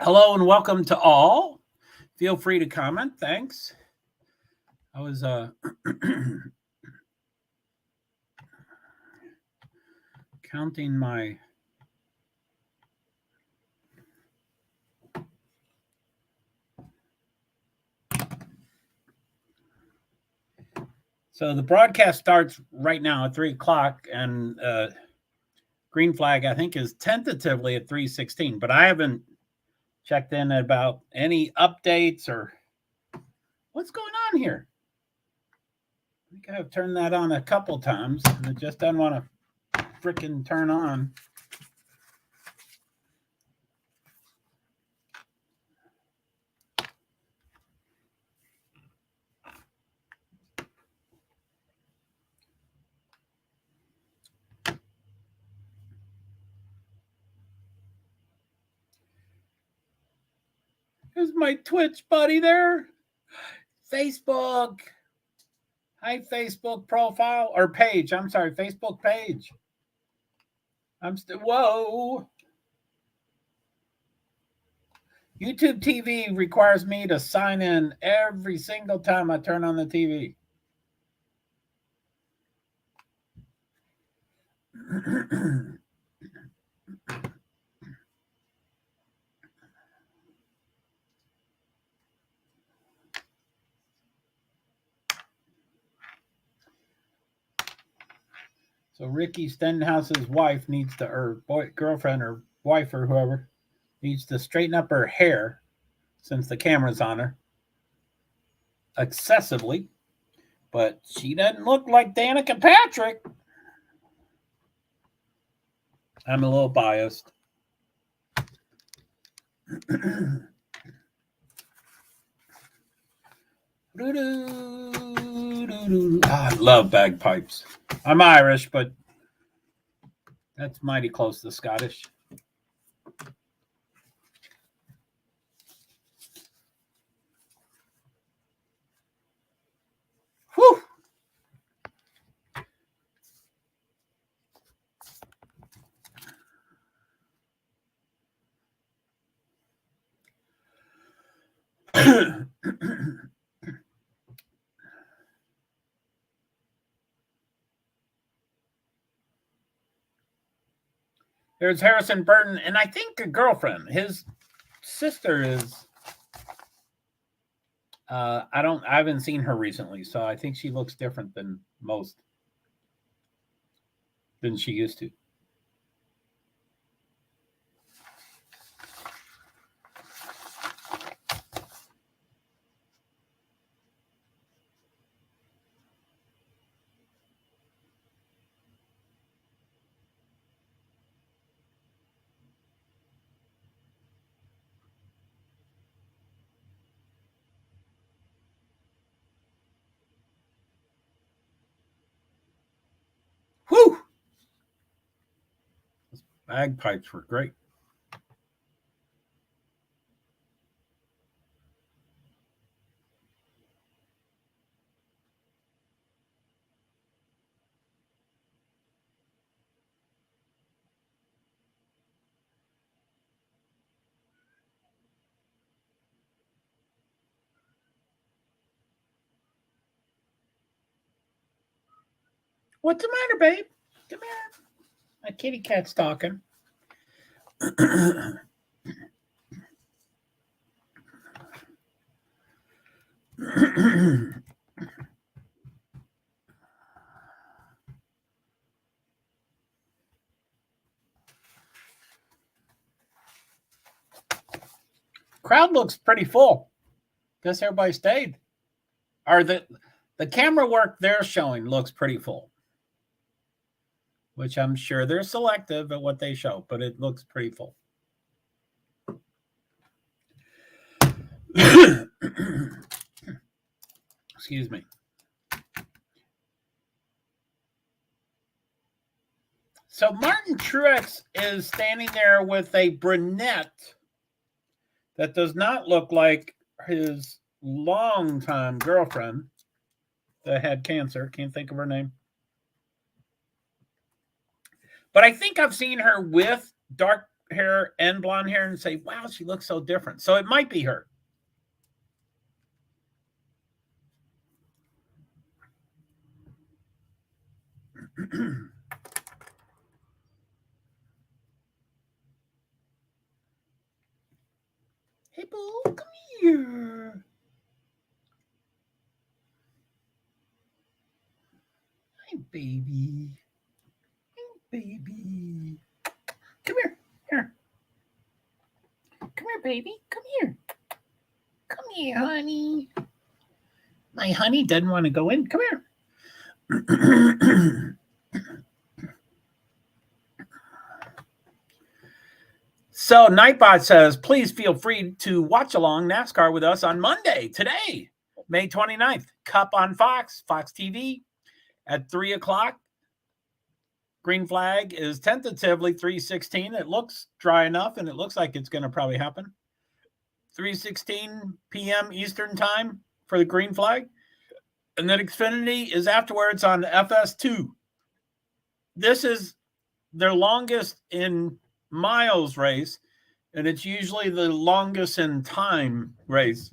Hello and welcome to all. Feel free to comment. Thanks. I was counting my So the broadcast starts right now at 3:00, and green flag I think is tentatively at 3:16, but I haven't checked in about any updates or what's going on here. I think I've turned that on a couple times and it just doesn't want to freaking turn on. Is my Twitch buddy there? Facebook. Hi, Facebook profile or page. I'm sorry, Facebook page. I'm still, whoa. YouTube TV requires me to sign in every single time I turn on the TV. So Ricky Stenhouse's wife needs to, or girlfriend or wife or whoever, needs to straighten up her hair since the camera's on her excessively. But she doesn't look like Danica Patrick. I'm a little biased. I love bagpipes. I'm Irish, but that's mighty close to Scottish. Whew. There's Harrison Burton, and I think a girlfriend. His sister is. I haven't seen her recently, so I think she looks different than she used to. Whew! Those bagpipes were great. What's the matter, babe? Come here. My kitty cat's talking. Crowd looks pretty full. Guess everybody stayed. Or the camera work they're showing looks pretty full. Which I'm sure they're selective at what they show, but it looks pretty full. Excuse me. So Martin Truex is standing there with a brunette that does not look like his longtime girlfriend that had cancer. Can't think of her name. But I think I've seen her with dark hair and blonde hair and say, wow, she looks so different. So it might be her. Hey, boo, come here. Hi, baby. Hi, baby. Come here. Here. Come here, baby. Come here. Come here, honey. My honey doesn't want to go in. Come here. So Nightbot says, please feel free to watch along NASCAR with us on Monday, today, May 29th. Cup on Fox TV at 3 o'clock. Green flag is tentatively 3:16. It looks dry enough, and it looks like it's going to probably happen. 3:16 p.m. Eastern time for the green flag. And then Xfinity is afterwards on FS2. This is their longest in miles race, and it's usually the longest in time race.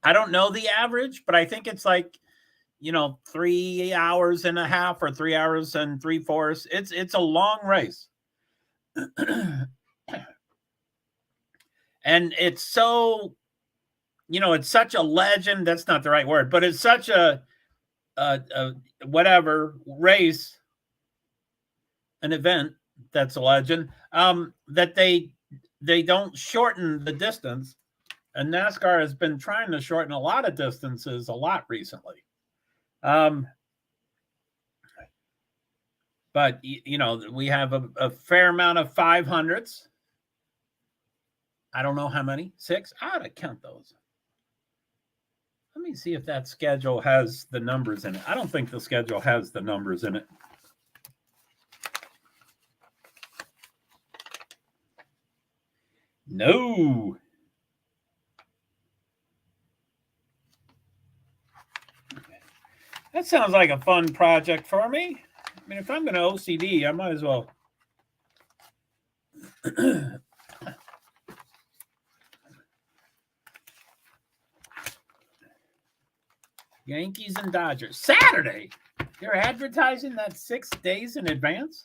I don't know the average, but I think it's like, 3 hours and a half or 3 hours and 3/4. It's a long race. And it's so, it's such a legend. That's not the right word, but it's such a whatever race, an event that's a legend, that they don't shorten the distance. And NASCAR has been trying to shorten a lot of distances a lot recently. But, we have a fair amount of 500s. I don't know how many. 6? I ought to count those. Let me see if that schedule has the numbers in it. I don't think the schedule has the numbers in it. No. That sounds like a fun project for me. I mean, if I'm going to OCD, I might as well. Yankees and Dodgers. Saturday. They're advertising that 6 days in advance.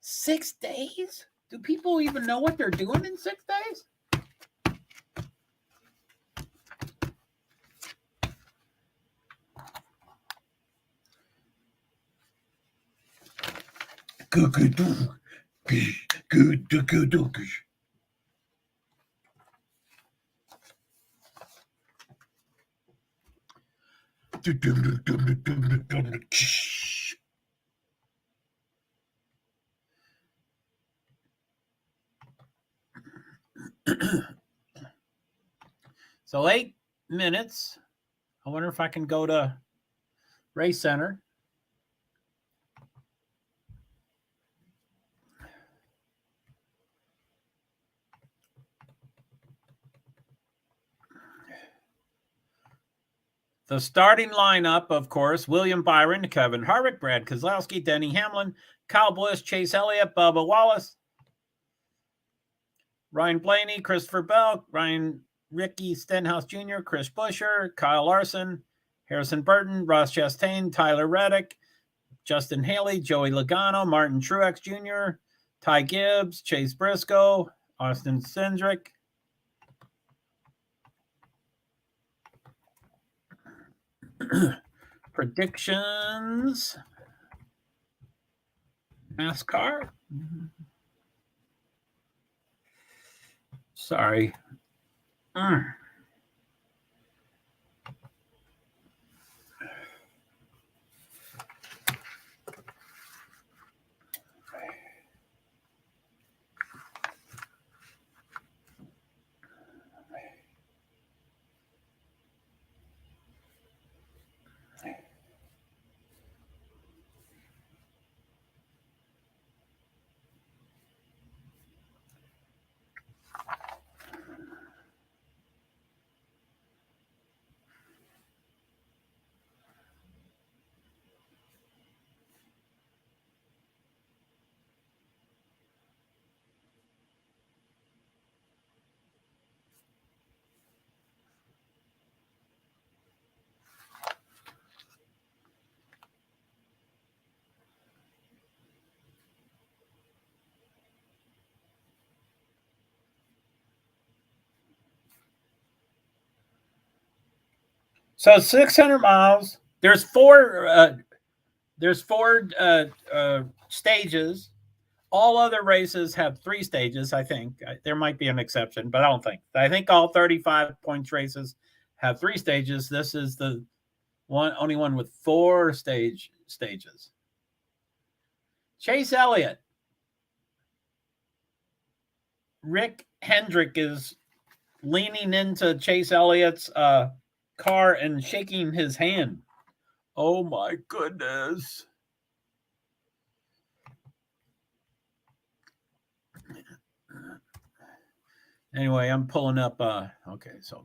6 days? Do people even know what they're doing in 6 days? So 8 minutes. I wonder if I can go to Race Center. The starting lineup, of course, William Byron, Kevin Harvick, Brad Keselowski, Denny Hamlin, Kyle Busch, Chase Elliott, Bubba Wallace, Ryan Blaney, Christopher Bell, Ricky Stenhouse Jr., Chris Buescher, Kyle Larson, Harrison Burton, Ross Chastain, Tyler Reddick, Justin Haley, Joey Logano, Martin Truex Jr., Ty Gibbs, Chase Briscoe, Austin Cindric. Predictions. NASCAR. Sorry. So 600 miles. There's four stages. All other races have 3 stages, I think. There might be an exception, but I don't think. I think all 35 points races have 3 stages. This is the only one with 4 stages. Chase Elliott. Rick Hendrick is leaning into Chase Elliott's car and shaking his hand. Oh my goodness. Anyway, I'm pulling up okay, so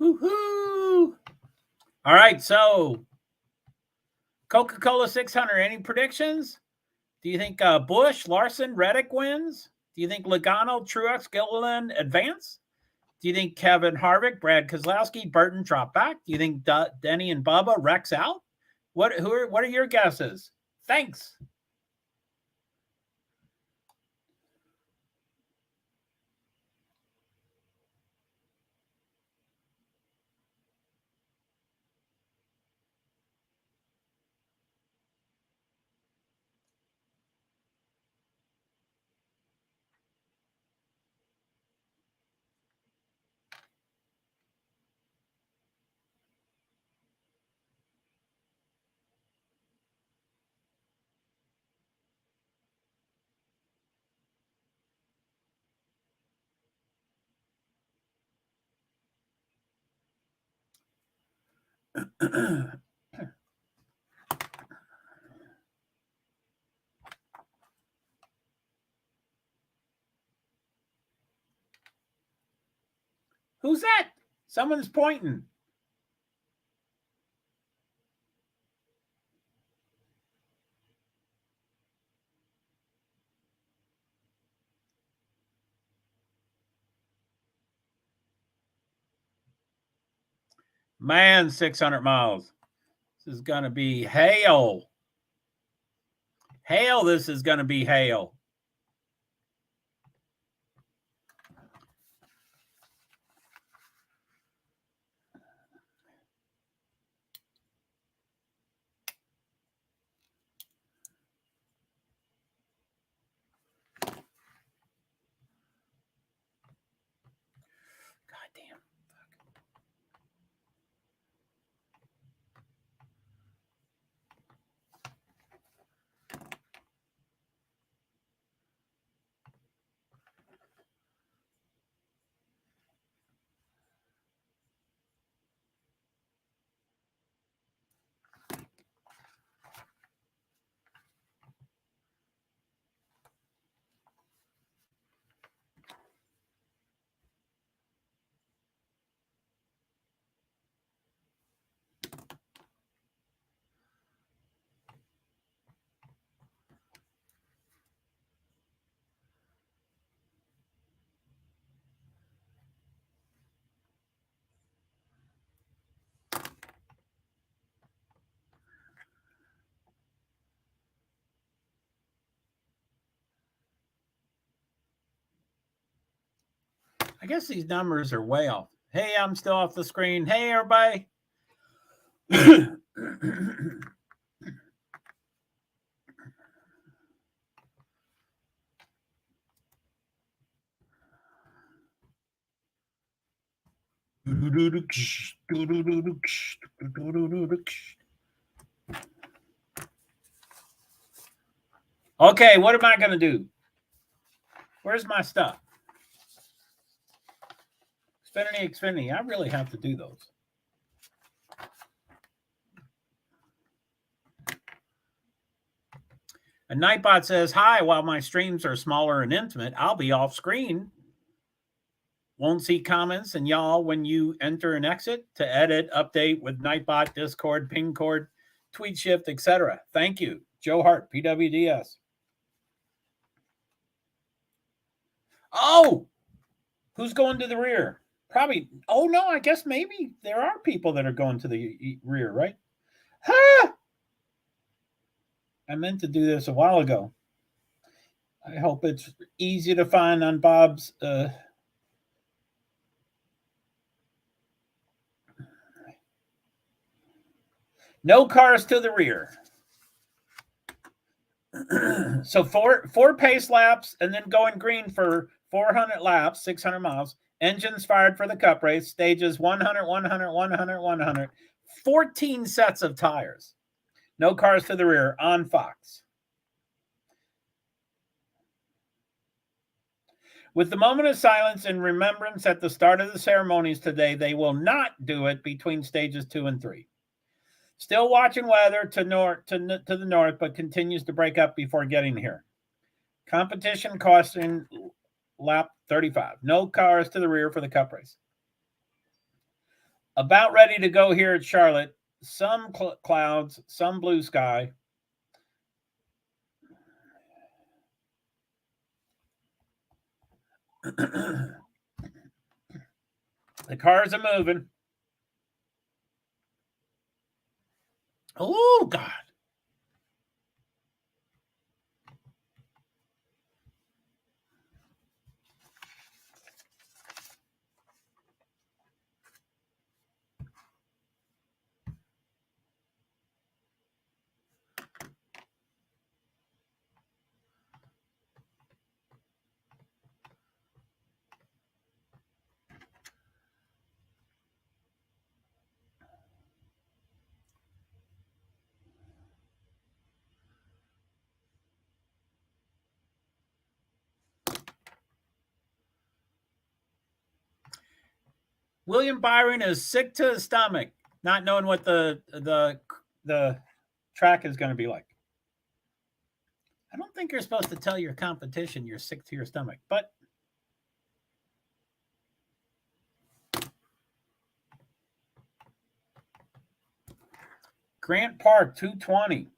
woohoo! All right, so Coca-Cola 600. Any predictions? Do you think Busch, Larson, Reddick wins? Do you think Logano, Truex, Gilliland advance? Do you think Kevin Harvick, Brad Keselowski, Burton drop back? Do you think Denny and Bubba Rex out? What are your guesses? Thanks. Who's that? Someone's pointing. Man, 600 miles. This is going to be hail. Hail, this is going to be hail. Goddamn. I guess these numbers are way off. Hey, I'm still off the screen. Hey, everybody. Okay, what am I going to do? Where's my stuff? Xfinity. I really have to do those. And Nightbot says, hi, while my streams are smaller and intimate, I'll be off screen. Won't see comments and y'all when you enter and exit to edit, update with Nightbot, Discord, Pingcord, TweetShift, etc. Thank you. JoeHart, PwD's. Oh, who's going to the rear? Probably. Oh, no, I guess maybe there are people that are going to the rear, right? Ha! I meant to do this a while ago. I hope it's easy to find on Bob's. No cars to the rear. So four pace laps and then going green for 400 laps, 600 miles. Engines fired for the cup race. Stages 100, 100, 100, 100. 14 sets of tires. No cars to the rear on Fox. With the moment of silence and remembrance at the start of the ceremonies today, they will not do it between stages 2 and 3. Still watching weather to the north, but continues to break up before getting here. Competition costing lap 35. No cars to the rear for the cup race. About ready to go here at Charlotte. Some clouds, some blue sky. The cars are moving. Oh, God. William Byron is sick to his stomach, not knowing what the track is going to be like. I don't think you're supposed to tell your competition you're sick to your stomach, but Grant Park 220.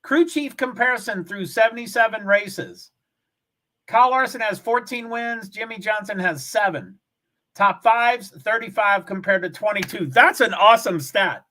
Crew chief comparison through 77 races. Kyle Larson has 14 wins. Jimmy Johnson has 7. Top fives, 35 compared to 22. That's an awesome stat.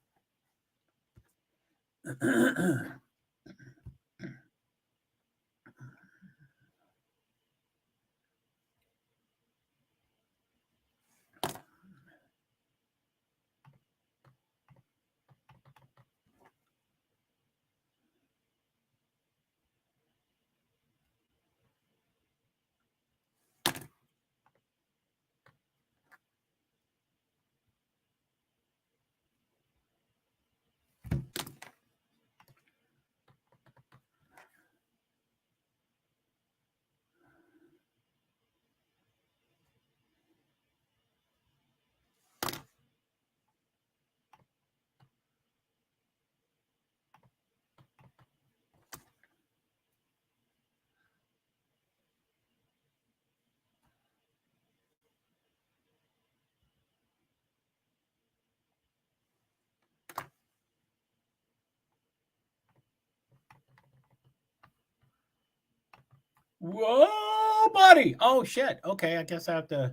Whoa, buddy. Oh, shit. Okay, I guess I have to.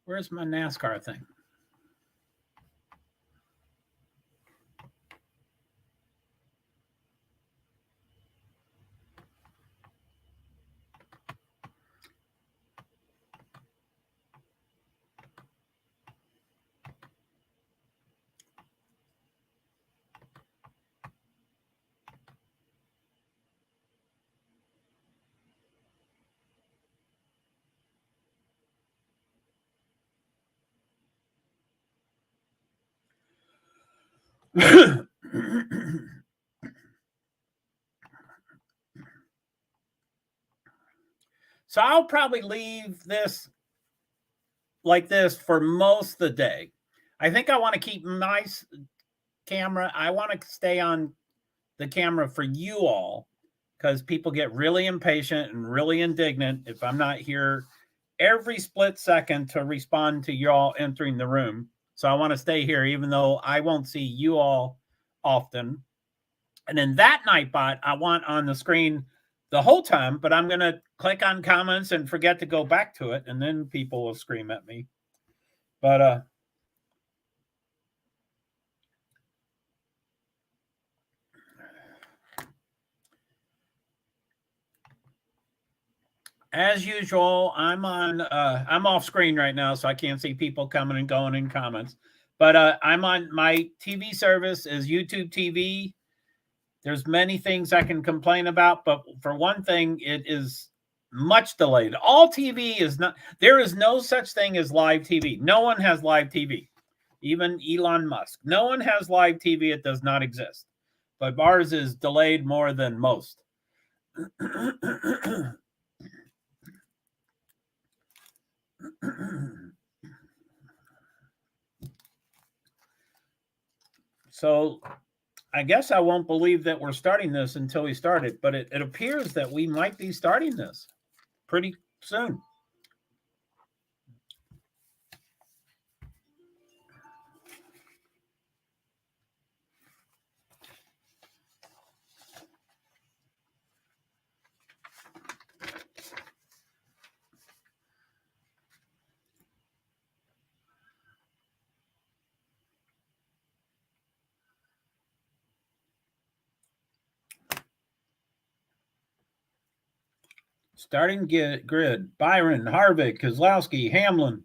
Where's my NASCAR thing? So I'll probably leave this like this for most of the day. I think I want to keep my camera. I want to stay on the camera for you all because people get really impatient and really indignant if I'm not here every split second to respond to y'all entering the room. So I want to stay here even though I won't see you all often. And then that Nightbot I want on the screen the whole time, but I'm going to click on comments and forget to go back to it, and then people will scream at me. But as usual, I'm off screen right now, so I can't see people coming and going in comments. But I'm on my TV service is YouTube TV. There's many things I can complain about, but for one thing, it is much delayed. All TV is not, there is no such thing as live TV. No one has live TV, even Elon Musk. No one has live TV. It does not exist. But ours is delayed more than most. So I guess I won't believe that we're starting this until we start it, but it appears that we might be starting this pretty soon. Starting grid: Byron, Harvick, Kozlowski, Hamlin,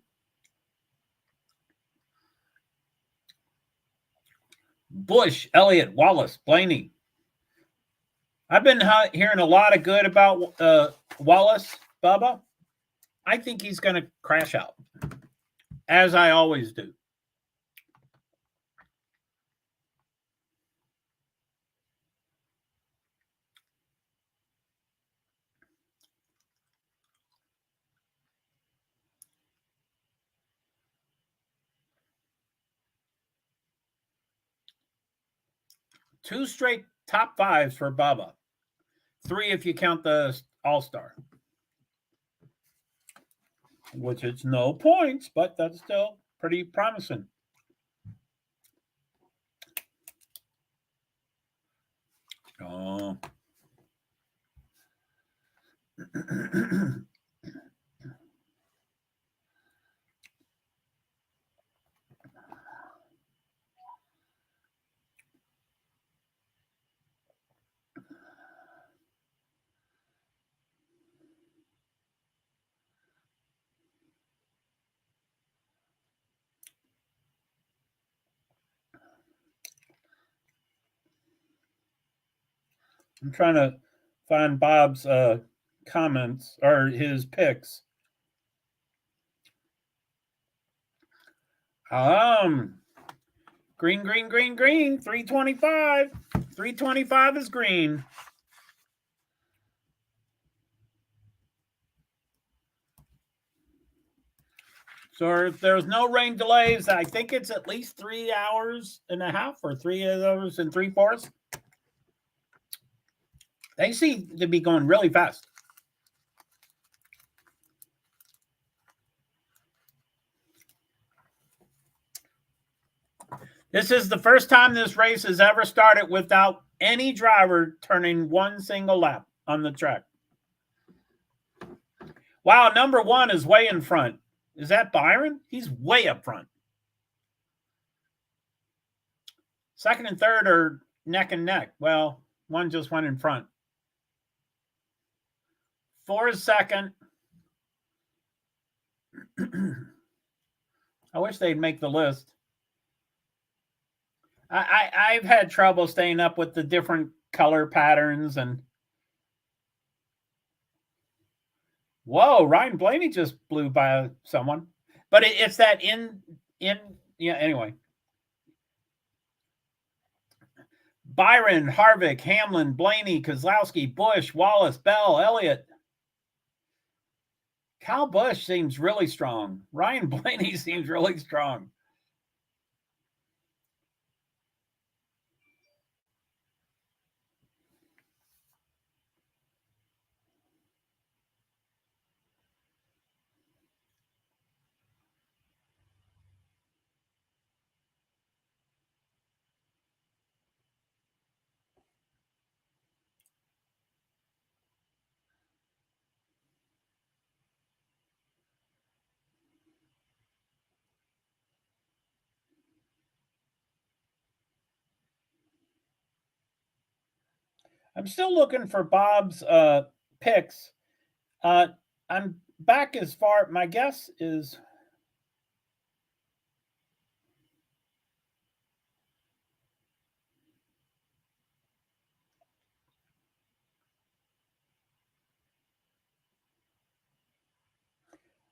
Busch, Elliott, Wallace, Blaney. I've been hearing a lot of good about Wallace, Bubba. I think he's going to crash out, as I always do. Two straight top fives for Bubba. 3 if you count the All-Star. Which is no points, but that's still pretty promising. Oh. I'm trying to find Bob's comments or his picks. Green, 325. 325 is green. So if there's no rain delays, I think it's at least 3 hours and a half or 3 hours and 3/4. They seem to be going really fast. This is the first time this race has ever started without any driver turning one single lap on the track. Wow, number 1 is way in front. Is that Byron? He's way up front. Second and third are neck and neck. Well, one just went in front. 4 is second. I wish they'd make the list. I've had trouble staying up with the different color patterns and. Whoa, Ryan Blaney just blew by someone, but it's that in yeah. Anyway, Byron, Harvick, Hamlin, Blaney, Keselowski, Busch, Wallace, Bell, Elliott. Kyle Busch seems really strong. Ryan Blaney seems really strong. I'm still looking for Bob's picks. I'm back as far. My guess is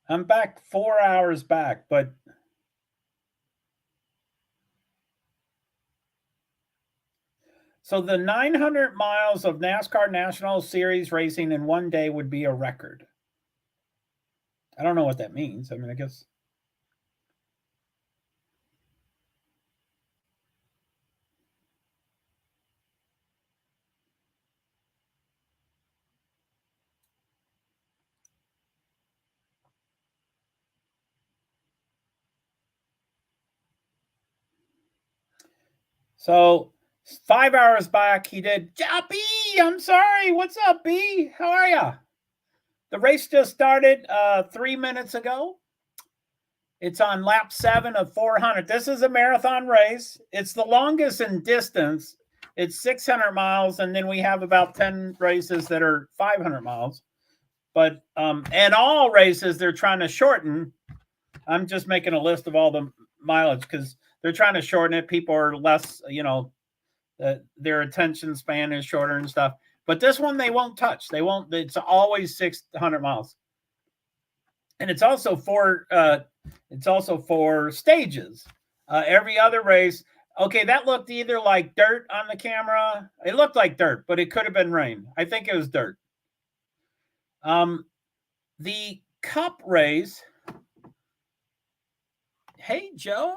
I'm back 4 hours back, but so the 900 miles of NASCAR National Series racing in one day would be a record. I don't know what that means. I mean, I guess. So 5 hours back, he did. B, I'm sorry. What's up, B? How are you? The race just started 3 minutes ago. It's on lap 7 of 400. This is a marathon race. It's the longest in distance. It's 600 miles, and then we have about 10 races that are 500 miles. But and all races they're trying to shorten. I'm just making a list of all the mileage because they're trying to shorten it. People are less, their attention span is shorter and stuff. But this one they won't touch. They won't. It's always 600 miles, and it's also for stages. Every other race. Okay, that looked either like dirt on the camera. It looked like dirt, but it could have been rain. I think it was dirt. The Cup race. Hey, Joe.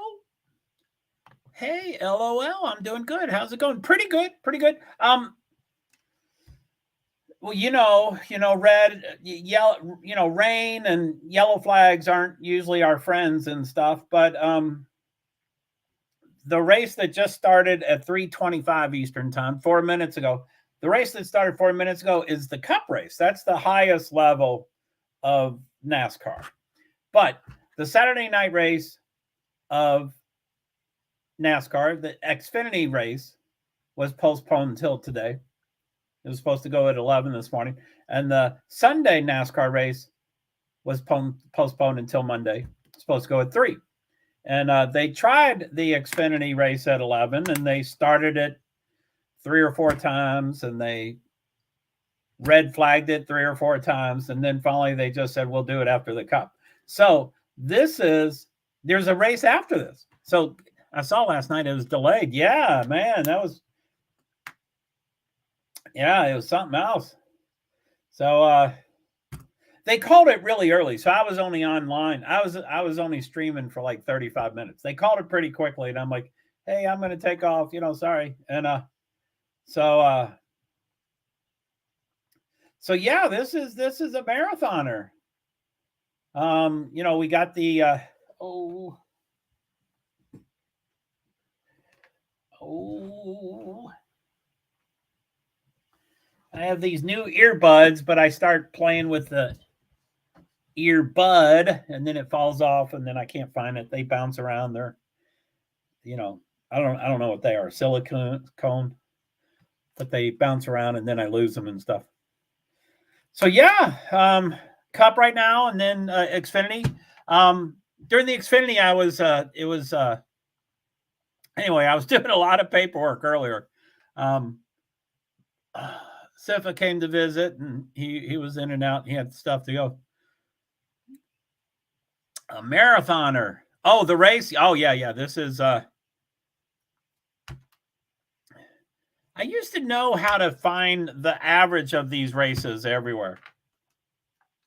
Hey, LOL. I'm doing good. How's it going? Pretty good. Pretty good. Well, red, yellow, rain and yellow flags aren't usually our friends and stuff, but the race that just started at 3:25 Eastern time, 4 minutes ago, the race that started 4 minutes ago is the Cup race. That's the highest level of NASCAR. But the Saturday night race of NASCAR, the Xfinity race, was postponed until today. It was supposed to go at 11 this morning. And the Sunday NASCAR race was postponed until Monday. It's supposed to go at 3. And they tried the Xfinity race at 11, and they started it 3 or 4 times, and they red flagged it 3 or 4 times. And then finally they just said, we'll do it after the Cup. So there's a race after this. So I saw last night it was delayed. Yeah, man, it was something else. So they called it really early. So I was only online. I was only streaming for like 35 minutes. They called it pretty quickly, and I'm like, hey, I'm going to take off, sorry. And so yeah, this is a marathoner. We got the I have these new earbuds, but I start playing with the earbud and then it falls off and then I can't find it. They bounce around. They're, I don't know what they are, silicone, but they bounce around and then I lose them and stuff. So yeah, Cup right now and then Xfinity. During the Xfinity, I was anyway, I was doing a lot of paperwork earlier. Sifa came to visit and he was in and out. He had stuff to go. A marathoner. Oh, the race. Oh, yeah. This is I used to know how to find the average of these races everywhere.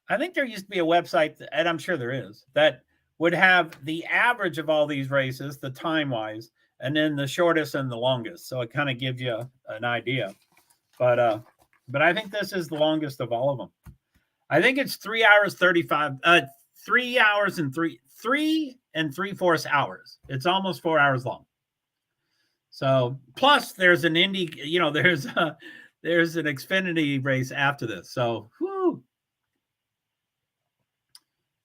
I think there used to be a website, and I'm sure there is, that would have the average of all these races, the time-wise, and then the shortest and the longest. So it kind of gives you an idea. But I think this is the longest of all of them. I think it's 3 hours 35. 3 hours and 3.75 hours. It's almost 4 hours long. So plus there's an Indy, there's an Xfinity race after this. So whew.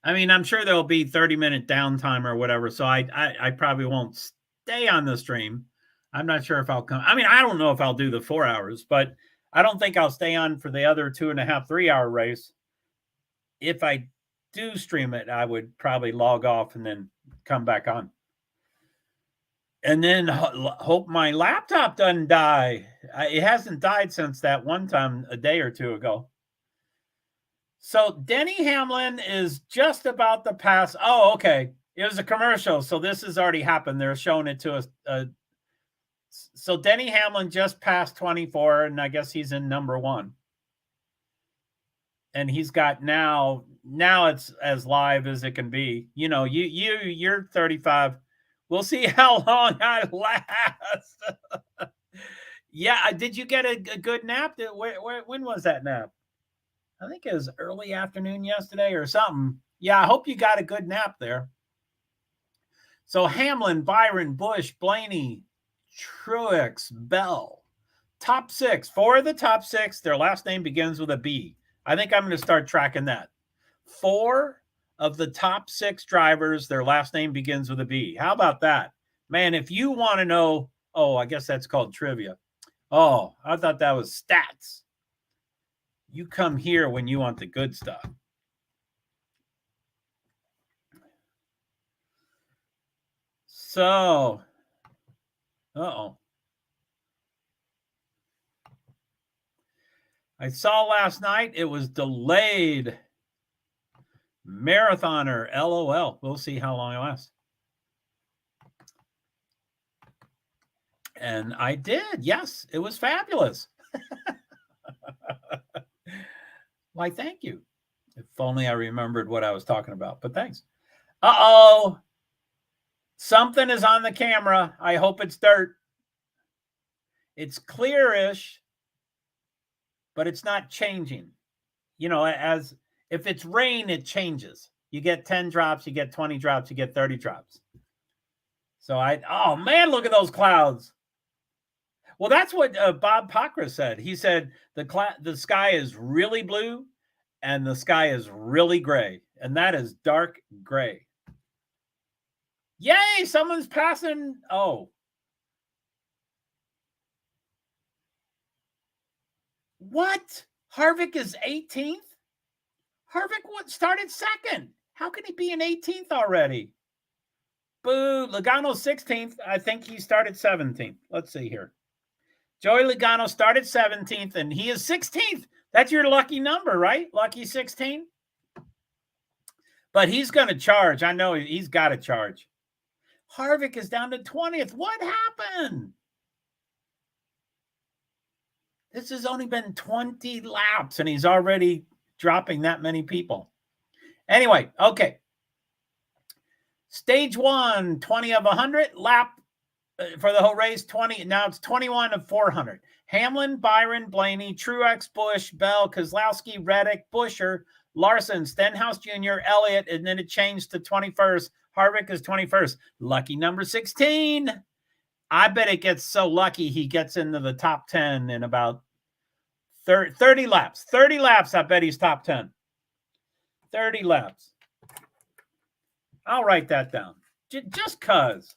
I mean, I'm sure there'll be 30-minute downtime or whatever. So I probably won't stay on the stream. I'm not sure if I'll come. I mean, I don't know if I'll do the 4 hours, but I don't think I'll stay on for the other 2.5, 3 hour race. If I do stream it, I would probably log off and then come back on. And then hope my laptop doesn't die. It hasn't died since that one time a day or two ago. So Denny Hamlin is just about to pass. Oh, okay. It was a commercial, so this has already happened. They're showing it to us. So Denny Hamlin just passed 24, and I guess he's in number 1. And he's got now it's as live as it can be. You're 35. We'll see how long I last. Yeah, did you get a good nap? When was that nap? I think it was early afternoon yesterday or something. Yeah, I hope you got a good nap there. So Hamlin, Byron, Busch, Blaney, Truex, Bell. Top 6. 4 of the top 6, their last name begins with a B. I think I'm going to start tracking that. 4 of the top 6 drivers, their last name begins with a B. How about that? Man, if you want to know, I guess that's called trivia. Oh, I thought that was stats. You come here when you want the good stuff. So, I saw last night it was delayed. Marathoner, LOL. We'll see how long it lasts. And I did. Yes, it was fabulous. Why, thank you. If only I remembered what I was talking about, but thanks. Uh-oh. Something is on the camera. I hope it's dirt. It's clearish, but it's not changing. As if it's rain, it changes. You get 10 drops, you get 20 drops, you get 30 drops. So oh man, look at those clouds. Well, that's what Bob Pockra said. He said the sky is really blue and the sky is really gray, and that is dark gray. Yay, someone's passing. Oh. What? Harvick is 18th? Harvick started 2nd. How can he be in 18th already? Boo. Logano's 16th. I think he started 17th. Let's see here. Joey Logano started 17th, and he is 16th. That's your lucky number, right? Lucky 16. But he's going to charge. I know he's got to charge. Harvick is down to 20th. What happened? This has only been 20 laps, and he's already dropping that many people. Anyway, okay. Stage 1, 20 of 100. Lap for the whole race, 20. Now it's 21 of 400. Hamlin, Byron, Blaney, Truex, Busch, Bell, Keselowski, Reddick, Buescher, Larson, Stenhouse Jr., Elliott, and then it changed to 21st. Harvick is 21st. Lucky number 16. I bet it gets so lucky he gets into the top 10 in about 30 laps. 30 laps, I bet he's top 10. 30 laps. I'll write that down. Just because.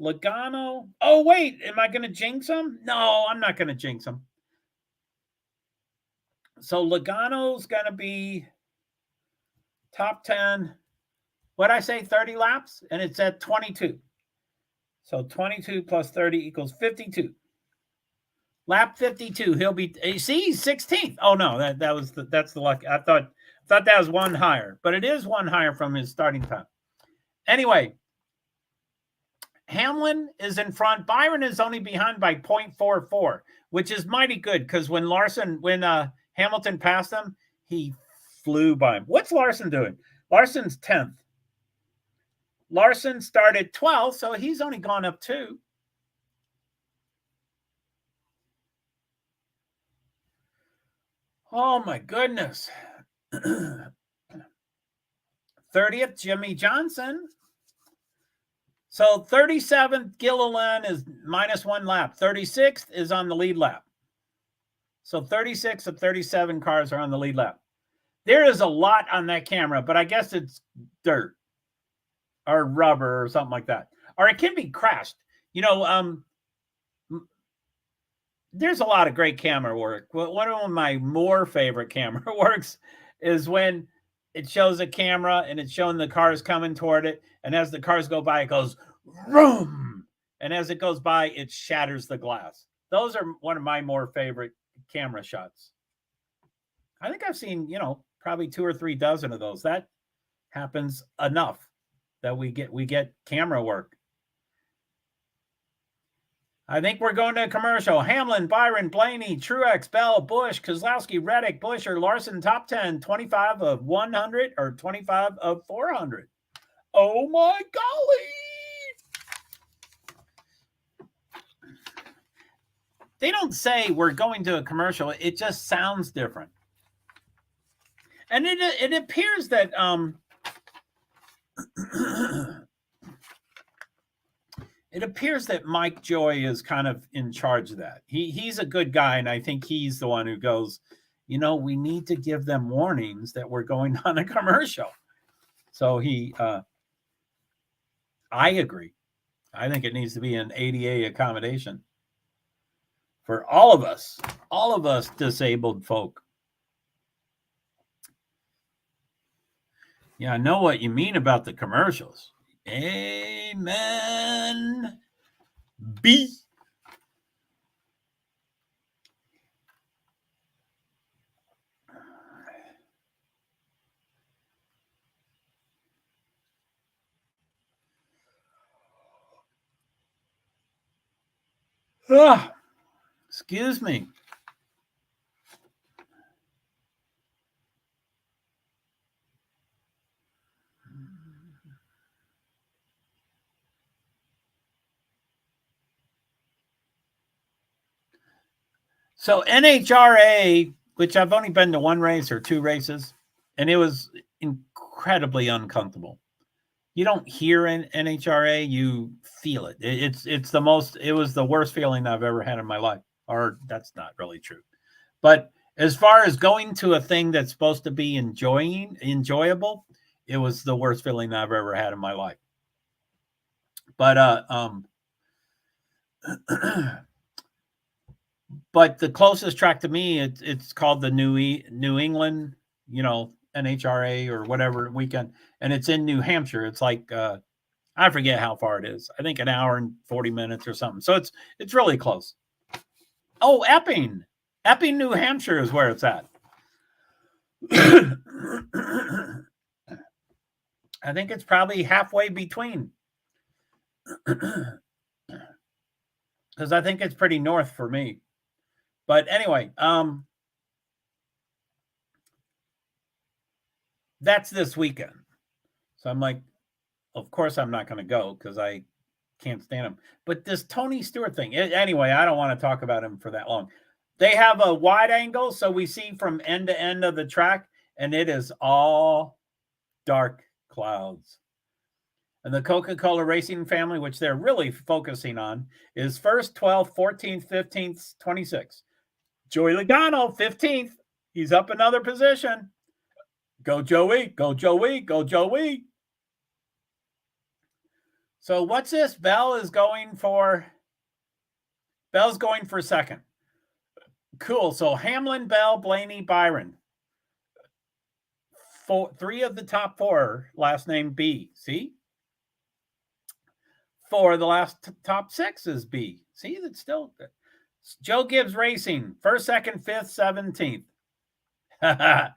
Logano. Oh, wait. Am I going to jinx him? No, I'm not going to jinx him. So Logano's going to be top 10. What'd I say? 30 laps? And it's at 22. So 22 plus 30 equals 52. Lap 52. He'll be, see, he's 16th. Oh, no, that's the luck. I thought that was one higher, but it is one higher from his starting time. Anyway, Hamlin is in front. Byron is only behind by 0.44, which is mighty good because when Hamilton passed him, he flew by him. What's Larson doing? Larson's 10th. Larson started 12th, so he's only gone up 2. Oh, my goodness. 30th, Jimmy Johnson. So 37th, Gilliland is -1 lap. 36th is on the lead lap. So 36 of 37 cars are on the lead lap. There is a lot on that camera, but I guess it's dirt or rubber or something like that. Or it can be crashed. There's a lot of great camera work. One of my more favorite camera works is when it shows a camera and it's showing the cars coming toward it. And as the cars go by, it goes, vroom. And as it goes by, it shatters the glass. Those are one of my more favorite camera shots. I think I've seen, probably 2 or 3 dozen of those. That happens enough that we get camera work. I think we're going to a commercial. Hamlin, Byron, Blaney, Truex, Bell, Busch, Kozlowski, Reddick, Buescher, Larson, top 10, 25 of 100 or 25 of 400. Oh my golly. They don't say we're going to a commercial. It just sounds different. And it appears that it appears that Mike Joy is kind of in charge of that. He's a good guy, and I think he's the one who goes, we need to give them warnings that we're going on a commercial. So I agree. I think it needs to be an ADA accommodation for all of us disabled folk. Yeah, I know what you mean about the commercials. Amen. B. Excuse me. So NHRA, which I've only been to 1 race or 2 races, and it was incredibly uncomfortable. You don't hear an NHRA, you feel it. It was the worst feeling I've ever had in my life. Or that's not really true. But as far as going to a thing that's supposed to be enjoyable, it was the worst feeling I've ever had in my life. But but the closest track to me, it's called the New England, NHRA or whatever weekend, and it's in New Hampshire. It's like I forget how far it is. I think an hour and 40 minutes or something. So it's really close. Oh, Epping, New Hampshire is where it's at. I think it's probably halfway between, because I think it's pretty north for me. But anyway, that's this weekend. So I'm like, of course I'm not going to go because I can't stand him. But this Tony Stewart thing, anyway, I don't want to talk about him for that long. They have a wide angle, so we see from end to end of the track, and it is all dark clouds. And the Coca-Cola Racing family, which they're really focusing on, is 1st, 12th, 14th, 15th, 26th. Joey Logano, 15th. He's up another position. Go Joey, go Joey, go Joey. So what's this? Bell's going for second. Cool. So Hamlin, Bell, Blaney, Byron. 3 of the top 4 last name B. See? 4 of the top 6 is B. See, that's still good. Joe Gibbs Racing, 1st, 2nd, 5th, 17th.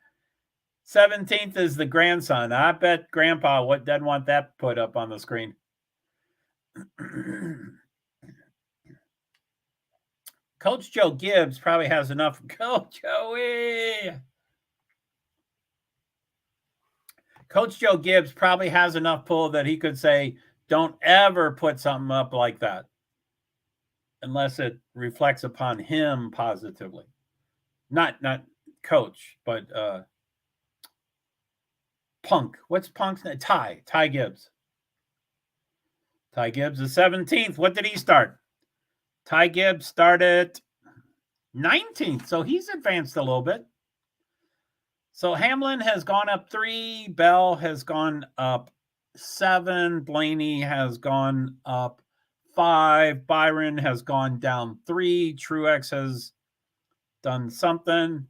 17th is the grandson. I bet Grandpa doesn't want that put up on the screen. Coach Joe Gibbs probably has enough. Go, Joey. Coach Joe Gibbs probably has enough pull that he could say, don't ever put something up like that unless it reflects upon him positively. Not Coach, but Punk. What's Punk's name? Ty Gibbs. Ty Gibbs is 17th. What did he start? Ty Gibbs started 19th, so he's advanced a little bit. So Hamlin has gone up 3, Bell has gone up 7, Blaney has gone up 5, Byron has gone down 3, Truex has done something.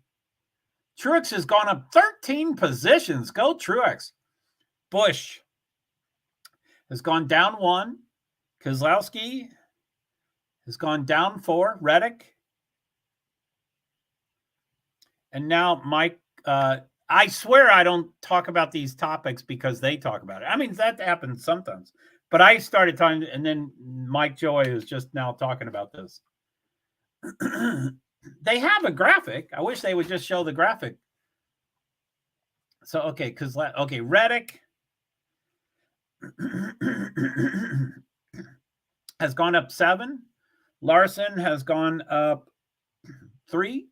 Truex has gone up 13 positions. Go Truex. Busch has gone down 1. Keselowski has gone down 4. Reddick. And now Mike, I swear I don't talk about these topics because they talk about it. I mean, that happens sometimes. But I started talking, and then Mike Joy is just now talking about this. They have a graphic. I wish they would just show the graphic. So, okay, Reddick has gone up 7. Larson has gone up 3.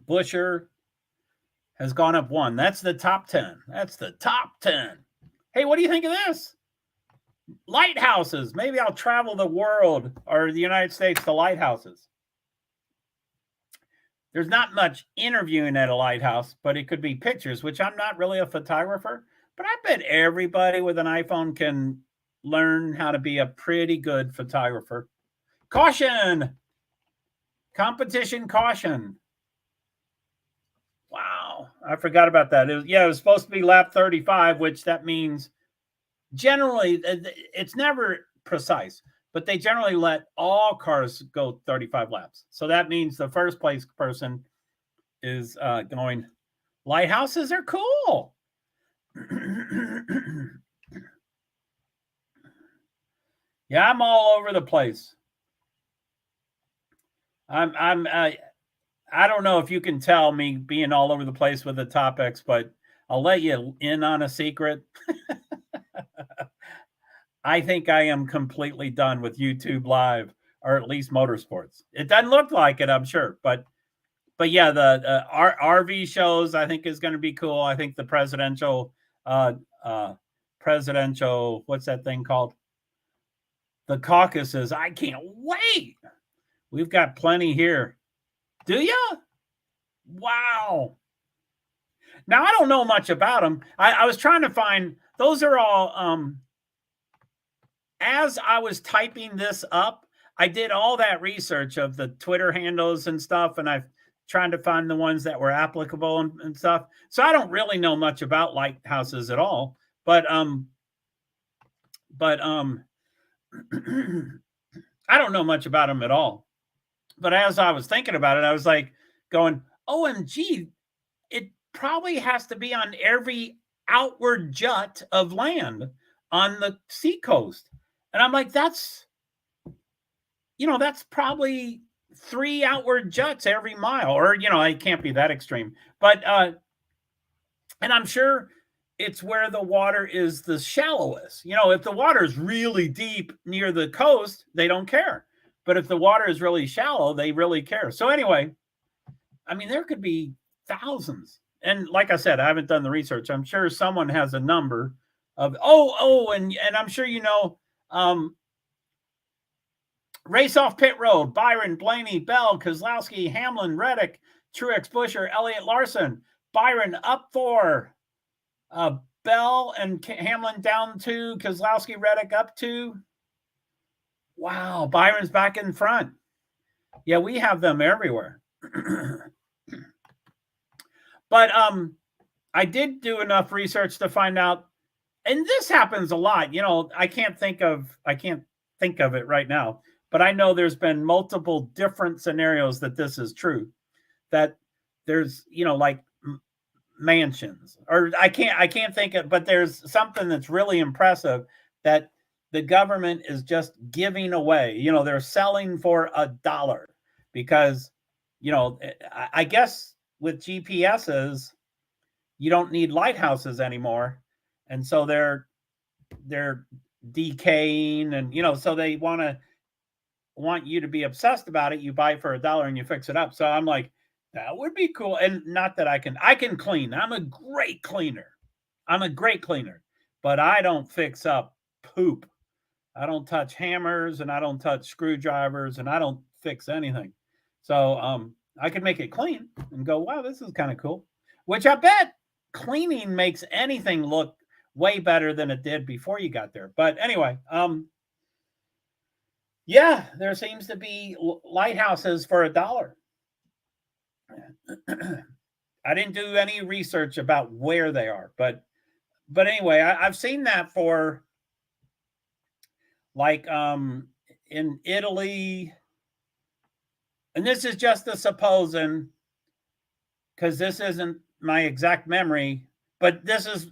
Buescher has gone up 1. That's the top 10. That's the top 10. Hey, what do you think of this? Lighthouses. Maybe I'll travel the world or the United States to lighthouses. There's not much interviewing at a lighthouse, but it could be pictures, which I'm not really a photographer. But I bet everybody with an iPhone can learn how to be a pretty good photographer. Caution! Competition caution. Wow, I forgot about that. It was supposed to be lap 35, which that means generally it's never precise, but they generally let all cars go 35 laps. So that means the first place person is going. Lighthouses are cool. Yeah, I'm all over the place. I don't know if you can tell me being all over the place with the topics, but I'll let you in on a secret. I think I am completely done with YouTube Live, or at least motorsports. It doesn't look like it, I'm sure, but yeah, the RV shows I think is going to be cool. I think the presidential, what's that thing called? The caucuses. I can't wait. We've got plenty here. Do you? Wow. Now, I don't know much about them. I was trying to find, those are all, as I was typing this up, I did all that research of the Twitter handles and stuff, and I've trying to find the ones that were applicable and stuff. So I don't really know much about lighthouses at all, but I don't know much about them at all. But as I was thinking about it, I was like going, OMG, it probably has to be on every outward jut of land on the seacoast. And I'm like, that's probably 3 outward juts every mile, or, it can't be that extreme. But, and I'm sure it's where the water is the shallowest. If the water is really deep near the coast, they don't care. But if the water is really shallow, they really care. So anyway, I mean, there could be thousands. And like I said, I haven't done the research. I'm sure someone has a number of, and I'm sure race off pit road, Byron, Blaney, Bell, Keselowski, Hamlin, Reddick, Truex, Buescher, Elliott, Larson. Byron up 4. Bell and Hamlin down 2. Keselowski, Reddick up 2. Wow, Byron's back in front. Yeah, we have them everywhere. But I did do enough research to find out, and this happens a lot. I can't think of it right now, but I know there's been multiple different scenarios that this is true. That there's, like mansions, or I can't think of, but there's something that's really impressive that the government is just giving away. They're selling for $1 because, I guess with GPSs, you don't need lighthouses anymore. And so they're decaying, and so they want you to be obsessed about it. You buy it for $1 and you fix it up. So I'm like, that would be cool. And not that I can clean. I'm a great cleaner. But I don't fix up poop. I don't touch hammers, and I don't touch screwdrivers, and I don't fix anything. So I can make it clean and go, wow, this is kind of cool. Which I bet cleaning makes anything look way better than it did before you got there. But anyway, yeah, there seems to be lighthouses for $1. I didn't do any research about where they are, but anyway, I've seen that for like in Italy, and this is just a supposing because this isn't my exact memory, but this is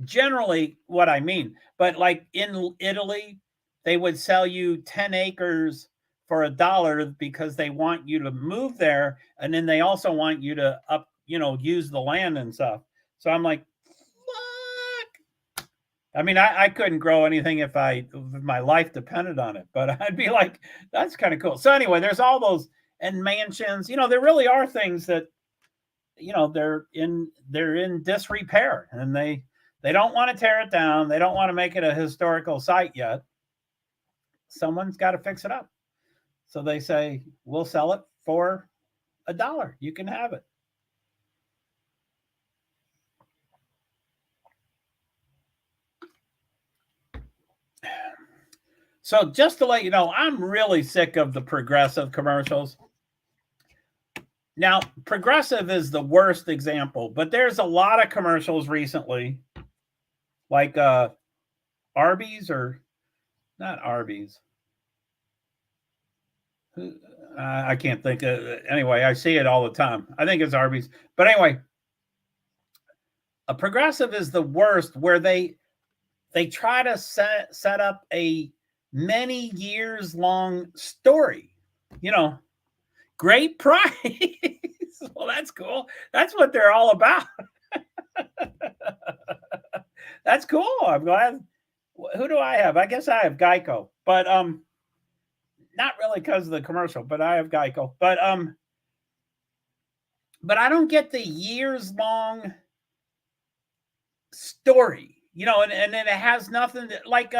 generally what I mean. But like in Italy, they would sell you 10 acres for $1 because they want you to move there, and then they also want you to use the land and stuff. So I'm like, fuck. I mean, I couldn't grow anything if my life depended on it, but I'd be like, that's kind of cool. So anyway, there's all those and mansions. There really are things that they're in disrepair, and they don't want to tear it down. They don't want to make it a historical site yet. Someone's got to fix it up. So they say, we'll sell it for $1. You can have it. So just to let you know, I'm really sick of the Progressive commercials. Now, Progressive is the worst example, but there's a lot of commercials recently, like Arby's, or not Arby's. I can't think of it. Anyway, I see it all the time. I think it's Arby's. But anyway, a Progressive is the worst, where they try to set up a many years long story. Great price. Well, that's cool. That's what they're all about. That's cool. I'm glad. Who do I have? I guess I have Geico, but not really because of the commercial, but I have Geico. But I don't get the years long story, and then it has nothing to, like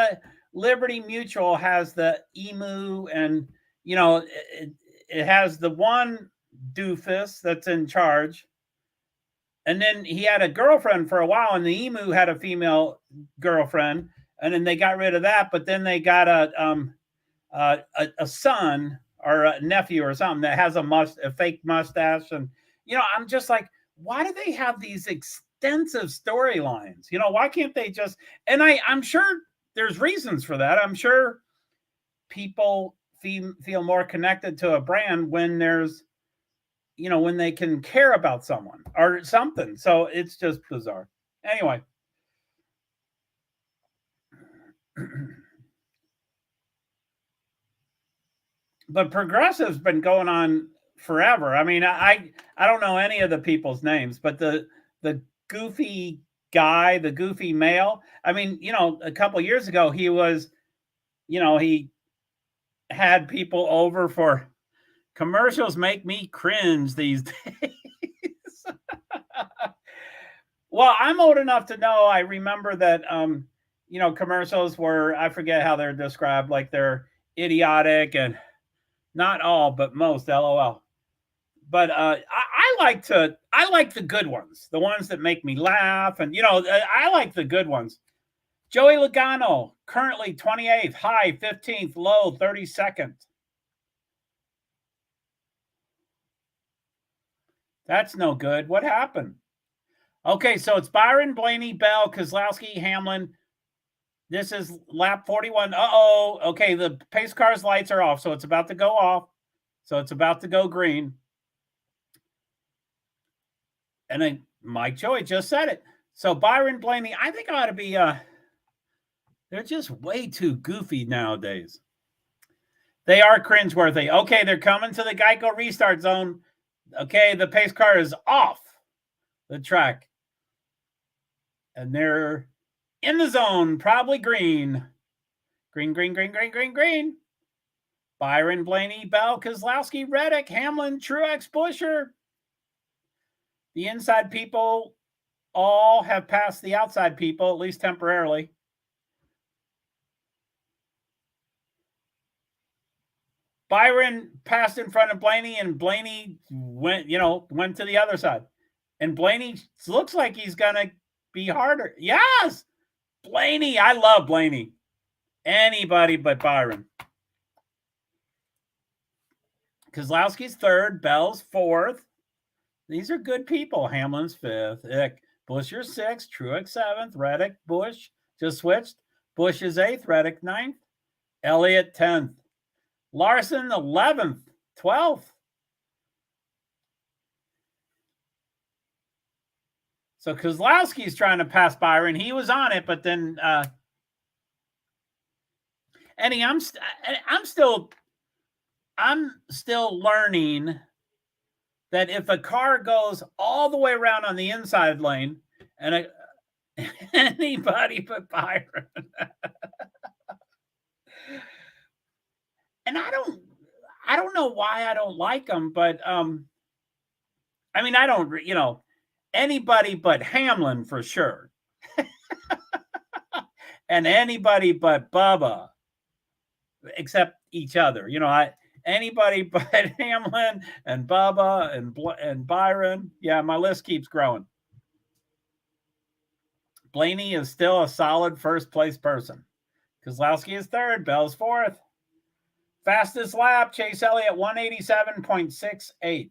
Liberty Mutual has the emu, and it has the one doofus that's in charge, and then he had a girlfriend for a while, and the emu had a female girlfriend, and then they got rid of that, but then they got a son or a nephew or something that has a fake mustache, and I'm just like, why do they have these extensive storylines? Why can't they just? And I'm sure there's reasons for that. I'm sure people feel more connected to a brand when there's, when they can care about someone or something. So it's just bizarre. Anyway. But Progressive's been going on forever. I mean, I don't know any of the people's names, but the goofy guy, the goofy male, I mean, a couple of years ago, he was, he had people over for commercials. Make me cringe these days. Well, I'm old enough to know, I remember that, commercials were, I forget how they're described, like they're idiotic, and not all, but most, LOL. But I like the good ones, the ones that make me laugh, and I like the good ones. Joey Logano, currently 28th, high 15th, low 32nd. That's no good. What happened? Okay, so it's Byron, Blaney, Bell, Keselowski, Hamlin. This is lap 41. Uh-oh. Okay, the pace car's lights are off, so it's about to go off. So it's about to go green. And then Mike Joey just said it. So Byron, Blaney, I think ought to be They're just way too goofy nowadays. They are cringeworthy. Okay, they're coming to the Geico restart zone. Okay, the pace car is off the track. And they're in the zone, probably green. Green, green, green, green, green, green. Byron, Blaney, Bell, Keselowski, Reddick, Hamlin, Truex, Buescher. The inside people all have passed the outside people, at least temporarily. Byron passed in front of Blaney, and Blaney went to the other side. And Blaney looks like he's going to be harder. Yes! Blaney. I love Blaney. Anybody but Byron. Keselowski's third. Bell's fourth. These are good people. Hamlin's fifth. Buescher sixth. Truex seventh. Reddick, Busch just switched. Busch is eighth. Reddick ninth. Elliott 10th. Larson 11th. 12th. So Keselowski's trying to pass Byron. He was on it, but then Eddie, I'm still learning that if a car goes all the way around on the inside lane and anybody but Byron. And I don't know why I don't like him, but I mean, I don't, anybody but Hamlin for sure. And anybody but Bubba, except each other. Anybody but Hamlin and Bubba and Byron. Yeah, my list keeps growing. Blaney is still a solid first place person. Keselowski is third. Bell's fourth. Fastest lap, Chase Elliott, 187.68.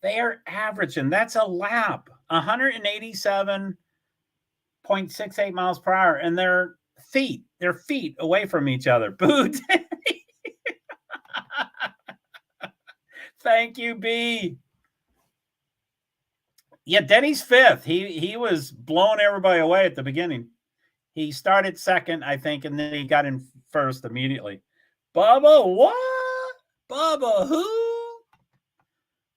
They are averaging, that's a lap, 187.68 miles per hour, and they're feet away from each other. Boo, Denny. Thank you, B. Yeah, Denny's fifth. He was blowing everybody away at the beginning. He started second, I think, and then he got in first immediately. Bubba what? Bubba who?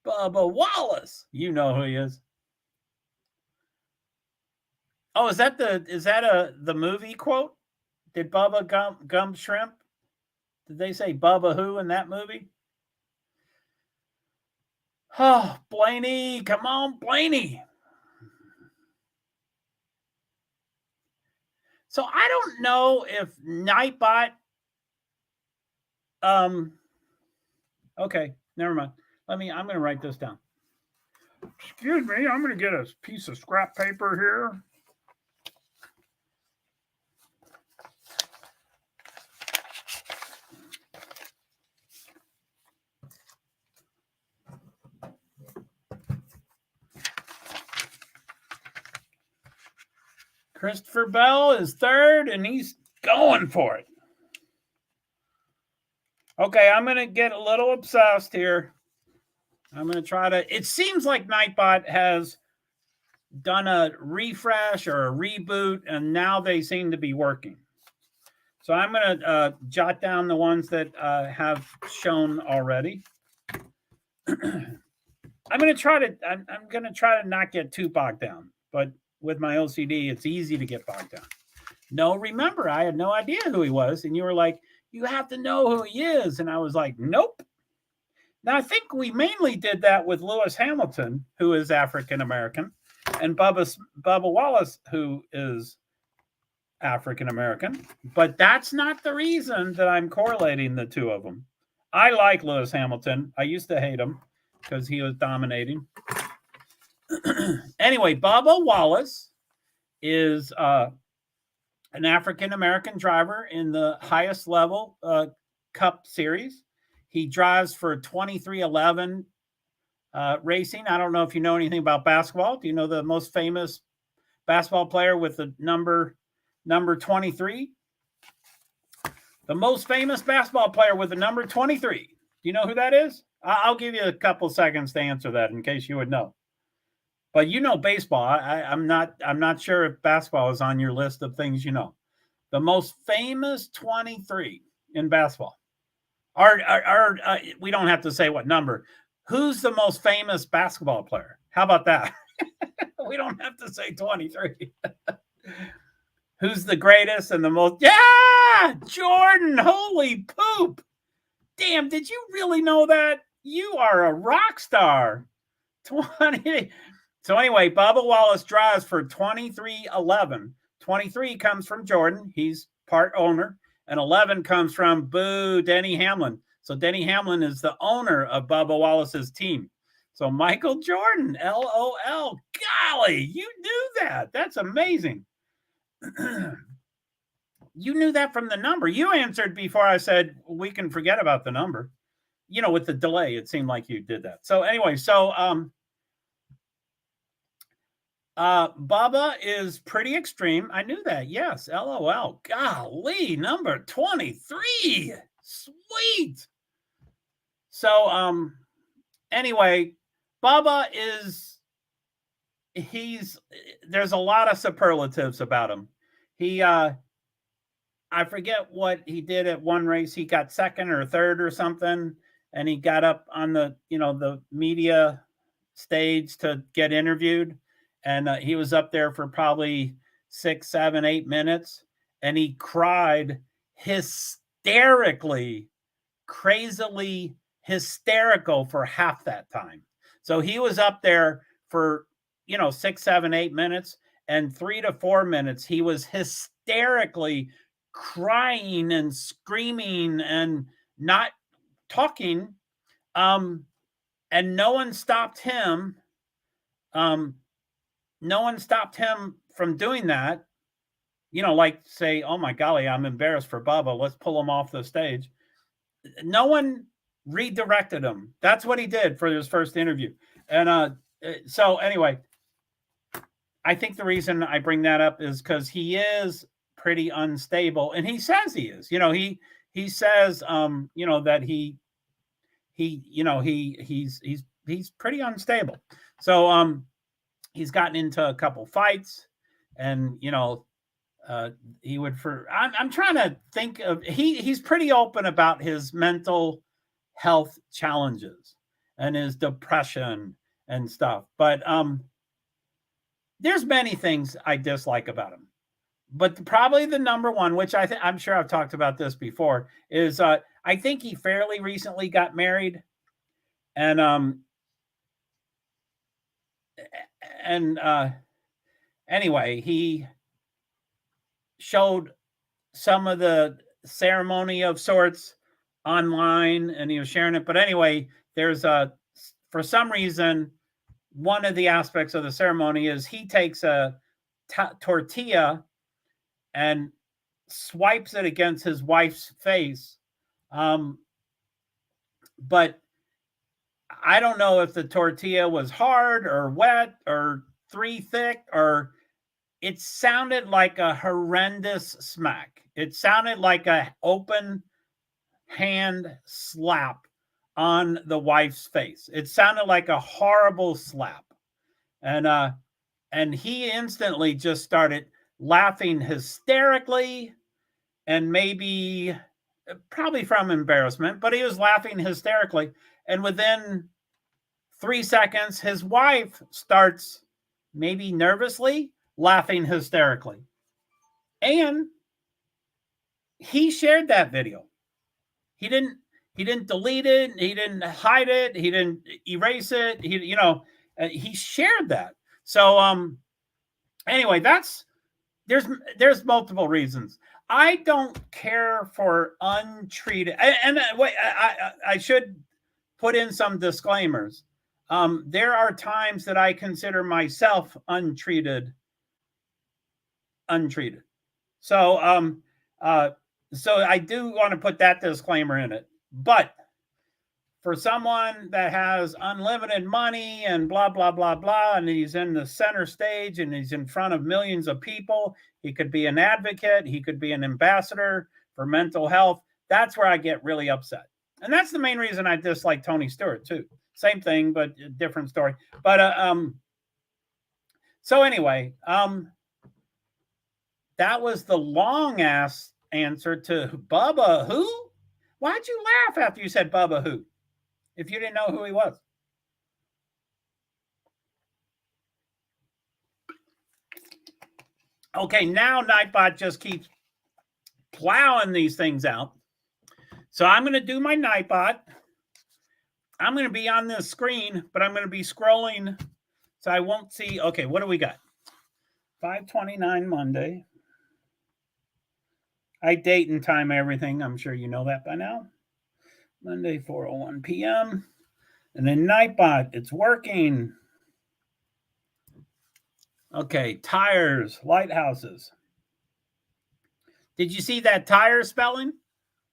Bubba Wallace. You know who he is. Oh, is that the movie quote? Did Bubba gum shrimp? Did they say Bubba who in that movie? Oh, Blaney, come on, Blaney. So I don't know if Nightbot. Okay, never mind. I'm going to write this down. Excuse me, I'm going to get a piece of scrap paper here. Christopher Bell is third, and he's going for it. Okay, I'm going to get a little obsessed here. I'm going to try to... It seems like Nightbot has done a refresh or a reboot, and now they seem to be working. So I'm going to jot down the ones that have shown already. I'm going to try to not get too bogged down, but with my OCD, it's easy to get bogged down. No, remember, I had no idea who he was, and you were like, you have to know who he is, and I was like, nope. Now, I think we mainly did that with Lewis Hamilton, who is African-American, and Bubba Wallace, who is African-American, but that's not the reason that I'm correlating the two of them. I like Lewis Hamilton. I used to hate him because he was dominating. Anyway, Bubba Wallace is an African-American driver in the highest level Cup Series. He drives for 2311 Racing. I don't know if you know anything about basketball. Do you know the most famous basketball player with the number 23? The most famous basketball player with the number 23. Do you know who that is? I'll give you a couple seconds to answer that in case you would know. But you know baseball. I'm not sure if basketball is on your list of things you know. The most famous 23 in basketball. We don't have to say what number. Who's the most famous basketball player? How about that? We don't have to say 23. Who's the greatest and the most? Yeah, Jordan. Holy poop. Damn, did you really know that? You are a rock star. 20. So anyway, Bubba Wallace draws for 23-11. 23 comes from Jordan. He's part owner. And 11 comes from Denny Hamlin. So Denny Hamlin is the owner of Bubba Wallace's team. So Michael Jordan, LOL. Golly, you knew that. That's amazing. You knew that from the number. You answered before I said we can forget about the number. With the delay, it seemed like you did that. So anyway, Bubba is pretty extreme. I knew that. Yes. LOL. Golly, number 23. Sweet. So, anyway, Bubba there's a lot of superlatives about him. I forget what he did at one race. He got second or third or something. And he got up on the media stage to get interviewed. And he was up there for probably 6, 7, 8 minutes. And he cried hysterically, crazily hysterical for half that time. So he was up there for, 6, 7, 8 minutes. And 3 to 4 minutes, he was hysterically crying and screaming and not talking. And no one stopped him. No one stopped him from doing that. Like say, oh my golly, I'm embarrassed for Bubba. Let's pull him off the stage. No one redirected him. That's what he did for his first interview. And so anyway, I think the reason I bring that up is because he is pretty unstable, and he says he is. He says that he's pretty unstable. So he's gotten into a couple fights, and he would I'm trying to think of he's pretty open about his mental health challenges and his depression and stuff. But there's many things I dislike about him. But probably the number one, which I'm sure I've talked about this before, is I think he fairly recently got married, and anyway, he showed some of the ceremony of sorts online, and he was sharing it. But anyway, there's for some reason, one of the aspects of the ceremony is he takes a tortilla and swipes it against his wife's face. But I don't know if the tortilla was hard or wet or 3 thick, or it sounded like a horrendous smack. It sounded like a open hand slap on the wife's face. It sounded like a horrible slap. And he instantly just started laughing hysterically, and probably from embarrassment, but he was laughing hysterically. And within 3 seconds, his wife starts maybe nervously laughing hysterically. And he shared that video. He didn't delete it. He didn't hide it. He didn't erase it. He shared that. So, anyway, there's multiple reasons. I don't care for untreated. And wait, I should put in some disclaimers. There are times that I consider myself untreated. So, so I do want to put that disclaimer in it. But for someone that has unlimited money and blah, blah, blah, blah, and he's in the center stage and he's in front of millions of people, he could be an advocate, he could be an ambassador for mental health. That's where I get really upset. And that's the main reason I dislike Tony Stewart too. Same thing, but different story. But so anyway, that was the long ass answer to Bubba who? Why'd you laugh after you said Bubba who? If you didn't know who he was. Okay, now Nightbot just keeps plowing these things out. So I'm going to do my Nightbot. I'm going to be on this screen, but I'm going to be scrolling so I won't see. Okay, what do we got? 5:29 Monday. I date and time everything. I'm sure you know that by now. Monday, 4:01 p.m. And then Nightbot, it's working. Okay, tires, lighthouses. Did you see that tire spelling?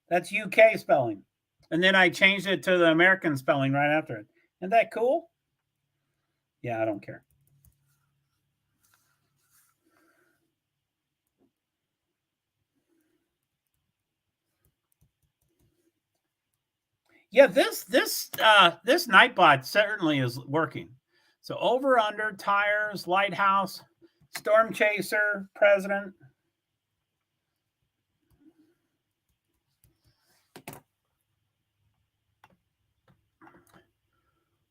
That's UK spelling. And then I changed it to the American spelling right after it. Isn't that cool? Yeah, I don't care. Yeah, this Nightbot certainly is working. So over under tires, lighthouse, storm chaser, president.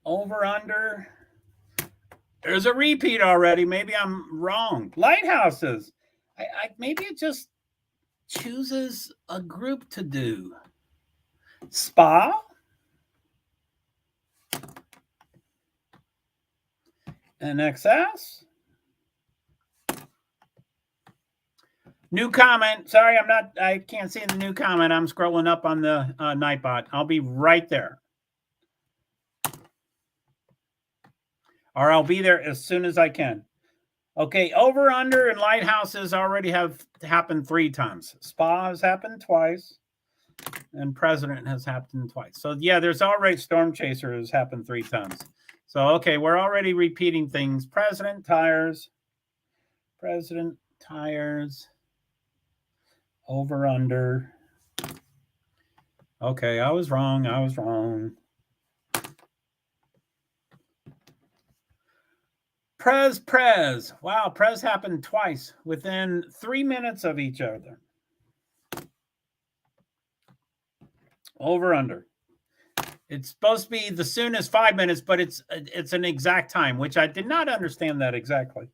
Over under. There's a repeat already. Maybe I'm wrong. Lighthouses. Maybe it just chooses a group to do. Spa. And excess. New comment. Sorry, I can't see the new comment. I'm scrolling up on the Nightbot. I'll be right there. Or I'll be there as soon as I can. Okay, over, under, and lighthouses already have happened 3 times. Spa has happened twice, and president has happened twice. So yeah, there's already storm chaser has happened 3 times. So okay, we're already repeating things. President, tires, over, under. Okay, I was wrong. Prez. Wow, Prez happened twice within 3 minutes of each other. Over, under. It's supposed to be the soonest 5 minutes, but it's an exact time, which I did not understand that exactly.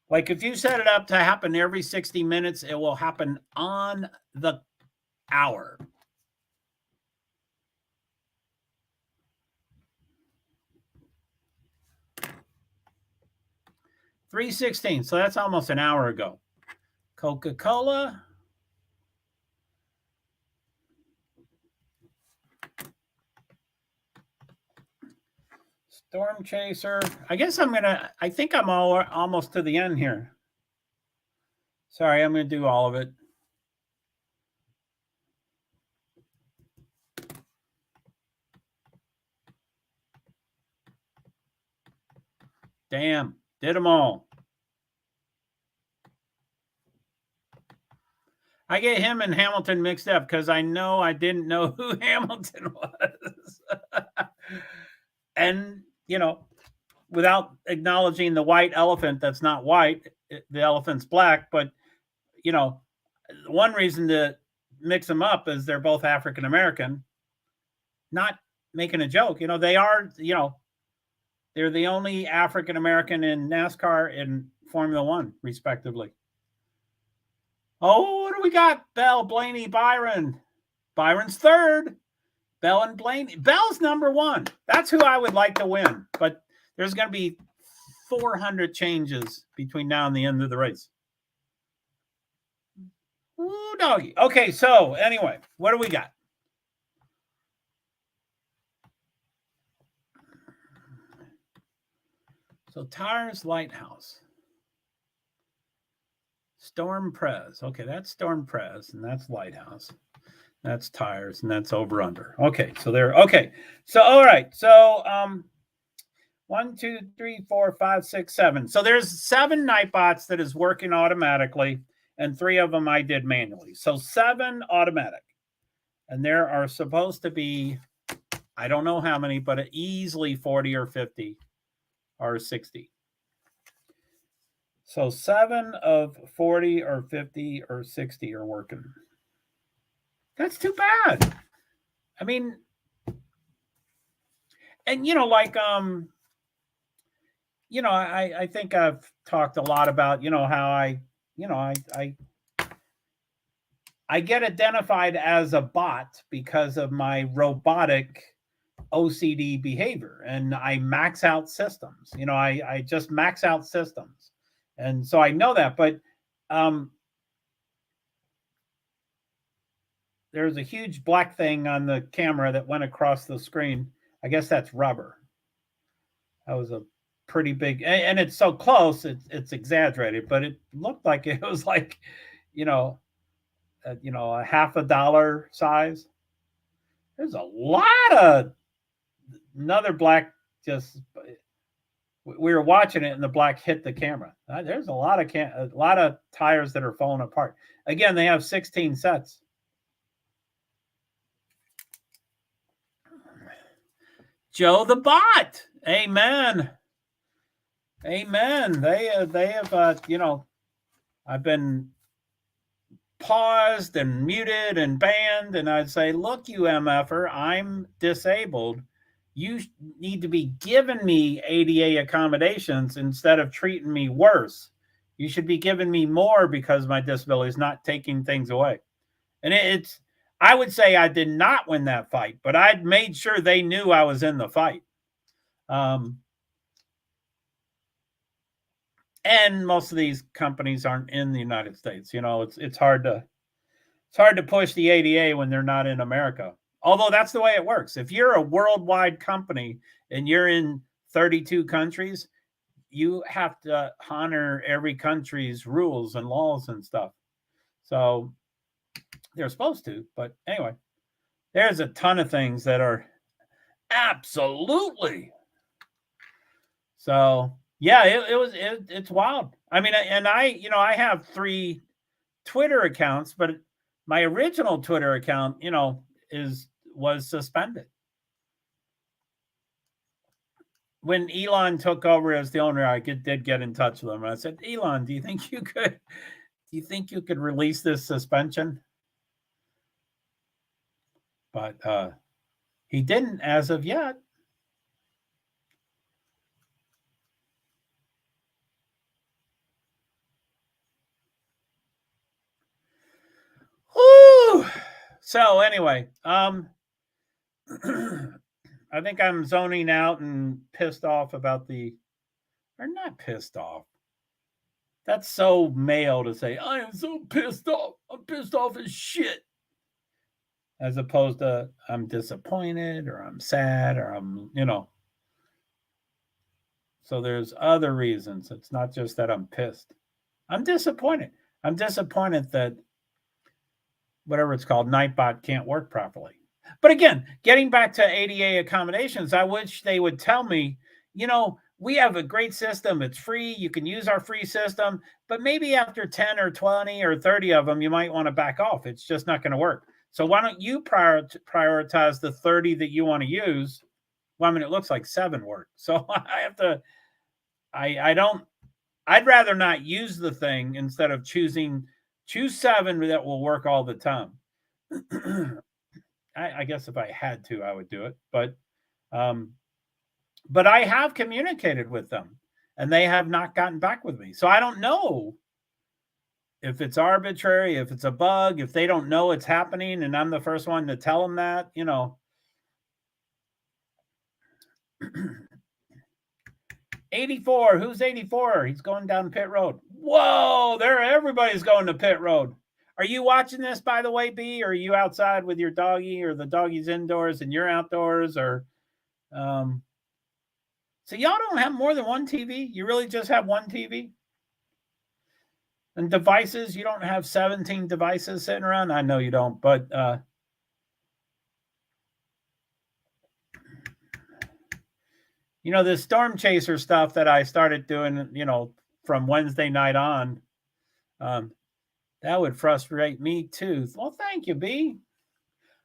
Like if you set it up to happen every 60 minutes, it will happen on the hour. $3.16. So that's almost an hour ago. Coca-Cola. Storm chaser. I think I'm almost to the end here. Sorry, I'm going to do all of it. Damn, did them all. I get him and Hamilton mixed up because I didn't know who Hamilton was. And, without acknowledging the white elephant that's not white, the elephant's black. But, one reason to mix them up is they're both African American. Not making a joke. They are, they're the only African American in NASCAR and Formula One, respectively. Oh, what do we got? Bell, Blaney, Byron. Byron's third. Bell and Blaney. Bell's number 1. That's who I would like to win. But there's going to be 400 changes between now and the end of the race. Ooh, doggy. Okay, so anyway, what do we got? So tires, lighthouse. Storm Prez. Okay, that's Storm Prez, and that's lighthouse. That's tires, and that's over under. Okay, so there. Okay, so all right. So 1, 2, 3, 4, 5, 6, 7. So there's 7 Nightbots that is working automatically, and 3 of them I did manually. So 7 automatic, and there are supposed to be, I don't know how many, but easily 40 or 50 or 60. So 7 of 40 or 50 or 60 are working. That's too bad. I mean, and I think I've talked a lot about, how I get identified as a bot because of my robotic OCD behavior, and I max out systems. I just max out systems, and so I know that. But there's a huge black thing on the camera that went across the screen. I guess that's rubber. That was a pretty big, and it's so close, it's exaggerated, but it looked like it was like, a half a dollar size. There's a lot of another black just. We were watching it, and the black hit the camera. There's a lot of tires that are falling apart. Again, they have 16 sets. Joe the bot. Amen. Amen. They have I've been paused and muted and banned, and I'd say, look, you MFer, I'm disabled. You need to be giving me ADA accommodations instead of treating me worse. You should be giving me more because my disability is not taking things away. And I would say I did not win that fight, but I'd made sure they knew I was in the fight. And most of these companies aren't in the United States. It's hard to push the ADA when they're not in America. Although that's the way it works. If you're a worldwide company and you're in 32 countries, you have to honor every country's rules and laws and stuff. So they're supposed to. But anyway, there's a ton of things that are absolutely. So yeah, it's wild. I mean, and I have 3 Twitter accounts, but my original Twitter account, was suspended. When Elon took over as the owner, I did get in touch with him. And I said, Elon, do you think you could release this suspension? But he didn't as of yet. Woo! So anyway, I think I'm zoning out and pissed off about or not pissed off. That's so male to say, I am so pissed off. I'm pissed off as shit. As opposed to I'm disappointed or I'm sad or I'm. So there's other reasons. It's not just that I'm pissed. I'm disappointed. I'm disappointed that whatever it's called, Nightbot can't work properly. But again, getting back to ADA accommodations, I wish they would tell me, we have a great system. It's free. You can use our free system. But maybe after 10 or 20 or 30 of them, you might want to back off. It's just not going to work. So why don't you prioritize the 30 that you want to use? Well, I mean, it looks like 7 work. So I have to, I'd rather not use the thing instead of choose 7 that will work all the time. I guess if I had to, I would do it. But I have communicated with them and they have not gotten back with me. So I don't know if it's arbitrary, if it's a bug, if they don't know it's happening and I'm the first one to tell them that, 84. Who's 84? He's going down pit road. Whoa, everybody's going to pit road. Are you watching this, by the way, B? Or are you outside with your doggy, or the doggy's indoors and you're outdoors? Or so y'all don't have more than one TV? You really just have one TV? And devices, you don't have 17 devices sitting around? I know you don't, but this storm chaser stuff that I started doing, from Wednesday night on, that would frustrate me too. Well, thank you, B.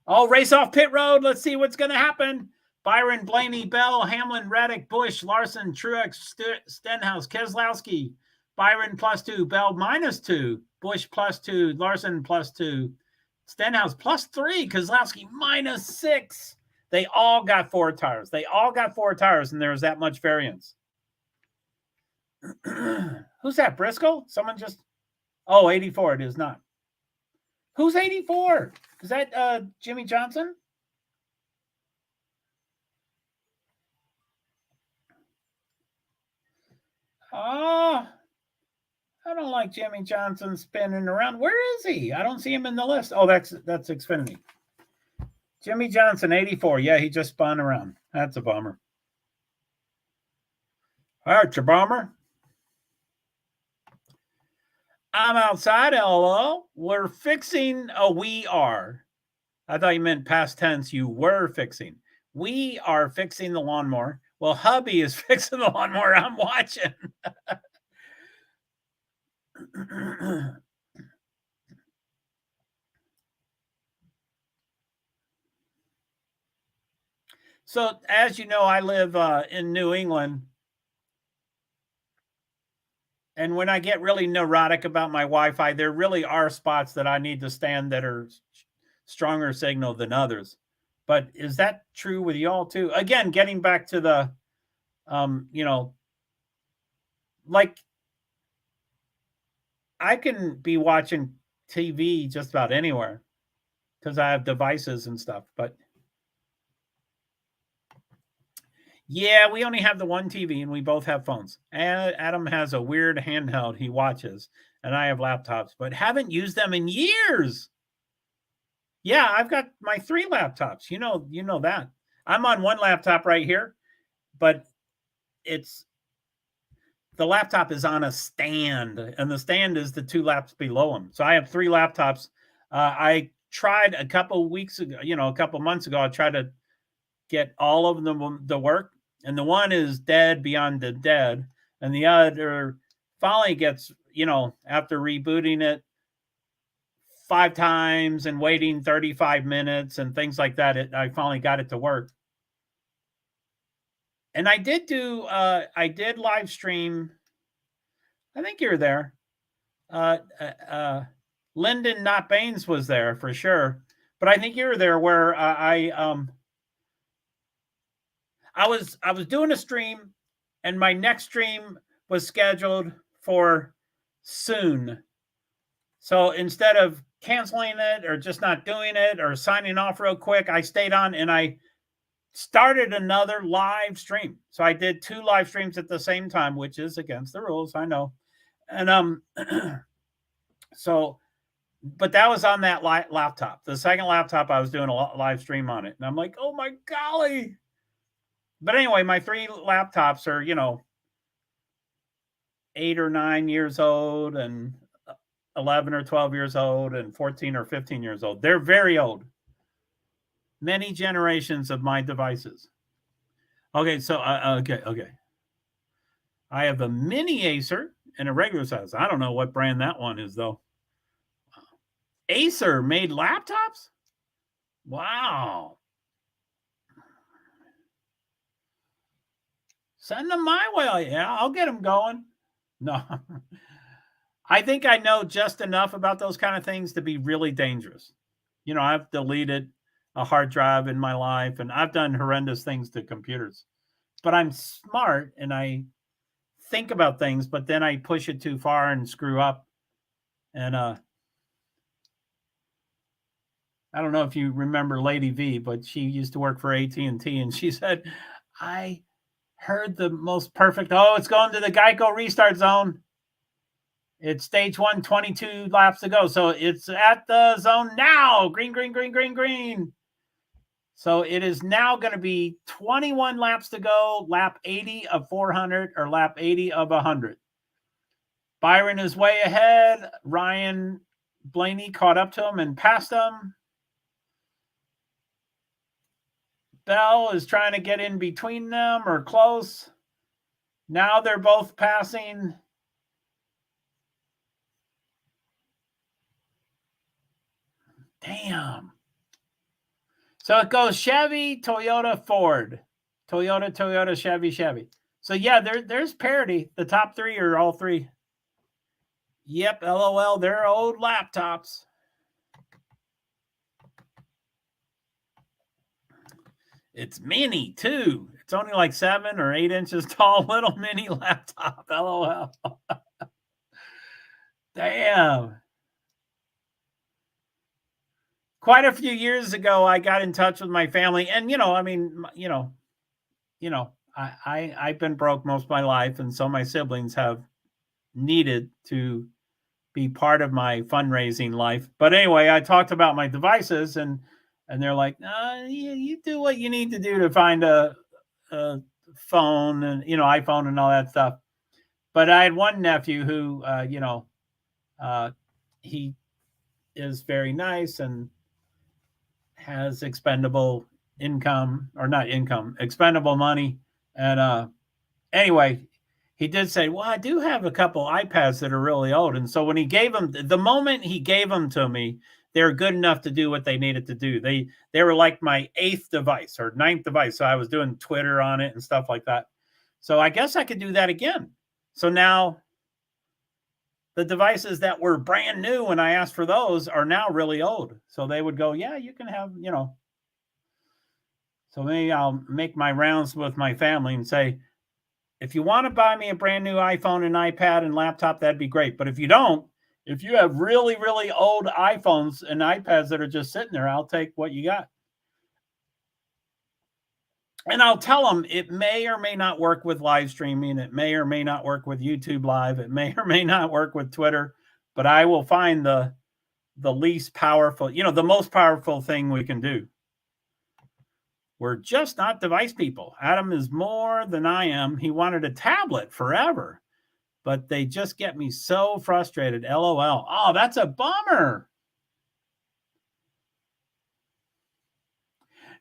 Oh, race off pit road. Let's see what's going to happen. Byron, Blaney, Bell, Hamlin, Reddick, Bush, Larson, Truex, Stenhouse, Keselowski, Byron +2, Bell -2, Bush +2, Larson +2, Stenhouse +3, Kozlowski -6. They all got 4 tires. They all got 4 tires, and there's that much variance. Who's that? Briscoe? Someone just... Oh, 84. It is not. Who's 84? Is that Jimmy Johnson? Oh, I don't like Jimmy Johnson spinning around. Where is he? I don't see him in the list. Oh, that's Xfinity. Jimmy Johnson, 84. Yeah, he just spun around. That's a bummer. All right, your bummer. I'm outside, LOL. We're fixing we are. I thought you meant past tense. You were fixing. We are fixing the lawnmower. Well, hubby is fixing the lawnmower. I'm watching. So, as you know, I live in New England. And when I get really neurotic about my Wi-Fi, there really are spots that I need to stand that are stronger signal than others. But is that true with y'all too? Again, getting back to the, like I can be watching TV just about anywhere because I have devices and stuff. But yeah, we only have the one TV and we both have phones. And Adam has a weird handheld he watches, and I have laptops, but haven't used them in years. Yeah, I've got my 3 laptops. You know that. I'm on one laptop right here, but the laptop is on a stand, and the stand is the 2 laps below them. So I have 3 laptops. I tried a couple months ago, I tried to get all of them to work, and the one is dead beyond the dead, and the other finally gets, after rebooting it 5 times and waiting 35 minutes and things like that, I finally got it to work. And I did live stream. I think you're there. Lyndon Not Baines was there for sure, but I think you were there where I was doing a stream, and my next stream was scheduled for soon. So instead of canceling it or just not doing it or signing off real quick, I stayed on and I started another live stream. So I did 2 live streams at the same time, which is against the rules, I know. And so, but that was on that laptop. The second laptop, I was doing a live stream on it, and I'm like, oh my golly. But anyway, my 3 laptops are 8 or 9 years old, and 11 or 12 years old, and 14 or 15 years old. They're very old. Many generations of my devices. Okay, so okay. I have a mini Acer and a regular size. I don't know what brand that one is though. Acer made laptops? Wow. Send them my way. Yeah, I'll get them going. No. I think I know just enough about those kind of things to be really dangerous. I've deleted a hard drive in my life, and I've done horrendous things to computers. But I'm smart, and I think about things, but then I push it too far and screw up. And I don't know if you remember Lady V, but she used to work for AT&T, and she said, I heard the most perfect, it's going to the Geico restart zone. It's stage 1, 22 laps to go. So it's at the zone now. Green, green, green, green, green. So it is now going to be 21 laps to go, lap 80 of 400 or lap 80 of 100. Byron is way ahead. Ryan Blaney caught up to him and passed him. Bell is trying to get in between them or close. Now they're both passing. Damn. So it goes Chevy, Toyota, Ford. Toyota, Chevy. So yeah, there's parity. The top 3 are all 3. Yep, LOL, they're old laptops. It's mini too. It's only like 7 or 8 inches tall, little mini laptop. LOL. Damn. Quite a few years ago, I got in touch with my family, and I've been broke most of my life, and so my siblings have needed to be part of my fundraising life. But anyway, I talked about my devices, and they're like, you do what you need to do to find a phone and iPhone and all that stuff. But I had one nephew who he is very nice and has expendable income, or not income, expendable money. And anyway, he did say, well, I do have a couple iPads that are really old. And so when he gave them, the moment he gave them to me, they were good enough to do what they needed to do. They were like my 8th device or 9th device. So I was doing Twitter on it and stuff like that. So I guess I could do that again. So now the devices that were brand new when I asked for those are now really old. So they would go, yeah, you can have, So maybe I'll make my rounds with my family and say, if you want to buy me a brand new iPhone and iPad and laptop, that'd be great. But if you don't, if you have really, really old iPhones and iPads that are just sitting there, I'll take what you got. And I'll tell them it may or may not work with live streaming. It may or may not work with YouTube Live. It may or may not work with Twitter. But I will find the least powerful, the most powerful thing we can do. We're just not device people. Adam is more than I am. He wanted a tablet forever, but they just get me so frustrated. LOL. Oh, that's a bummer.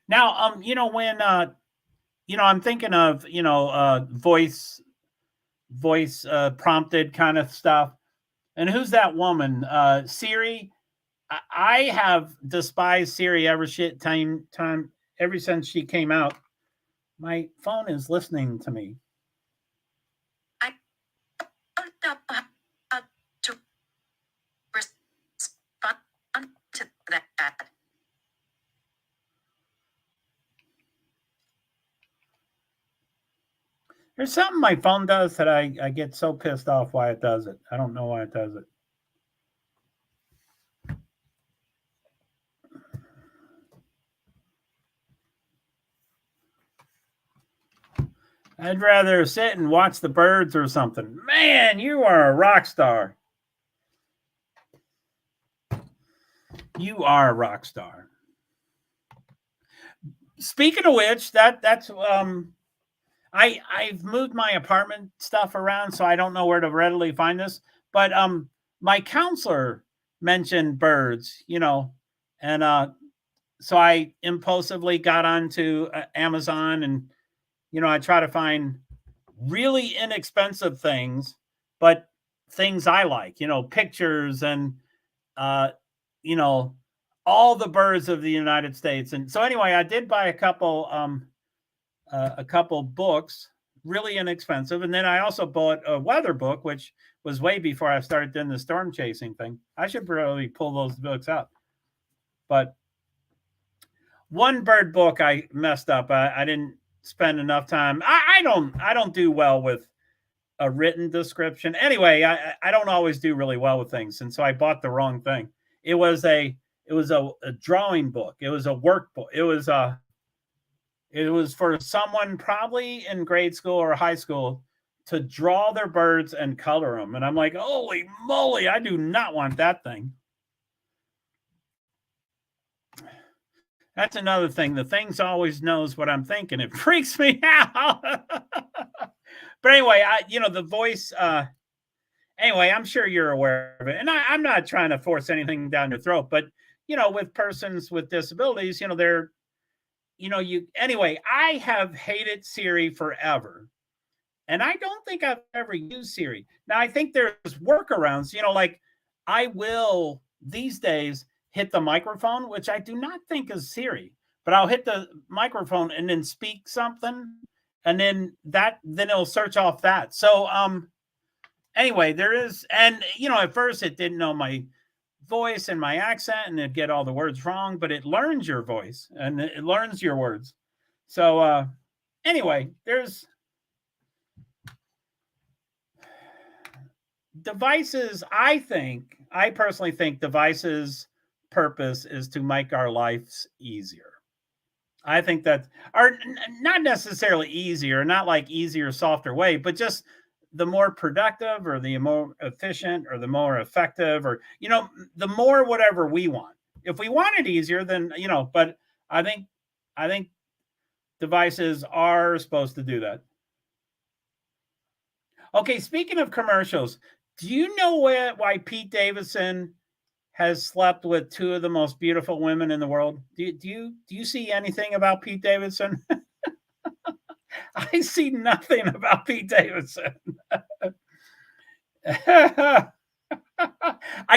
Now, when, I'm thinking of, voice prompted kind of stuff. And who's that woman? Siri. I have despised Siri ever since she came out. My phone is listening to me. I don't know how to respond to that. There's something my phone does that I get so pissed off why it does it. I don't know why it does it. I'd rather sit and watch the birds or something. Man, you are a rock star. You are a rock star. Speaking of which, that's I've moved my apartment stuff around, so I don't know where to readily find this. But my counselor mentioned birds, and so I impulsively got onto Amazon, and I try to find really inexpensive things, but things I like, pictures and all the birds of the United States. And so anyway, I did buy a couple books, really inexpensive, and then I also bought a weather book, which was way before I started doing the storm chasing thing. I should probably pull those books out. But one bird book I messed up. I didn't spend enough time. I don't do well with a written description. Anyway, I don't always do really well with things, and so I bought the wrong thing. It was a drawing book. It was a workbook. It was for someone probably in grade school or high school to draw their birds and color them. And I'm like, holy moly, I do not want that thing. That's another thing. The things always knows what I'm thinking. It freaks me out. But anyway, the voice, anyway, I'm sure you're aware of it. And I'm not trying to force anything down your throat, but, with persons with disabilities, anyway, I have hated Siri forever. And I don't think I've ever used Siri. Now, I think there's workarounds, like I will these days hit the microphone, which I do not think is Siri, but I'll hit the microphone and then speak something, and then it'll search off that. So anyway, there is, and at first it didn't know my voice and my accent, and it'd get all the words wrong, but it learns your voice and it learns your words. So anyway, there's devices. I personally think devices' purpose is to make our lives easier. I think that are not necessarily easier, not like easier, softer way, but just the more productive or the more efficient or the more effective or, the more whatever we want. If we want it easier, then, but I think devices are supposed to do that. Okay, speaking of commercials, do you know why Pete Davidson has slept with two of the most beautiful women in the world? Do you see anything about Pete Davidson? I see nothing about Pete Davidson. I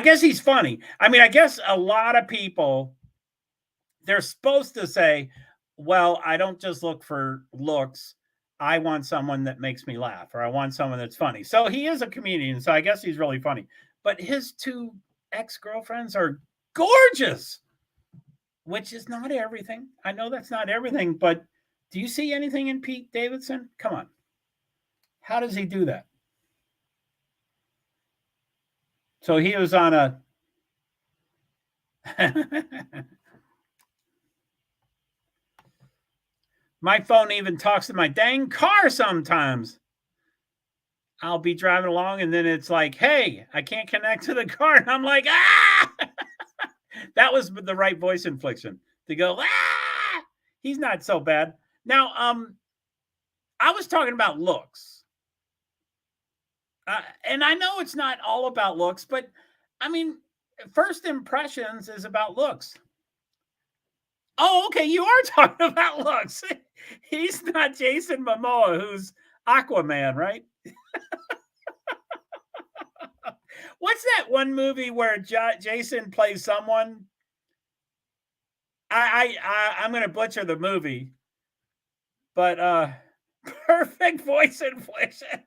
guess he's funny. I mean, I guess a lot of people, they're supposed to say, well, I don't just look for looks. I want someone that makes me laugh, or I want someone that's funny. So he is a comedian, so I guess he's really funny. But his two ex-girlfriends are gorgeous, which is not everything. I know that's not everything, but do you see anything in Pete Davidson? Come on. How does he do that? So he was on a my phone even talks to my dang car sometimes. I'll be driving along and then it's like, hey, I can't connect to the car. And I'm like, ah! That was the right voice inflection to go, ah! He's not so bad. Now, I was talking about looks. And I know it's not all about looks, but I mean, first impressions is about looks. Oh, okay. You are talking about looks. He's not Jason Momoa, who's Aquaman, right? What's that one movie where Jason plays someone? I'm going to butcher the movie, but perfect voice inflection.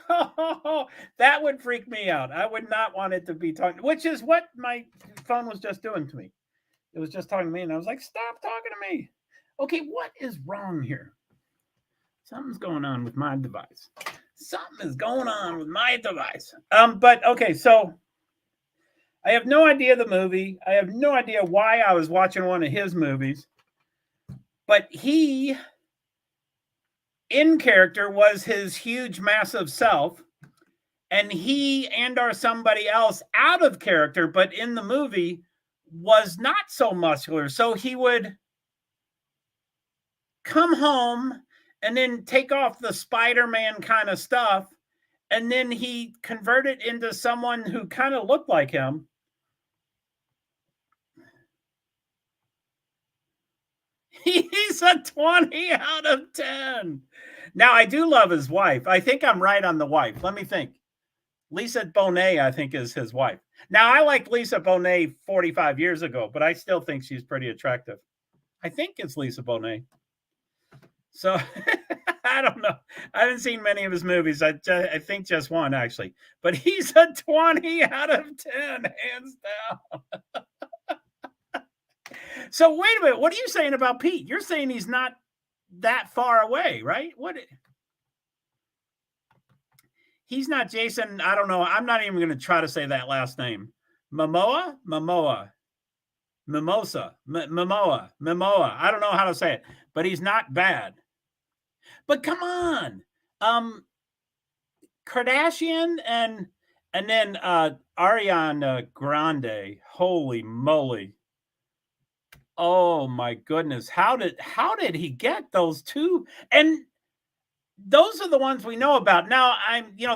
Oh, that would freak me out. I would not want it to be talking, which is what my phone was just doing to me. It was just talking to me, and I was like, stop talking to me. Okay, what is wrong here? Something's going on with my device. Something is going on with my device. But okay, so I have no idea the movie. I have no idea why I was watching one of his movies. But he, in character, was his huge, massive self. And he or somebody else out of character, but in the movie, was not so muscular. So he would come home and then take off the Spider-Man kind of stuff. And then he converted into someone who kind of looked like him. He's a 20 out of 10. Now, I do love his wife. I think I'm right on the wife. Let me think. Lisa Bonet, I think, is his wife. Now, I liked Lisa Bonet 45 years ago, but I still think she's pretty attractive. I think it's Lisa Bonet. So, I don't know. I haven't seen many of his movies. I think just one, actually. But he's a 20 out of 10, hands down. So, wait a minute. What are you saying about Pete? You're saying he's not that far away, right? What? He's not Jason. I don't know. I'm not even going to try to say that last name. Momoa? Momoa. Mimosa. Momoa. Momoa. I don't know how to say it, but he's not bad. But come on. Kardashian and then Ariana Grande. Holy moly. Oh my goodness. How did he get those two? And those are the ones we know about. Now,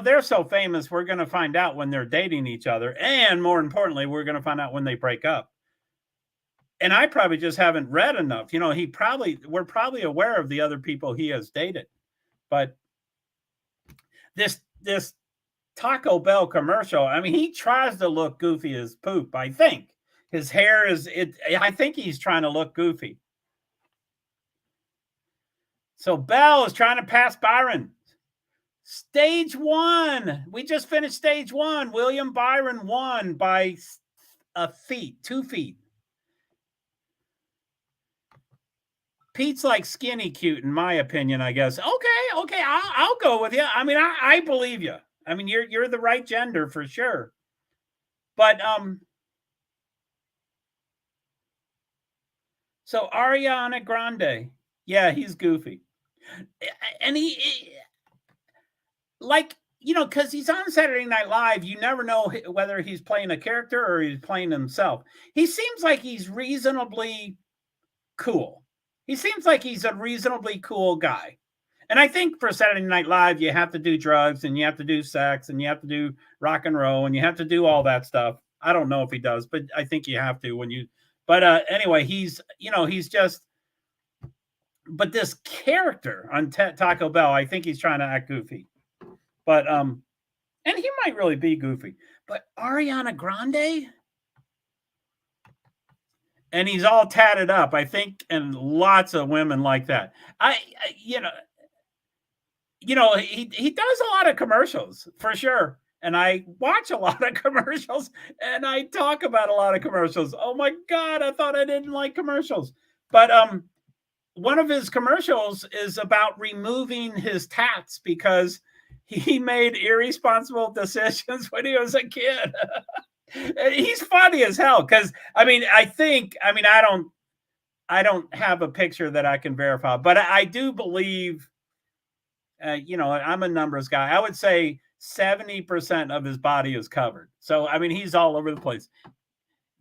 they're so famous, we're going to find out when they're dating each other. And more importantly, we're going to find out when they break up. And I probably just haven't read enough. We're probably aware of the other people he has dated. But this Taco Bell commercial, I mean, he tries to look goofy as poop, I think. His hair I think he's trying to look goofy. So Bell is trying to pass Byron. Stage 1. We just finished stage 1. William Byron won by a feet, 2 feet. Pete's like skinny cute, in my opinion, I guess. Okay, I'll go with you. I mean, I believe you. I mean, you're the right gender for sure. But so Ariana Grande, yeah, he's goofy, and he like, you know, because he's on Saturday Night Live, you never know whether he's playing a character or he's playing himself. He seems like he's reasonably cool. He seems like he's a reasonably cool guy. And I think for Saturday Night Live, you have to do drugs and you have to do sex and you have to do rock and roll and you have to do all that stuff. I don't know if he does, but I think you have to when you. But anyway, he's, you know, he's just. But this character on Taco Bell, I think he's trying to act goofy. But and he might really be goofy. But Ariana Grande, and he's all tatted up, I think, and lots of women like that. You know, he does a lot of commercials for sure. And I watch a lot of commercials and I talk about a lot of commercials. Oh my God, I thought I didn't like commercials. But one of his commercials is about removing his tats because he made irresponsible decisions when he was a kid. He's funny as hell because I don't have a picture that I can verify, but I do believe, you know, I'm a numbers guy. I would say 70% of his body is covered. So, I mean, he's all over the place.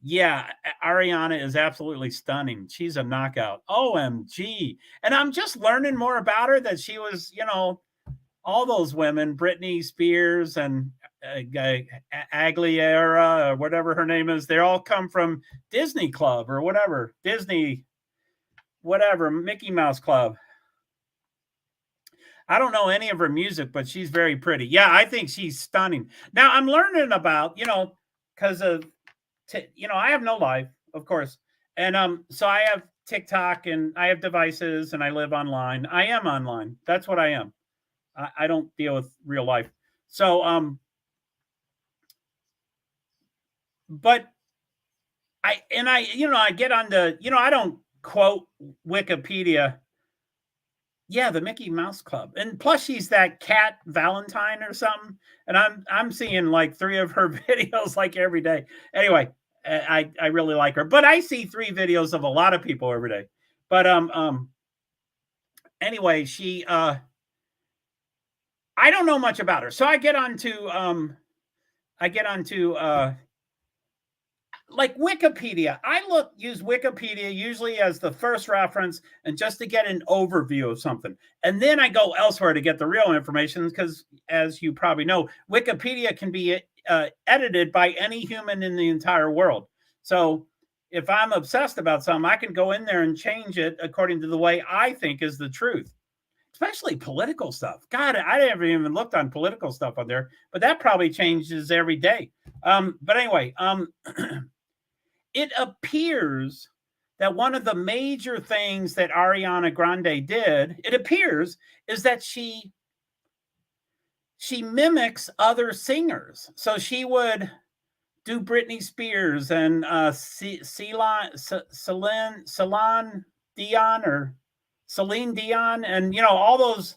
Yeah, Ariana is absolutely stunning. She's a knockout. OMG. And I'm just learning more about her, that she was, you know, all those women, Britney Spears and Aguilera or whatever her name is, they all come from Disney Club or whatever. Disney, whatever, Mickey Mouse Club. I don't know any of her music, but she's very pretty. Yeah, I think she's stunning. Now I'm learning about, you know, because of, you know, I have no life, of course. And so I have TikTok and I have devices and I live online. I am online. That's what I am. I don't deal with real life. So, but you know, I get on the, you know, I don't quote Wikipedia. Yeah, the Mickey Mouse Club. And plus she's that Cat Valentine or something. And I'm seeing like 3 of her videos like every day. Anyway, I really like her. But I see 3 videos of a lot of people every day. But anyway, she I don't know much about her. So I get onto like Wikipedia. I use Wikipedia usually as the first reference and just to get an overview of something. And then I go elsewhere to get the real information because, as you probably know, Wikipedia can be edited by any human in the entire world. So if I'm obsessed about something, I can go in there and change it according to the way I think is the truth. Especially political stuff. God, I haven't even looked on political stuff on there, but that probably changes every day. But anyway, it appears that one of the major things that Ariana Grande did, it appears, is that she mimics other singers. So she would do Britney Spears and Celine Dion, and you know, all those,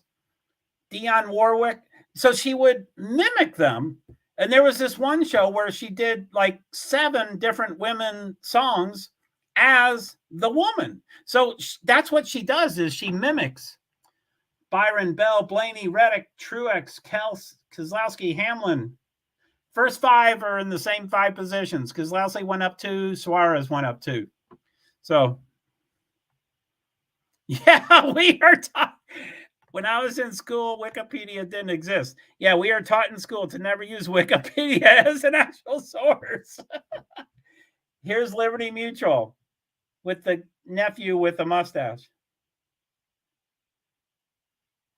Dionne Warwick. So she would mimic them. And there was this one show where she did like 7 different women songs as the woman. So that's what she does, is she mimics Byron, Bell, Blaney, Reddick, Truex, Keselowski, Hamlin. First 5 are in the same 5 positions. Keselowski went up 2, Suarez went up 2. So yeah, we are talking. When I was in school, Wikipedia didn't exist. Yeah, we are taught in school to never use Wikipedia as an actual source. Here's Liberty Mutual with the nephew with the mustache.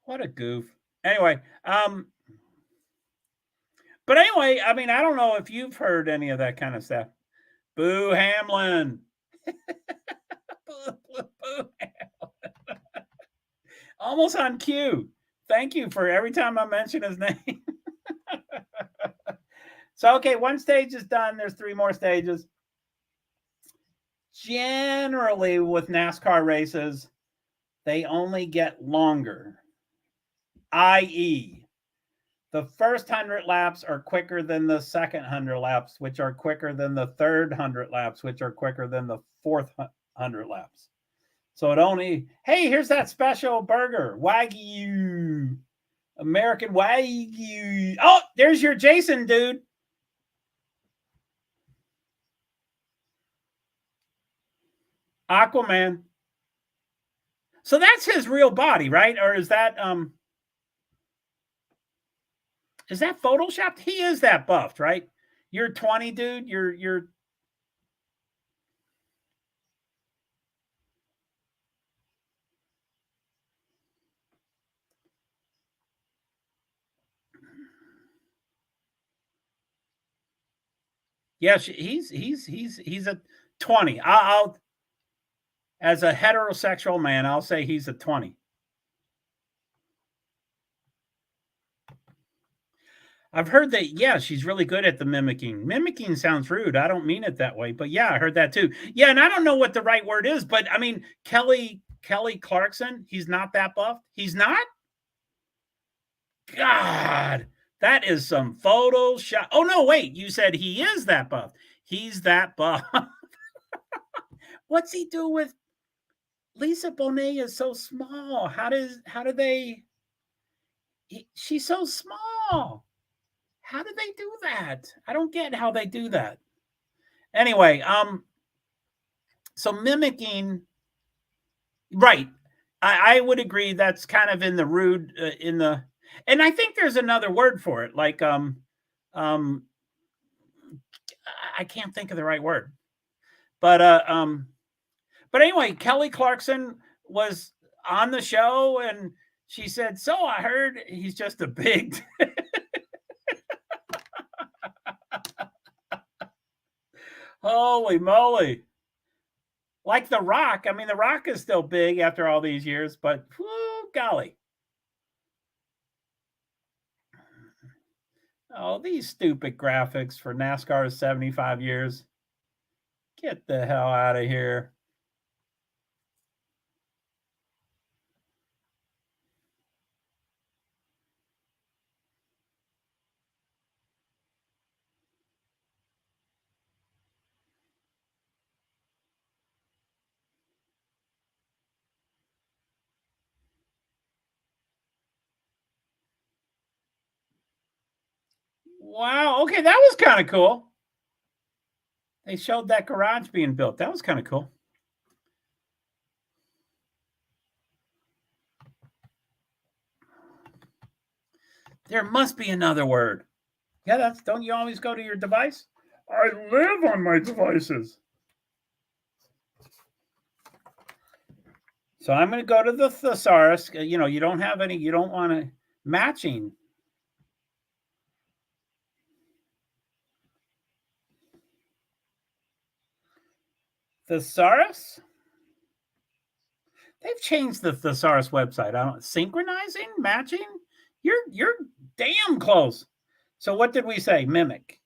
What a goof. Anyway, but anyway, I mean, I don't know if you've heard any of that kind of stuff. Boo Hamlin. Boo Hamlin. Almost on cue. Thank you for every time I mention his name. So, okay, one stage is done. There's 3 more stages. Generally, with NASCAR races, they only get longer, i.e., the first 100 laps are quicker than the second 100 laps, which are quicker than the third 100 laps, which are quicker than the fourth 100 laps. So it only, hey, here's that special burger, Wagyu, American Wagyu. Oh, there's your Jason, dude. Aquaman. So that's his real body, right? Or is that photoshopped? He is that buffed, right? You're 20, dude. You're yeah, he's a 20. I'll as a heterosexual man, I'll say he's a 20. I've heard that, yeah, she's really good at the mimicking. Mimicking sounds rude. I don't mean it that way, but yeah, I heard that too. Yeah, and I don't know what the right word is, but I mean, Kelly Clarkson, he's not that buff. He's not? God, that is some Photoshop. Oh, no, wait, you said he is that buff. He's that buff. What's he do with Lisa Bonet is so small. How do they she's so small. How do they do that? I don't get how they do that. Anyway, so mimicking, right? I would agree that's kind of in the rude in the, and I think there's another word for it, like I can't think of the right word, but anyway, Kelly Clarkson was on the show and she said, "So I heard he's just a big." Holy moly. Like The Rock. I mean, The Rock is still big after all these years, but whoo, golly. Oh, these stupid graphics for NASCAR's 75 years. Get the hell out of here. Wow. Okay, that was kind of cool. They showed that garage being built. That was kind of cool. There must be another word. Yeah, that's, don't you always go to your device? I live on my devices. So I'm going to go to the thesaurus. You know, you don't have any, you don't want to matching. Thesaurus? They've changed the thesaurus website. I don't, synchronizing, matching. You're damn close. So what did we say? Mimic.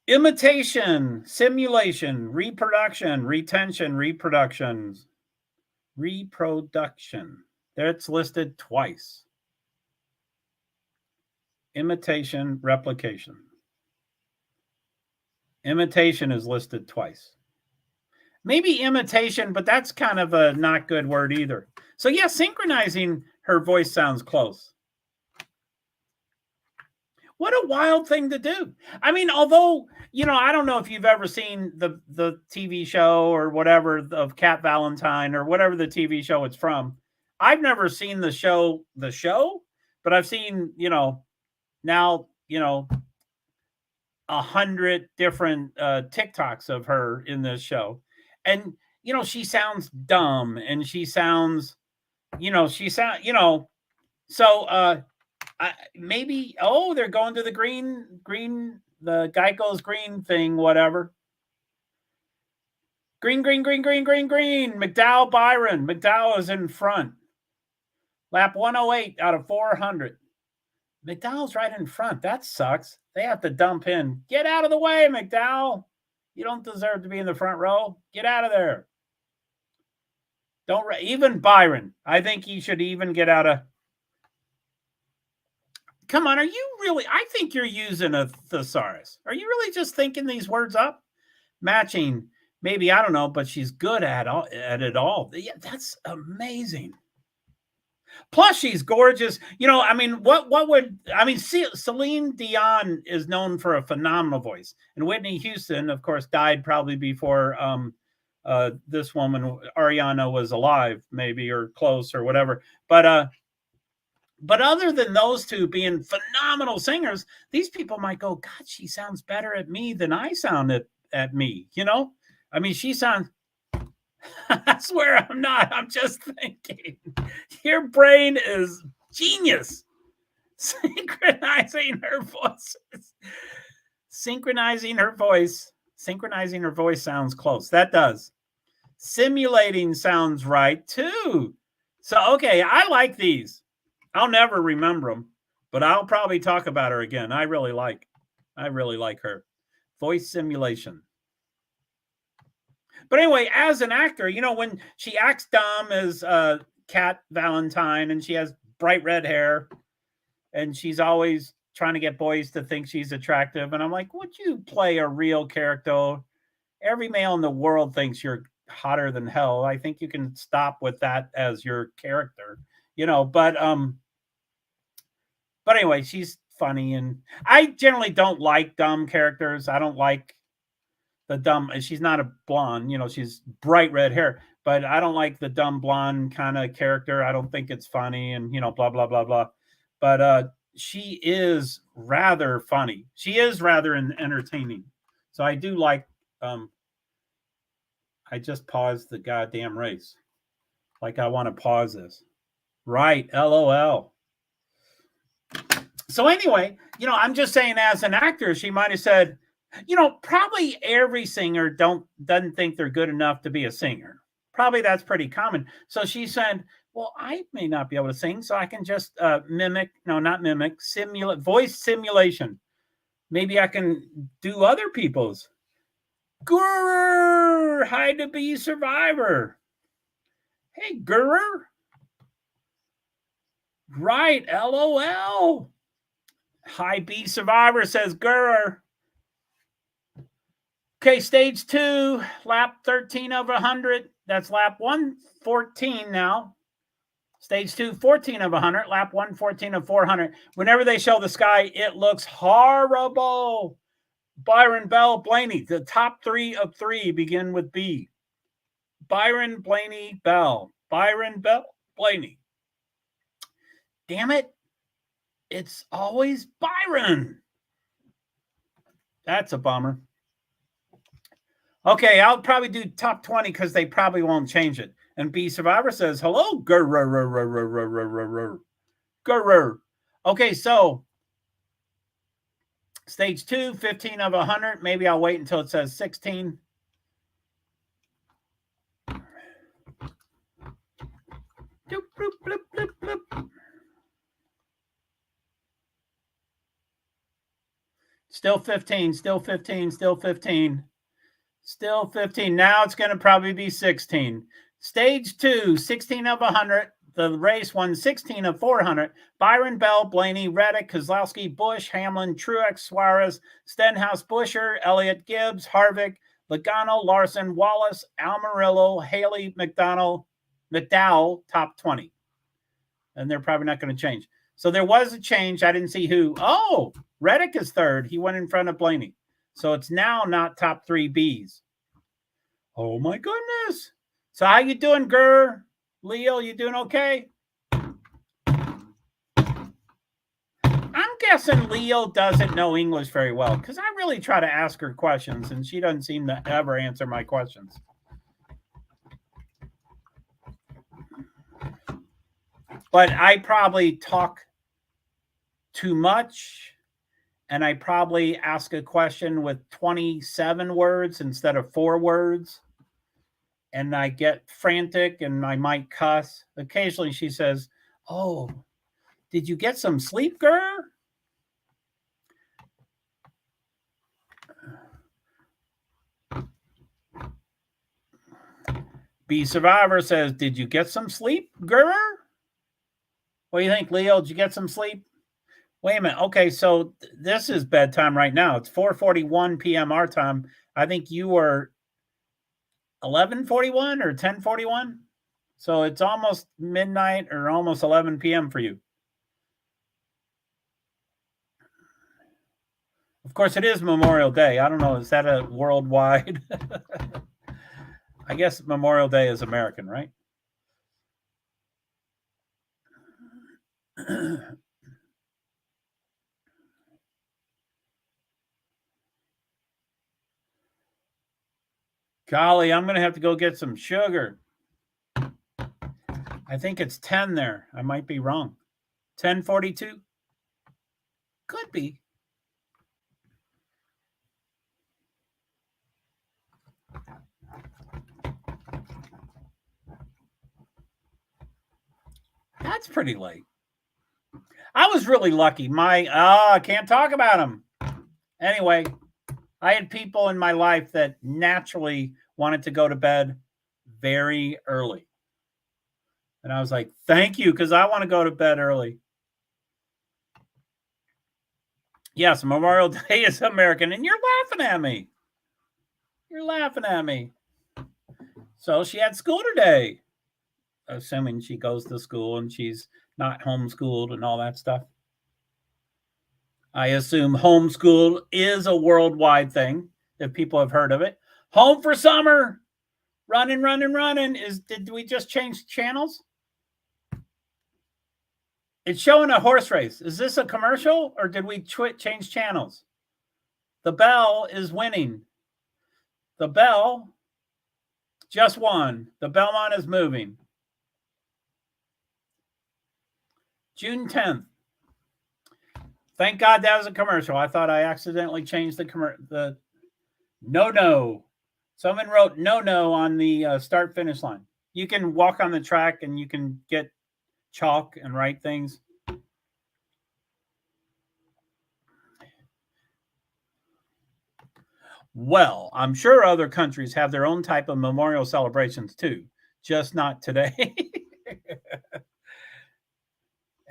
Imitation, simulation, reproduction, retention, reproductions, reproduction. That's listed twice. Imitation, replication. Imitation is listed twice. Maybe imitation, but that's kind of a not good word either. So yeah, synchronizing, her voice sounds close. What a wild thing to do. I mean, although, you know, I don't know if you've ever seen the TV show or whatever of Cat Valentine or whatever the TV show it's from. I've never seen the show, but I've seen, you know, now, you know, 100 different TikToks of her in this show. And, you know, she sounds dumb and she sounds, you know, so Maybe, oh, they're going to the green, the Geico's green thing, whatever. Green. McDowell Byron. McDowell is in front. Lap 108 out of 400. McDowell's right in front. That sucks. They have to dump in. Get out of the way, McDowell. You don't deserve to be in the front row. Get out of there. Even Byron. I think he should even get out of. Come on, are you really? I think you're using a thesaurus. Are you really just thinking these words up? Matching, maybe, I don't know, but she's good at it all. Yeah, that's amazing. Plus, she's gorgeous. I mean, Celine Dion is known for a phenomenal voice. And Whitney Houston, of course, died probably before this woman, Ariana, was alive, maybe, or close or whatever. But other than those two being phenomenal singers, these people might go, God, she sounds better at me than I sound at me. I mean, she sounds. I swear I'm not. I'm just thinking. Your brain is genius. Synchronizing her voices. Synchronizing her voice sounds close. That does. Simulating sounds right too. So, okay, I like these. I'll never remember them, but I'll probably talk about her again. I really like her. Voice simulation. But anyway, as an actor, when she acts dumb as Kat Valentine, and she has bright red hair, and she's always trying to get boys to think she's attractive. And I'm like, would you play a real character? Every male in the world thinks you're hotter than hell. I think you can stop with that as your character, but anyway, she's funny. And I generally don't like dumb characters. I don't like the dumb, she's not a blonde, she's bright red hair, but I don't like the dumb blonde kind of character. I don't think it's funny and, blah, blah, blah, blah. But she is rather funny. She is rather entertaining. So I do like, I just paused the goddamn race. Like I want to pause this. Right. LOL. So anyway, I'm just saying, as an actor, she might have said, probably every singer doesn't think they're good enough to be a singer. Probably that's pretty common. So she said, well, I may not be able to sing, so I can just simulate voice simulation. Maybe I can do other people's. Grrr, hi to be survivor. Hey, grrr. Right, LOL. Hi, B survivor, says grrr. Okay, stage 2, lap 13 of 100. That's lap 114 now. Stage 2, 14 of 100. Lap 114 of 400. Whenever they show the sky, it looks horrible. Byron, Bell, Blaney. The top 3 of 3 begin with B. Byron, Blaney, Bell. Byron, Bell, Blaney. Damn it. It's always Byron. That's a bummer. Okay, I'll probably do top 20 because they probably won't change it. And B Survivor says, hello, grrr. Okay, so stage 2, 15 of 100. Maybe I'll wait until it says 16. Doop, bloop, bloop, bloop, bloop. Still 15, still 15, still 15. Still 15. Now it's going to probably be 16. Stage 2, 16 of 100. The race won 16 of 400. Byron, Bell, Blaney, Reddick, Kozlowski, Bush, Hamlin, Truex, Suarez, Stenhouse, Busher, Elliott, Gibbs, Harvick, Logano, Larson, Wallace, Almirillo, Haley, McDowell, top 20. And they're probably not going to change. So there was a change. I didn't see who. Oh, Reddick is third. He went in front of Blaney. So it's now not top 3 Bs. Oh, my goodness. So how you doing, Gurr? Leo, you doing okay? I'm guessing Leo doesn't know English very well because I really try to ask her questions and she doesn't seem to ever answer my questions. But I probably talk too much, and I probably ask a question with 27 words instead of 4 words, and I get frantic and I might cuss. Occasionally she says, "Oh, did you get some sleep, girl?" B Survivor says, "Did you get some sleep, girl?" What do you think, Leo? Did you get some sleep? Wait a minute. Okay, so this is bedtime right now. It's 4:41 p.m. our time. I think you were 11:41 or 10:41. So it's almost midnight or almost 11 p.m. for you. Of course, it is Memorial Day. I don't know. Is that a worldwide? I guess Memorial Day is American, right? Golly, I'm going to have to go get some sugar. I think it's 10 there. I might be wrong. 10:42? Could be. That's pretty late. I was really lucky. I can't talk about them. Anyway, I had people in my life that naturally wanted to go to bed very early. And I was like, thank you, because I want to go to bed early. Yes, Memorial Day is American, and you're laughing at me. You're laughing at me. So she had school today, assuming she goes to school and she's not homeschooled and all that stuff. I assume homeschool is a worldwide thing, if people have heard of it. Home for summer. Running. Did we just change channels? It's showing a horse race. Is this a commercial or did we change channels? The Bell is winning. The Bell just won. The Belmont is moving. June 10th. Thank God that was a commercial. I thought I accidentally changed the no. Someone wrote no on the start-finish line. You can walk on the track and you can get chalk and write things. Well, I'm sure other countries have their own type of memorial celebrations too, just not today.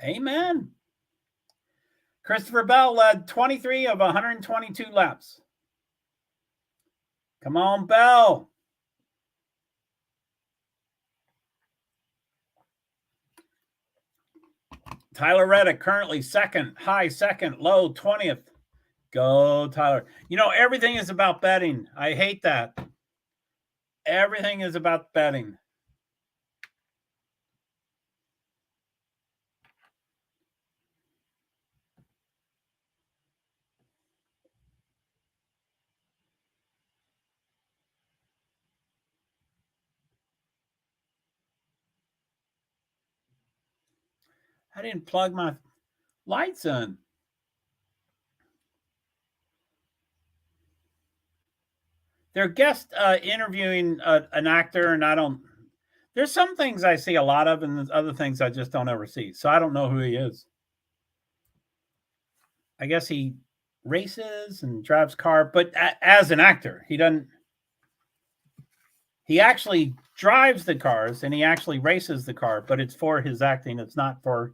Amen. Christopher Bell led 23 of 122 laps. Come on, Bell. Tyler Reddick currently second, high second, low 20th. Go, Tyler. You know, everything is about betting. I hate that. Everything is about betting. I didn't plug my lights in. They're guest interviewing an actor, and there's some things I see a lot of, and there's other things I just don't ever see. So I don't know who he is. I guess he races and drives car, but as an actor, he doesn't. He actually drives the cars and he actually races the car, but it's for his acting. It's not for,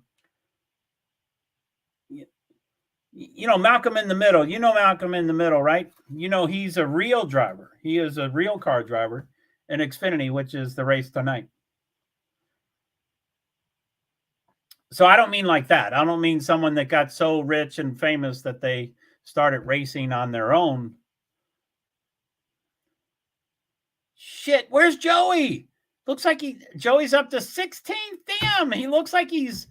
Malcolm in the Middle. You know Malcolm in the Middle, right? You know, he's a real driver. He is a real car driver in Xfinity, which is the race tonight. So I don't mean like that. I don't mean someone that got so rich and famous that they started racing on their own. Shit, where's Joey? Looks like Joey's up to 16th. Damn, he looks like he's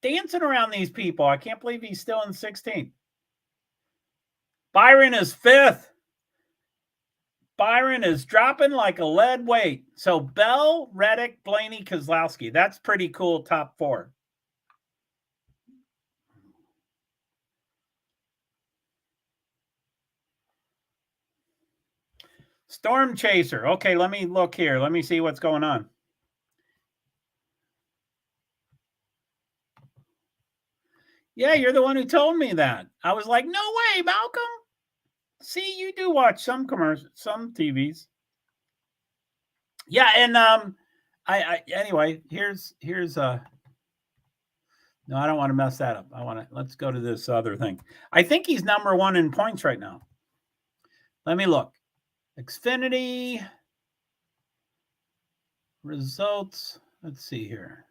dancing around these people. I can't believe he's still in 16th. Byron is 5th. Byron is dropping like a lead weight. So Bell, Reddick, Blaney, Kozlowski. That's pretty cool top 4. Storm Chaser. Okay, let me look here. Let me see what's going on. Yeah, you're the one who told me that. I was like, no way, Malcolm. See, you do watch some commercials, some TVs. Yeah, and I anyway, here's no, I don't want to mess that up. Let's go to this other thing. I think he's number 1 in points right now. Let me look. Xfinity results. Let's see here.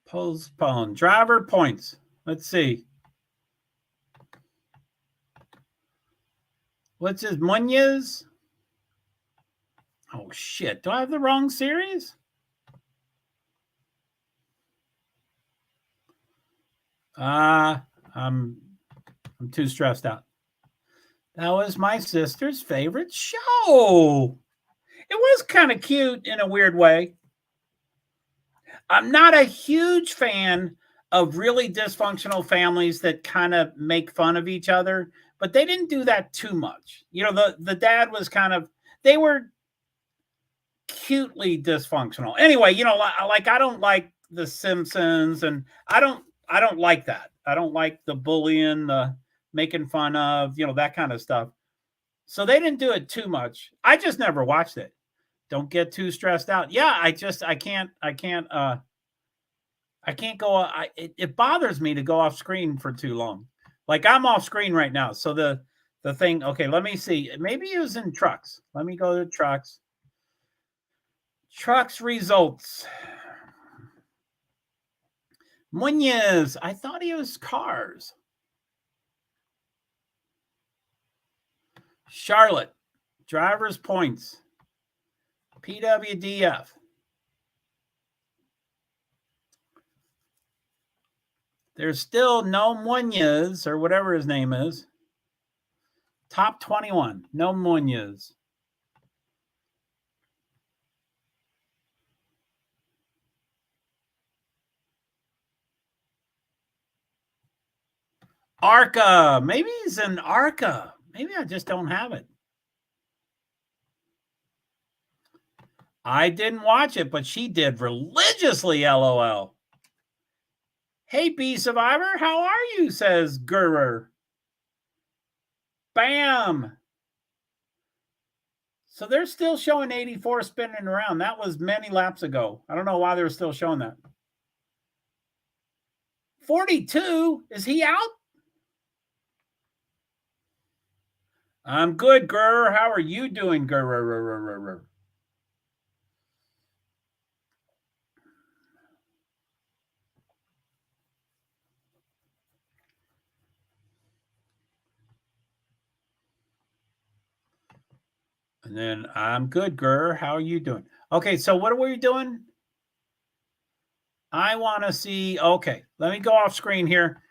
Postpone. Driver points. Let's see. What's his Munoz? Oh shit! Do I have the wrong series? I'm too stressed out. That was my sister's favorite show. It was kind of cute in a weird way. I'm not a huge fan of really dysfunctional families that kind of make fun of each other, but they didn't do that too much. You know, the dad was kind of, they were cutely dysfunctional. Anyway, you know, like I don't like The Simpsons, and I don't like that. I don't like the bullying, the making fun of, you know, that kind of stuff. So they didn't do it too much. I just never watched it. Don't get too stressed out. Yeah, I can't go. It bothers me to go off screen for too long. Like I'm off screen right now. So the thing. Okay, let me see. Maybe it was in trucks. Let me go to trucks. Trucks results. Munoz. I thought he was cars. Charlotte. Drivers points. PwDF. There's still no Munoz or whatever his name is. Top 21. No Munoz. Arca. Maybe he's in Arca. Maybe I just don't have it. I didn't watch it, but she did religiously, LOL. Hey, B Survivor, how are you? Says Gurr. Bam. So they're still showing 84 spinning around. That was many laps ago. I don't know why they're still showing that. 42? Is he out? I'm good, Gurr. How are you doing, Gurr? And then I'm good, Gurr. How are you doing? Okay, so what are we doing? I want to see. Okay, let me go off screen here.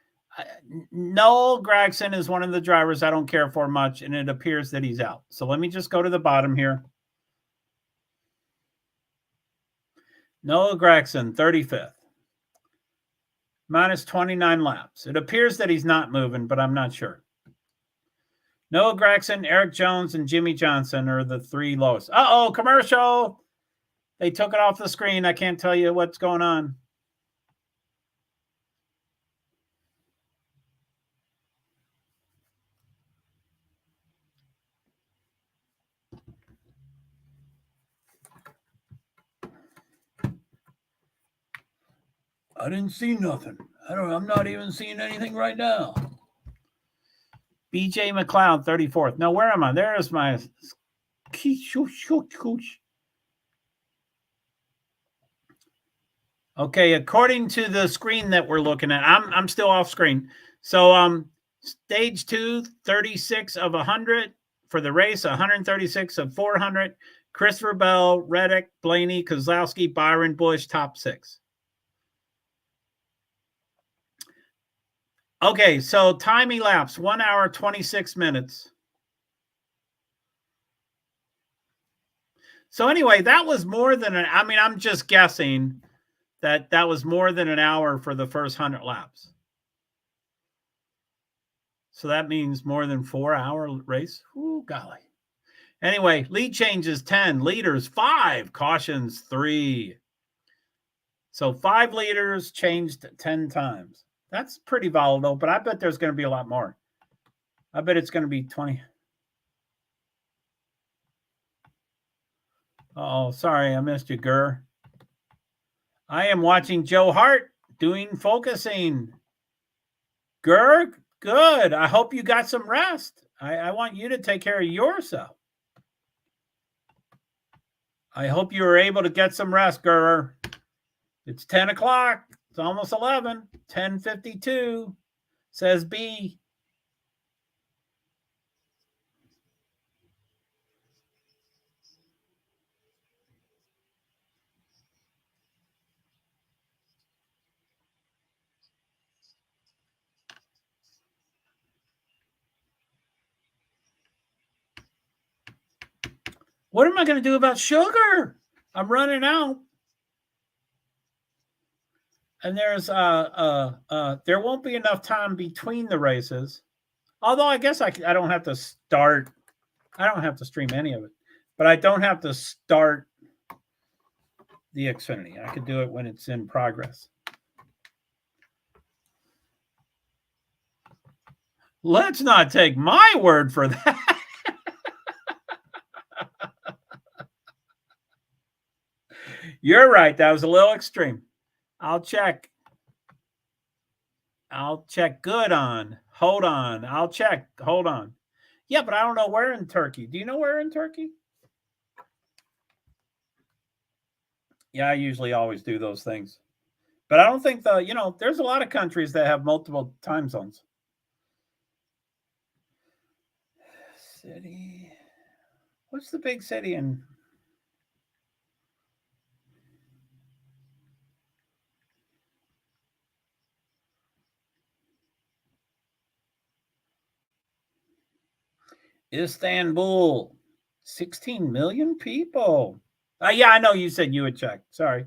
Noel Gragson is one of the drivers I don't care for much, and it appears that he's out. So let me just go to the bottom here. Noel Gragson, 35th. Minus 29 laps. It appears that he's not moving, but I'm not sure. Noah Gragson, Eric Jones, and Jimmy Johnson are the 3 lowest. Uh-oh, commercial. They took it off the screen. I can't tell you what's going on. I didn't see nothing. I'm not even seeing anything right now. BJ McLeod, 34th. No, where am I? There's my Okay, according to the screen that we're looking at, I'm still off screen. So stage 2, 36 of 100 for the race, 136 of 400. Christopher Bell, Reddick, Blaney, Kozlowski, Byron, Bush, top 6. Okay, so time elapsed 1 hour, 26 minutes. So anyway, that was more than I'm just guessing that was more than an hour for the first 100 laps. So that means more than 4-hour race. Ooh, golly. Anyway, lead changes 10, leaders 5, cautions 3. So 5 leaders changed 10 times. That's pretty volatile, but I bet there's going to be a lot more. I bet it's going to be 20. Oh, sorry, I missed you, Gurr. I am watching JoeHart doing focusing. Gurr, good. I hope you got some rest. I want you to take care of yourself. I hope you were able to get some rest, Gurr. It's 10 o'clock. It's almost 11. 10:52, says B. What am I going to do about sugar? I'm running out. And there's there won't be enough time between the races. Although I guess I don't have to start. I don't have to stream any of it, but I don't have to start the Xfinity. I could do it when it's in progress. Let's not take my word for that. You're right. That was a little extreme. I'll check. Good on. Hold on. I'll check. Hold on. Yeah, but I don't know where in Turkey. Do you know where in Turkey? Yeah, I usually always do those things. But I don't think there's a lot of countries that have multiple time zones. City. What's the big city in? Istanbul. 16 million people. Yeah, I know you said you would check. Sorry.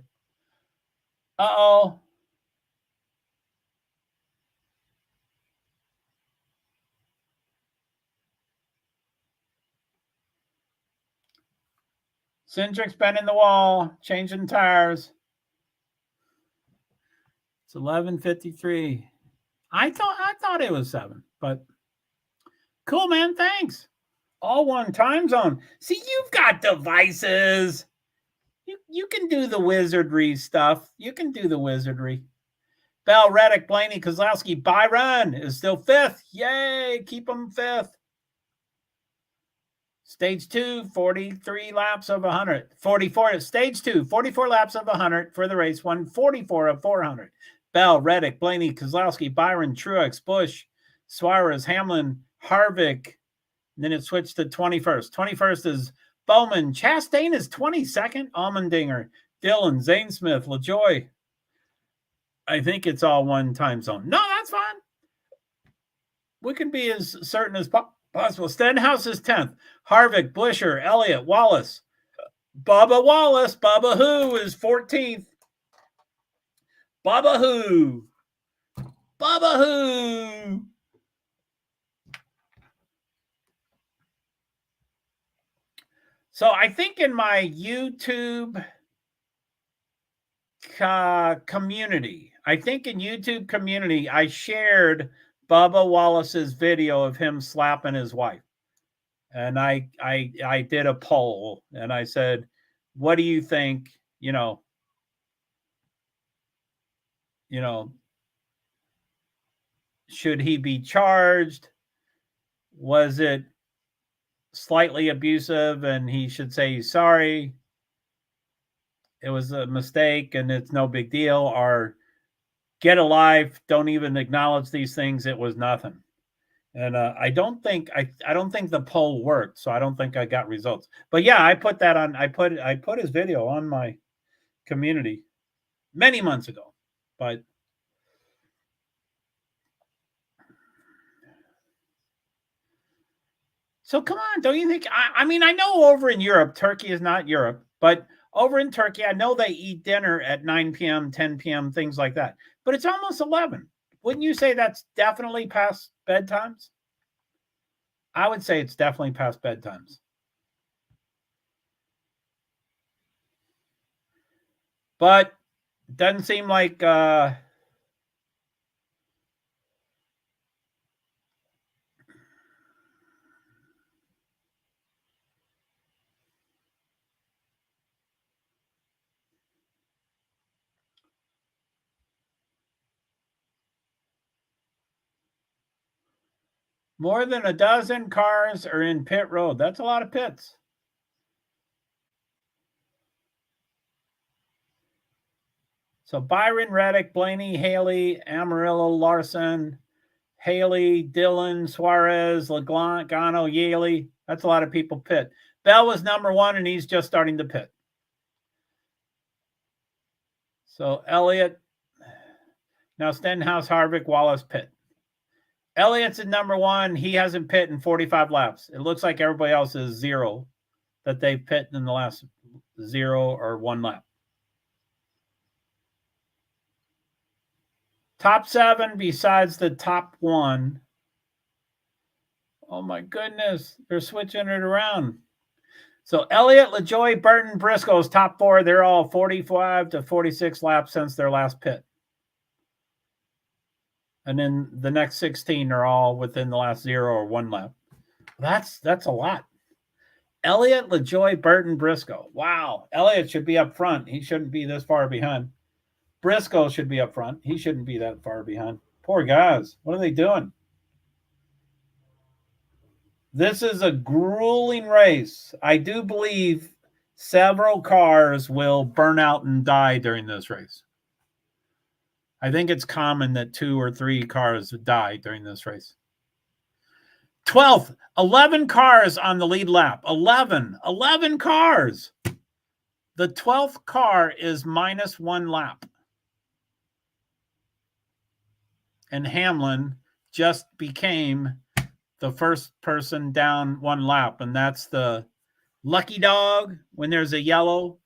Uh-oh. Cindric's bending the wall, changing tires. It's 11:53. I thought it was 7, but cool, man. Thanks. All one time zone. See, you've got devices. You can do the wizardry stuff. You can do the wizardry. Bell, Reddick, Blaney, Kozlowski, Byron is still 5th. Yay, keep them 5th. Stage 2, 43 laps of 100. 44, stage 2, 44 laps of 100 for the race. 144 of 400. Bell, Reddick, Blaney, Kozlowski, Byron, Truex, Busch, Suarez, Hamlin, Harvick. And then it switched to 21st. 21st is Bowman. Chastain is 22nd. Allmendinger, Dillon, Zane Smith, LaJoy. I think it's all one time zone. No, that's fine. We can be as certain as possible. Stenhouse is 10th. Harvick, Buescher, Elliott, Wallace. Bubba Wallace. Bubba Who is 14th. Bubba Who. Bubba Who. So I think in my YouTube community, I shared Bubba Wallace's video of him slapping his wife. And I did a poll and I said, what do you think, should he be charged? Was it slightly abusive and he should say he's sorry? It was a mistake and it's no big deal, or get a life, don't even acknowledge these things, it was nothing. And I don't think the poll worked, so I don't think I got results. But yeah, I put that on. I put his video on my community many months ago. But So come on, don't you think? I mean, I know over in Europe, Turkey is not Europe, but over in Turkey, I know they eat dinner at 9 p.m., 10 p.m., things like that. But it's almost 11. Wouldn't you say that's definitely past bedtimes? I would say it's definitely past bedtimes. But it doesn't seem like more than a dozen cars are in pit road. That's a lot of pits. So Byron, Reddick, Blaney, Haley, Amarillo, Larson, Haley, Dillon, Suarez, Logano, Yaley. That's a lot of people pit. Bell was number one, and he's just starting to pit. So Elliott, now Stenhouse, Harvick, Wallace, pit. Elliott's at number one. He hasn't pit in 45 laps. It looks like everybody else is zero that they've pit in the last 0 or 1 lap. Top 7 besides the top 1. Oh my goodness, they're switching it around. So Elliott, LaJoie, Burton, Briscoe's top 4. They're all 45 to 46 laps since their last pit. And then the next 16 are all within the last 0 or 1 lap. That's a lot. Elliott, LaJoie, Burton, Briscoe. Wow. Elliott should be up front. He shouldn't be this far behind. Briscoe should be up front. He shouldn't be that far behind. Poor guys. What are they doing? This is a grueling race. I do believe several cars will burn out and die during this race. I think it's common that 2 or 3 cars die during this race. 12th, 11 cars on the lead lap. 11 cars. The 12th car is minus 1 lap. And Hamlin just became the first person down 1 lap, and that's the lucky dog. When there's a yellow,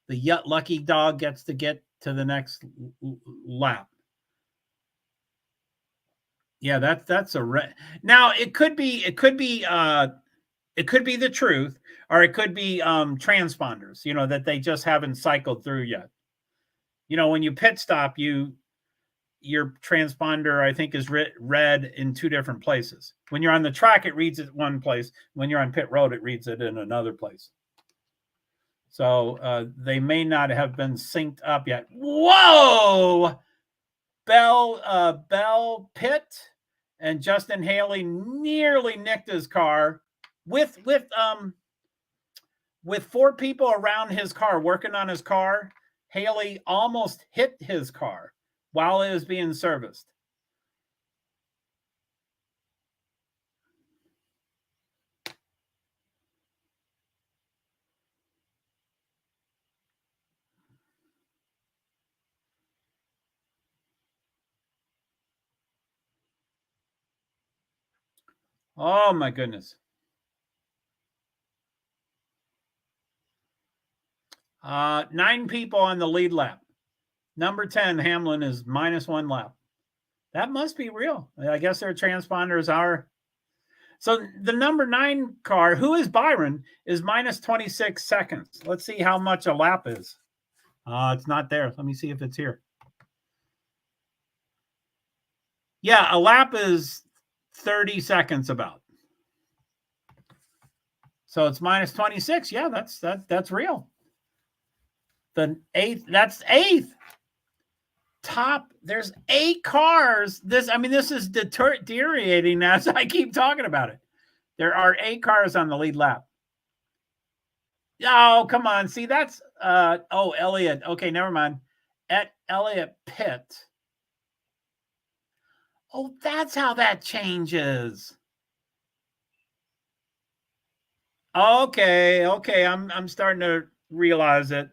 the lucky dog gets to get to the next lap. Yeah, that's a now it could be the truth, or it could be transponders, that they just haven't cycled through yet. When you pit stop, your transponder, I think, is read in 2 different places. When you're on the track, it reads it one place. When you're on pit road, it reads it in another place. So they may not have been synced up yet. Whoa! Bell pit, and Justin Haley nearly nicked his car with 4 people around his car working on his car. Haley almost hit his car while it was being serviced. Oh my goodness. 9 people on the lead lap. Number 10, Hamlin, is minus 1 lap. That must be real. I guess their transponders are. So the number 9 car, who is Byron, is minus 26 seconds. Let's see how much a lap is. It's not there. Let me see if it's here. Yeah, a lap is 30 seconds about. So it's minus 26. Yeah, that's real. The 8th, that's 8th. Top, there's 8 cars. This is deteriorating as I keep talking about it. There are 8 cars on the lead lap. Oh, come on. See, that's Elliott. Okay, never mind. At Elliott pit. Oh, that's how that changes. Okay. I'm starting to realize it.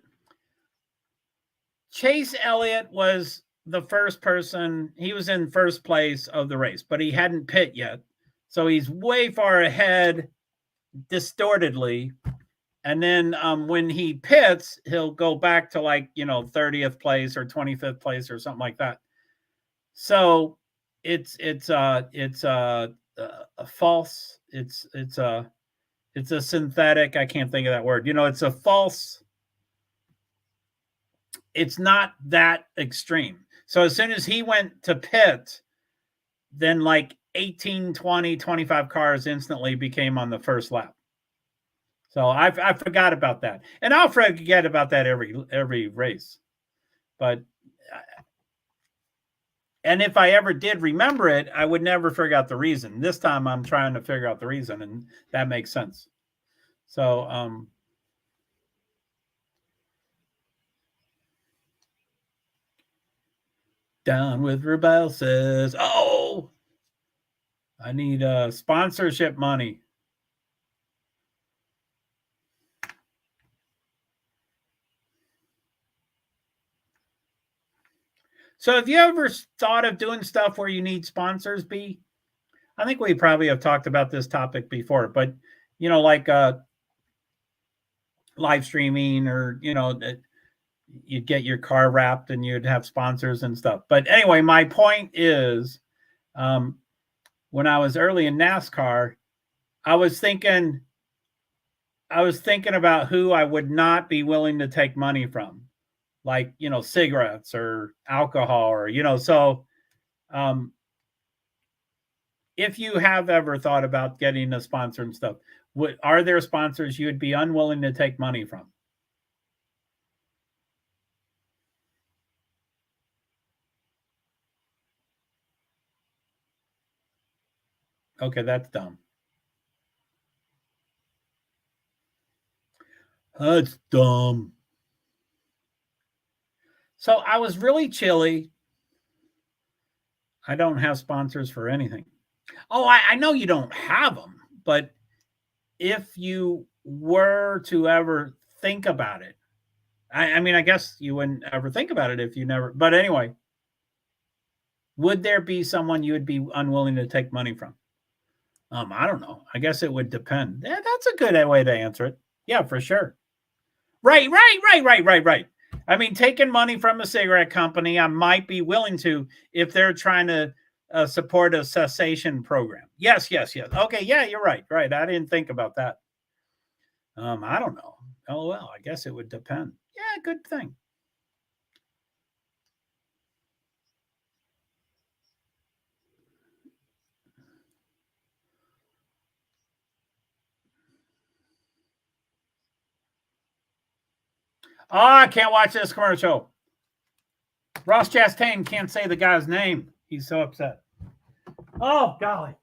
Chase Elliott was the first person. He was in first place of the race, but he hadn't pit yet. So he's way far ahead distortedly. And then when he pits, he'll go back to like, 30th place or 25th place or something like that. So it's a false, it's a synthetic, I can't think of that word. It's a false, it's not that extreme. So as soon as he went to pit, then like 18, 20, 25 cars instantly became on the first lap. So I forgot about that. And I'll forget about that every race. But and if I ever did remember it, I would never figure out the reason. This time I'm trying to figure out the reason, and that makes sense. So Down with Rebel says, oh, I need sponsorship money. So have you ever thought of doing stuff where you need sponsors, B? I think we probably have talked about this topic before, but like live streaming, or you'd get your car wrapped and you'd have sponsors and stuff. But anyway, my point is, when I was early in NASCAR, I was thinking about who I would not be willing to take money from, like, cigarettes or alcohol, or, so if you have ever thought about getting a sponsor and stuff, are there sponsors you would be unwilling to take money from? Okay, that's dumb. That's dumb. So I was really chilly. I don't have sponsors for anything. Oh, I know you don't have them, but if you were to ever think about it, I mean, I guess you wouldn't ever think about it if you never, but anyway, would there be someone you would be unwilling to take money from? I don't know. I guess it would depend. Yeah, that's a good way to answer it. Yeah, for sure. Right. I mean, taking money from a cigarette company, I might be willing to if they're trying to support a cessation program. Yes. Okay, yeah, you're right. Right. I didn't think about that. I don't know. Oh, well, I guess it would depend. Yeah, good thing. Oh, I can't watch this commercial. Ross Chastain can't say the guy's name. He's so upset. Oh, golly.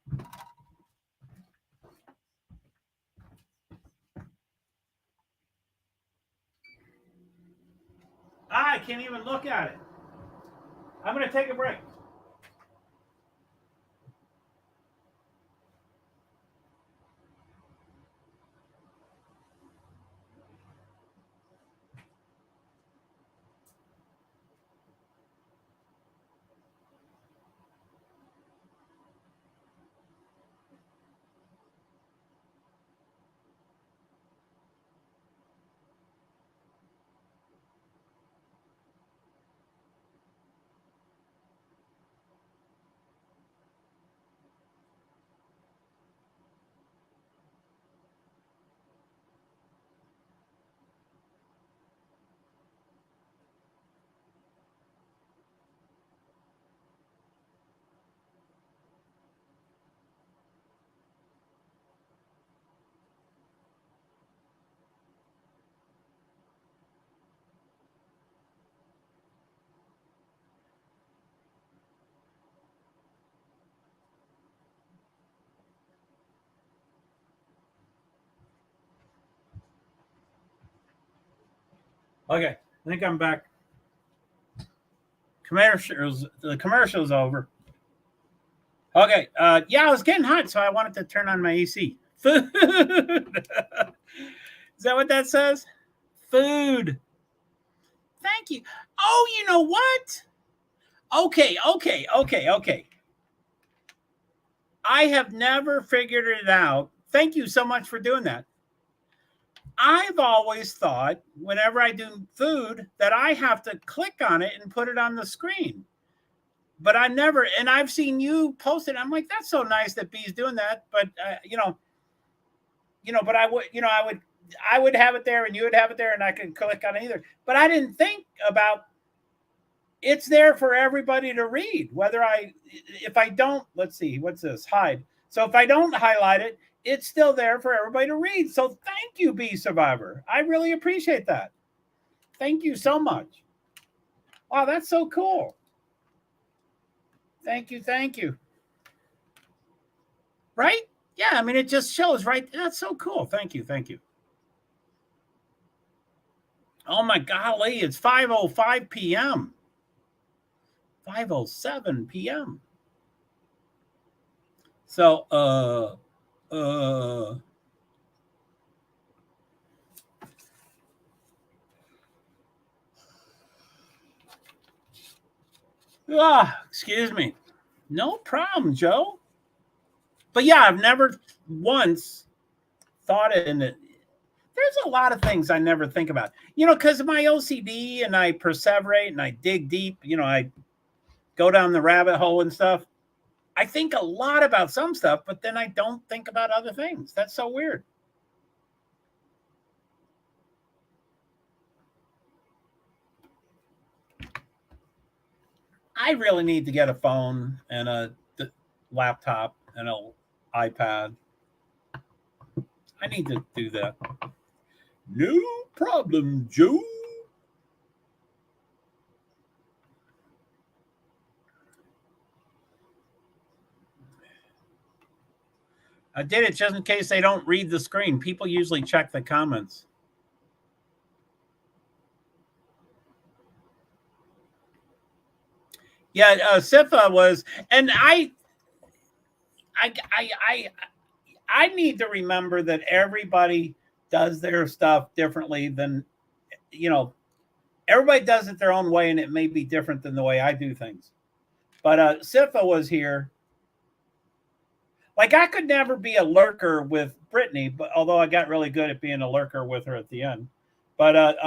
I can't even look at it. I'm going to take a break. Okay, I think I'm back. The commercial's over. Okay, yeah, I was getting hot, so I wanted to turn on my AC. Food. Is that what that says? Food. Thank you. Oh, you know what? Okay. I have never figured it out thank you so much for doing that. I've always thought whenever I do food that I have to click on it and put it on the screen. But I never, and I've seen you post it. I'm like, that's so nice that B's doing that. But but I would have it there and you would have it there and I could click on either. But I didn't think about it's there for everybody to read. If I don't, let's see, what's this? Hide. So if I don't highlight it, it's still there for everybody to read. So thank you, Bee Survivor. I really appreciate that. Thank you so much. Wow, that's so cool. Thank you. Right? Yeah, I mean, it just shows, right? That's so cool. Thank you. Oh my golly, it's 5:05 p.m. 5:07 p.m. So, excuse me. No problem, Joe. But yeah, I've never once thought it in it. There's a lot of things I never think about, because of my OCD and I perseverate and I dig deep, I go down the rabbit hole and stuff. I think a lot about some stuff, but then I don't think about other things. That's so weird. I really need to get a phone and a laptop and an iPad. I need to do that. No problem, Joe. I did it just in case they don't read the screen. People usually check the comments. Yeah, Sifa was, and I need to remember that everybody does their stuff differently than, everybody does it their own way, and it may be different than the way I do things. But Sifa was here. Like, I could never be a lurker with Brittany, but although I got really good at being a lurker with her at the end. But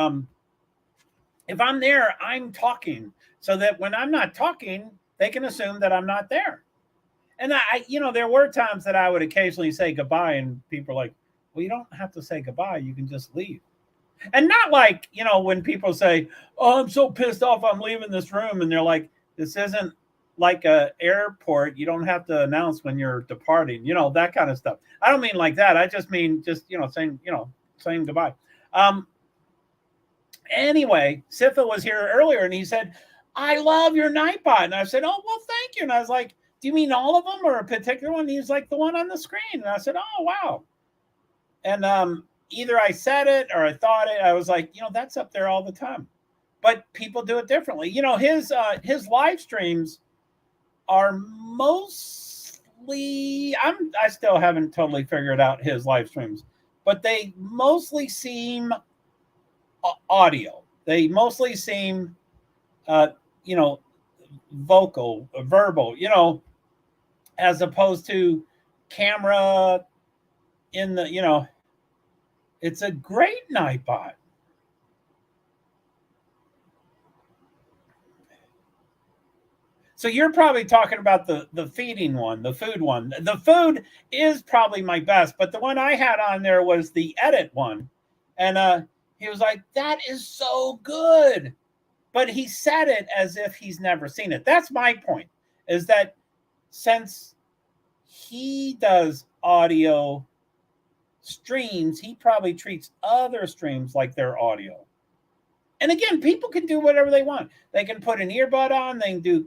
if I'm there, I'm talking so that when I'm not talking, they can assume that I'm not there. And there were times that I would occasionally say goodbye and people are like, well, you don't have to say goodbye. You can just leave. And not like, when people say, oh, I'm so pissed off, I'm leaving this room. And they're like, this isn't like a airport. You don't have to announce when you're departing, that kind of stuff. I don't mean like that. I just mean saying goodbye. Anyway, Sifa was here earlier and he said, I love your Nightbot. And I said, oh, well, thank you. And I was like, do you mean all of them or a particular one? He's like, the one on the screen. And I said, oh, wow. And either I said it or I thought it. I was like, that's up there all the time. But people do it differently. His live streams are mostly, I still haven't totally figured out his live streams, but they mostly seem audio. They mostly seem, verbal, as opposed to camera in the, it's a great Nightbot. So you're probably talking about the feeding one, the food one. The food is probably my best, but the one I had on there was the edit one. And he was like, that is so good. But he said it as if he's never seen it. That's my point, is that since he does audio streams, he probably treats other streams like they're audio. And again, people can do whatever they want. They can put an earbud on. They can do,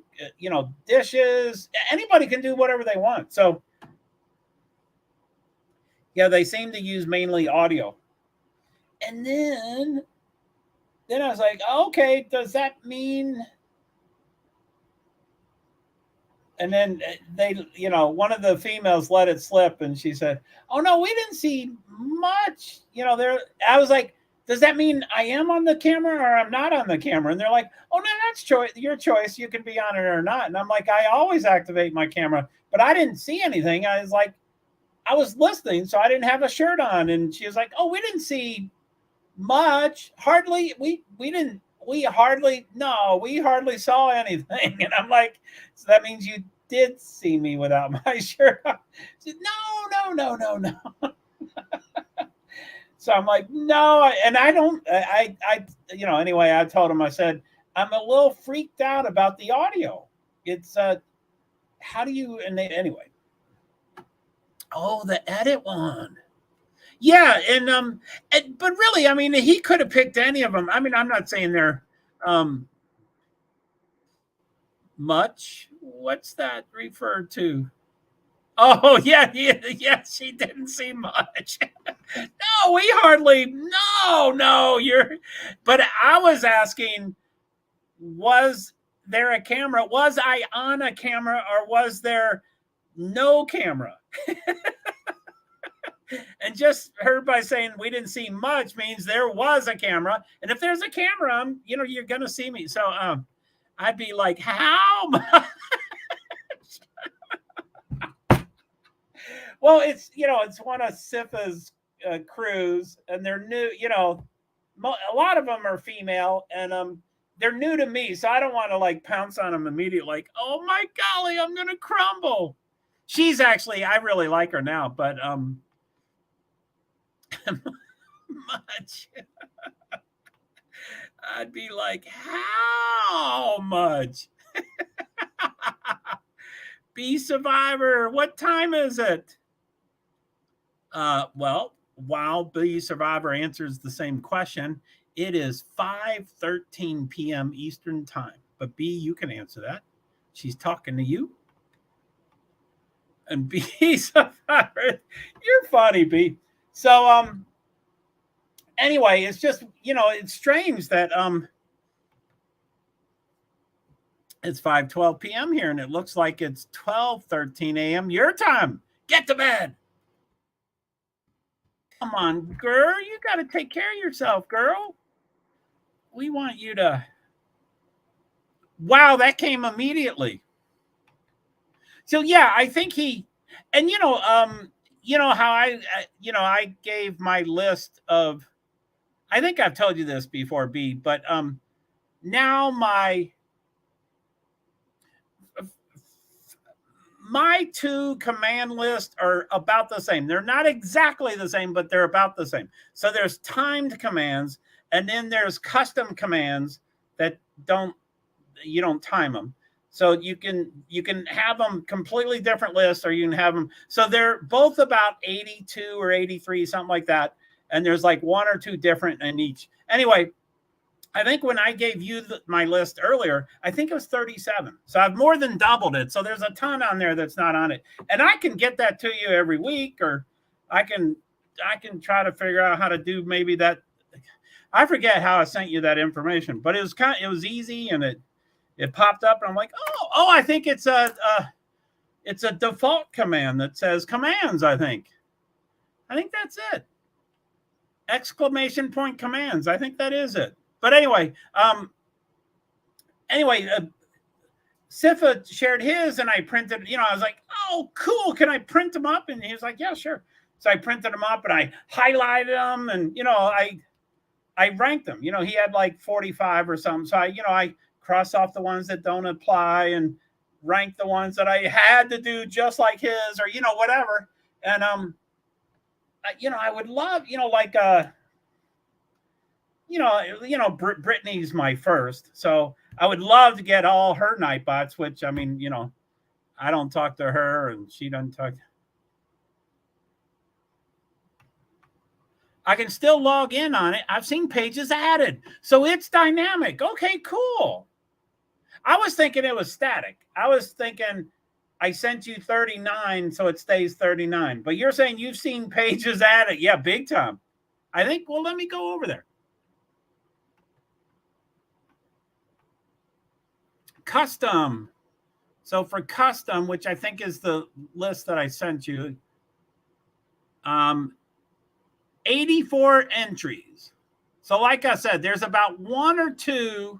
dishes. Anybody can do whatever they want. So, yeah, they seem to use mainly audio. And then I was like, okay, does that mean? And then they, one of the females let it slip and she said, oh, no, we didn't see much. There. I was like, does that mean I am on the camera or I'm not on the camera? And they're like, oh, no, that's your choice. You can be on it or not. And I'm like, I always activate my camera, but I didn't see anything. I was like, I was listening, so I didn't have a shirt on. And she was like, oh, we didn't see much. Hardly. We hardly saw anything. And I'm like, so that means you did see me without my shirt on. She said, no. So I'm like, no. And I don't, anyway, I told him, I said, I'm a little freaked out about the audio. It's, how do you, anyway. Oh, the edit one. Yeah, but really, I mean, he could have picked any of them. I mean, I'm not saying they're much. What's that referred to? Oh, yeah, she didn't see much. No, we hardly. No, But I was asking, was there a camera? Was I on a camera, or was there no camera? And just heard by saying we didn't see much means there was a camera. And if there's a camera, you're going to see me. So I'd be like, how much? Well, it's one of SIFA's crews, and they're new. A lot of them are female, and they're new to me. So I don't want to like pounce on them immediately. Like, oh my golly, I'm going to crumble. She's actually, I really like her now, but much. I'd be like, how much? Be Survivor, what time is it? Well, while Be Survivor answers the same question, it is 5:13 p.m. Eastern time. But B, you can answer that. She's talking to you. And B Survivor, you're funny, B. So anyway, it's just, it's strange that it's 5:12 p.m. here, and it looks like it's 12:13 a.m. your time. Get to bed. Come on, girl. You got to take care of yourself, girl. We want you to. Wow, that came immediately. So yeah, I think he, and how I gave my list of. I think I've told you this before, B, but now my two command lists are about the same. They're not exactly the same, but they're about the same. So there's timed commands, and then there's custom commands that you don't time them. So you can have them completely different lists, or you can have them. So they're both about 82 or 83, something like that. And there's like one or two different in each. Anyway, I think when I gave you my list earlier, I think it was 37. So I've more than doubled it. So there's a ton on there that's not on it. And I can get that to you every week, or I can try to figure out how to do maybe that. I forget how I sent you that information, but it was easy, and it popped up, and I'm like, oh, I think it's a default command that says commands, I think that's it. Exclamation point commands. I think that is it. But anyway, Sifa shared his, and I printed, I was like, oh, cool. Can I print them up? And he was like, yeah, sure. So I printed them up, and I highlighted them, and, I ranked them. He had like 45 or something. So I cross off the ones that don't apply and rank the ones that I had to do just like his, or, whatever. And, I would love, Brittany's my first. So I would love to get all her Nightbots, which, I mean, I don't talk to her, and she doesn't talk. I can still log in on it. I've seen pages added. So it's dynamic. Okay, cool. I was thinking it was static. I was thinking I sent you 39, so it stays 39. But you're saying you've seen pages added. Yeah, big time. I think, well, let me go over there. Custom. So for custom, which I think is the list that I sent you, 84 entries. So like I said, there's about one or two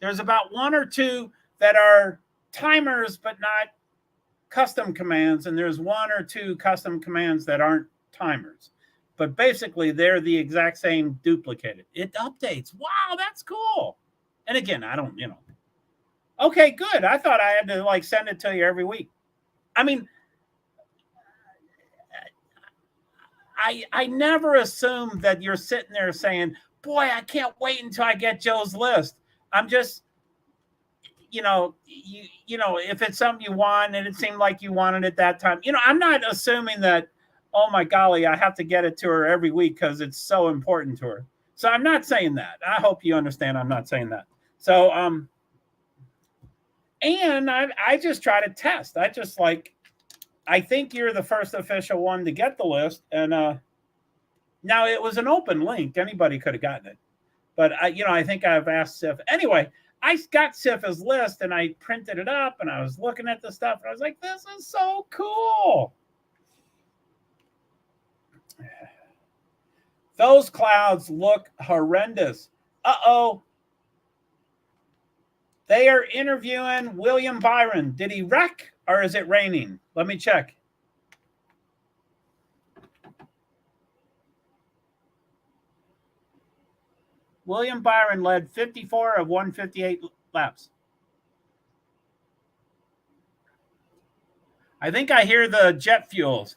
that are timers, but not custom commands, and there's one or two custom commands that aren't timers. But basically, they're the exact same duplicated. It updates. Wow, that's cool. And again, I don't, Okay, good. I thought I had to like send it to you every week. I mean, I never assumed that you're sitting there saying, boy, I can't wait until I get Joe's list. I'm just, if it's something you want and it seemed like you wanted it that time, I'm not assuming that, oh my golly, I have to get it to her every week because it's so important to her. So I'm not saying that. I hope you understand I'm not saying that. So, and I just try to test. I think you're the first official one to get the list. And now it was an open link. Anybody could have gotten it. But I think I've asked Sif. Anyway, I got Sif's list and I printed it up and I was looking at the stuff and I was like, this is so cool. Those clouds look horrendous. Uh-oh. They are interviewing William Byron. Did he wreck or is it raining? Let me check. William Byron led 54 of 158 laps. I think I hear the jet fuels.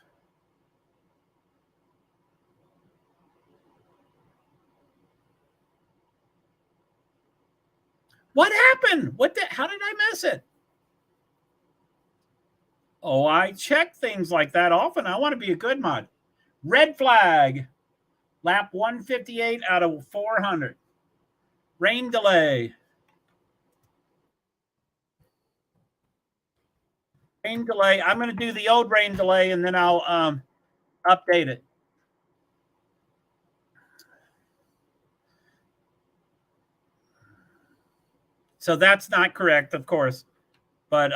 What happened? How did I miss it? Oh, I check things like that often. I want to be a good mod. Red flag. Lap 158 out of 400. Rain delay. Rain delay. I'm going to do the old rain delay and then I'll update it. So that's not correct, of course. But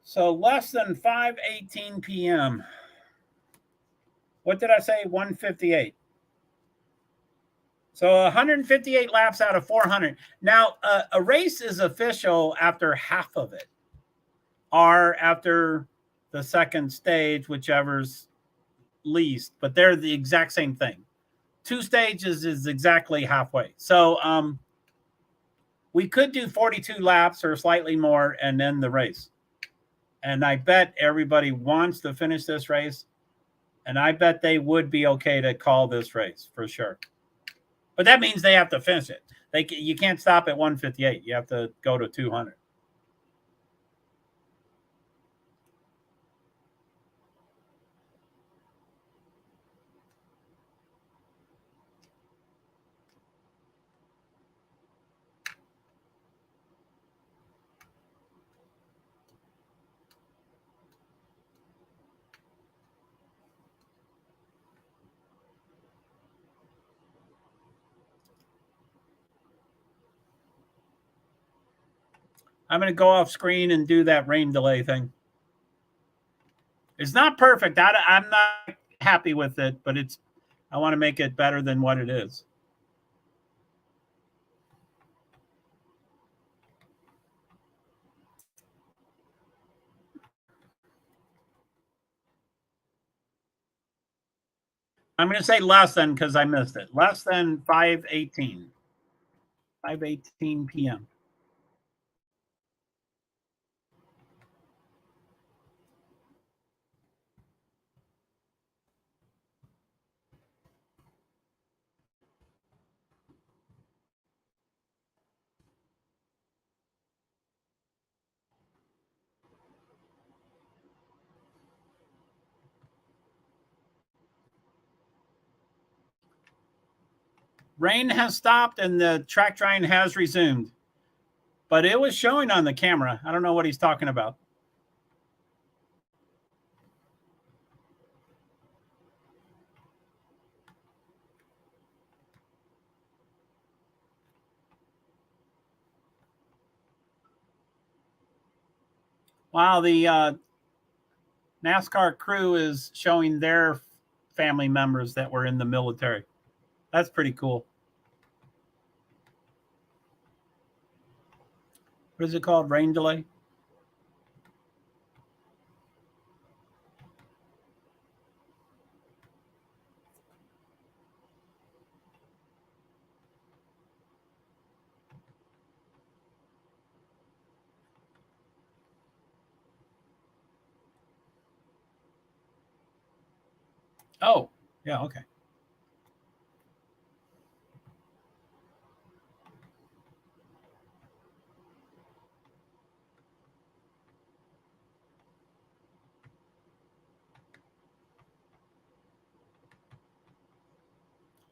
so less than 5:18 p.m. What did I say? 158. So 158 laps out of 400. Now, a race is official after half of it, or after the second stage, whichever's least, but they're the exact same thing. 2 stages is exactly halfway. So we could do 42 laps or slightly more and then the race. And I bet everybody wants to finish this race. And I bet they would be okay to call this race for sure. But that means they have to finish it. You can't stop at 158. You have to go to 200. I'm going to go off screen and do that rain delay thing. It's not perfect. I'm not happy with it, but I want to make it better than what it is. I'm going to say less than because I missed it. Less than 5:18. 5:18 p.m. Rain has stopped and the track drying has resumed. But it was showing on the camera. I don't know what he's talking about. Wow, the NASCAR crew is showing their family members that were in the military. That's pretty cool. What is it called? Rain delay? Oh, yeah, okay.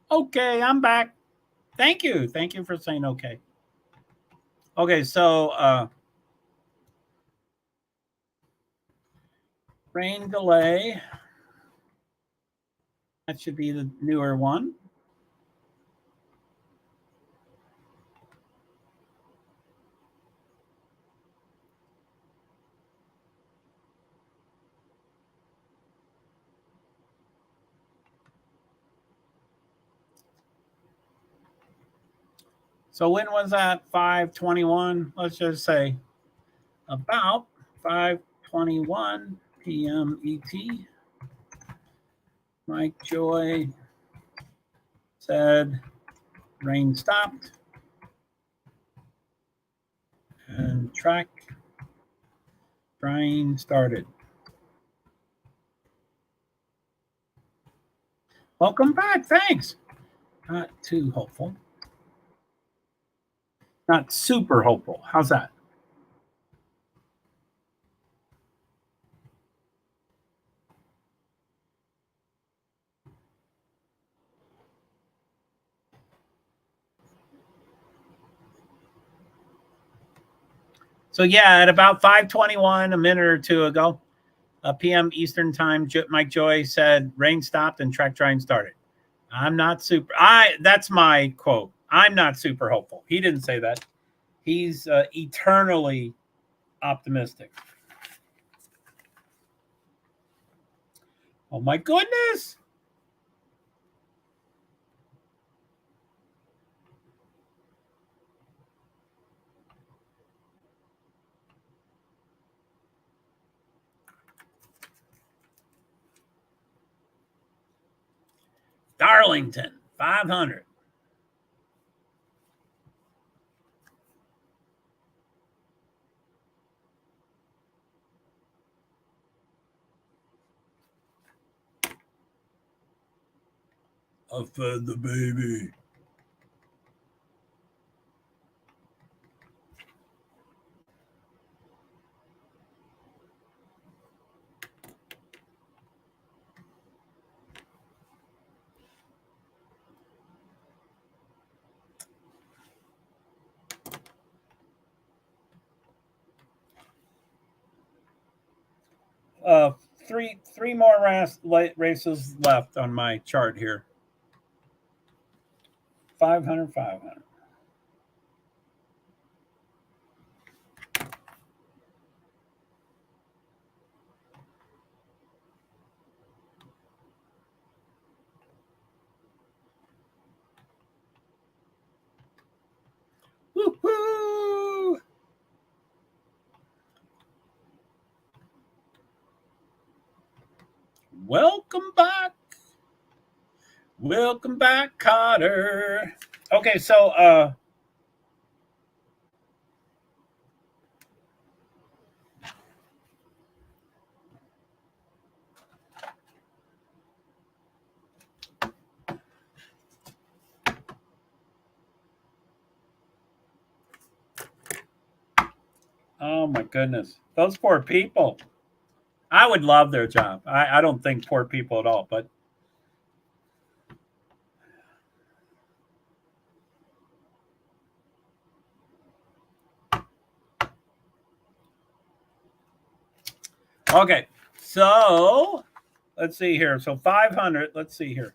Okay, I'm back. Thank you. Thank you for saying okay. Okay, so rain delay. That should be the newer one. So when was that? 5:21. Let's just say about 5:21 p.m. ET. Mike Joy said rain stopped and track drying started. Welcome back. Thanks. Not too hopeful. Not super hopeful. How's that? So yeah, at about 5:21, a minute or two ago, p.m. Eastern time, Mike Joy said rain stopped and track drying started. I'm not super. That's my quote. I'm not super hopeful. He didn't say that. He's eternally optimistic. Oh my goodness. Darlington, 500. I fed the baby. Uh, three more races left on my chart here. 500, 500. Woo-hoo! Welcome back. Welcome back, Cotter. Okay, so oh my goodness. Those poor people. I would love their job. I don't think poor people at all, but okay. So let's see here. So 500. Let's see here.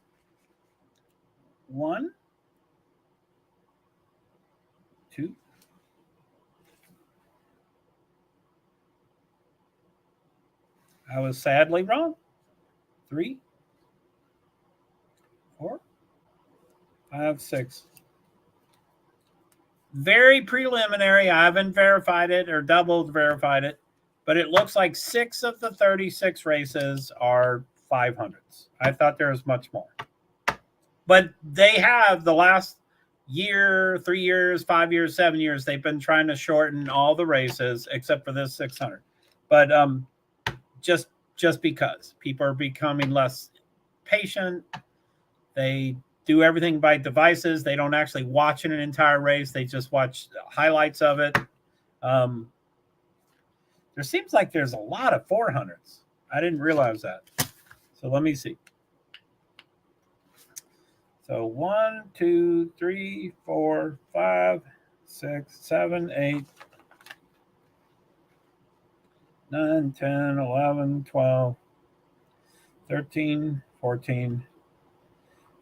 1, 2. I was sadly wrong. 3, 4, 5, 6. very preliminary. I haven't verified it or double verified it, but it looks like 6 of the 36 races are 500s. I thought there was much more. But they have the last year, 3 years, 5 years, 7 years, they've been trying to shorten all the races except for this 600. But just because people are becoming less patient, they do everything by devices. They don't actually watch an entire race. They just watch highlights of it. There seems like there's a lot of 400s. I didn't realize that. So let me see. So 1, 2, 3, 4, 5, 6, 7, 8, 9, 10, 11, 12, 13, 14,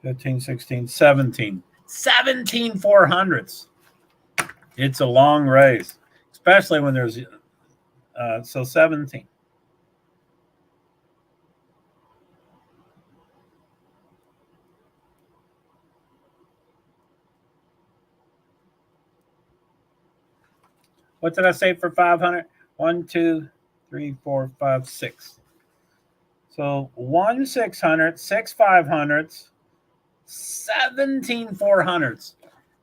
15, 16, 17. 17 400s. It's a long race, especially when there's so 17. What did I say for 500? 1, 2, 3, 4, 5, 6. So 1 600, 6 500s, 17 400s.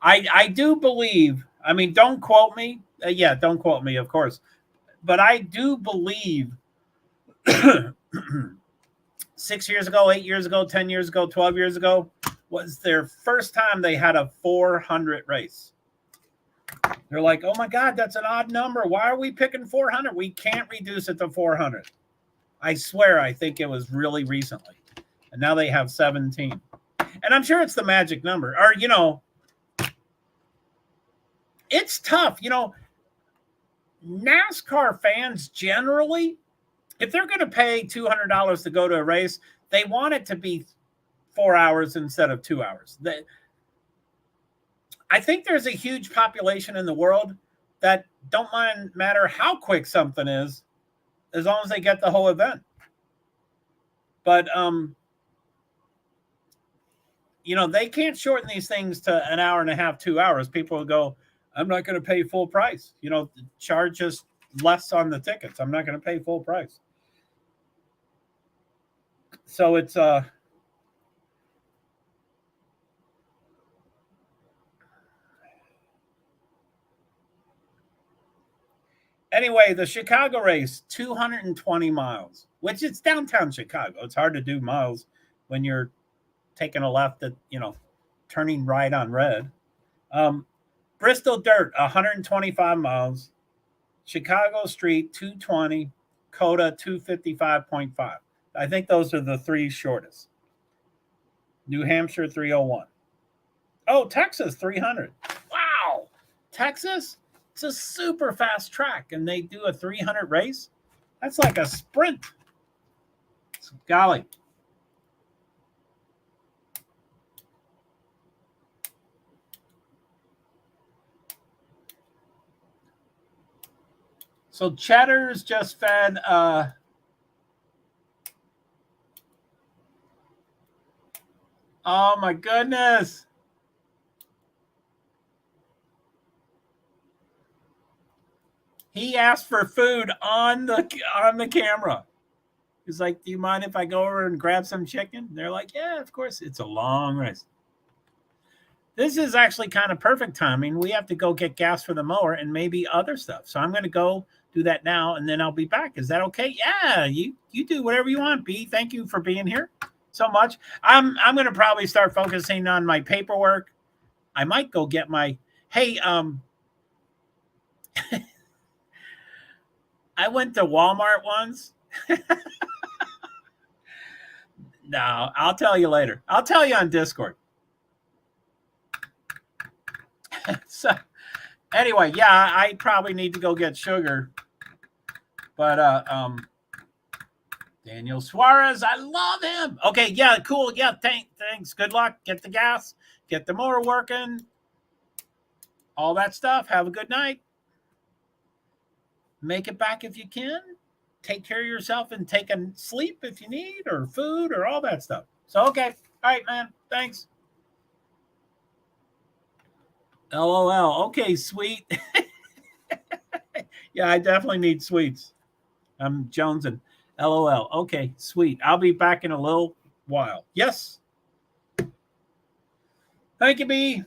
I do believe, I mean, don't quote me. Yeah, don't quote me, of course. But I do believe 6 years ago, 8 years ago, 10 years ago, 12 years ago was their first time they had a 400 race. They're like, oh my God, that's an odd number. Why are we picking 400? We can't reduce it to 400. I swear, I think it was really recently. And now they have 17. And I'm sure it's the magic number. Or, you know, it's tough. You know, NASCAR fans generally, if they're going to pay $200 to go to a race, they want it to be 4 hours instead of 2 hours. I think there's a huge population in the world that don't matter how quick something is, as long as they get the whole event. But you know, they can't shorten these things to an hour and a half, 2 hours. People will go, I'm not going to pay full price. You know, charge us less on the tickets. I'm not going to pay full price. So it's anyway, the Chicago race, 220 miles, which is downtown Chicago. It's hard to do miles when you're taking a left at, you know, turning right on red. Bristol Dirt, 125 miles. Chicago Street, 220. Coda, 255.5. I think those are the three shortest. New Hampshire, 301. Oh, Texas, 300. Wow. Texas? It's a super fast track, and they do a 300 race? That's like a sprint. Golly. So Cheddar's just fed oh my goodness. He asked for food on the camera. He's like, do you mind if I go over and grab some chicken? They're like, yeah, of course. It's a long race. This is actually kind of perfect timing. We have to go get gas for the mower and maybe other stuff. So I'm going to go do that now, and then I'll be back. Is that okay? Yeah, you do whatever you want, B. Thank you for being here so much. I'm going to probably start focusing on my paperwork. I might go get my, hey, I went to Walmart once. No, I'll tell you later. I'll tell you on Discord. So anyway, yeah, I probably need to go get sugar. But Daniel Suarez, I love him. Okay, yeah, cool. Yeah, thanks. Good luck. Get the gas. Get the motor working. All that stuff. Have a good night. Make it back if you can. Take care of yourself and take a sleep if you need, or food, or all that stuff. So, okay. All right, man. Thanks. LOL. Okay, sweet. Yeah, I definitely need sweets. I'm jonesing. LOL. Okay, sweet. I'll be back in a little while. Yes. Thank you, B.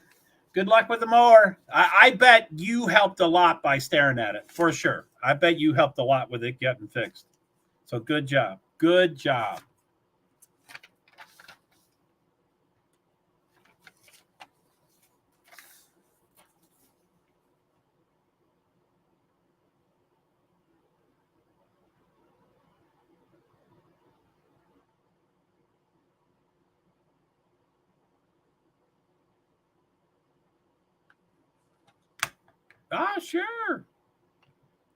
Good luck with the mower. I bet you helped a lot by staring at it, for sure. I bet you helped a lot with it getting fixed. So good job. Good job. Ah, sure.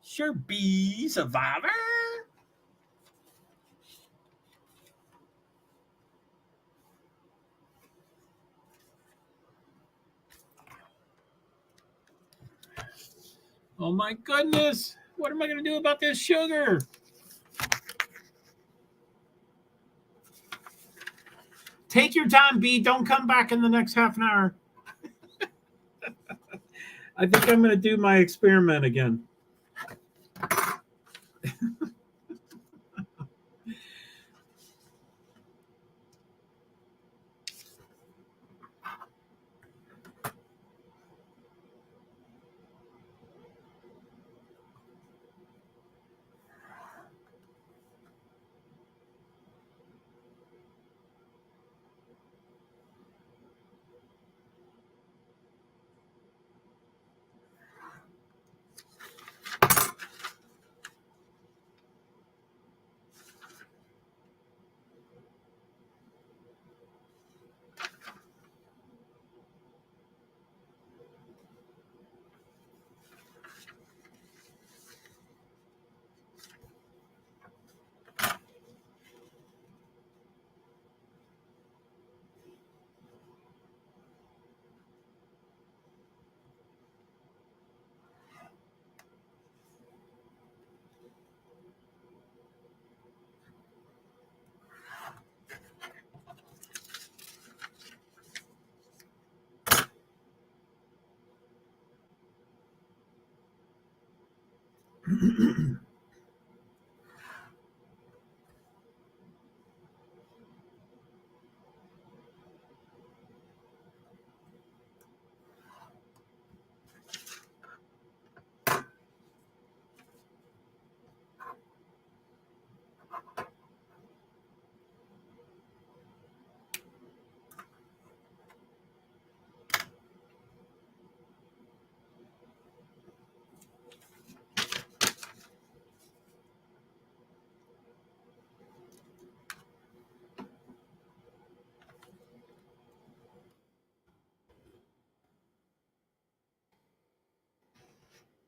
Sure, B survivor. Oh my goodness. What am I going to do about this sugar? Take your time, B. Don't come back in the next half an hour. I think I'm going to do my experiment again.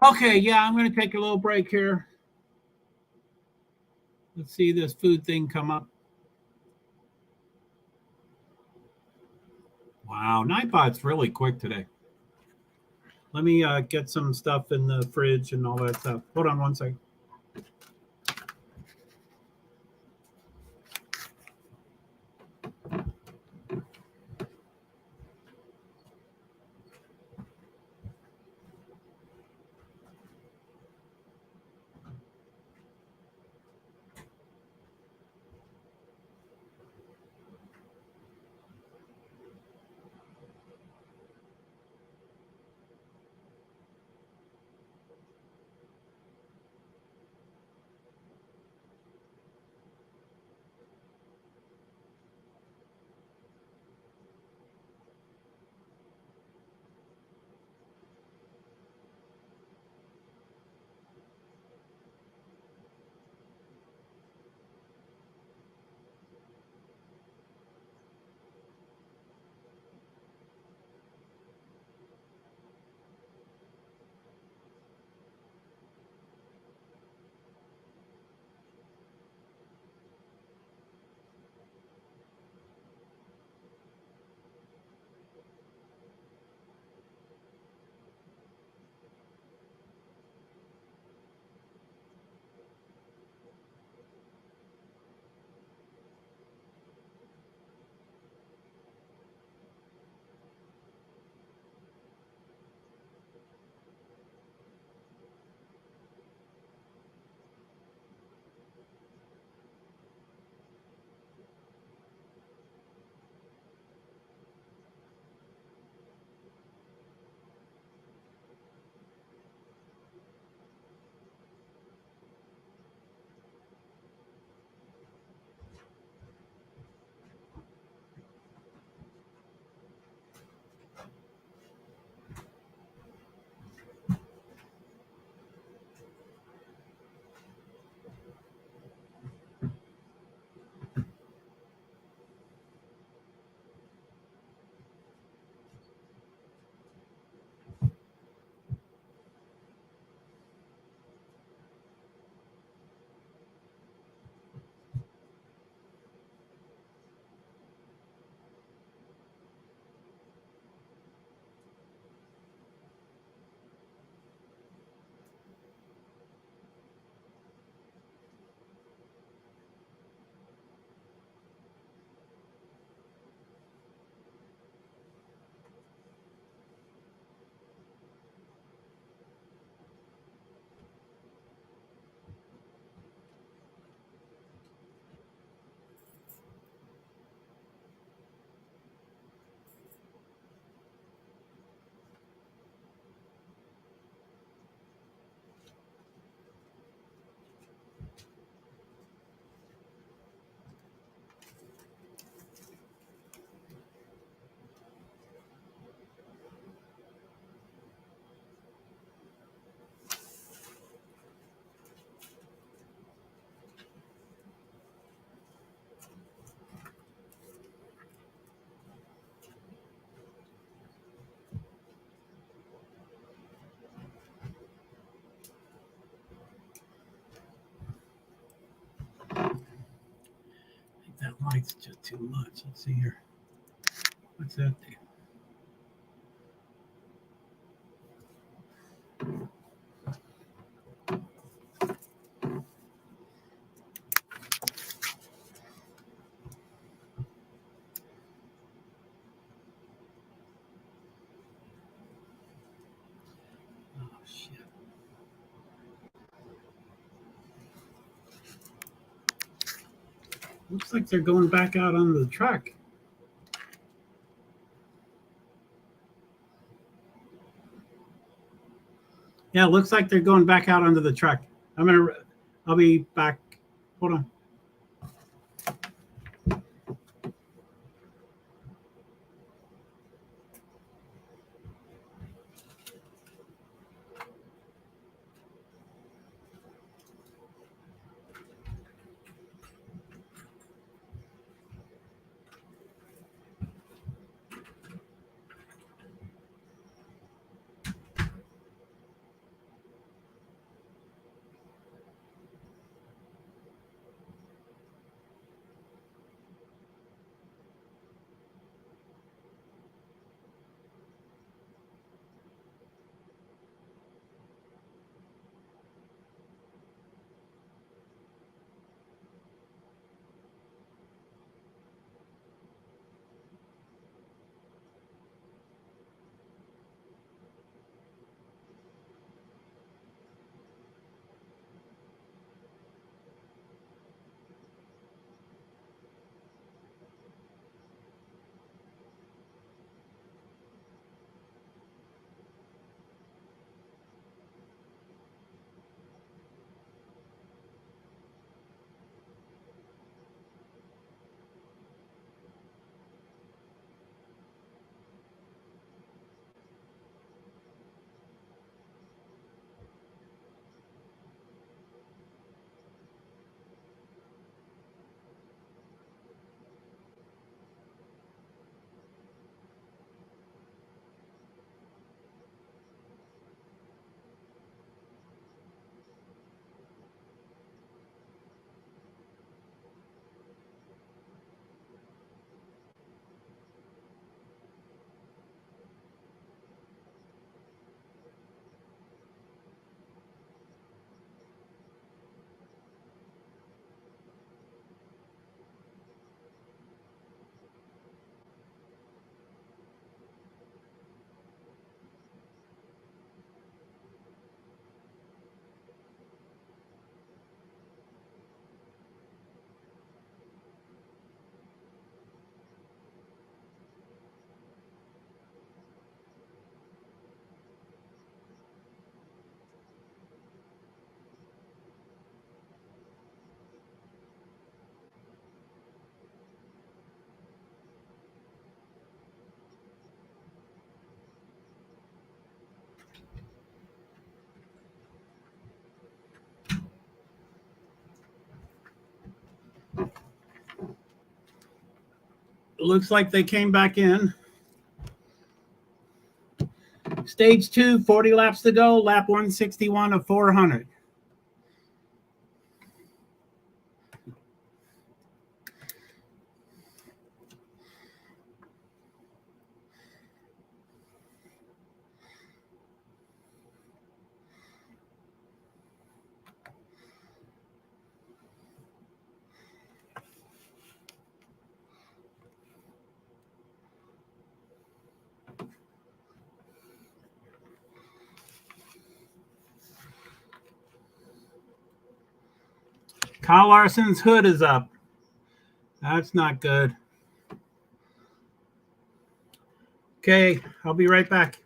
Okay, yeah, I'm going to take a little break here. Let's see this food thing come up. Wow, Nightbot's really quick today. Let me get some stuff in the fridge and all that stuff. Hold on one second. Light's just too much. Let's see here. What's that do? Oh, shit. Looks like they're going back out on the track. Yeah, it looks like they're going back out onto the track. I'll be back. Hold on. It looks like they came back in. Stage 2, 40 laps to go, lap 161 of 400. Kyle Larson's hood is up. That's not good. Okay, I'll be right back.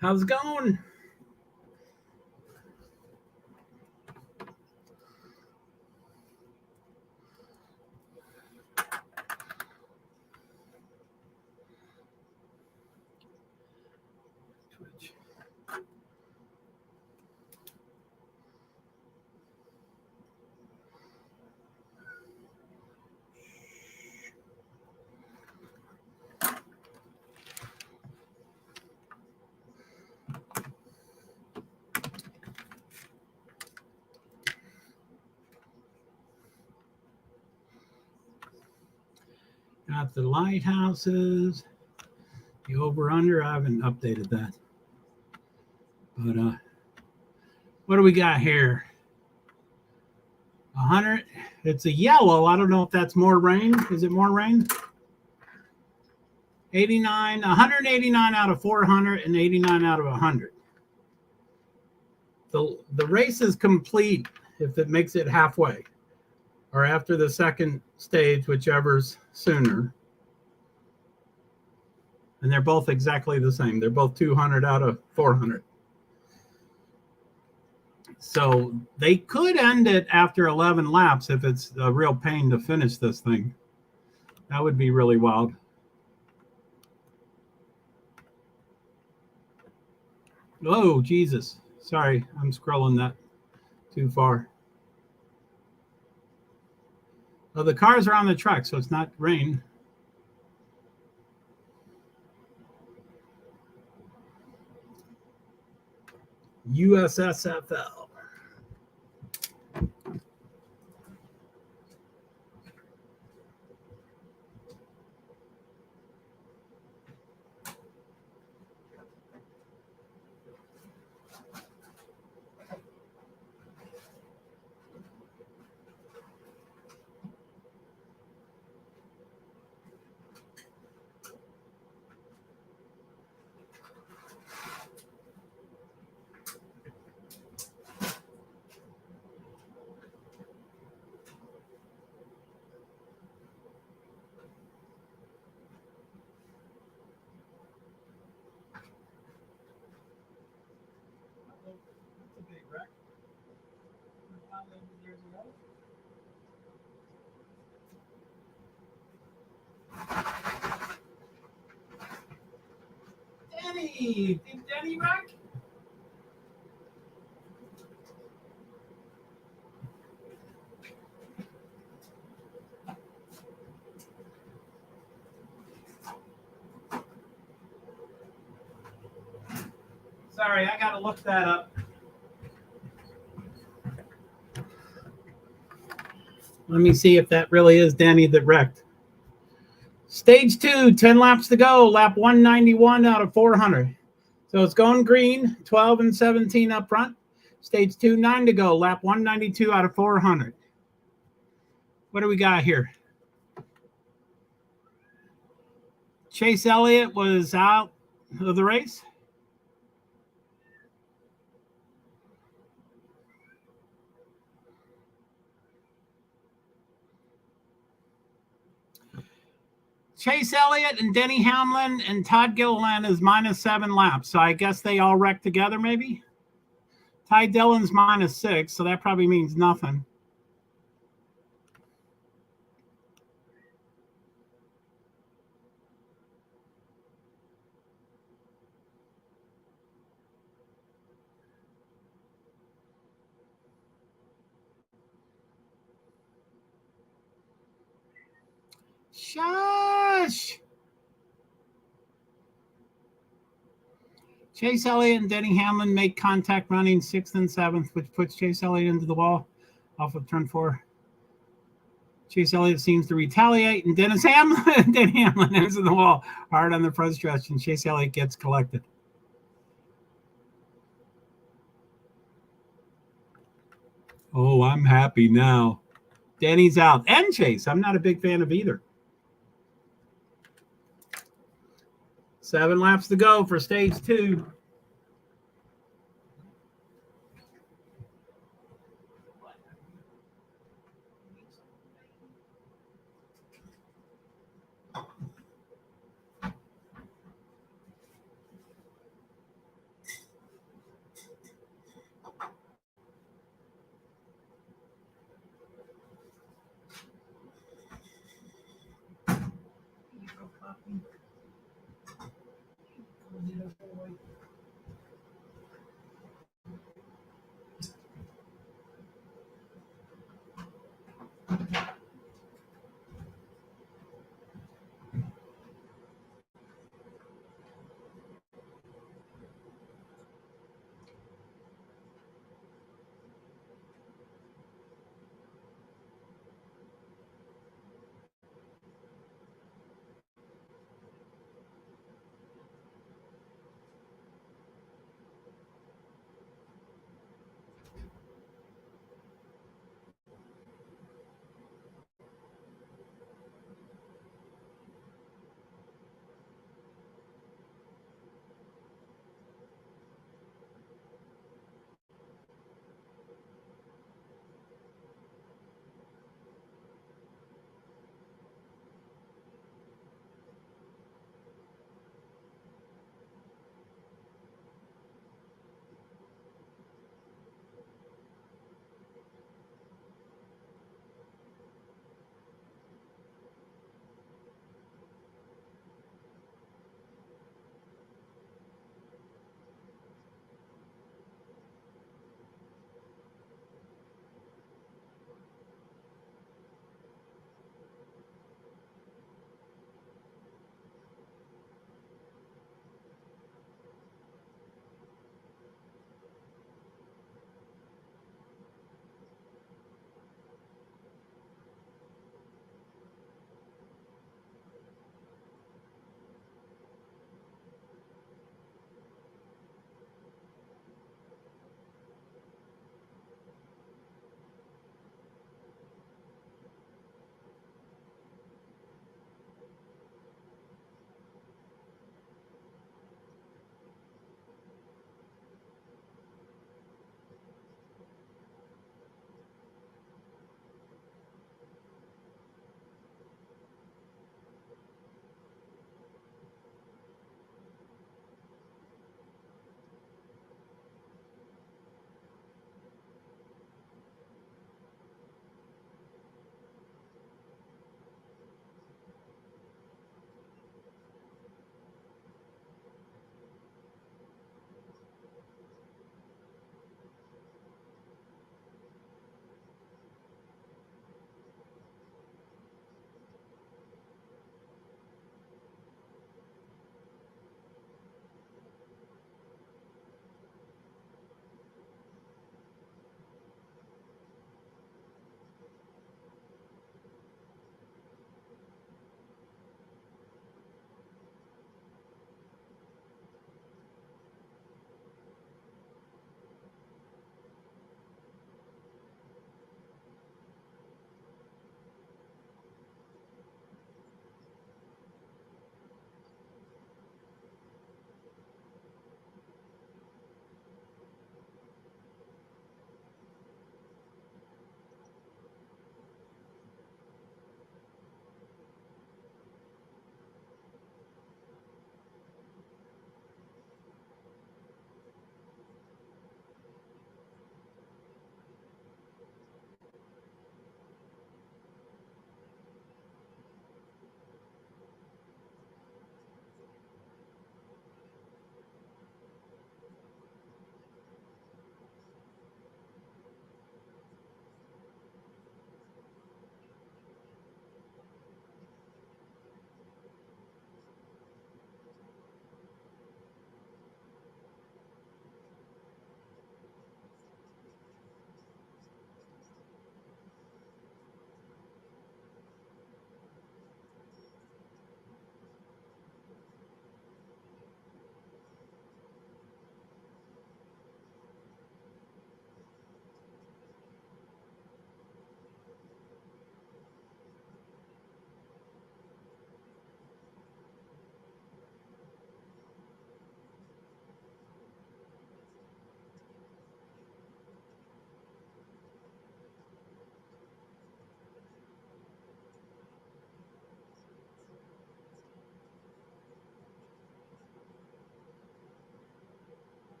How's it going? Twitch. Got the lighthouses, the over-under. I haven't updated that. But what do we got here? 100. It's a yellow. I don't know if that's more rain. Is it more rain? 89, 189 out of 400 and 89 out of 100. The race is complete if it makes it halfway or after the second stage, whichever's sooner. And they're both exactly the same. They're both 200 out of 400. So they could end it after 11 laps if it's a real pain to finish this thing. That would be really wild. Oh, Jesus. Sorry, I'm scrolling that too far. Well, the cars are on the track, so it's not rain. USSFL. Denny! Did Denny wreck? Sorry, I got to look that up. Let me see if that really is Danny that wrecked. Stage 2, 10 laps to go. Lap 191 out of 400. So it's going green, 12 and 17 up front. Stage 2, 9 to go. Lap 192 out of 400. What do we got here? Chase Elliott was out of the race. Chase Elliott and Denny Hamlin and Todd Gilliland is -7 laps. So I guess they all wrecked together, maybe? Ty Dillon's -6, so that probably means nothing. Shush! Chase Elliott and Denny Hamlin make contact running 6th and 7th, which puts Chase Elliott into the wall off of turn 4. Chase Elliott seems to retaliate, and Denny Hamlin is in the wall hard on the front stretch, and Chase Elliott gets collected. Oh, I'm happy now. Denny's out. And Chase. I'm not a big fan of either. 7 laps to go for stage 2.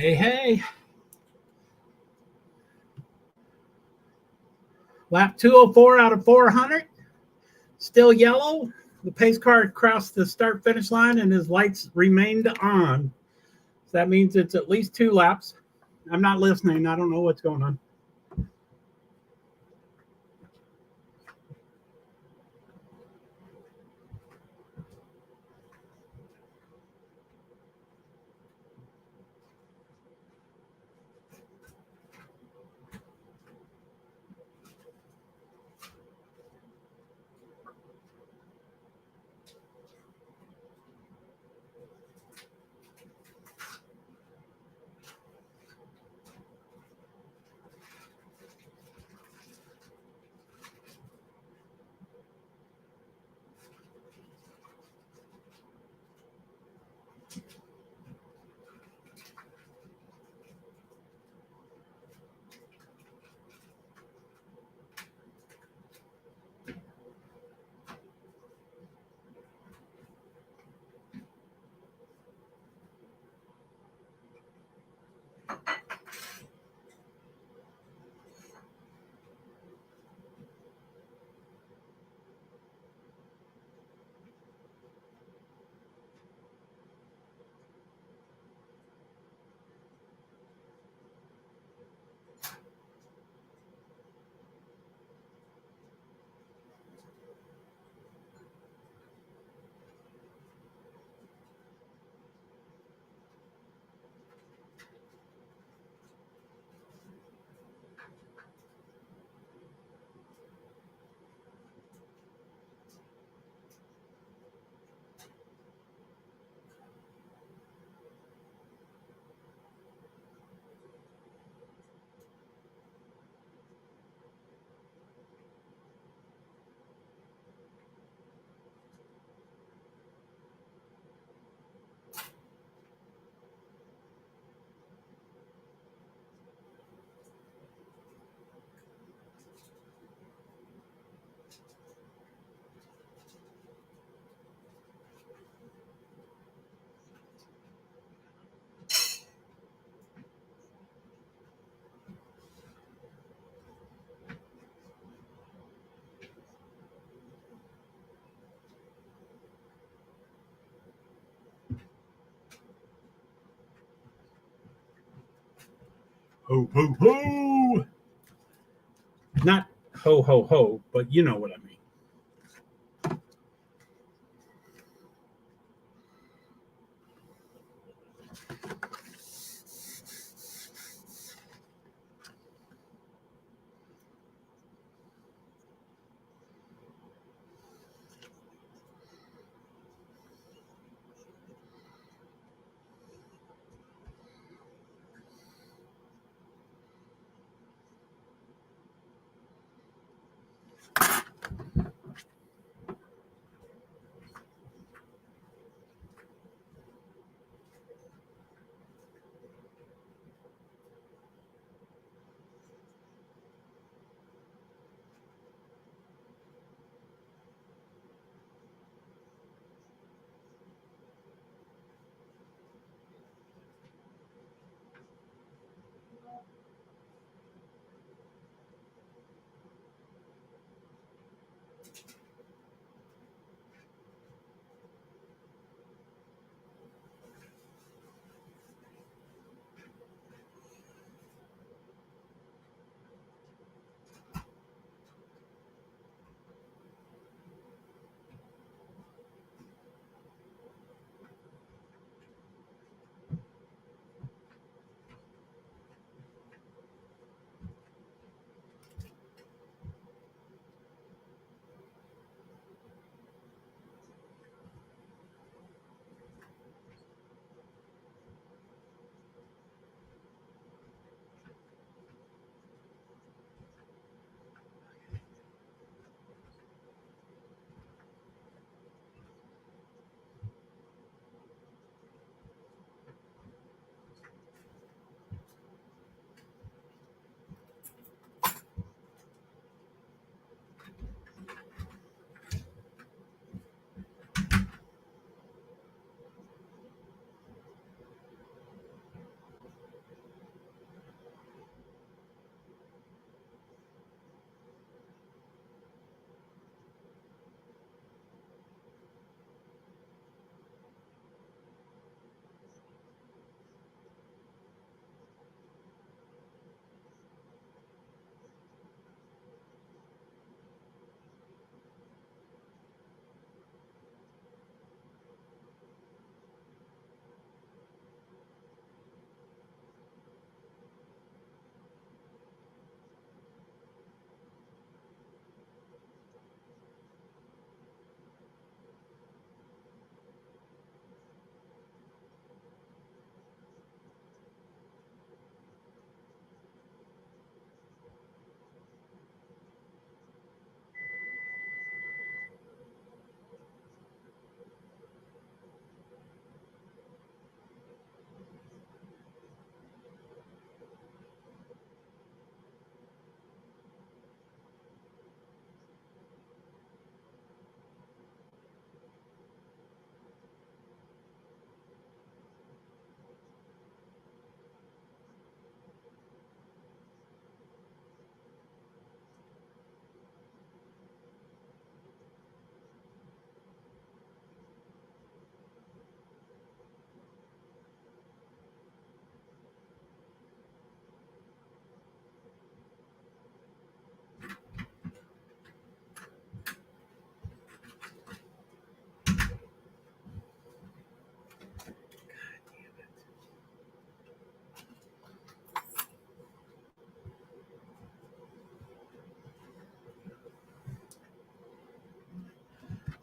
Hey. Lap 204 out of 400. Still yellow. The pace car crossed the start finish line and his lights remained on. So that means it's at least 2 laps. I'm not listening. I don't know what's going on. Ho, ho, ho. Not ho, ho, ho, but you know what I mean.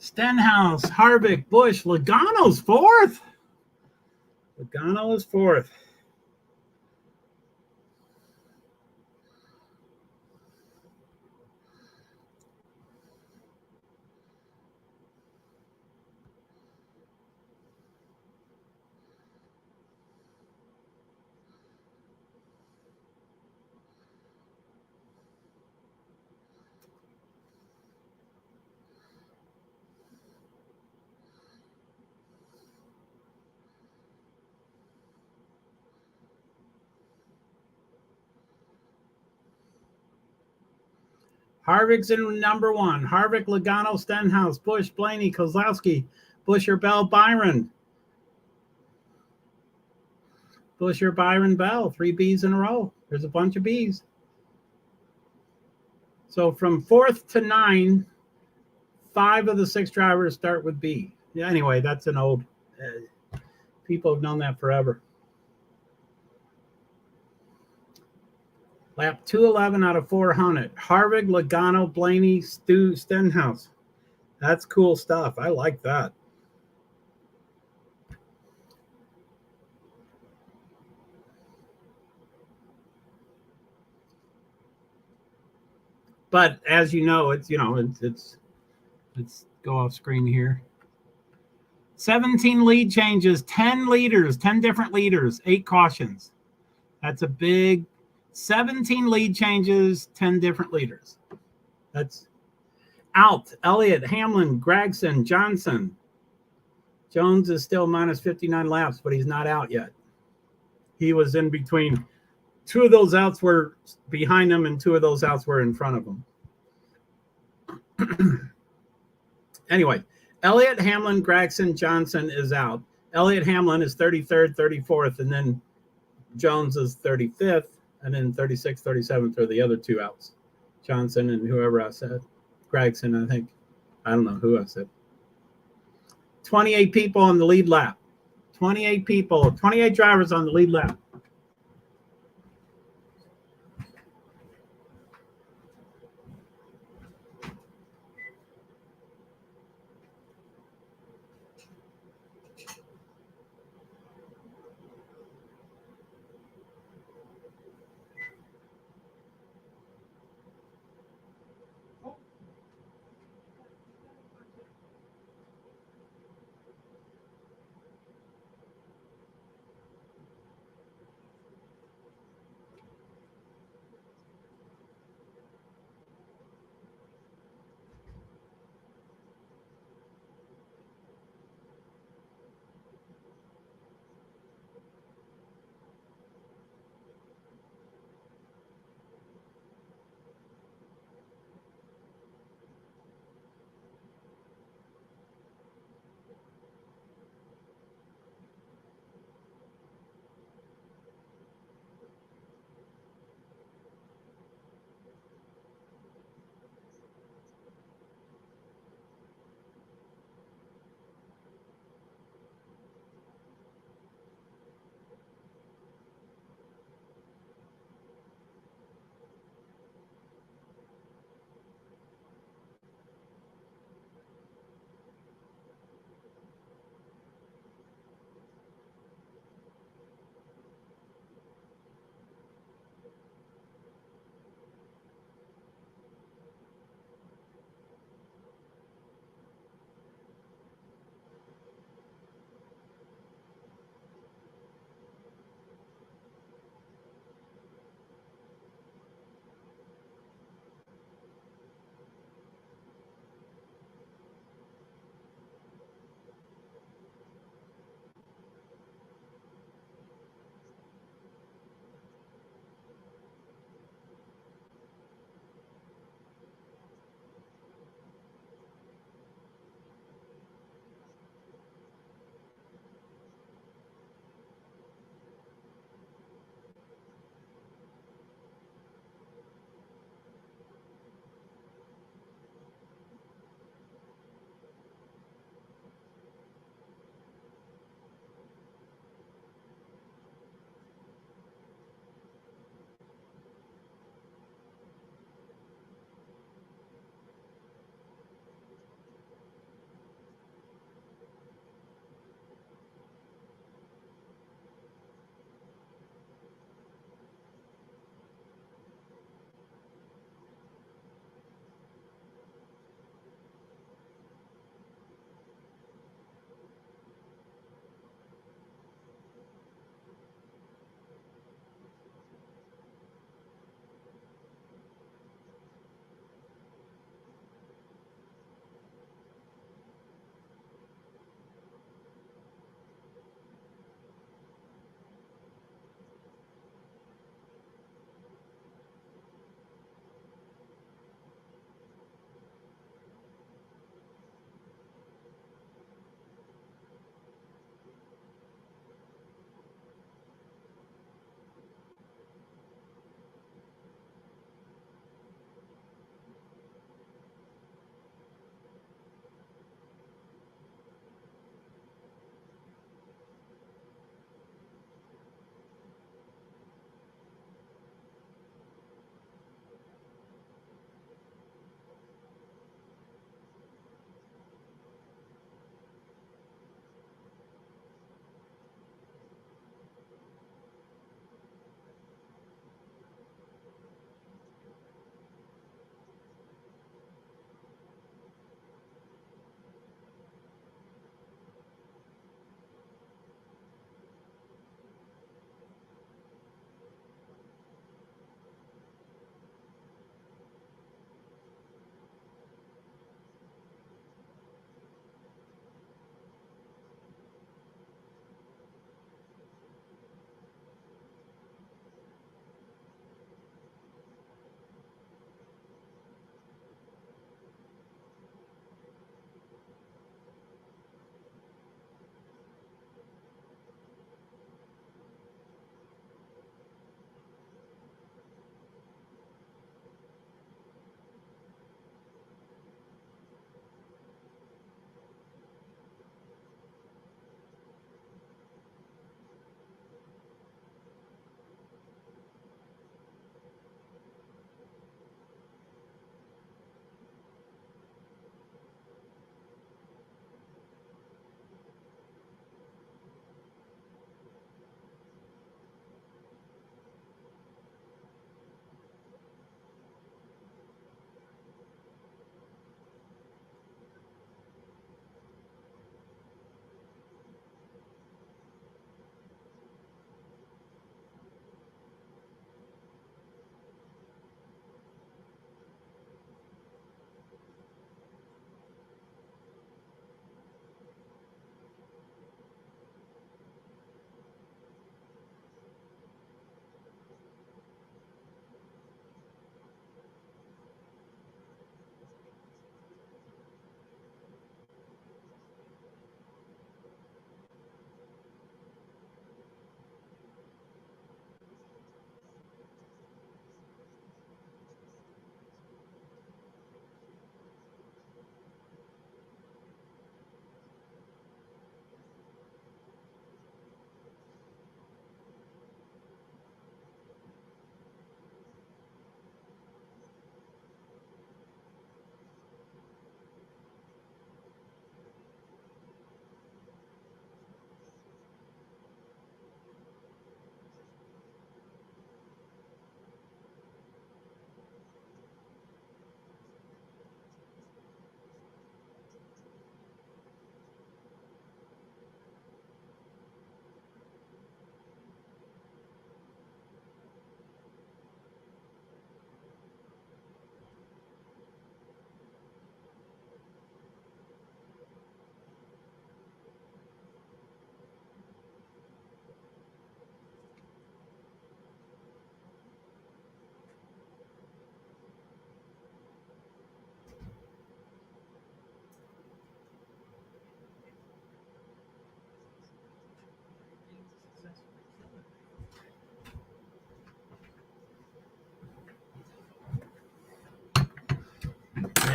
Stenhouse, Harvick, Busch, Logano's fourth. Logano is fourth. Harvick's in number one. Harvick, Logano, Stenhouse, Busch, Blaney, Kozlowski, Busher, Bell, Byron. Busher, Byron, Bell. 3 Bs in a row. There's a bunch of Bs. So from 4th to 9, 5 of the 6 drivers start with B. Yeah, anyway, that's an old... people have known that forever. Lap 211 out of 400. Harvick, Logano, Blaney, Stenhouse. That's cool stuff. I like that. But as you know, it's let's go off screen here. 17 lead changes, 10 leaders, 10 different leaders, 8 cautions. That's a big 17 lead changes, 10 different leaders. That's out. Elliott, Hamlin, Gregson, Johnson. Jones is still minus 59 laps, but he's not out yet. He was in between. 2 of those outs were behind him, and 2 of those outs were in front of him. Anyway, Elliott, Hamlin, Gregson, Johnson is out. Elliott, Hamlin is 33rd, 34th, and then Jones is 35th, and then 36th, 37th are the other 2 outs. Johnson and whoever I said. Gregson, I think. I don't know who I said. 28 people on the lead lap. 28 people, 28 drivers on the lead lap.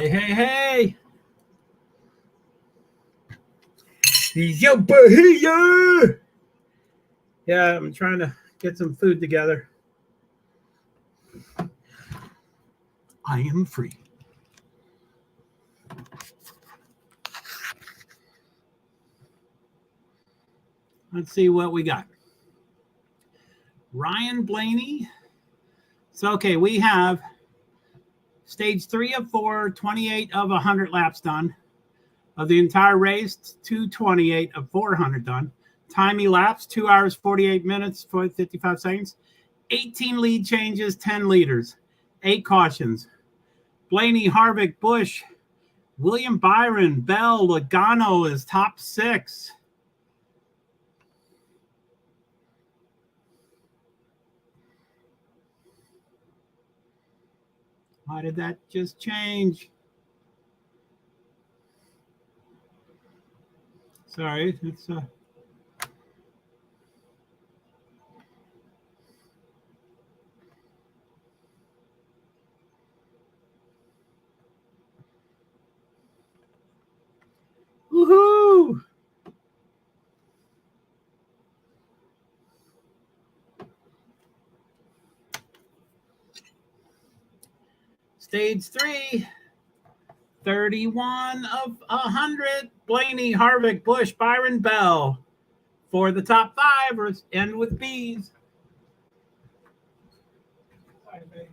Hey, hey, hey. He's your here. Yeah, I'm trying to get some food together. I am free. Let's see what we got. Ryan Blaney. So, okay, we have stage 3 of 4, 28 of 100 laps done. Of the entire race, 228 of 400 done. Time elapsed, 2 hours, 48 minutes, 55 seconds. 18 lead changes, 10 leaders. 8 cautions. Blaney, Harvick, Busch, William Byron, Bell, Logano is top 6. Why did that just change? Sorry, it's woohoo! Stage 3, 31 of 100. Blaney, Harvick, Busch, Byron, Bell. For the top 5, or end with B's. Sorry, babe.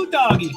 Ooh, doggy.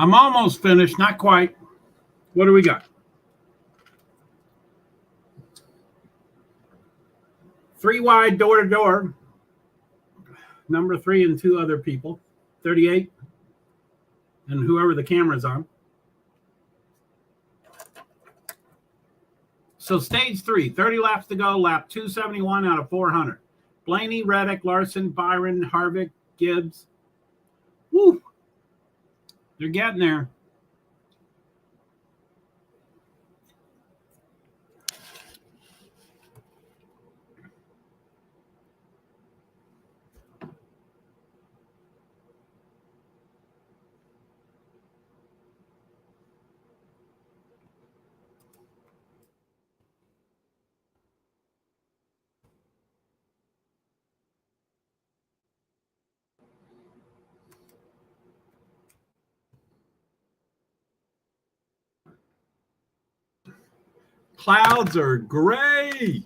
I'm almost finished, not quite. What do we got? 3 wide door to door. Number 3 and 2 other people. 38. And whoever the camera's on. So stage 3, 30 laps to go, lap 271 out of 400. Blaney, Reddick, Larson, Byron, Harvick, Gibbs. Woo! They're getting there. Clouds are gray.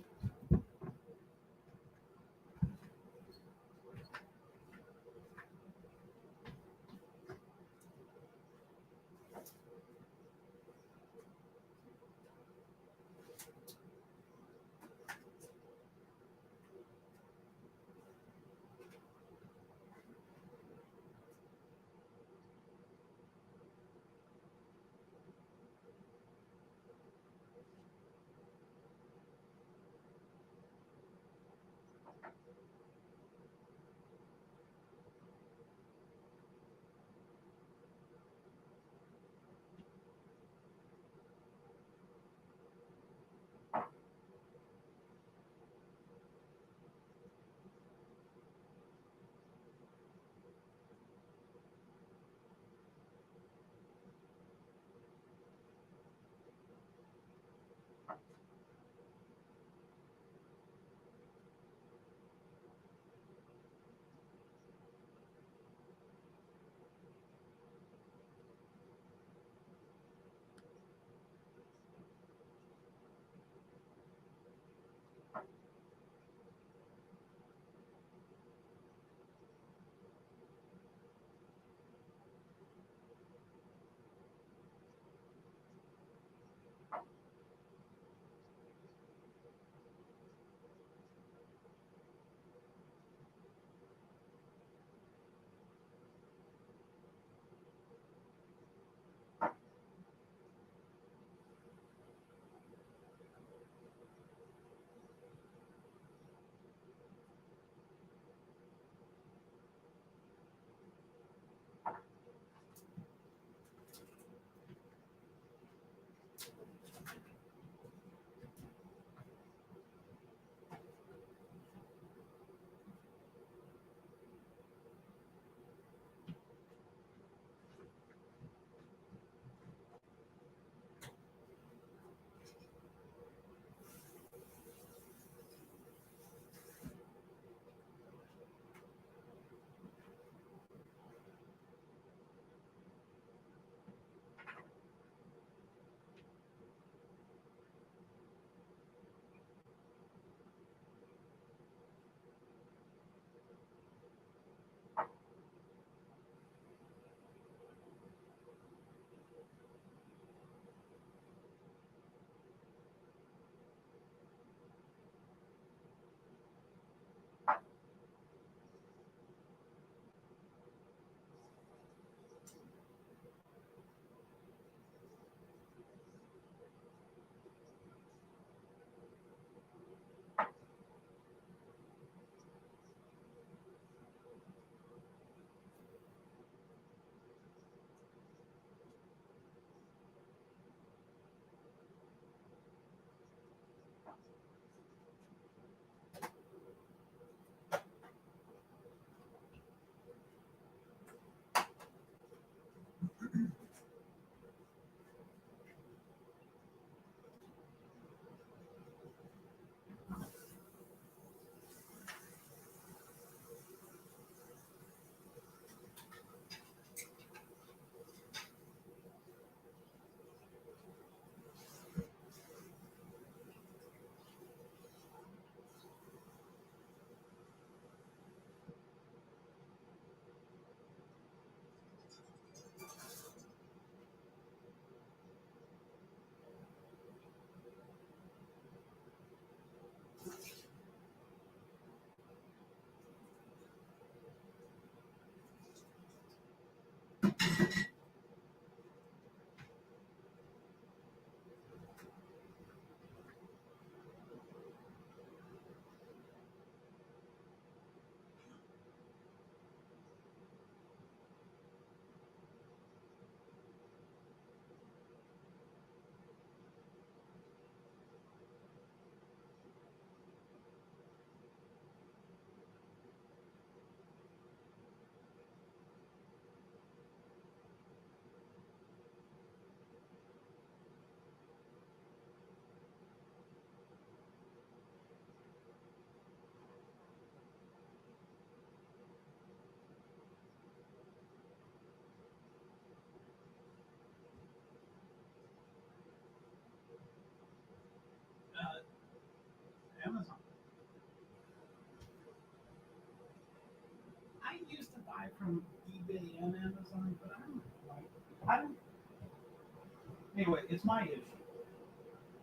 Anyway, it's my issue.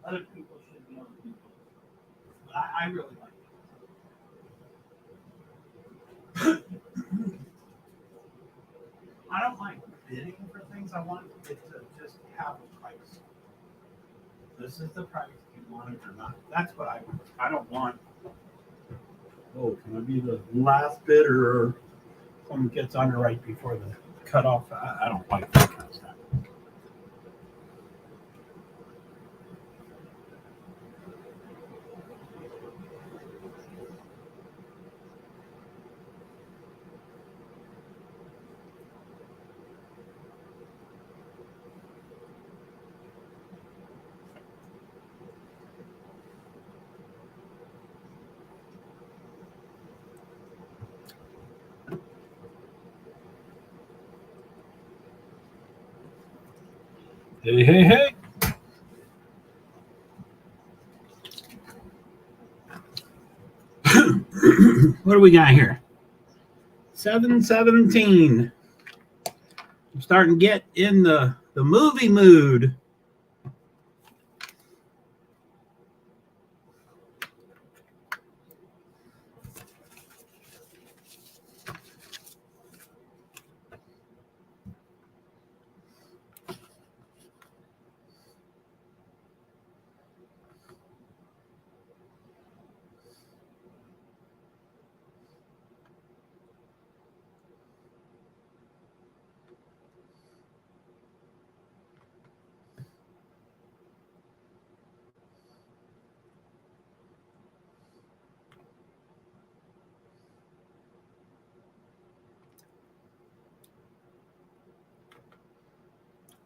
Other people should be able to do it. I really like it. I don't like bidding for things. I want it to just have a price. This is the price. Do you want it or not? That's what I want. I don't want, oh, can I be the last bidder, or someone gets under right before the cutoff? I don't like that kind of stuff. Hey, hey, hey. What do we got here? 7:17. I'm starting to get in the movie mood.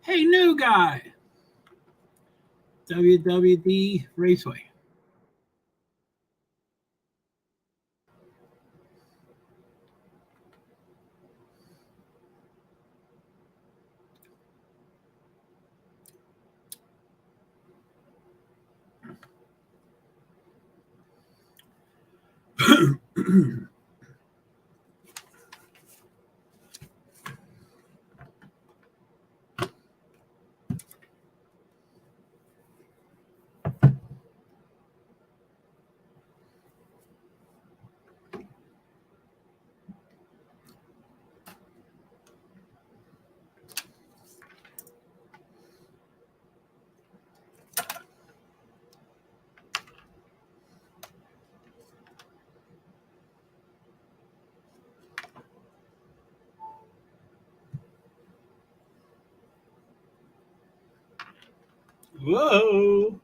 Hey, new guy. WWD Raceway. Whoa.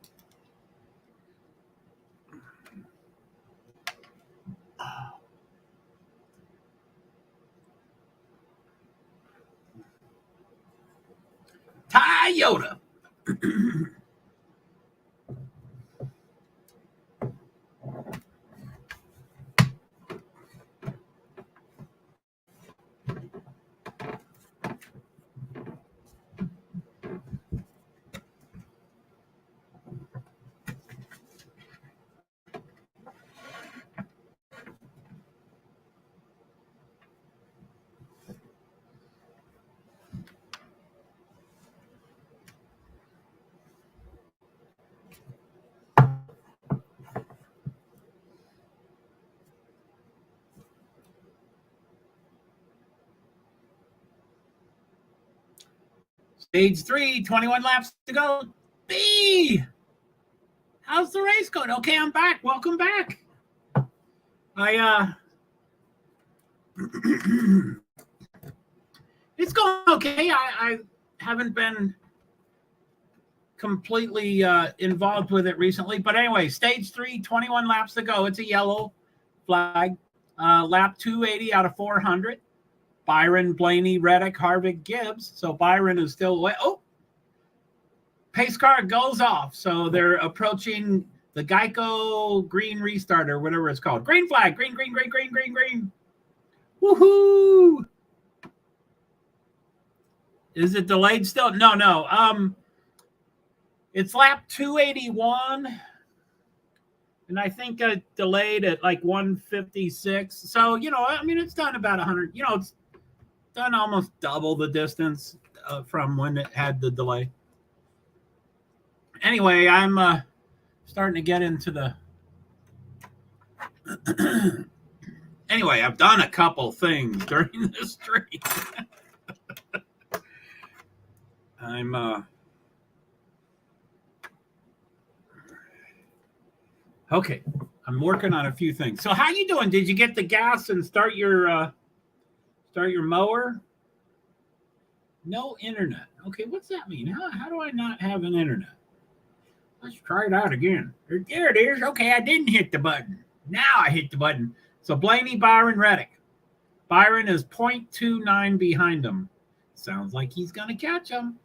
Toyota. Stage 3, 21 laps to go. B. How's the race going? Okay, I'm back. Welcome back. It's going okay. I haven't been completely involved with it recently. But anyway, stage 3, 21 laps to go. It's a yellow flag. Lap 280 out of 400. Byron, Blaney, Reddick, Harvick, Gibbs. So Byron is still away. Oh, pace car goes off. So they're approaching the Geico green restart or whatever it's called. Green flag. Green, green, green, green, green, green. Woohoo. Is it delayed still? No. It's lap 281. And I think I delayed at like 156. So, it's done about 100. It's done almost double the distance from when it had the delay. Anyway, I'm starting to get into the. Anyway, I've done a couple things during this stream. I'm okay. I'm working on a few things. So, how you doing? Did you get the gas and start your mower? No internet. Okay, what's that mean? How do I not have an internet? Let's try it out again. There it is. Okay, I didn't hit the button. Now I hit the button. So Blaney, Byron, Reddick. Byron is 0.29 behind him. Sounds like he's going to catch him.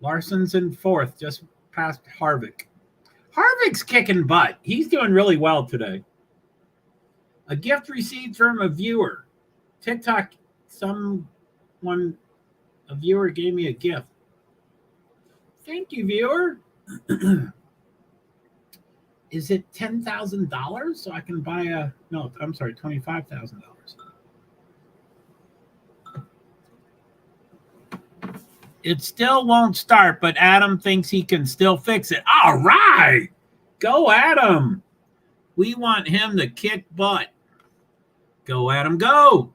Larson's in fourth, just past Harvick. Harvick's kicking butt. He's doing really well today. A gift received from a viewer. TikTok, a viewer gave me a gift. Thank you, viewer. Is it $10,000 so I can buy $25,000. It still won't start, but Adam thinks he can still fix it. All right. Go, Adam. We want him to kick butt. Go, Adam, go.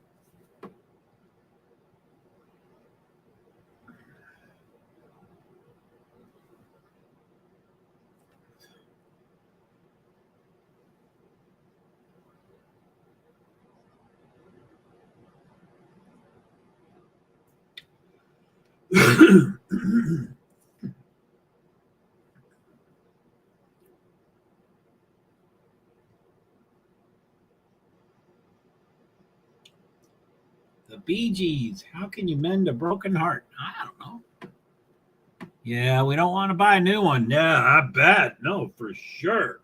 The Bee Gees. How can you mend a broken heart? I don't know. Yeah, we don't want to buy a new one. Yeah, I bet. No, for sure.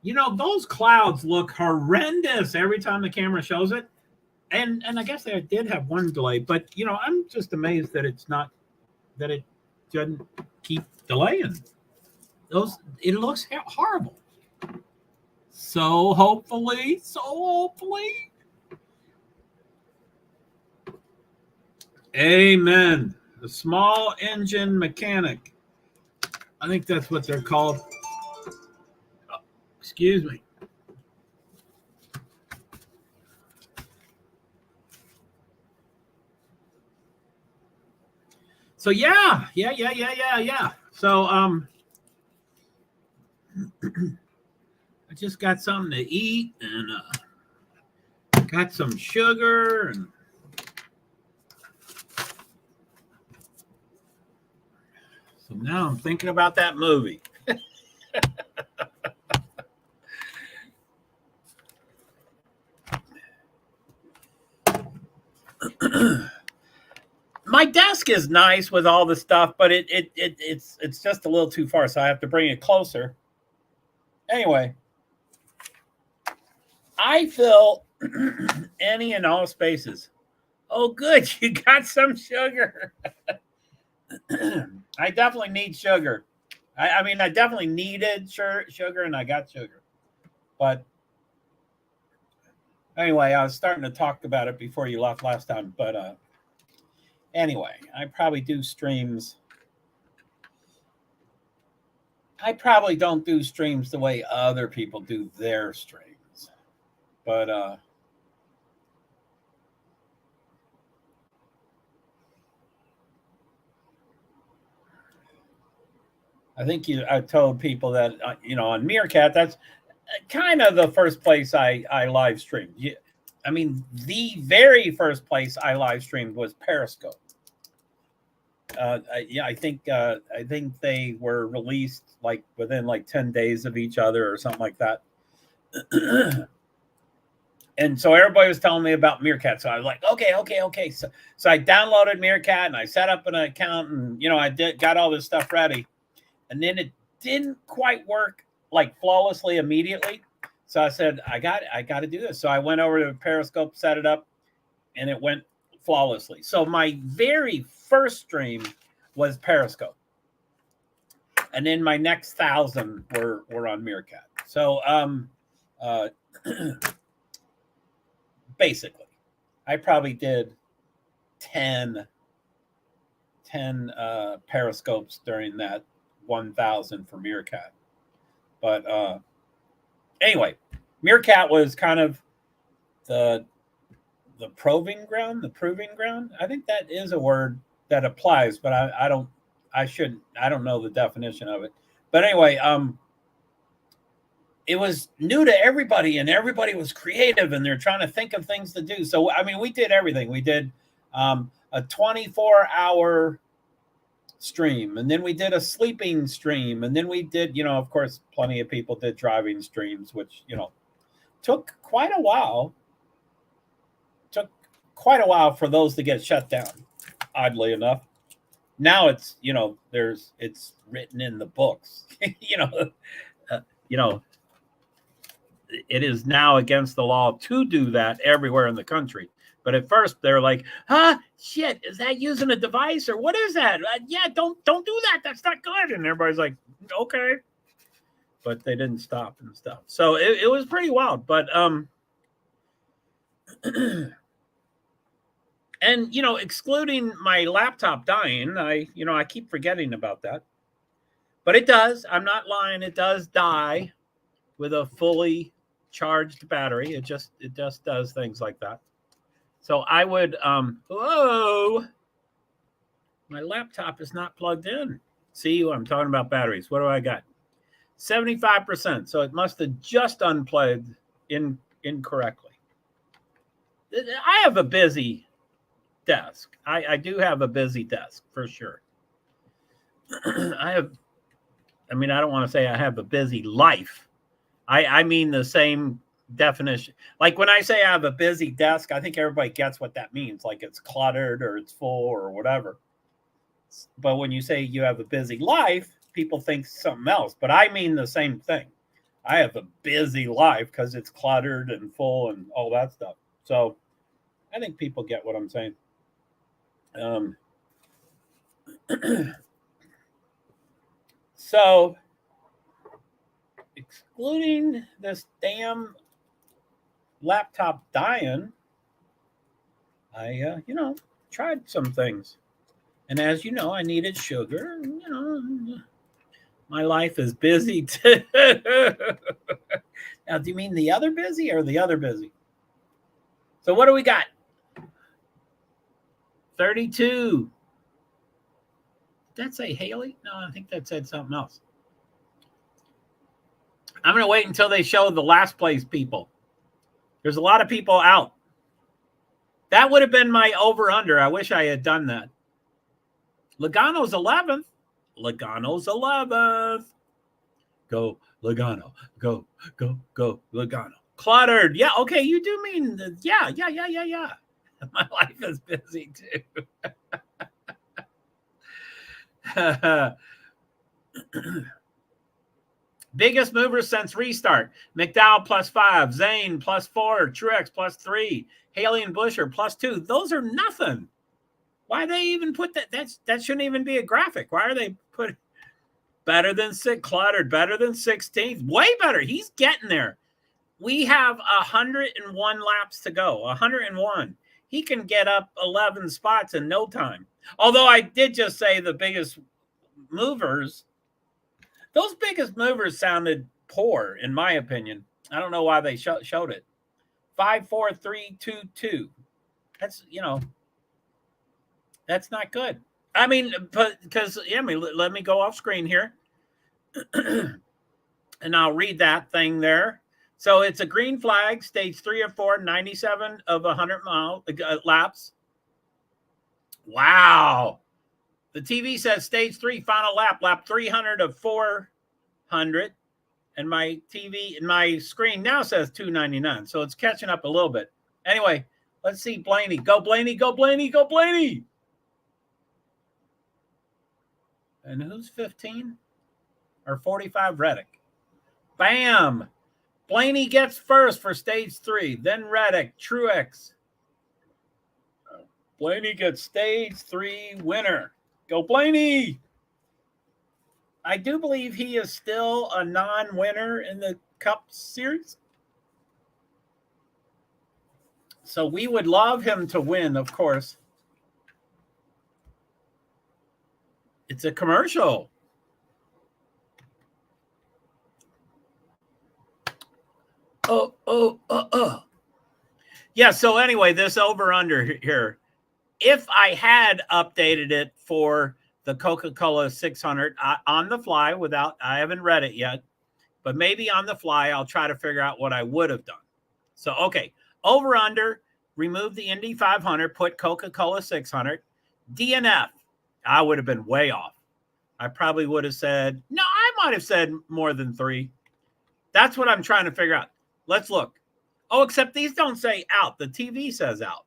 You know, those clouds look horrendous every time the camera shows it. And I guess they did have one delay, but you know, I'm just amazed that it doesn't keep delaying. It looks horrible. So hopefully. Amen. The small engine mechanic. I think that's what they're called. Oh, excuse me. So yeah. So I just got something to eat and got some sugar and so now I'm thinking about that movie. My desk is nice with all the stuff, but it's just a little too far, so I have to bring it closer. Anyway, I fill any and all spaces. Oh, good, you got some sugar. I definitely need sugar. I mean, I definitely needed sugar, and I got sugar. But anyway, I was starting to talk about it before you left last time, but anyway, I probably do streams. I probably don't do streams the way other people do their streams. But I think I told people that, on Meerkat, that's kind of the first place I live streamed. I mean, the very first place I live streamed was Periscope. I think they were released like within 10 days of each other or something like that. And so everybody was telling me about Meerkat. So I was like, okay. So I downloaded Meerkat and I set up an account and, I got all this stuff ready. And then it didn't quite work flawlessly immediately. So I said, I got to do this. So I went over to Periscope, set it up, and it went flawlessly. So my very first stream was Periscope. and then my next 1,000 were on Meerkat. So basically, I probably did 10 periscopes during that 1,000 for Meerkat. But anyway, Meerkat was kind of the proving ground. I think that is a word that applies, but I don't know the definition of it. But anyway, it was new to everybody, and everybody was creative, and they're trying to think of things to do. So I mean, we did everything. We did a 24-hour stream, and then we did a sleeping stream, and then we did, of course, plenty of people did driving streams, which took quite a while for those to get shut down, oddly enough. Now it's it's written in the books. It is now against the law to do that everywhere in the country. But at first they're like, shit, is that using a device or what is that? Yeah, don't do that. That's not good. And everybody's like, okay. But they didn't stop and stuff. So it was pretty wild. But and excluding my laptop dying, I keep forgetting about that. But it does. I'm not lying. It does die with a fully charged battery. It just does things like that. So I would whoa, my laptop is not plugged in. See, I'm talking about batteries. What do I got? 75%. So it must have just unplugged incorrectly. I have a busy desk. I do have a busy desk for sure. I don't want to say I have a busy life. I mean the same definition. Like when I say I have a busy desk, I think everybody gets what that means. Like it's cluttered or it's full or whatever. But when you say you have a busy life, people think something else. But I mean the same thing. I have a busy life because it's cluttered and full and all that stuff. So I think people get what I'm saying. So excluding this damn laptop dying, I tried some things, and as you know, I needed sugar. My life is busy too. Now, do you mean the other busy or the other busy? So what do we got? 32. Did that say Haley? No, I think that said something else. I'm going to wait until they show the last place people. There's a lot of people out. That would have been my over-under. I wish I had done that. Logano's 11th. Go, Logano. Go, Logano. Cluttered. Yeah, okay, you do mean, yeah. My life is busy, too. Biggest movers since restart. McDowell +5, Zane +4, Truex +3, Haley and Busher +2. Those are nothing. Why they even put that? That shouldn't even be a graphic. Why are they put better than cluttered, better than 16th? Way better. He's getting there. We have 101 laps to go. 101. He can get up 11 spots in no time. Although I did just say the biggest movers. Those biggest movers sounded poor, in my opinion. I don't know why they showed it. 5, 4, 3, 2, 2. That's, that's not good. I mean, because, let me go off screen here. And I'll read that thing there. So it's a green flag, stage 3 or 4, 97 of 100 laps. Wow. The TV says stage 3, final lap 300 of 400. And my screen now says 299. So it's catching up a little bit. Anyway, let's see Blaney. Go Blaney, go Blaney, go Blaney. And who's 15? Or 45? Reddick. Bam. Blaney gets first for stage 3. Then Reddick, Truex. Blaney gets stage 3 winner. Go Blaney. I do believe he is still a non-winner in the Cup Series. So we would love him to win, of course. It's a commercial. Yeah, so anyway, this over-under here. If I had updated it for the Coca-Cola 600 on the fly I haven't read it yet, but maybe on the fly, I'll try to figure out what I would have done. So, okay, over-under, remove the Indy 500, put Coca-Cola 600. DNF, I would have been way off. I probably would have said, no, I might have said more than 3. That's what I'm trying to figure out. Let's look. Oh, except these don't say out. The TV says out.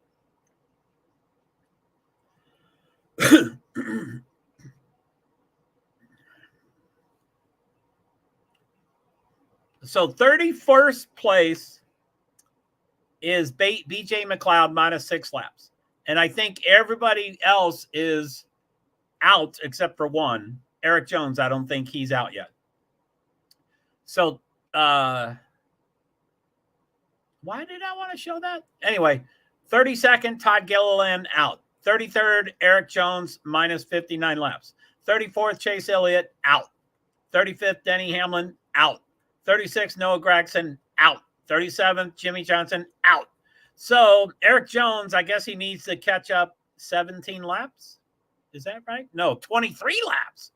So 31st place is BJ McLeod minus 6 laps. And I think everybody else is out except for one. Eric Jones, I don't think he's out yet. So why did I want to show that? Anyway, 32nd, Todd Gilliland out. 33rd, Eric Jones minus 59 laps. 34th, Chase Elliott out. 35th, Denny Hamlin out. 36th, Noah Gragson out. 37th, Jimmy Johnson out. So Eric Jones, I guess he needs to catch up 17 laps. Is that right? No, 23 laps.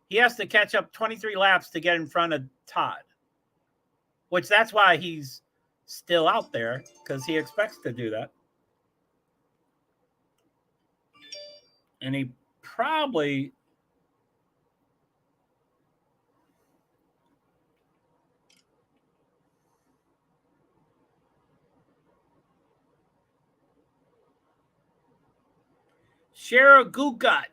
He has to catch up 23 laps to get in front of Todd, which that's why he's still out there, because he expects to do that. And he probably Cheryl Gagut.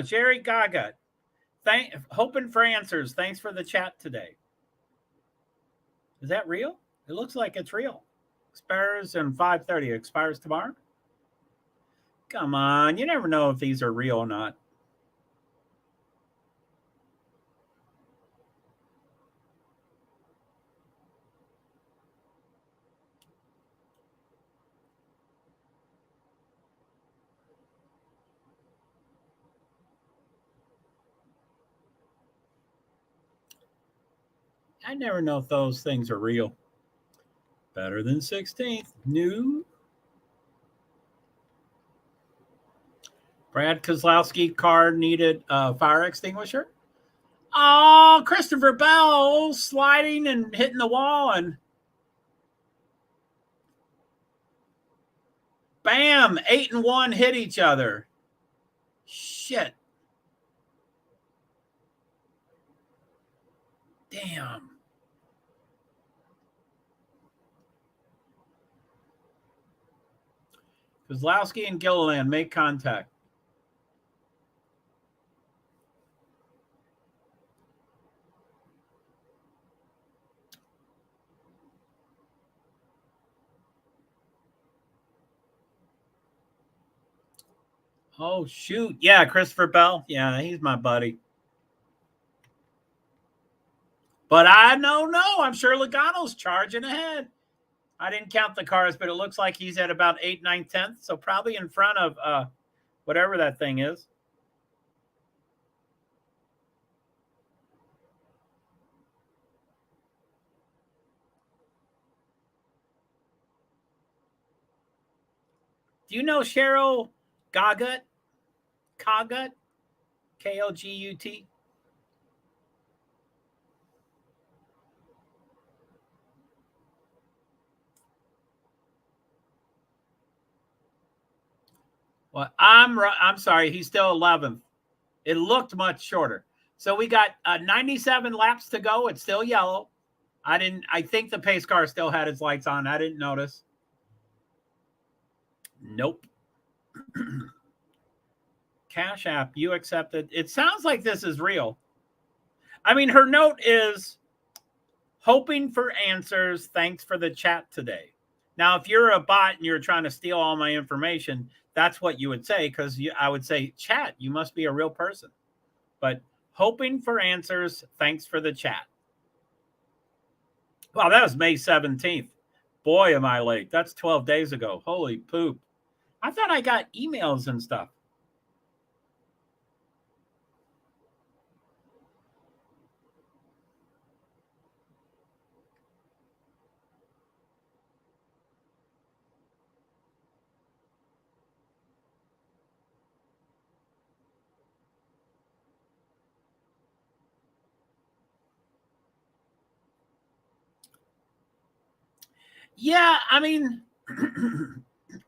Jerry Gagut. Hoping for answers. Thanks for the chat today. Is that real? It looks like it's real. Expires in 5:30. Expires tomorrow? Come on. You never know if these are real or not. I never know if those things are real. Better than 16th. New. Brad Keselowski car needed a fire extinguisher. Oh, Christopher Bell sliding and hitting the wall, and bam, 8 and 1 hit each other. Shit. Damn. Keselowski and Gilliland make contact. Oh, shoot. Yeah, Christopher Bell. Yeah, he's my buddy. But I don't know. I'm sure Logano's charging ahead. I didn't count the cars, but it looks like he's at about 8, 9, 10th. So probably in front of whatever that thing is. Do you know Cheryl Gagut? Kogut? Kogut? Well, I'm sorry. He's still 11th. It looked much shorter. So we got 97 laps to go. It's still yellow. I think the pace car still had its lights on. I didn't notice. Nope. Cash App, you accepted. It sounds like this is real. I mean, her note is hoping for answers. Thanks for the chat today. Now, if you're a bot and you're trying to steal all my information, that's what you would say, because I would say, chat, you must be a real person. But hoping for answers. Thanks for the chat. Wow, that was May 17th. Boy, am I late. That's 12 days ago. Holy poop. I thought I got emails and stuff. Yeah, I mean,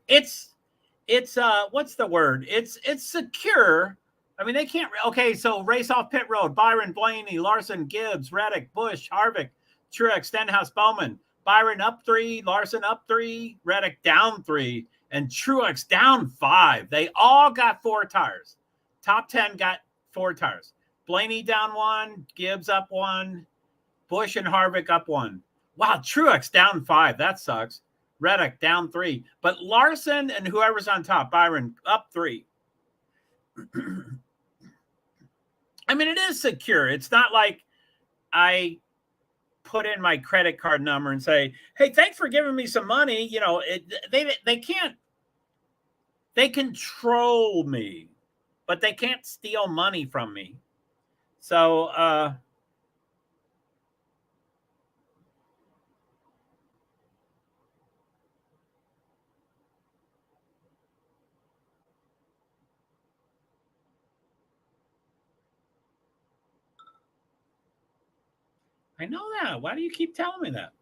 it's what's the word? It's secure. I mean, they can't. Okay, so race off pit road. Byron, Blaney, Larson, Gibbs, Reddick, Bush, Harvick, Truex, Stenhouse, Bowman. Byron up 3, Larson up 3, Reddick down 3, and Truex down 5. They all got 4 tires. Top 10 got 4 tires. Blaney down 1, Gibbs up 1, Bush and Harvick up 1. Wow, Truex down 5. That sucks. Reddick down 3. But Larson and whoever's on top, Byron, up 3. I mean, it is secure. It's not like I put in my credit card number and say, hey, thanks for giving me some money. You know, they can't. They control me, but they can't steal money from me. So, I know that. Why do you keep telling me that?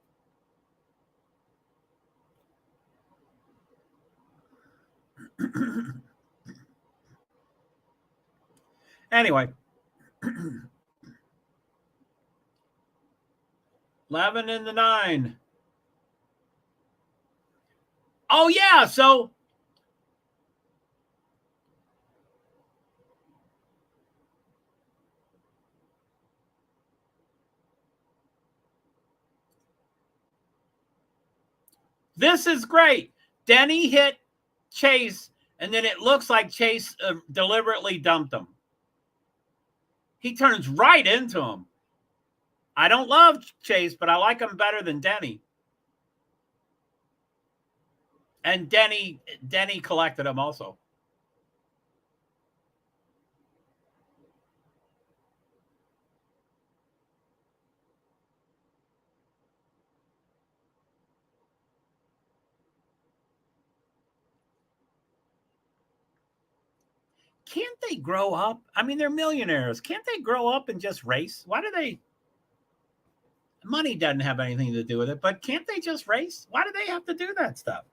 Anyway, 11 in the 9. Oh, yeah. So this is great. Denny hit Chase, and then it looks like Chase deliberately dumped him. He turns right into him. I don't love Chase, but I like him better than Denny. And Denny collected him also. Can't they grow up? I mean, they're millionaires. Can't they grow up and just race? Why do they? Money doesn't have anything to do with it, but can't they just race? Why do they have to do that stuff?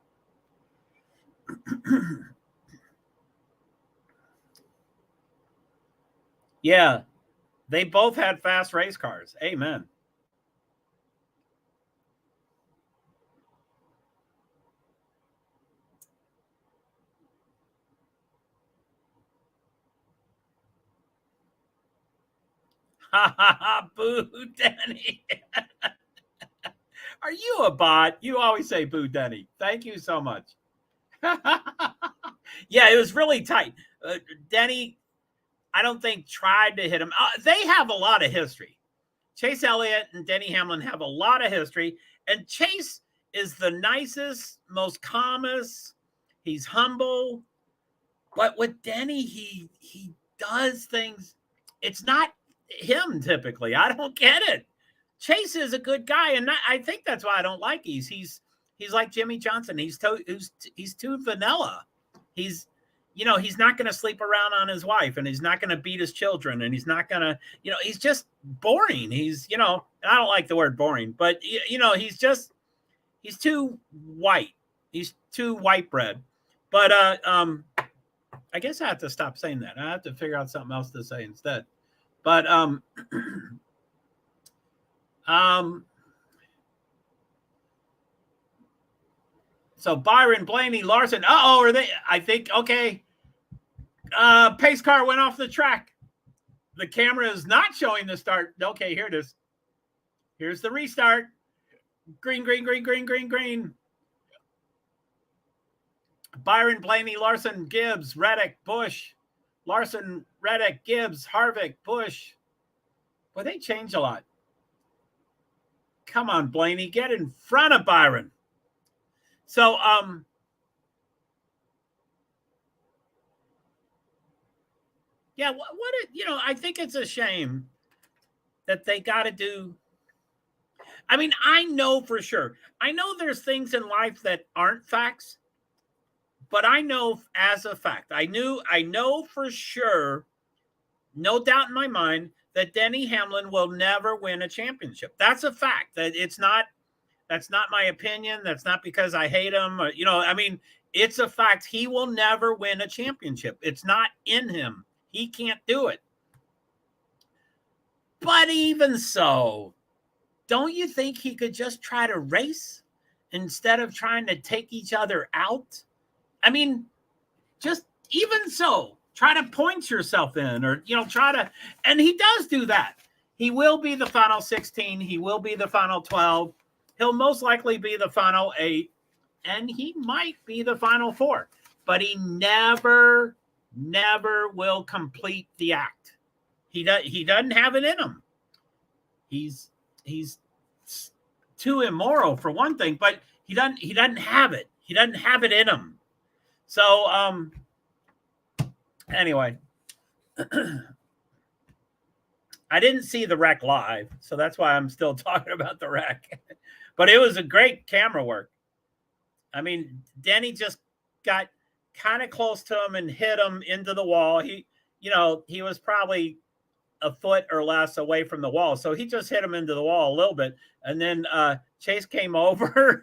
Yeah, they both had fast race cars. Amen. Ha ha ha, boo, Denny. Are you a bot? You always say boo, Denny. Thank you so much. Yeah, it was really tight. Denny, I don't think tried to hit him. They have a lot of history. Chase Elliott and Denny Hamlin have a lot of history. And Chase is the nicest, most calmest. He's humble. But with Denny, he does things. It's not him typically. I don't get it. Chase is a good guy, and I think that's why I don't like he's like Jimmy Johnson. He's too vanilla. He's he's not going to sleep around on his wife, and he's not going to beat his children, and he's not going to he's just boring. He's and I don't like the word boring, but he's too white. He's too white bread. But I guess I have to stop saying that. I have to figure out something else to say instead. But so Byron, Blaney, Larson. Are they? I think okay. Pace car went off the track. The camera is not showing the start. Okay, here it is. Here's the restart. Green, green, green, green, green, green. Byron, Blaney, Larson, Gibbs, Reddick, Bush. Larson, Reddick, Gibbs, Harvick, Bush. Well, they change a lot. Come on, Blaney, get in front of Byron. So, yeah, I think it's a shame that they got to do. I mean, I know for sure. I know there's things in life that aren't facts, but I know as a fact. I know for sure, no doubt in my mind, that Denny Hamlin will never win a championship. That's a fact. That's not my opinion. That's not because I hate him. Or, I mean, it's a fact. He will never win a championship. It's not in him. He can't do it. But even so, don't you think he could just try to race instead of trying to take each other out? I mean, just even so, try to point yourself in or, try to, and he does do that. He will be the final 16. He will be the final 12. He'll most likely be the final 8, and he might be the final 4, but he never will complete the act. He doesn't have it in him. He's too immoral for one thing, but he doesn't have it. He doesn't have it in him. So, anyway, I didn't see the wreck live, so that's why I'm still talking about the wreck. But it was a great camera work. I mean, Denny just got kind of close to him and hit him into the wall. He was probably a foot or less away from the wall, so he just hit him into the wall a little bit. And then Chase came over,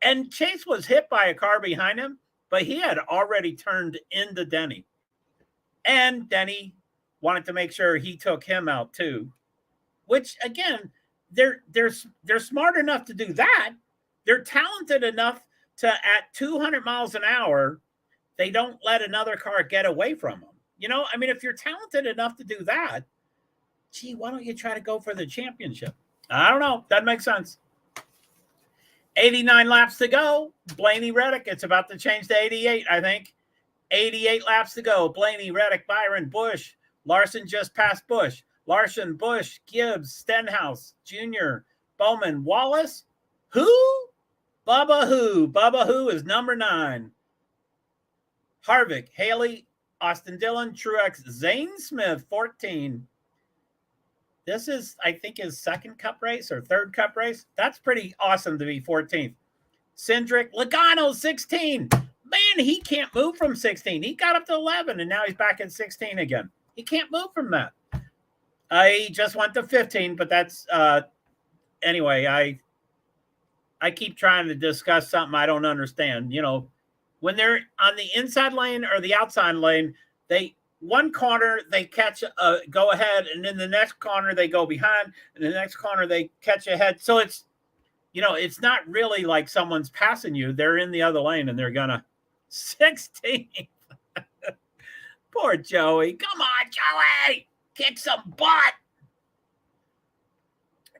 and Chase was hit by a car behind him, but he had already turned into Denny. And Denny wanted to make sure he took him out too, which again, they're smart enough to do that. They're talented enough to, at 200 miles an hour, they don't let another car get away from them. I mean, if you're talented enough to do that, gee, why don't you try to go for the championship? I don't know. That makes sense. 89 laps to go. Blaney, Reddick. It's about to change to 88, I think. 88 laps to go. Blaney, Reddick, Byron, Bush. Larson just passed Bush. Larson, Bush, Gibbs, Stenhouse, Jr., Bowman, Wallace. Who? Bubba Who. Bubba Who is number 9. Harvick, Haley, Austin Dillon, Truex, Zane Smith, 14. This is, I think, his second Cup race or third Cup race. That's pretty awesome to be 14th. Cindric, Logano, 16. Man, he can't move from 16. He got up to 11, and now he's back at 16 again. He can't move from that. I just went to 15, but that's anyway. I keep trying to discuss something I don't understand. When they're on the inside lane or the outside lane, one corner they catch go ahead, and in the next corner they go behind, and the next corner they catch ahead. So it's it's not really like someone's passing you. They're in the other lane and they're gonna 16. Poor Joey. Come on, Joey. Kick some butt.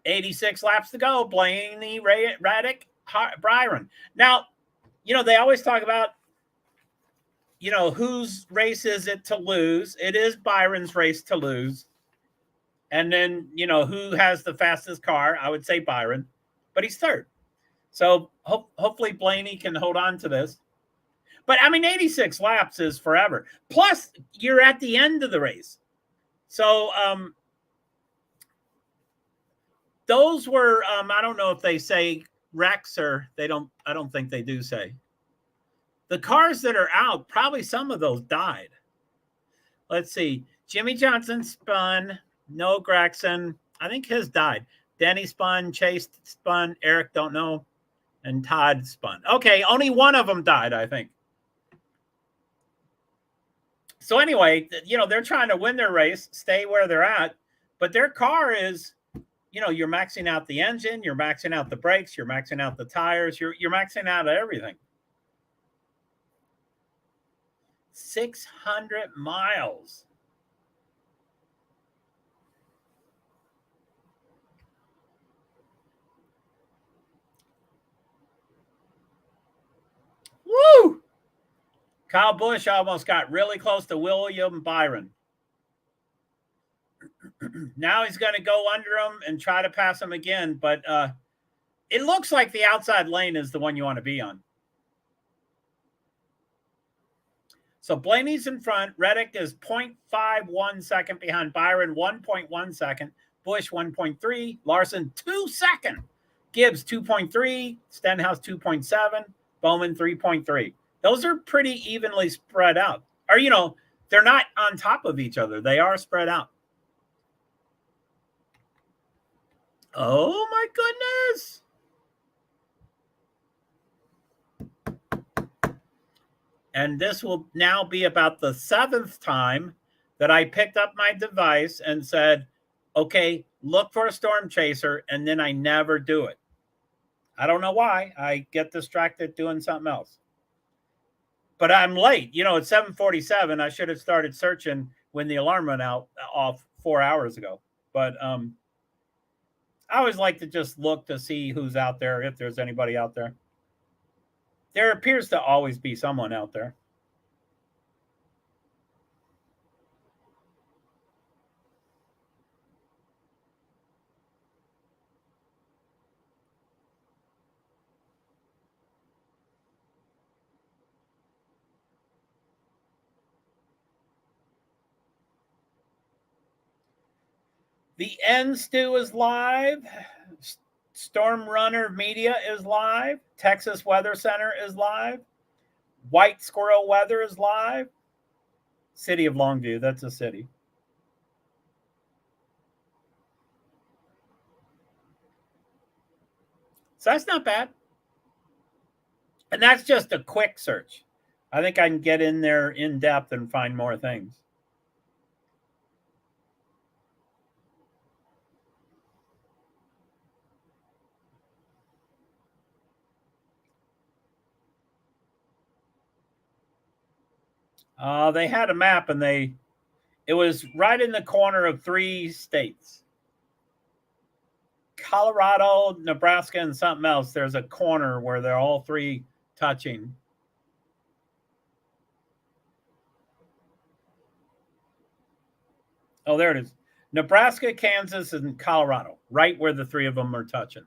86 laps to go. Blaney, Reddick, Byron. Now, they always talk about, whose race is it to lose? It is Byron's race to lose. And then, who has the fastest car? I would say Byron, but he's third. So hopefully Blaney can hold on to this. But, I mean, 86 laps is forever. Plus, you're at the end of the race. So, those were, I don't know if they say wrecks or I don't think they do say. The cars that are out, probably some of those died. Let's see. Jimmy Johnson spun. Noah Gragson, I think his died. Denny spun. Chase spun. Eric, don't know. And Todd spun. Okay, only one of them died, I think. So anyway, they're trying to win their race, stay where they're at, but their car is, you're maxing out the engine, you're maxing out the brakes, you're maxing out the tires, you're maxing out everything. 600 miles. Kyle Busch almost got really close to William Byron. Now he's going to go under him and try to pass him again, but it looks like the outside lane is the one you want to be on. So Blaney's in front. Reddick is 0.51 second behind Byron, 1.1 second. Busch 1.3. Larson 2 second. Gibbs 2.3. Stenhouse 2.7. Bowman 3.3. Those are pretty evenly spread out. Or, they're not on top of each other. They are spread out. Oh, my goodness. And this will now be about the 7th time that I picked up my device and said, okay, look for a storm chaser, and then I never do it. I don't know why. I get distracted doing something else. But I'm late. It's 7:47. I should have started searching when the alarm went off 4 hours ago. But I always like to just look to see who's out there, if there's anybody out there. There appears to always be someone out there. The N Stew is live. Storm Runner Media is live. Texas Weather Center is live. White Squirrel Weather is live. City of Longview, that's a city. So that's not bad. And that's just a quick search. I think I can get in there in depth and find more things. They had a map and it was right in the corner of 3 states. Colorado, Nebraska, and something else. There's a corner where they're all 3 touching. Oh, there it is. Nebraska, Kansas, and Colorado, right where the 3 of them are touching.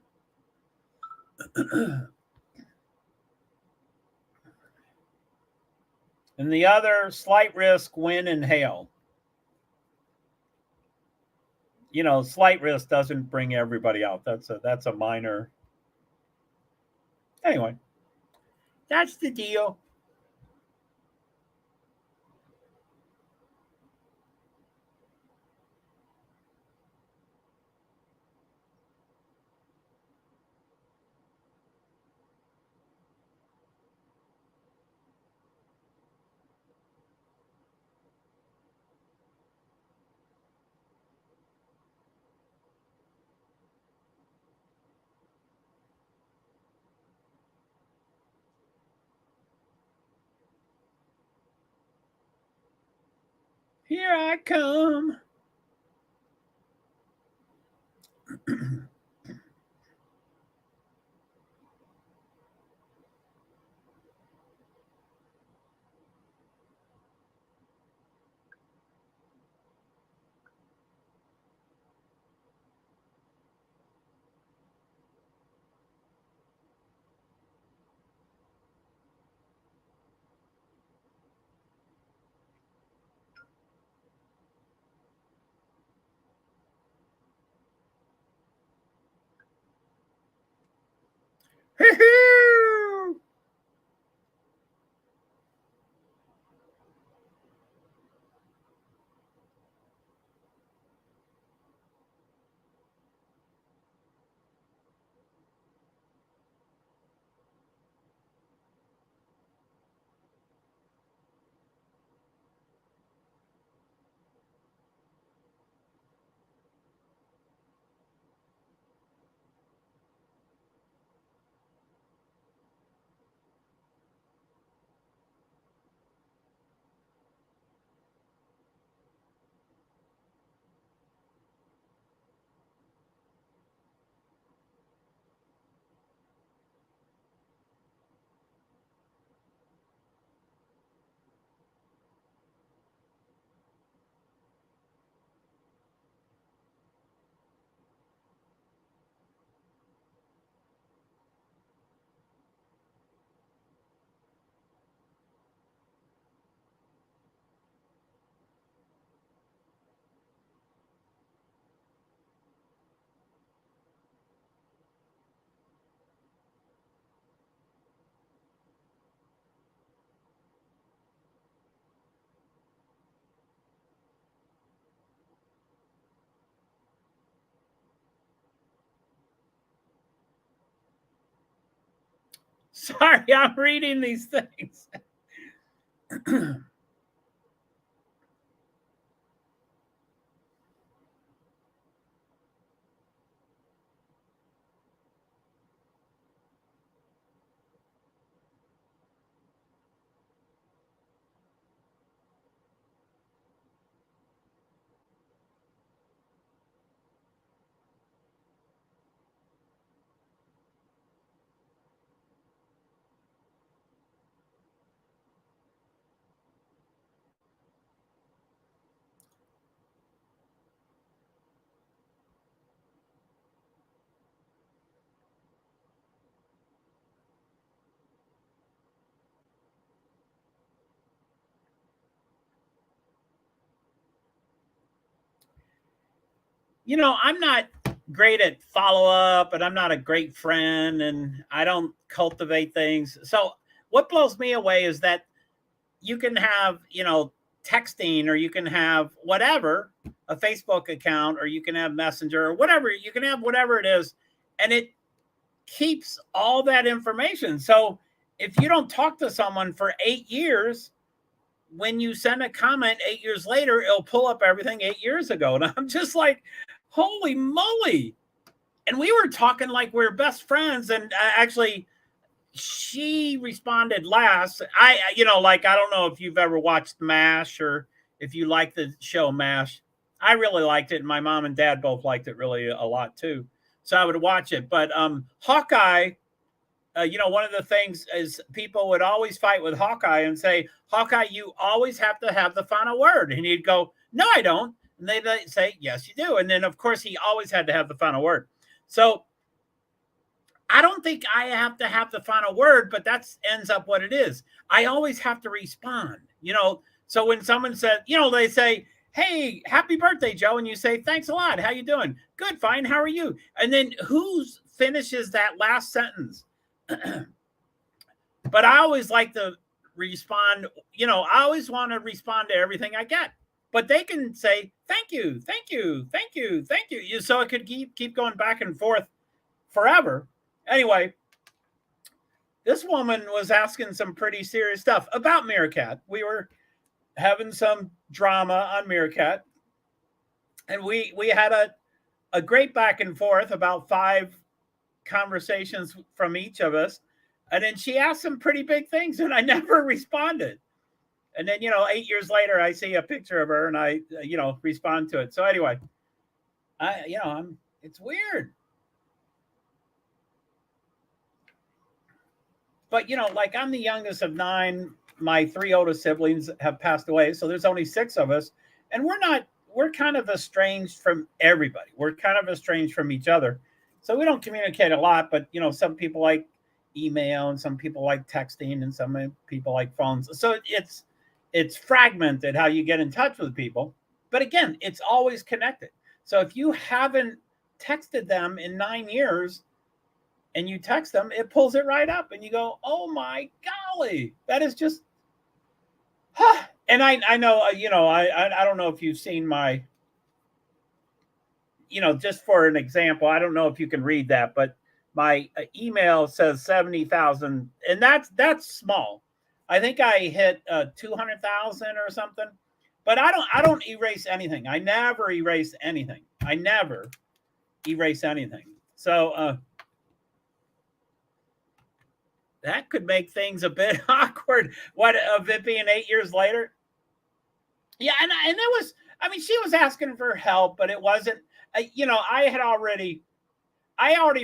And the other, slight risk, wind and hail. Slight risk doesn't bring everybody out. That's a minor. Anyway, that's the deal. Here I come. Sorry, I'm reading these things. I'm not great at follow up, and I'm not a great friend, and I don't cultivate things. So what blows me away is that you can have, texting, or you can have whatever, a Facebook account, or you can have Messenger, or whatever. You can have whatever it is, and it keeps all that information. So if you don't talk to someone for 8 years, when you send a comment 8 years later, it'll pull up everything 8 years ago. And I'm just like, holy moly. And we were talking like we we're best friends. And actually, she responded last. I don't know if you've ever watched MASH, or if you like the show MASH. I really liked it, and my mom and dad both liked it really a lot too. So I would watch it. But Hawkeye, one of the things is people would always fight with Hawkeye and say, Hawkeye, you always have to have the final word. And he'd go, no, I don't. And they'd say, yes, you do. And then, of course, he always had to have the final word. So I don't think I have to have the final word, but that ends up what it is. I always have to respond, So when someone said, they say, hey, happy birthday, Joe. And you say, thanks a lot. How you doing? Good, fine. How are you? And then who finishes that last sentence? But I always like to respond. I always want to respond to everything I get. But they can say, thank you, thank you, thank you, thank you. So it could keep going back and forth forever. Anyway, this woman was asking some pretty serious stuff about Meerkat. We were having some drama on Meerkat, and we had a great back and forth, about 5 conversations from each of us. And then she asked some pretty big things, and I never responded. And then, 8 years later, I see a picture of her, and I, respond to it. So anyway, it's weird. But, like, I'm the youngest of 9. My 3 oldest siblings have passed away. So there's only 6 of us. And we're kind of estranged from everybody. We're kind of estranged from each other. So we don't communicate a lot. But, some people like email, and some people like texting, and some people like phones. So it's fragmented how you get in touch with people. But again, it's always connected. So if you haven't texted them in 9 years, and you text them, it pulls it right up, and you go, oh my golly, that is just, And I know, I don't know if you've seen my, just for an example, I don't know if you can read that, but my email says 70,000, and that's small. I think I hit 200,000 or something, but I don't erase anything. I never erase anything. So that could make things a bit awkward. What, of it being 8 years later? Yeah, and it was. I mean, she was asking for help, but it wasn't. I already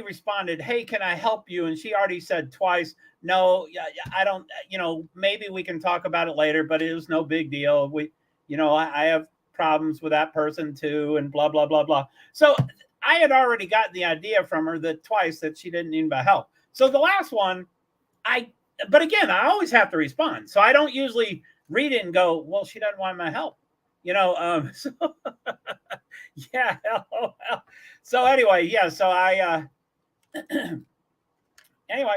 responded, hey, can I help you? And she already said twice, no, I don't. Maybe we can talk about it later, but it was no big deal. I have problems with that person too, and blah blah blah blah. So I had already gotten the idea from her that twice that she didn't need my help. So the last one, but again, I always have to respond. So I don't usually read it and go, well, she doesn't want my help. So yeah. So anyway, yeah. So I, anyway,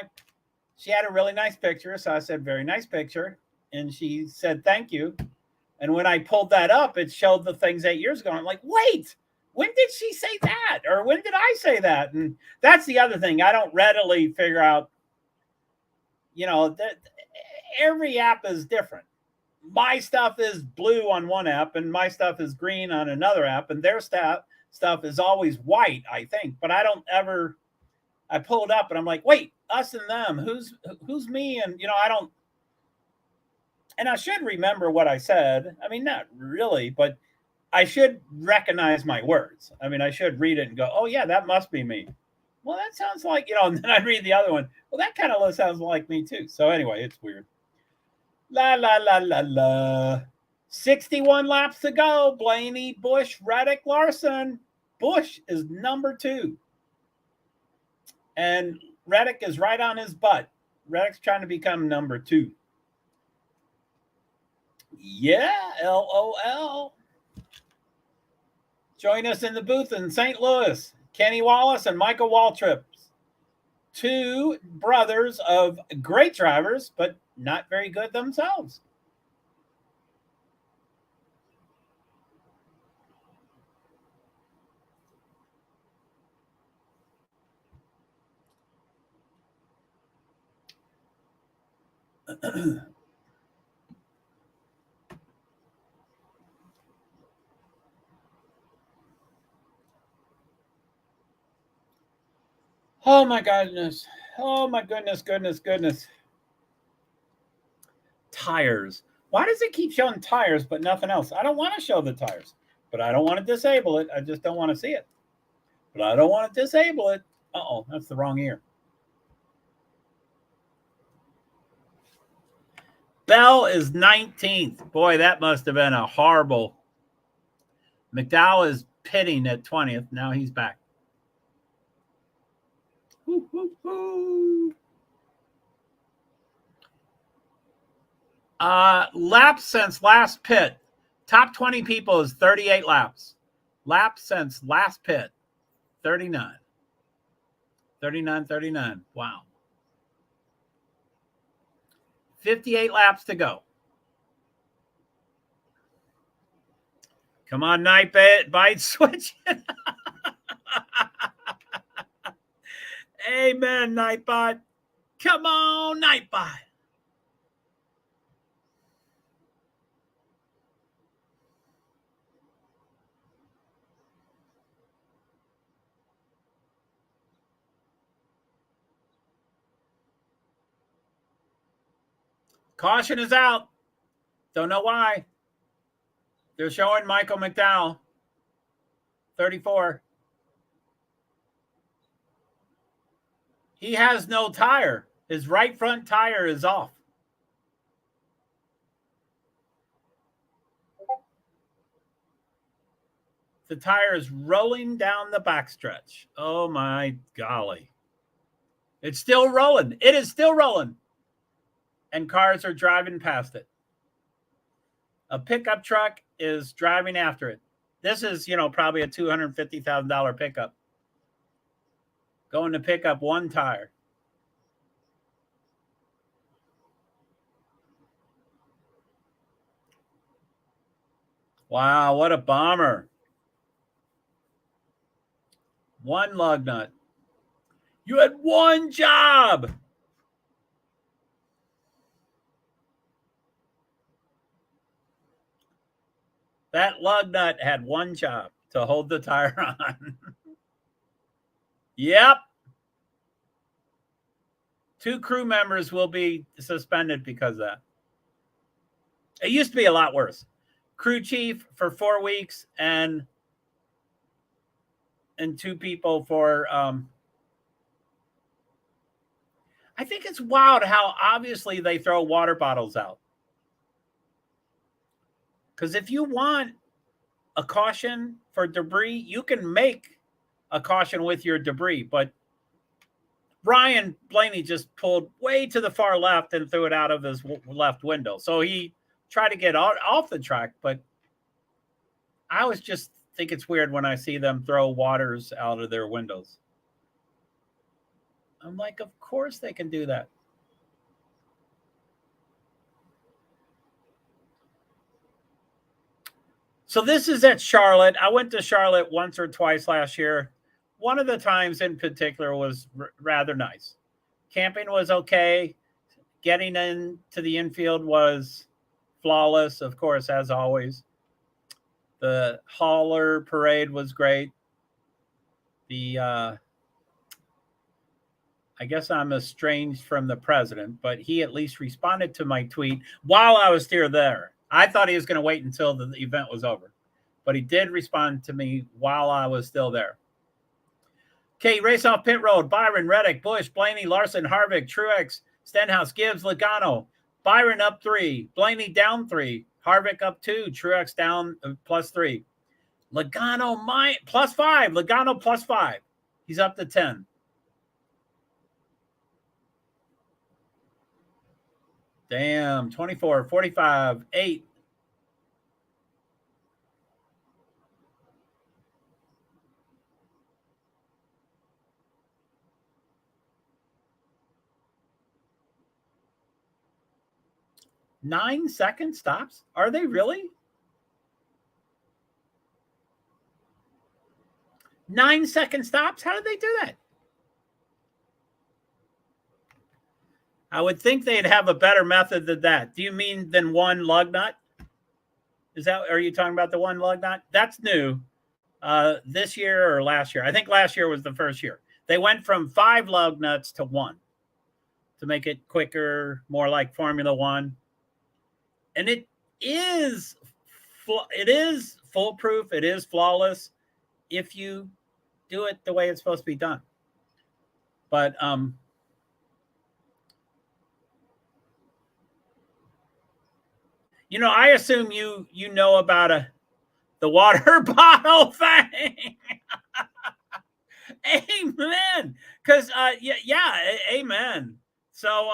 she had a really nice picture. So I said, very nice picture. And she said, thank you. And when I pulled that up, it showed the things 8 years ago. I'm like, wait, when did she say that? Or when did I say that? And that's the other thing. I don't readily figure out every app is different. My stuff is blue on one app and my stuff is green on another app, and their stuff is always white, I think. But I pull it up and I'm like, wait, us and them, who's me? And I don't, and I should remember what I said. I mean, not really, but I should recognize my words. I mean, I should read it and go, oh yeah, that must be me. Well, that sounds like, and then I'd read the other one. Well, that kind of sounds like me too. So anyway, it's weird. La, la, la, la, la. 61 laps to go. Blaney, Busch, Reddick, Larson. Busch is number 2. And Reddick is right on his butt. Reddick's trying to become number 2. Yeah, LOL. Join us in the booth in St. Louis. Kenny Wallace and Michael Waltrip. 2 brothers of great drivers, but not very good themselves. Oh my goodness. Oh my goodness. Tires. Why does it keep showing tires but nothing else? I don't want to show the tires, but I don't want to disable it. I just don't want to see it. But I don't want to disable it. Uh-oh, that's the wrong ear. Bell is 19th. Boy, that must have been a horrible. McDowell is pitting at 20th. Now he's back. Woo, woo, woo. Laps since last pit. Top 20 people is 38 laps. Laps since last pit, 39. 39. Wow. 58 laps to go. Come on, Nightbot, switch. Amen, Nightbot. Come on, Nightbot. Caution is out. Don't know why. They're showing Michael McDowell, 34. He has no tire. His right front tire is off. The tire is rolling down the backstretch. Oh, my golly. It's still rolling. It is still rolling. And cars are driving past it. A pickup truck is driving after it. This is, probably a $250,000 pickup. Going to pick up one tire. Wow, what a bomber. One lug nut. You had one job. That lug nut had one job, to hold the tire on. Yep. 2 crew members will be suspended because of that. It used to be a lot worse. Crew chief for 4 weeks and 2 people for I think it's wild how obviously they throw water bottles out. Because if you want a caution for debris, you can make a caution with your debris. But Ryan Blaney just pulled way to the far left and threw it out of his left window. So he tried to get off the track. But I always just think it's weird when I see them throw waters out of their windows. I'm like, of course they can do that. So this is at Charlotte. I went to Charlotte once or twice last year. One of the times in particular was rather nice. Camping was okay. getting into the infield was flawless, of course, as always. The hauler parade was great. I guess I'm estranged from the president, but he at least responded to my tweet while I was still there. I thought he was going to wait until the event was over, but he did respond to me while I was still there. Okay, race off pit road. Byron, Reddick, Bush, Blaney, Larson, Harvick, Truex, Stenhouse, Gibbs, Logano. Byron up 3, Blaney down 3, Harvick up 2, Truex down +3. Logano +5, Logano +5. He's up to 10. Damn, 24, 45, 8. Nine-second stops? Are they really? 9-second stops? How did they do that? I would think they'd have a better method than that. Do you mean than one lug nut? Are you talking about the one lug nut? That's new. This year or last year? I think last year was the first year. They went from 5 lug nuts to 1 to make it quicker, more like Formula One. And it is foolproof. It is flawless if you do it the way it's supposed to be done. But I assume you know about the water bottle thing. Amen. Because yeah, amen. So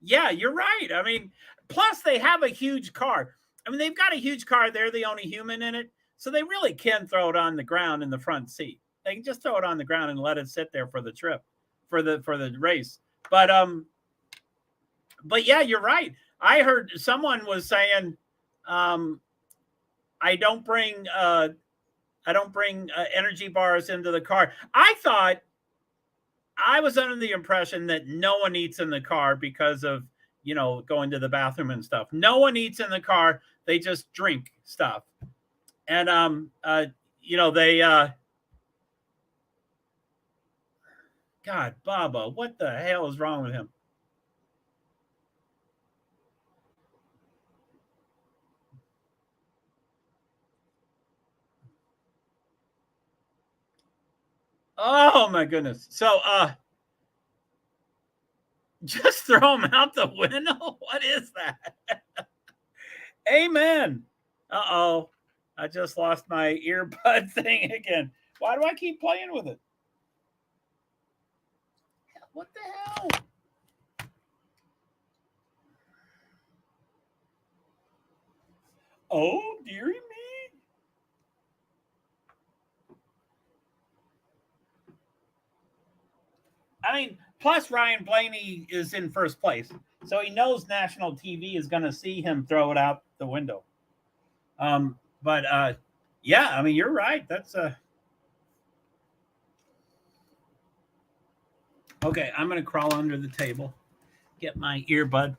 yeah, you're right. I mean, plus they have a huge car. I mean, they've got a huge car. They're the only human in it, so they really can throw it on the ground in the front seat. They can just throw it on the ground and let it sit there for the trip, for the race. But yeah, you're right. I heard someone was saying, I don't bring energy bars into the car. I was under the impression that no one eats in the car because of, going to the bathroom and stuff. No one eats in the car. They just drink stuff. And, God, Baba, what the hell is wrong with him? Oh my goodness. So, just throw him out the window. What is that? Amen. Uh-oh. I just lost my earbud thing again. Why do I keep playing with it? What the hell? Oh, dearie me. I mean, plus Ryan Blaney is in first place. So he knows national TV is going to see him throw it out the window. But yeah, I mean, you're right. That's okay. I'm going to crawl under the table, get my earbud.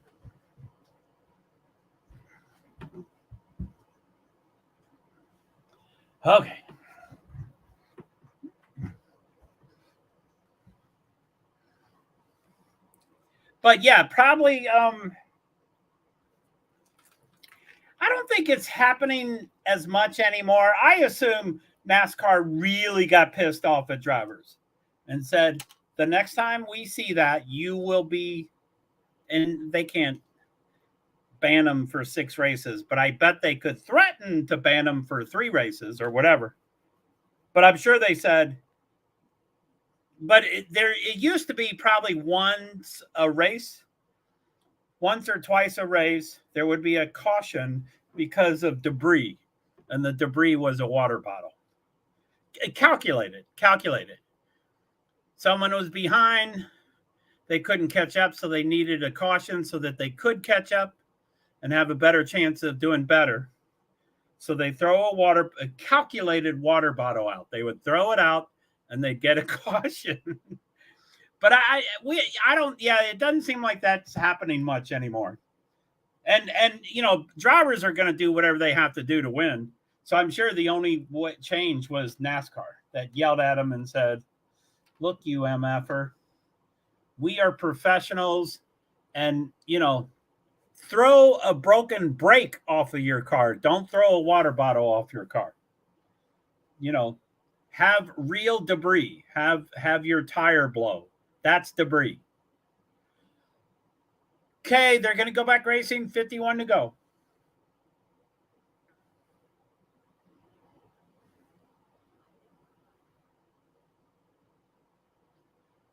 Okay. But yeah, probably I don't think it's happening as much anymore. I assume NASCAR really got pissed off at drivers and said, the next time we see that, you will be, and they can't ban them for 6 races, but I bet they could threaten to ban them for 3 races or whatever. But I'm sure they said, but it used to be probably once a race, once or twice a race, there would be a caution because of debris, and the debris was a water bottle. Calculated. Someone was behind, they couldn't catch up, so they needed a caution so that they could catch up and have a better chance of doing better. So they throw a calculated water bottle out. They would throw it out and they'd get a caution. But I don't. Yeah, it doesn't seem like that's happening much anymore. And drivers are going to do whatever they have to do to win. So I'm sure the only change was NASCAR that yelled at them and said, "Look, you MFer, we are professionals, and throw a broken brake off of your car. Don't throw a water bottle off your car. Have real debris. Have your tire blow. That's debris." Okay, they're going to go back racing. 51 to go.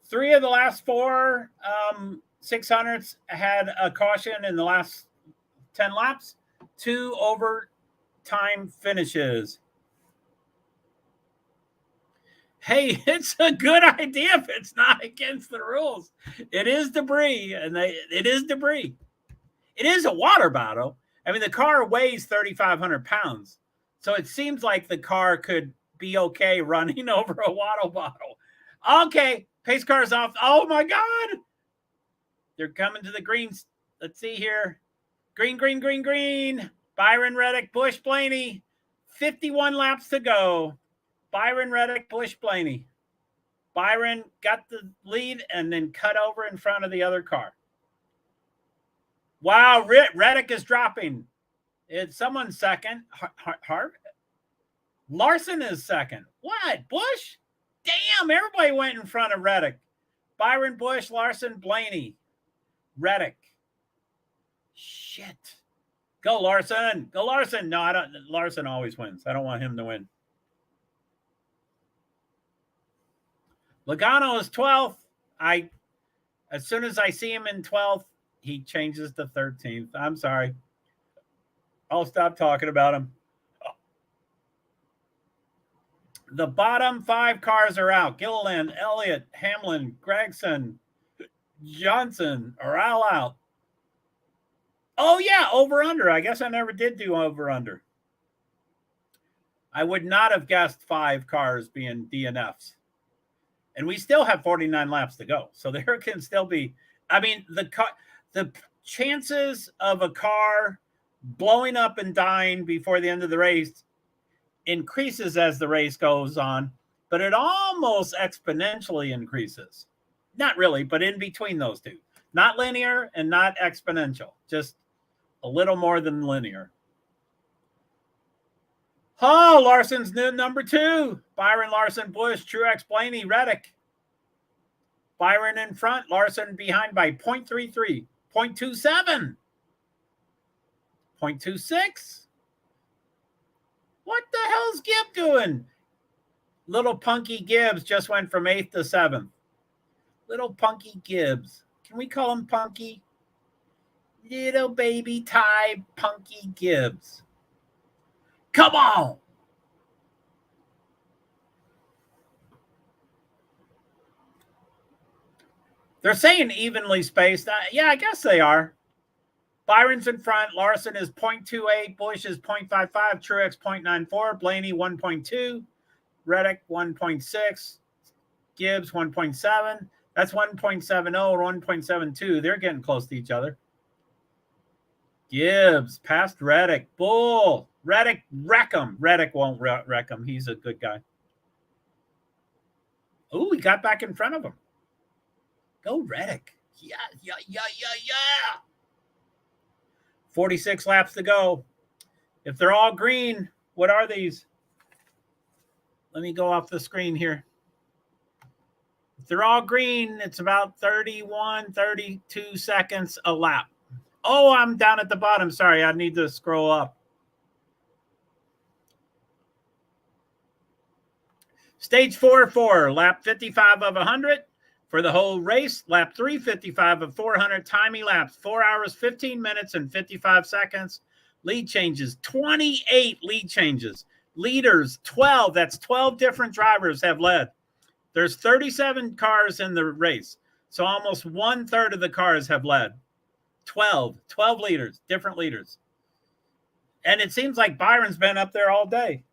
Three of the last four 600s had a caution in the last 10 laps. 2 overtime finishes. Hey, it's a good idea if it's not against the rules. It is debris, and it is debris. It is a water bottle. I mean, the car weighs 3,500 pounds, so it seems like the car could be okay running over a water bottle. Okay, pace car's off. Oh my God, they're coming to the greens. Let's see here. Green, green, green, green. Byron Reddick, Bush Blaney. 51 laps to go. Byron Reddick, Bush Blaney. Byron got the lead and then cut over in front of the other car. Wow, Reddick is dropping. It's someone's second. Hart. Larson is second. What? Bush? Damn, everybody went in front of Reddick. Byron, Bush, Larson, Blaney. Reddick. Shit. Go, Larson. Go, Larson. No, I don't. Larson always wins. I don't want him to win. Logano is 12th. As soon as I see him in 12th, he changes to 13th. I'm sorry. I'll stop talking about him. The bottom 5 cars are out. Gilliland, Elliott, Hamlin, Gregson, Johnson are all out. Oh, yeah, over-under. I guess I never did do over-under. I would not have guessed 5 cars being DNFs. And we still have 49 laps to go. So there can still be, I mean, the chances of a car blowing up and dying before the end of the race increases as the race goes on, but it almost exponentially increases. Not really, but in between those two. Not linear and not exponential. Just a little more than linear. Oh, Larson's new number 2. Byron, Larson, Bush, Truex, Blaney, Reddick. Byron in front, Larson behind by 0.33, 0.27, 0.26. What the hell's Gibb doing? Little Punky Gibbs just went from 8th to 7th. Little Punky Gibbs. Can we call him Punky? Little baby Ty Punky Gibbs. Come on. They're saying evenly spaced. Yeah, I guess they are. Byron's in front. Larson is 0.28. Bush is 0.55. Truex 0.94. Blaney 1.2. Reddick 1.6. Gibbs 1.7. That's 1.70 or 1.72. They're getting close to each other. Gibbs past Reddick. Bull. Reddick, wreck him. Reddick won't wreck him. He's a good guy. Oh, he got back in front of him. Go Reddick. Yeah. 46 laps to go. If they're all green, what are these? Let me go off the screen here. If they're all green, it's about 31, 32 seconds a lap. Oh, I'm down at the bottom. Sorry, I need to scroll up. Stage 4, lap 55 of 100. For the whole race, lap 355 of 400, time elapsed 4 hours, 15 minutes, and 55 seconds. Lead changes, 28 lead changes. Leaders, 12. That's 12 different drivers have led. There's 37 cars in the race, so almost 1/3 of the cars have led. 12 leaders, different leaders. And it seems like Byron's been up there all day.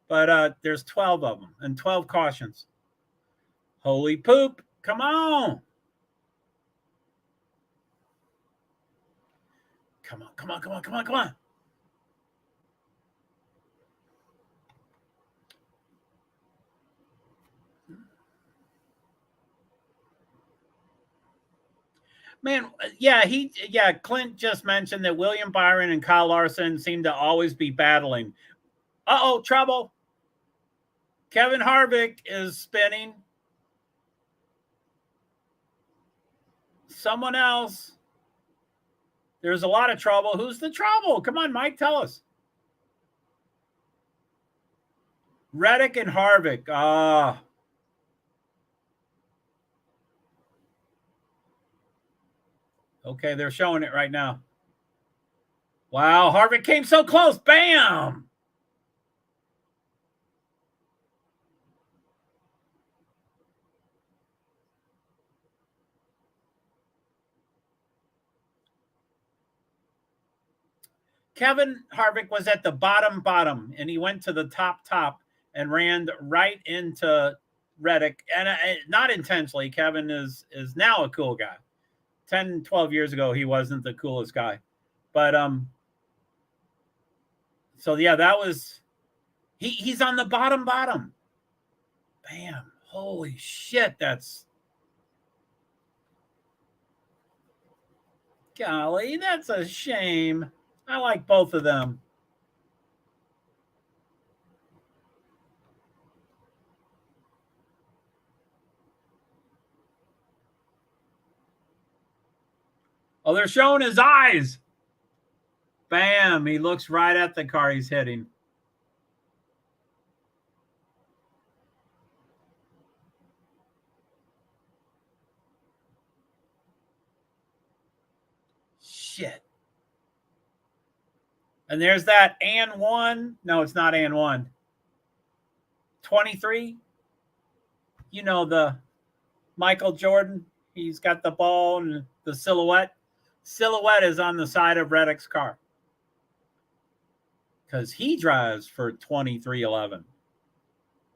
But there's 12 of them and 12 cautions. Holy poop. Come on. Come on, come on, come on, come on, come on. Man, yeah, Clint just mentioned that William Byron and Kyle Larson seem to always be battling. Uh-oh, trouble. Kevin Harvick is spinning. Someone else. There's a lot of trouble. Who's the trouble? Come on, Mike, tell us. Reddick and Harvick. Okay, they're showing it right now. Wow, Harvick came so close. Bam! Kevin Harvick was at the bottom, and he went to the top, and ran right into Reddick. And not intentionally. Kevin is now a cool guy. 10, 12 years ago, he wasn't the coolest guy. But so yeah, that was he's on the bottom. Bam. Holy shit, that's golly, that's a shame. I like both of them. Oh, they're showing his eyes. Bam, he looks right at the car he's hitting. Shit. And there's that and one. No, it's not and one. 23. You know, the Michael Jordan. He's got the ball and the silhouette. Silhouette is on the side of Reddick's car. Because he drives for 2311.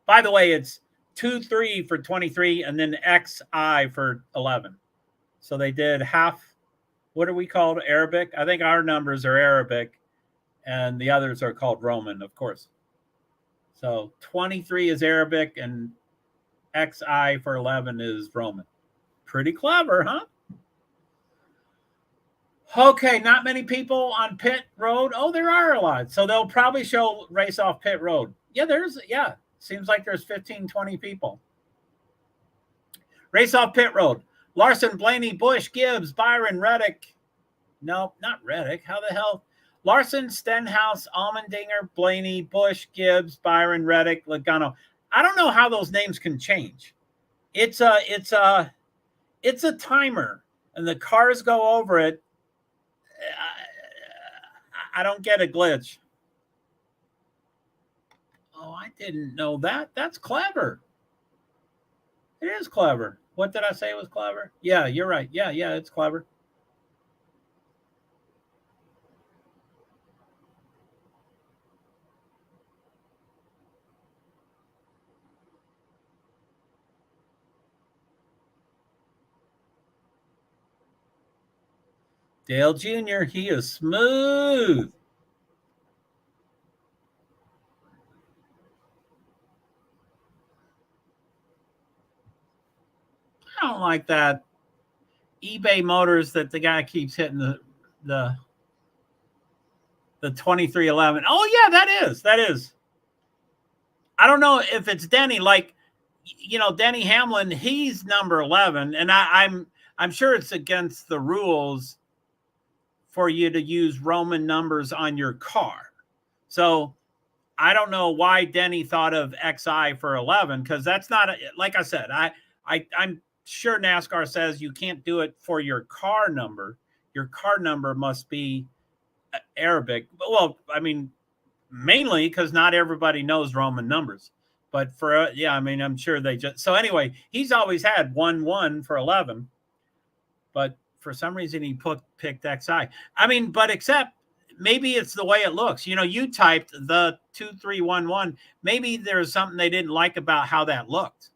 By the way, it's 23 for 23 and then XI for 11. So they did half. What are we called? Arabic? I think our numbers are Arabic and the others are called Roman, of course. So 23 is Arabic and XI for 11 is Roman. Pretty clever, huh? Okay, not many people on pit road. Oh, there are a lot. So they'll probably show race off pit road. Yeah, seems like there's 15, 20 people. Race off pit road. Larson, Blaney, Busch, Gibbs, Byron, Reddick. No, not Reddick. How the hell? Larson, Stenhouse, Allmendinger, Blaney, Busch, Gibbs, Byron, Reddick, Logano. I don't know how those names can change. It's a timer, and the cars go over it. I don't get a glitch. Oh, I didn't know that. That's clever. It is clever. What did I say was clever? Yeah, you're right. Yeah, it's clever. Dale Jr., he is smooth. I don't like that eBay Motors that the guy keeps hitting the 2311. Oh yeah, that is. I don't know if it's Denny. Like, you know, Denny Hamlin, he's number 11, and I'm sure it's against the rules for you to use Roman numbers on your car. So I don't know why Denny thought of XI for 11 because that's not like I said. I'm sure NASCAR says you can't do it for your car number. Your car number must be Arabic. Well, I mean, mainly because not everybody knows Roman numbers. But for I'm sure they just. So anyway, he's always had 1-1 for 11, but for some reason he picked XI. I mean, but except maybe it's the way it looks. You know, you typed the 2311. Maybe there's something they didn't like about how that looked.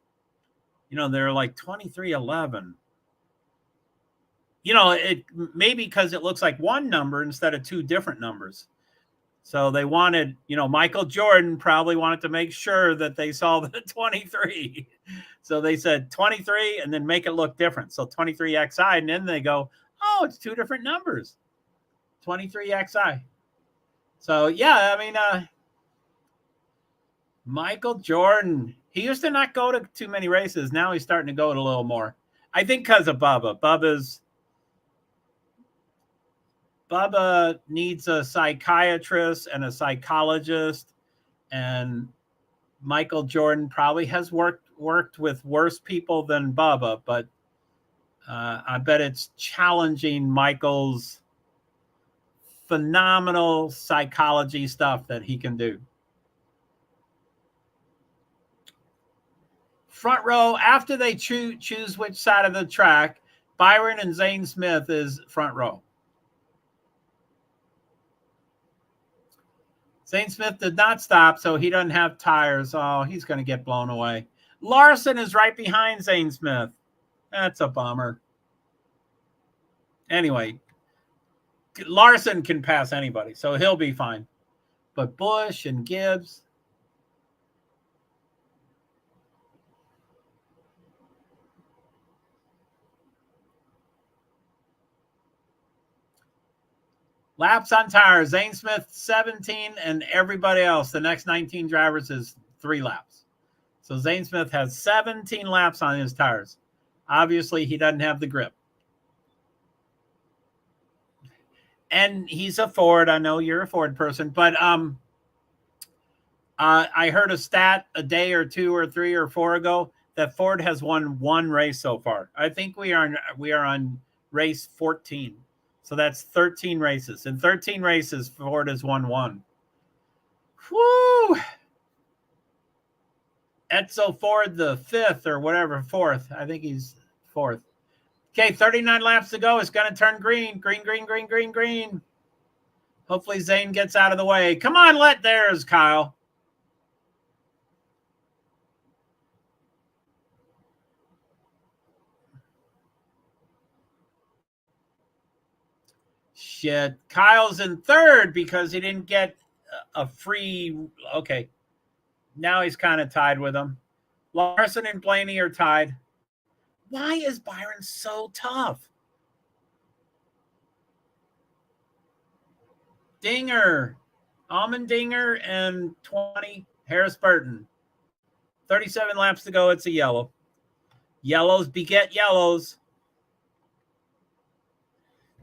they're like 2311. It maybe because it looks like one number instead of two different numbers. So they wanted, Michael Jordan probably wanted to make sure that they saw the 23. So they said 23 and then make it look different. So 23XI. And then they go, oh, it's two different numbers. 23XI. So, yeah, I mean, Michael Jordan, he used to not go to too many races. Now he's starting to go to a little more. I think because of Bubba. Bubba needs a psychiatrist and a psychologist, and Michael Jordan probably has worked with worse people than Bubba, but I bet it's challenging Michael's phenomenal psychology stuff that he can do. Front row, after they choose which side of the track, Byron and Zane Smith is front row. Zane Smith did not stop, so he doesn't have tires. Oh, he's going to get blown away. Larson is right behind Zane Smith. That's a bummer. Anyway, Larson can pass anybody, so he'll be fine. But Bush and Gibbs. Laps on tires. Zane Smith, 17, and everybody else, the next 19 drivers, is 3 laps. So Zane Smith has 17 laps on his tires. Obviously, he doesn't have the grip. And he's a Ford. I know you're a Ford person, but I heard a stat a day or 2 or 3 or 4 ago that Ford has won 1 race so far. I think we are on race 14. So that's 13 races. In 13 races, Ford has won 1. Woo! Etzel Ford, the 5th or whatever, 4th. I think he's 4th. Okay, 39 laps to go. It's going to turn green. Green, green, green, green, green. Hopefully Zane gets out of the way. Come on, there's Kyle. Shit. Kyle's in 3rd because he didn't get a free. Okay. Now he's kind of tied with him. Larson and Blaney are tied. Why is Byron so tough? Dinger. Allmendinger and 20. Harris Burton. 37 laps to go. It's a yellow. Yellows beget yellows.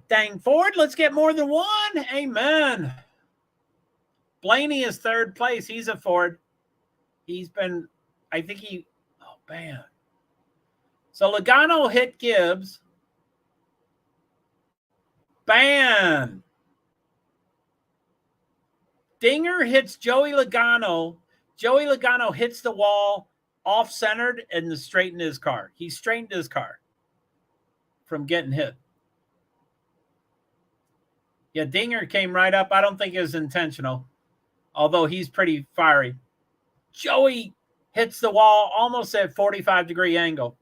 Dang, Ford, let's get more than 1. Amen. Blaney is 3rd place. He's a Ford. He's been, I think oh, man. So Logano hit Gibbs. Bam. Dinger hits Joey Logano. Joey Logano hits the wall off-centered and straightened his car. He straightened his car from getting hit. Yeah, Dinger came right up. I don't think it was intentional, although he's pretty fiery. Joey hits the wall almost at 45-degree angle.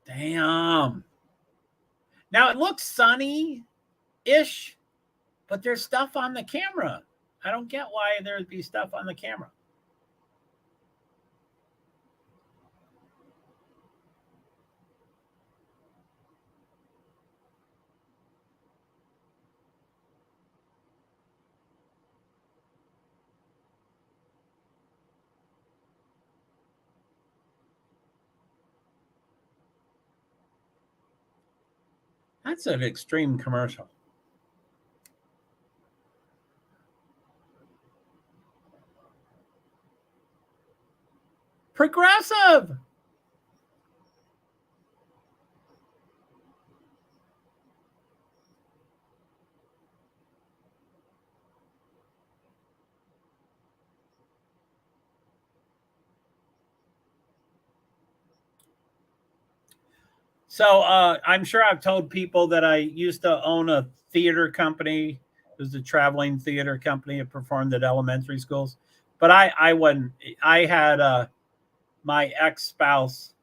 Damn. Now, it looks sunny-ish, but there's stuff on the camera. I don't get why there'd be stuff on the camera. That's an extreme commercial. Progressive. So I'm sure I've told people that I used to own a theater company. It was a traveling theater company. It performed at elementary schools. But I wouldn't. I had my ex-spouse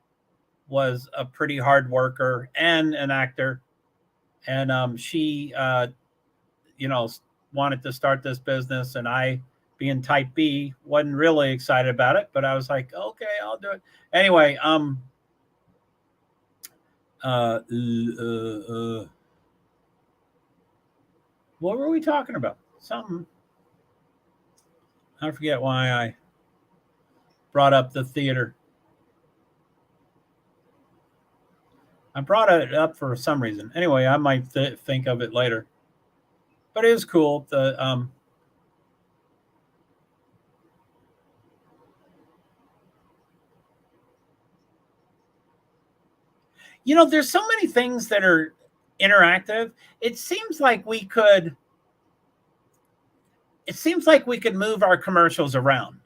was a pretty hard worker and an actor, and she you know, wanted to start this business, and I, being type B, wasn't really excited about it, but I was like, okay, I'll do it anyway. Uh, what were we talking about? Something. I forget why I brought up the theater. I brought it up for some reason. Anyway, I might think of it later. But it was cool. There's so many things that are interactive. It seems like we could. It seems like we could move our commercials around.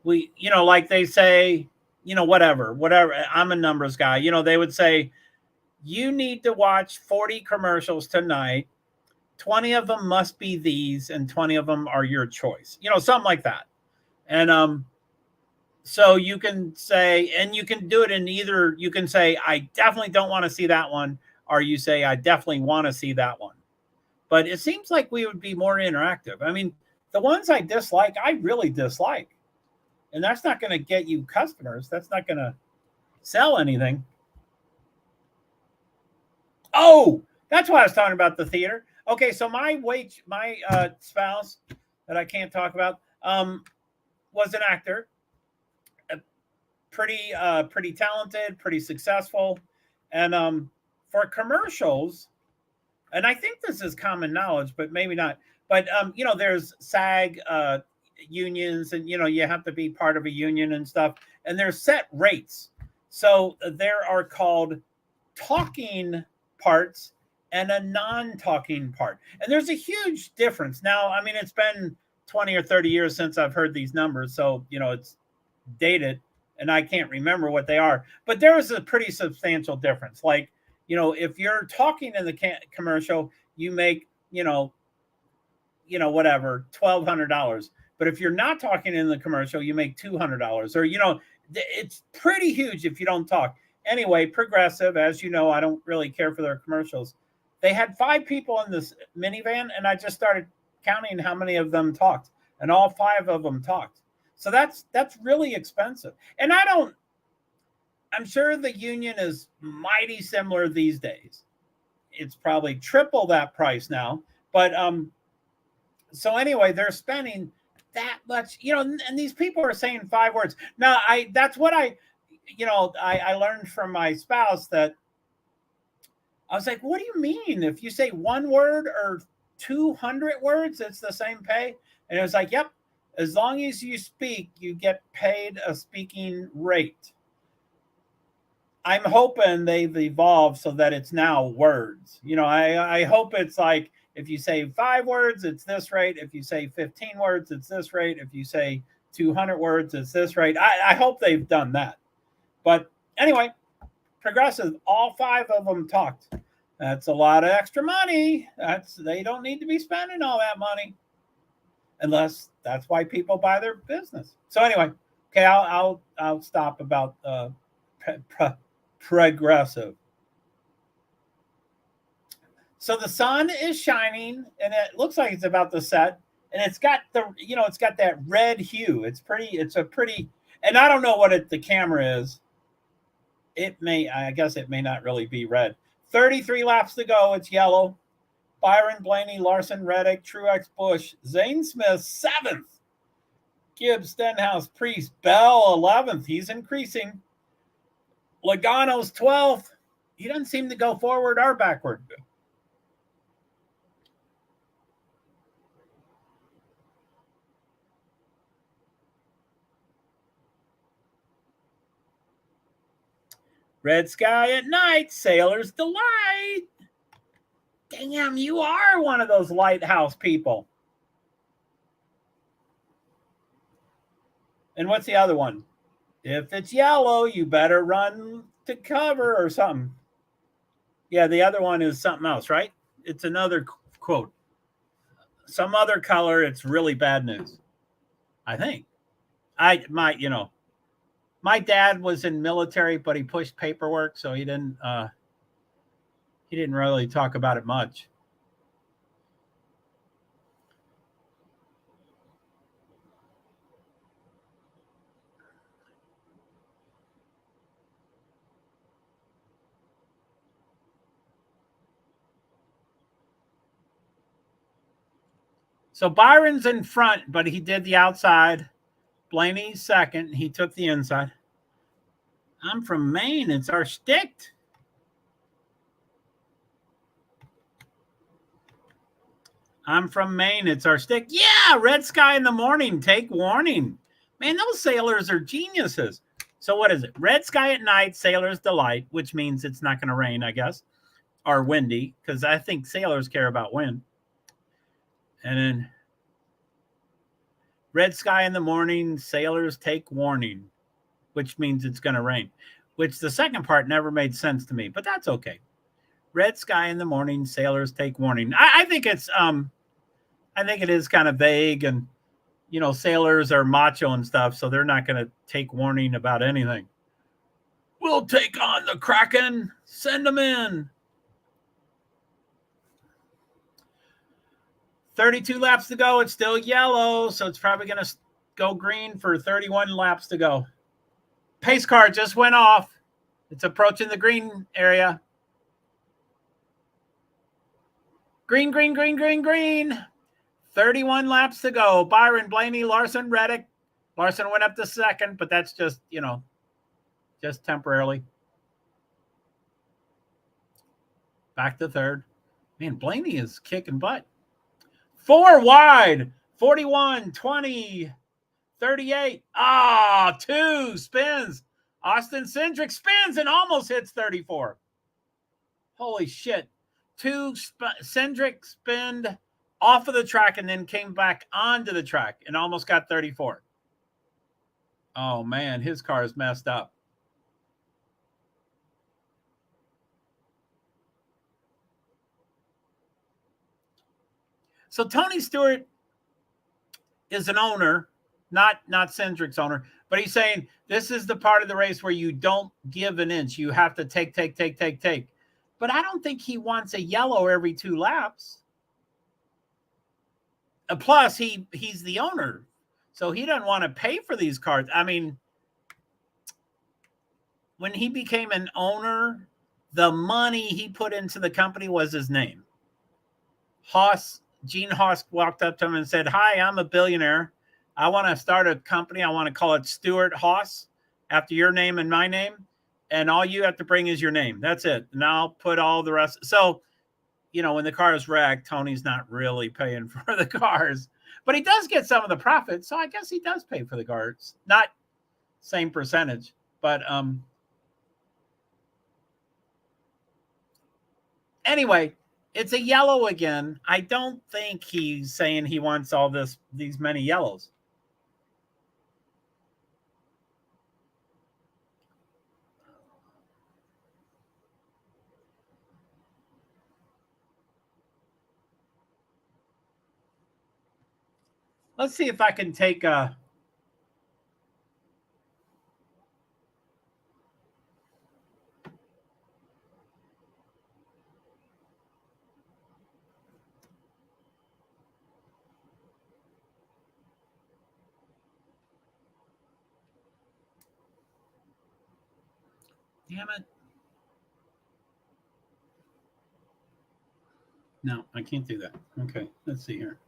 Like they say, whatever. I'm a numbers guy. They would say, you need to watch 40 commercials tonight. 20 of them must be these, and 20 of them are your choice. Something like that. And so you can say, and you can do it in either, you can say, I definitely don't want to see that one, or you say, I definitely want to see that one. But it seems like we would be more interactive. I mean, the ones I dislike, I really dislike. And that's not going to get you customers. That's not going to sell anything. Oh, that's why I was talking about the theater. Okay, so my spouse that I can't talk about was an actor, pretty talented, pretty successful, and for commercials, and I think this is common knowledge, but maybe not. But there's SAG unions, and you have to be part of a union and stuff, and there's set rates. So there are called talking parts and a non-talking part, and there's a huge difference. Now, I mean, it's been 20 or 30 years since I've heard these numbers, so it's dated, and I can't remember what they are, but there is a pretty substantial difference. Like, if you're talking in the commercial, you make, whatever, $1,200. But if you're not talking in the commercial, you make $200, or, it's pretty huge if you don't talk. Anyway, Progressive, as you know, I don't really care for their commercials. They had 5 people in this minivan, and I just started counting how many of them talked, and all 5 of them talked. So that's really expensive. And I'm sure the union is mighty similar these days. It's probably triple that price now. But so anyway, they're spending that much, and these people are saying 5 words. Now, that's what I learned from my spouse, that I was like, what do you mean? If you say 1 word or 200 words, it's the same pay? And it was like, yep, as long as you speak, you get paid a speaking rate. I'm hoping they've evolved so that it's now words. I hope it's like, if you say 5 words, it's this rate. If you say 15 words, it's this rate. If you say 200 words, it's this rate. I hope they've done that. But anyway, Progressive, all 5 of them talked. That's a lot of extra money. They don't need to be spending all that money, unless that's why people buy their business. So anyway, okay, I'll stop about Progressive. So the sun is shining, and it looks like it's about to set, and it's got that red hue. It's a pretty, and I don't know what the camera is. I guess it may not really be red. 33 laps to go. It's yellow. Byron, Blaney, Larson, Reddick, Truex, Busch, Zane Smith, 7th. Gibbs, Stenhouse, Priest, Bell, 11th. He's increasing. Logano's 12th. He doesn't seem to go forward or backward. Red sky at night, sailor's delight. Damn, you are one of those lighthouse people. And what's the other one? If it's yellow, you better run to cover or something. Yeah, the other one is something else, right? It's another quote. Some other color, it's really bad news. I think. My dad was in military, but he pushed paperwork, so he didn't really talk about it much. So Byron's in front, but he did the outside. Blaney's second. He took the inside. I'm from Maine. It's our stick. I'm from Maine. It's our stick. Yeah, red sky in the morning. Take warning. Man, those sailors are geniuses. So what is it? Red sky at night, sailor's delight, which means it's not going to rain, I guess, or windy, because I think sailors care about wind. And then red sky in the morning, sailors take warning, which means it's going to rain, which the second part never made sense to me, but that's okay. Red sky in the morning, sailors take warning. I think it is kind of vague, and sailors are macho and stuff, so they're not going to take warning about anything. We'll take on the Kraken. Send them in. 32 laps to go. It's still yellow, so it's probably going to go green for 31 laps to go. Pace car just went off. It's approaching the green area. Green, green, green, green, green. 31 laps to go. Byron, Blaney, Larson, Reddick. Larson went up to second, but that's just, just temporarily. Back to third. Man, Blaney is kicking butt. 4 wide. 41, 20, 38. Ah, 2 spins. Austin Cindric spins and almost hits 34. Holy shit. 2 Cindric spinned off of the track and then came back onto the track and almost got 34. Oh, man, his car is messed up. So Tony Stewart is an owner, not Cindric's owner, but he's saying this is the part of the race where you don't give an inch. You have to take. But I don't think he wants a yellow every 2 laps. Plus, he's the owner, so he doesn't want to pay for these cars. I mean, when he became an owner, the money he put into the company was his name. Gene Haas walked up to him and said, "Hi, I'm a billionaire. I want to start a company. I want to call it Stewart Haas after your name and my name. And all you have to bring is your name. That's it. And I'll put all the rest." So, when the car is wrecked, Tony's not really paying for the cars, but he does get some of the profit. So I guess he does pay for the cars. Not same percentage, but anyway, it's a yellow again. I don't think he's saying he wants these many yellows. Let's see if I can take a. Damn it. No, I can't do that. Okay, let's see here.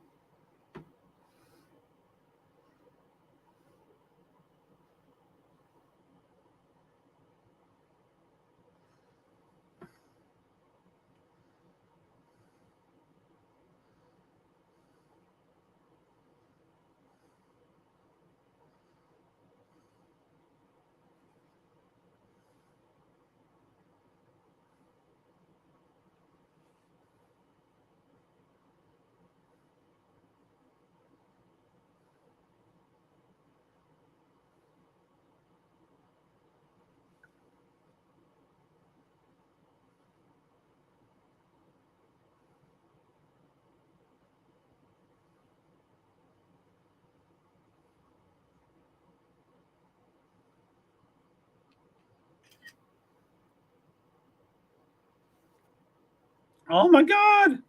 Oh my God.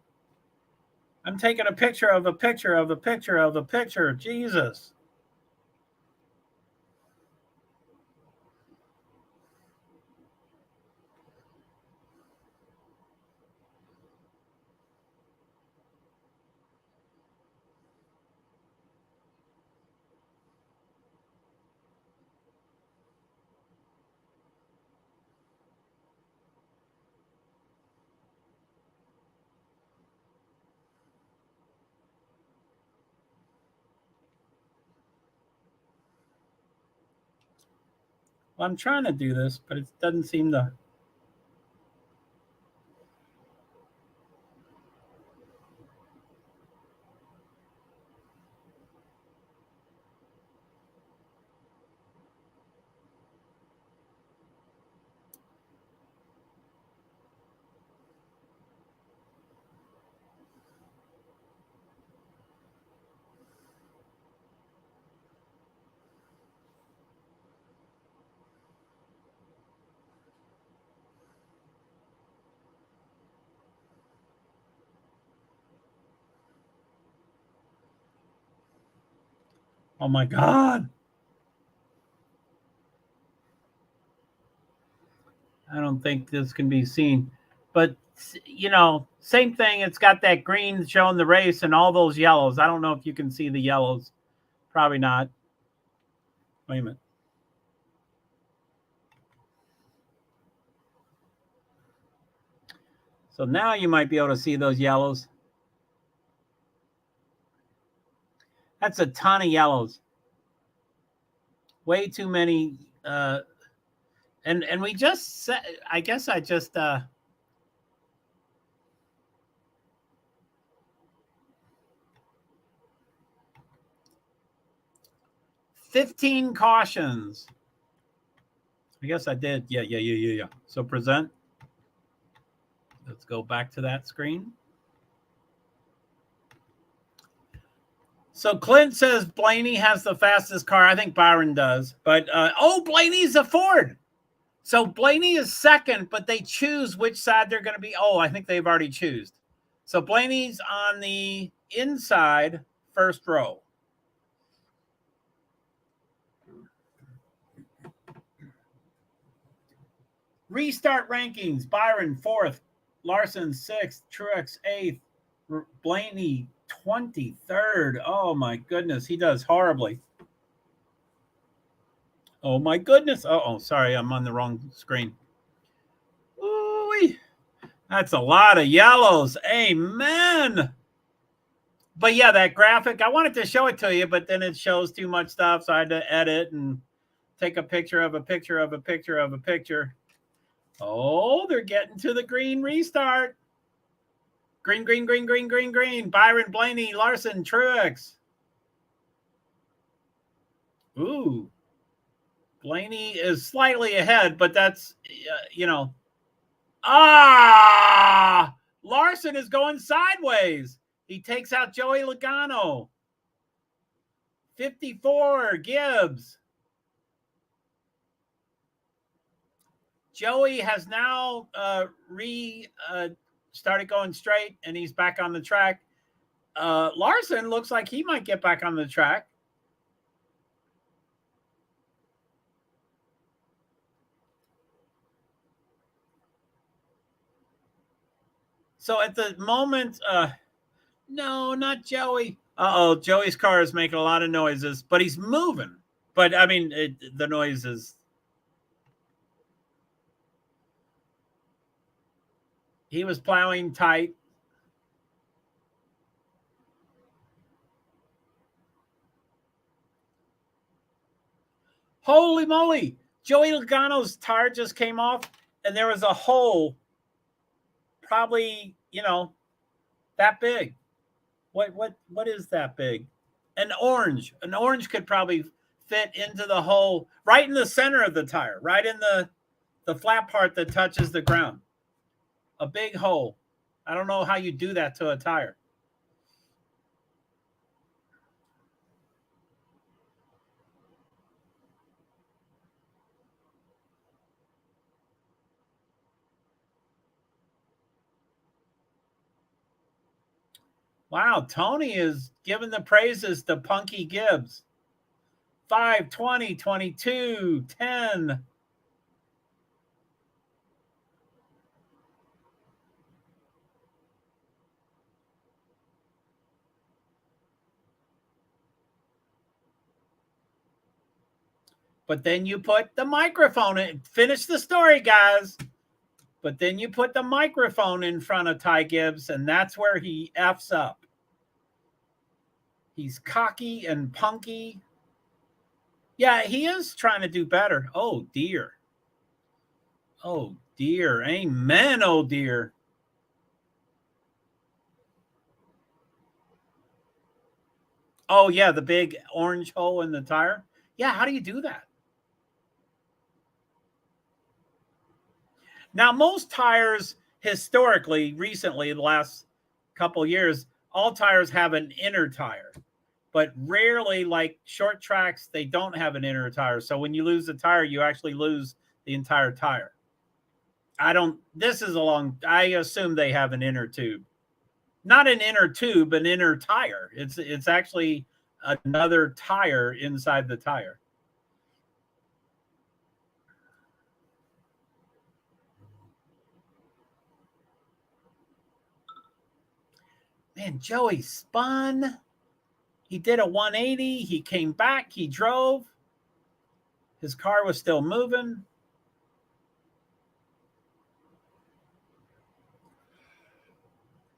I'm taking a picture of a picture of a picture of a picture. Jesus. Well, I'm trying to do this, but it doesn't seem to. Oh my God. I don't think this can be seen. But, same thing. It's got that green showing the race and all those yellows. I don't know if you can see the yellows. Probably not. Wait a minute. So now you might be able to see those yellows. That's a ton of yellows. Way too many. And we just said, I guess I just 15 cautions. I guess I did. Yeah. So present. Let's go back to that screen. So Clint says Blaney has the fastest car. I think Byron does. But, Blaney's a Ford. So Blaney is second, but they choose which side they're going to be. Oh, I think they've already chosen. So Blaney's on the inside first row. Restart rankings. Byron, 4th. Larson, 6th. Truex, 8th. Blaney, 23rd. Oh, my goodness. He does horribly. Oh, my goodness. Oh, sorry. I'm on the wrong screen. Ooh, that's a lot of yellows. Amen. But yeah, that graphic, I wanted to show it to you, but then it shows too much stuff. So I had to edit and take a picture of a picture of a picture of a picture. Oh, they're getting to the green restart. Green. Byron, Blaney, Larson, Truex. Ooh. Blaney is slightly ahead, but that's, Larson is going sideways. He takes out Joey Logano. 54, Gibbs. Joey has now started going straight, and he's back on the track. Larson looks like he might get back on the track. So at the moment, no, not Joey. Joey's car is making a lot of noises, but he's moving. But I mean, the noise is. He was plowing tight. Holy moly! Joey Logano's tire just came off, and there was a hole, probably that big. What is that big? An orange. An orange could probably fit into the hole right in the center of the tire, right in the flat part that touches the ground. A big hole. I don't know how you do that to a tire. Wow, Tony is giving the praises to Punky Gibbs. 5, 20, 22, 10. But then you put the microphone in. Finish the story, guys. But then you put the microphone in front of Ty Gibbs, and that's where he F's up. He's cocky and punky. Yeah, he is trying to do better. Oh, dear. Oh, dear. Amen, oh, dear. Oh, yeah, the big orange hole in the tire. Yeah, how do you do that? Now, most tires, historically, recently, the last couple years, all tires have an inner tire. But rarely, like short tracks, they don't have an inner tire. So when you lose the tire, you actually lose the entire tire. This is I assume they have an inner tube. Not an inner tube, an inner tire. It's actually another tire inside the tire. Man, Joey spun. He did a 180. He came back. He drove. His car was still moving.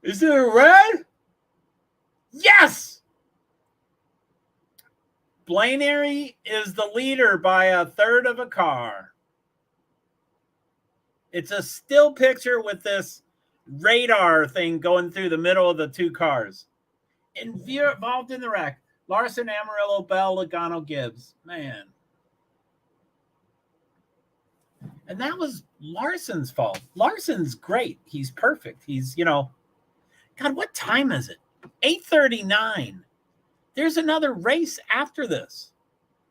Is it a red? Yes! Blaney is the leader by a third of a car. It's a still picture with this radar thing going through the middle of the two cars. Involved in the wreck, Larson, Amarillo, Bell, Logano, Gibbs. Man. And that was Larson's fault. Larson's great. He's perfect. He's, God, what time is it? 8:39. There's another race after this.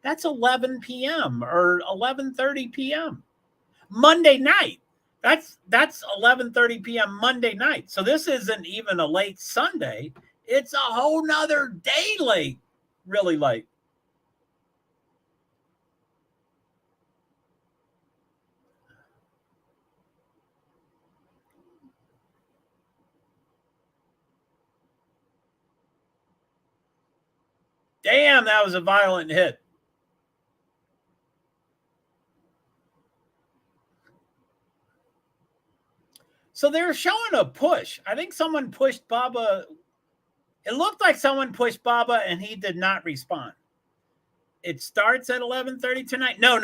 That's 11 p.m. or 11:30 p.m. Monday night. That's 11:30 p.m. Monday night. So this isn't even a late Sunday. It's a whole nother day late. Really late. Damn, that was a violent hit. So they're showing a push. I think someone pushed Bubba. It looked like someone pushed Bubba and he did not respond. It starts at 11:30 tonight. No.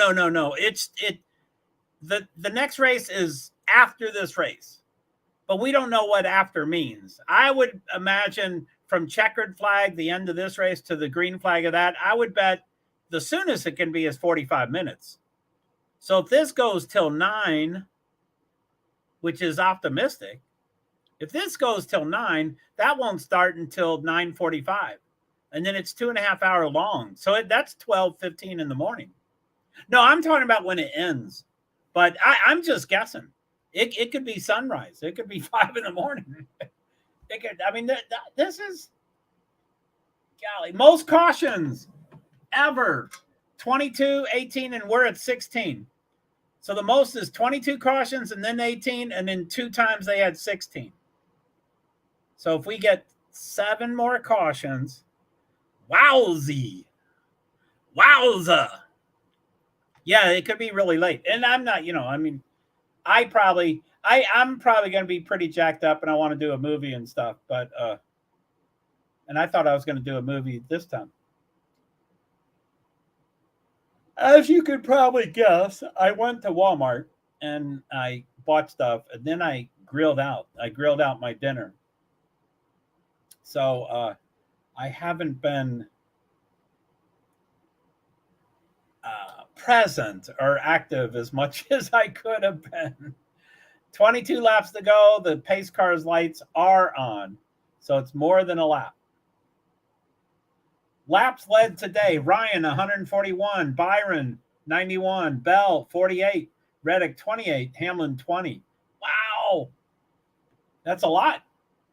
The next race is after this race. But we don't know what after means. I would imagine from checkered flag, the end of this race, to the green flag of that, I would bet the soonest it can be is 45 minutes. So if this goes till 9, which is optimistic, if this goes till 9, that won't start until 9:45. And then it's 2.5 hour long. So that's 12:15 in the morning. No, I'm talking about when it ends. But I'm just guessing. It could be sunrise. It could be 5 in the morning. It could. I mean, this is, golly, most cautions ever. 22, 18, and we're at 16. So the most is 22 cautions and then 18, and then 2 times they had 16. So if we get 7 more cautions, wowza. Yeah, it could be really late. And I'm not, I'm probably going to be pretty jacked up and I want to do a movie and stuff, but and I thought I was going to do a movie this time. As you could probably guess, I went to Walmart and I bought stuff and then I grilled out. I grilled out my dinner. So I haven't been present or active as much as I could have been. 22 laps to go. The pace car's lights are on. So it's more than a lap. Laps led today. Ryan, 141. Byron, 91. Bell, 48. Reddick, 28. Hamlin, 20. Wow. That's a lot.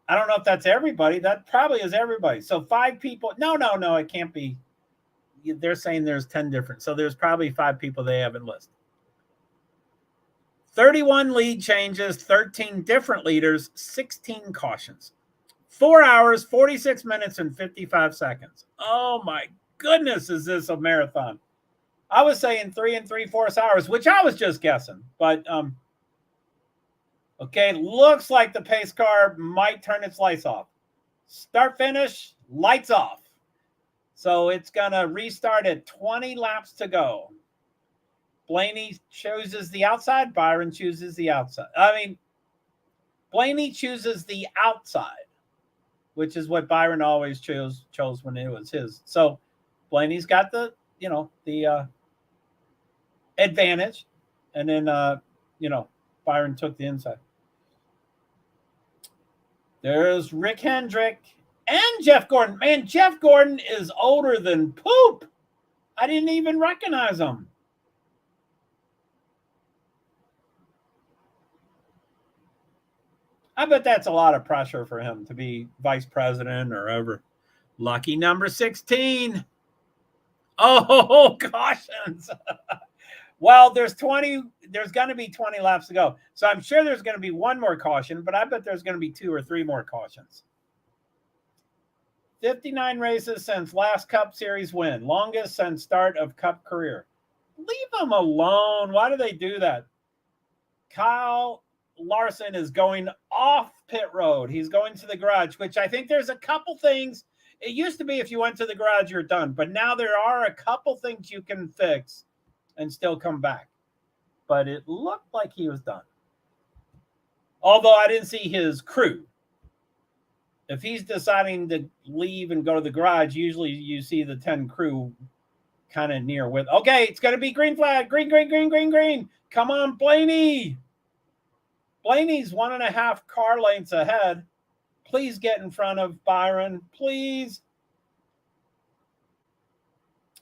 I don't know if that's everybody. That probably is everybody. So 5 people. No, it can't be. They're saying there's 10 different. So there's probably 5 people they haven't listed. 31 lead changes, 13 different leaders, 16 cautions. 4 hours, 46 minutes, and 55 seconds. Oh my goodness, is this a marathon? I was saying 3 3/4 hours, which I was just guessing. But okay, looks like the pace car might turn its lights off. Start finish, lights off. So it's gonna restart at 20 laps to go. Blaney chooses the outside. Byron chooses the outside. Blaney chooses the outside, which is what Byron always chose when it was his. So Blaney's got the advantage, and then Byron took the inside. There's Rick Hendrick and Jeff Gordon. Man, Jeff Gordon is older than poop. I didn't even recognize him. I bet that's a lot of pressure for him to be vice president or over. Lucky number 16. Oh, cautions. Well, there's going to be 20 laps to go. So I'm sure there's going to be one more caution, but I bet there's going to be 2 or 3 more cautions. 59 races since last Cup Series win. Longest since start of Cup career. Leave them alone. Why do they do that? Kyle Larson is going off pit road. He's going to the garage, which I think there's a couple things. It used to be if you went to the garage, you're done. But now there are a couple things you can fix and still come back. But it looked like he was done. Although I didn't see his crew. If he's deciding to leave and go to the garage, usually you see the 10 crew kind of near with. Okay, it's going to be green flag. Green. Come on, Blaney. Blaney's 1.5 car lengths ahead. Please get in front of Byron. Please.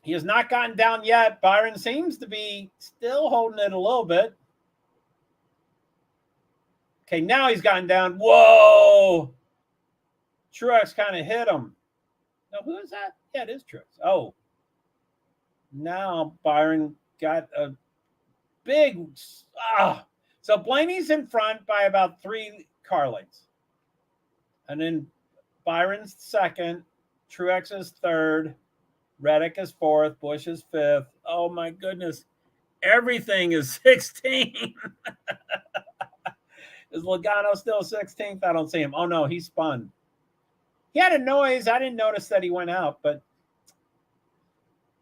He has not gotten down yet. Byron seems to be still holding it a little bit. Okay, now he's gotten down. Whoa. Truex kind of hit him. Now, who is that? Yeah, it is Truex. Oh. Now Byron got a big... So Blaney's in front by about 3 car lengths. And then Byron's second. Truex is third. Reddick is fourth. Busch is fifth. Oh, my goodness. Everything is 16. Is Logano still 16th? I don't see him. Oh, no, he spun. He had a noise. I didn't notice that he went out, but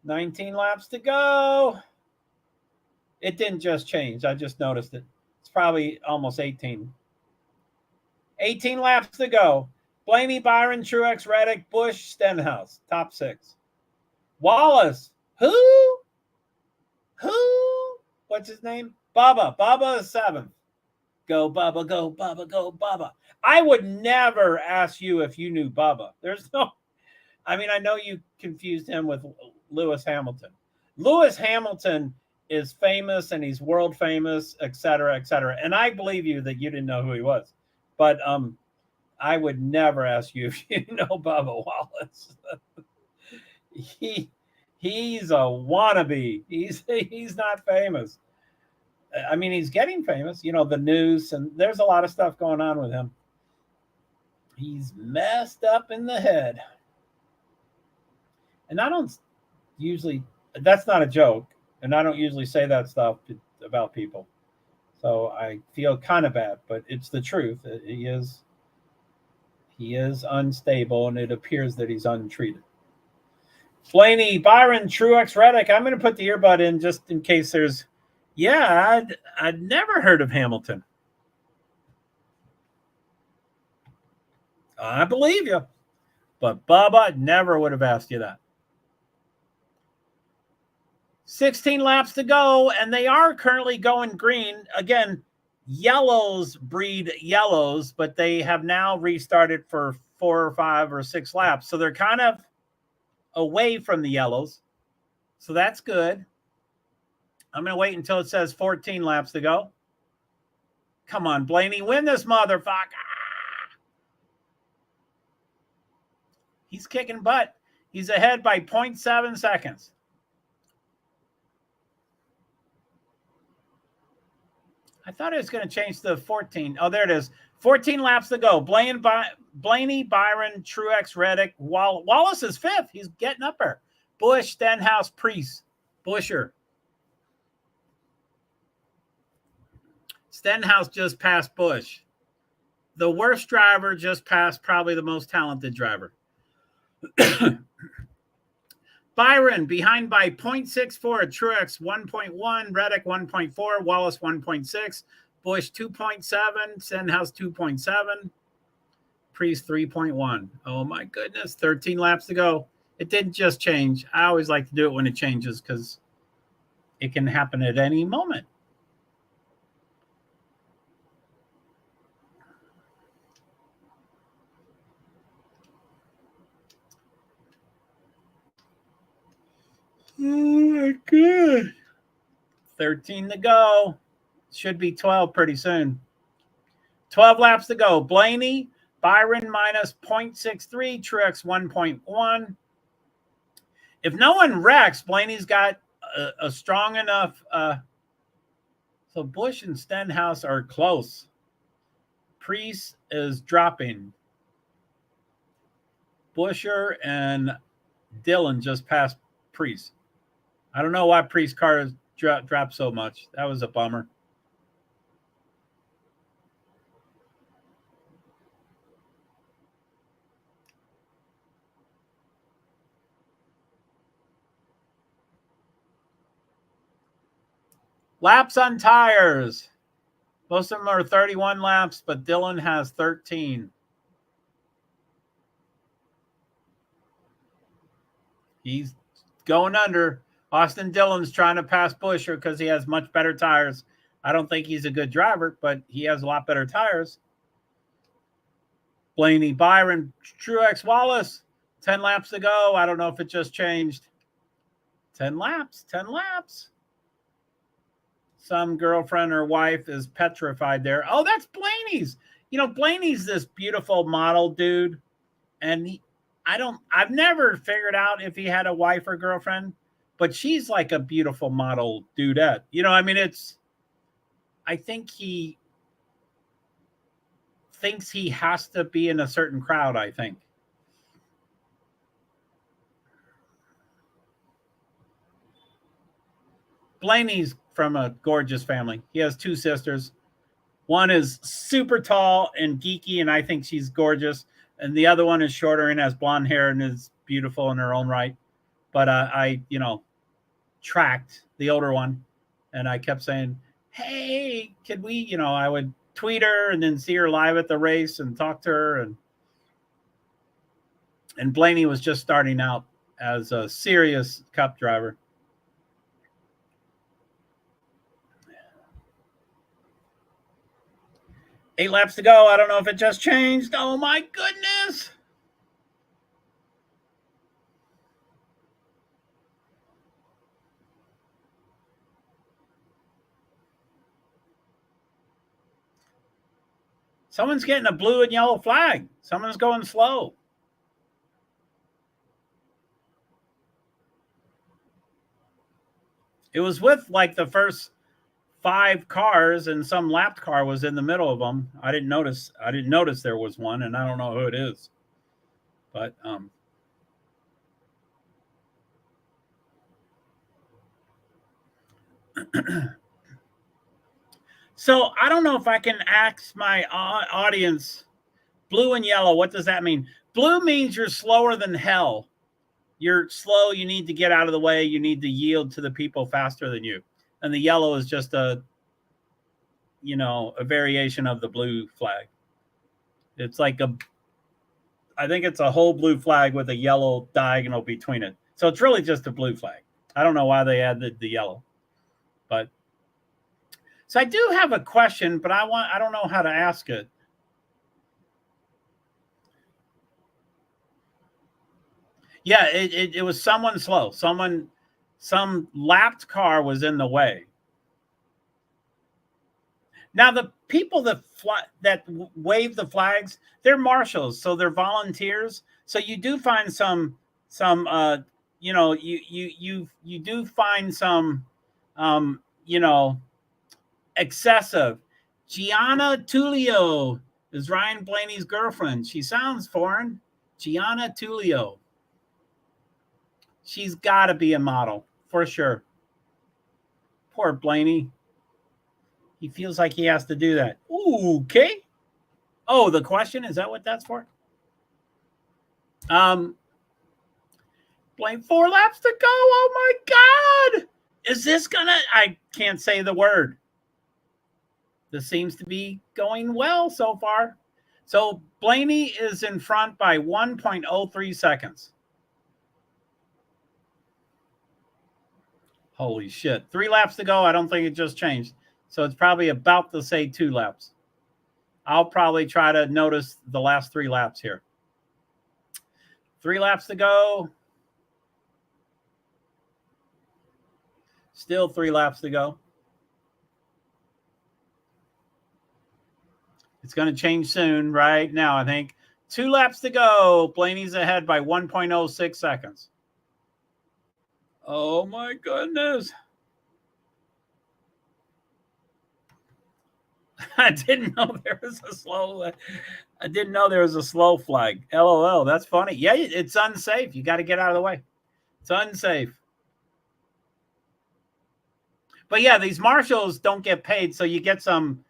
19 laps to go. It didn't just change. I just noticed it. It's probably almost 18. 18 laps to go. Blaney, Byron, Truex, Reddick, Busch, Stenhouse. Top 6. Wallace. Who? What's his name? Bubba. Bubba is 7th. Go, Bubba, go, Bubba, go, Bubba. I would never ask you if you knew Bubba. I know you confused him with Lewis Hamilton. Lewis Hamilton is famous and he's world famous, et cetera, et cetera. And I believe you that you didn't know who he was. But I would never ask you if you know Bubba Wallace. He's a wannabe. He's not famous. He's getting famous, the news, and there's a lot of stuff going on with him. He's messed up in the head. And I don't usually, that's not a joke, and I don't usually say that stuff about people. So I feel kind of bad, but it's the truth. He is unstable, and it appears that he's untreated. Blaney, Byron, Truex, Reddick. I'm going to put the earbud in just in case there's... Yeah, I'd never heard of Hamilton. I believe you. But Bubba never would have asked you that. 16 laps to go, and they are currently going green. Again, yellows breed yellows, but they have now restarted for 4 or 5 or 6 laps. So they're kind of away from the yellows. So that's good. I'm going to wait until it says 14 laps to go. Come on, Blaney, win this motherfucker. He's kicking butt. He's ahead by 0.7 seconds. I thought it was going to change to 14. Oh, there it is. 14 laps to go. Blaney, Byron, Truex, Reddick. Wallace is fifth. He's getting up there. Busch, Stenhouse, Priest. Busher. Stenhouse just passed Busch. The worst driver just passed probably the most talented driver. Byron behind by 0.64, Truex 1.1, Reddick 1.4, Wallace 1.6, Busch 2.7, Stenhouse 2.7, Priest 3.1. Oh my goodness, 13 laps to go. It didn't just change. I always like to do it when it changes because it can happen at any moment. Oh my God. 13 to go. Should be 12 pretty soon. 12 laps to go. Blaney, Byron minus 0.63, Truex 1.1. If no one wrecks, Blaney's got a strong enough. So Busch and Stenhouse are close. Priest is dropping. Busher and Dillon just passed Priest. I don't know why Priest's car dropped so much. That was a bummer. Laps on tires. Most of them are 31 laps, but Dillon has 13. He's going under. Austin Dillon's trying to pass Busher because he has much better tires. I don't think he's a good driver, but he has a lot better tires. Blaney, Byron, Truex, Wallace. 10 laps to go. I don't know if it just changed. 10 laps. 10 laps. Some girlfriend or wife is petrified there. Oh, that's Blaney's. You know, Blaney's this beautiful model dude. And I've never figured out if he had a wife or girlfriend, but she's like a beautiful model dudette. You know, I mean, I think he thinks he has to be in a certain crowd, I think. Blaney's from a gorgeous family. He has two sisters. One is super tall and geeky, and I think she's gorgeous. And the other one is shorter and has blonde hair and is beautiful in her own right. But I tracked the older one, and I kept saying, hey, could we, I would tweet her and then see her live at the race and talk to her. And Blaney was just starting out as a serious Cup driver. Eight laps to go. I don't know if it just changed. Oh, my goodness. Someone's getting a blue and yellow flag. Someone's going slow. It was with like the first 5 cars, and some lapped car was in the middle of them. I didn't notice there was one, and I don't know who it is. But so I don't know if I can ask my audience, blue and yellow, what does that mean? Blue means you're slower than hell. You're slow, you need to get out of the way, you need to yield to the people faster than you. And the yellow is just a variation of the blue flag. It's like I think it's a whole blue flag with a yellow diagonal between it. So it's really just a blue flag. I don't know why they added the yellow. But so I do have a question, but I don't know how to ask it. Yeah, it was someone slow. Some lapped car was in the way. Now the people that wave the flags, they're marshals, so they're volunteers. So you do find some you do find some you know excessive. Gianna Tullio is Ryan Blaney's girlfriend. She sounds foreign. Gianna Tullio. She's got to be a model for sure. Poor Blaney. He feels like he has to do that. Ooh, okay. Oh, the question, is that what that's for? Blaine, 4 laps to go. Oh my God. Is this gonna? I can't say the word. This seems to be going well so far. So Blaney is in front by 1.03 seconds. Holy shit. 3 laps to go. I don't think it just changed. So it's probably about to say 2 laps. I'll probably try to notice the last 3 laps here. 3 laps to go. Still 3 laps to go. It's going to change soon, right now, I think. 2 laps to go. Blaney's ahead by 1.06 seconds. Oh, my goodness. I didn't know there was a slow. I didn't know there was a slow flag. LOL. That's funny. Yeah, it's unsafe. You got to get out of the way. It's unsafe. But yeah, these marshals don't get paid, so you get some,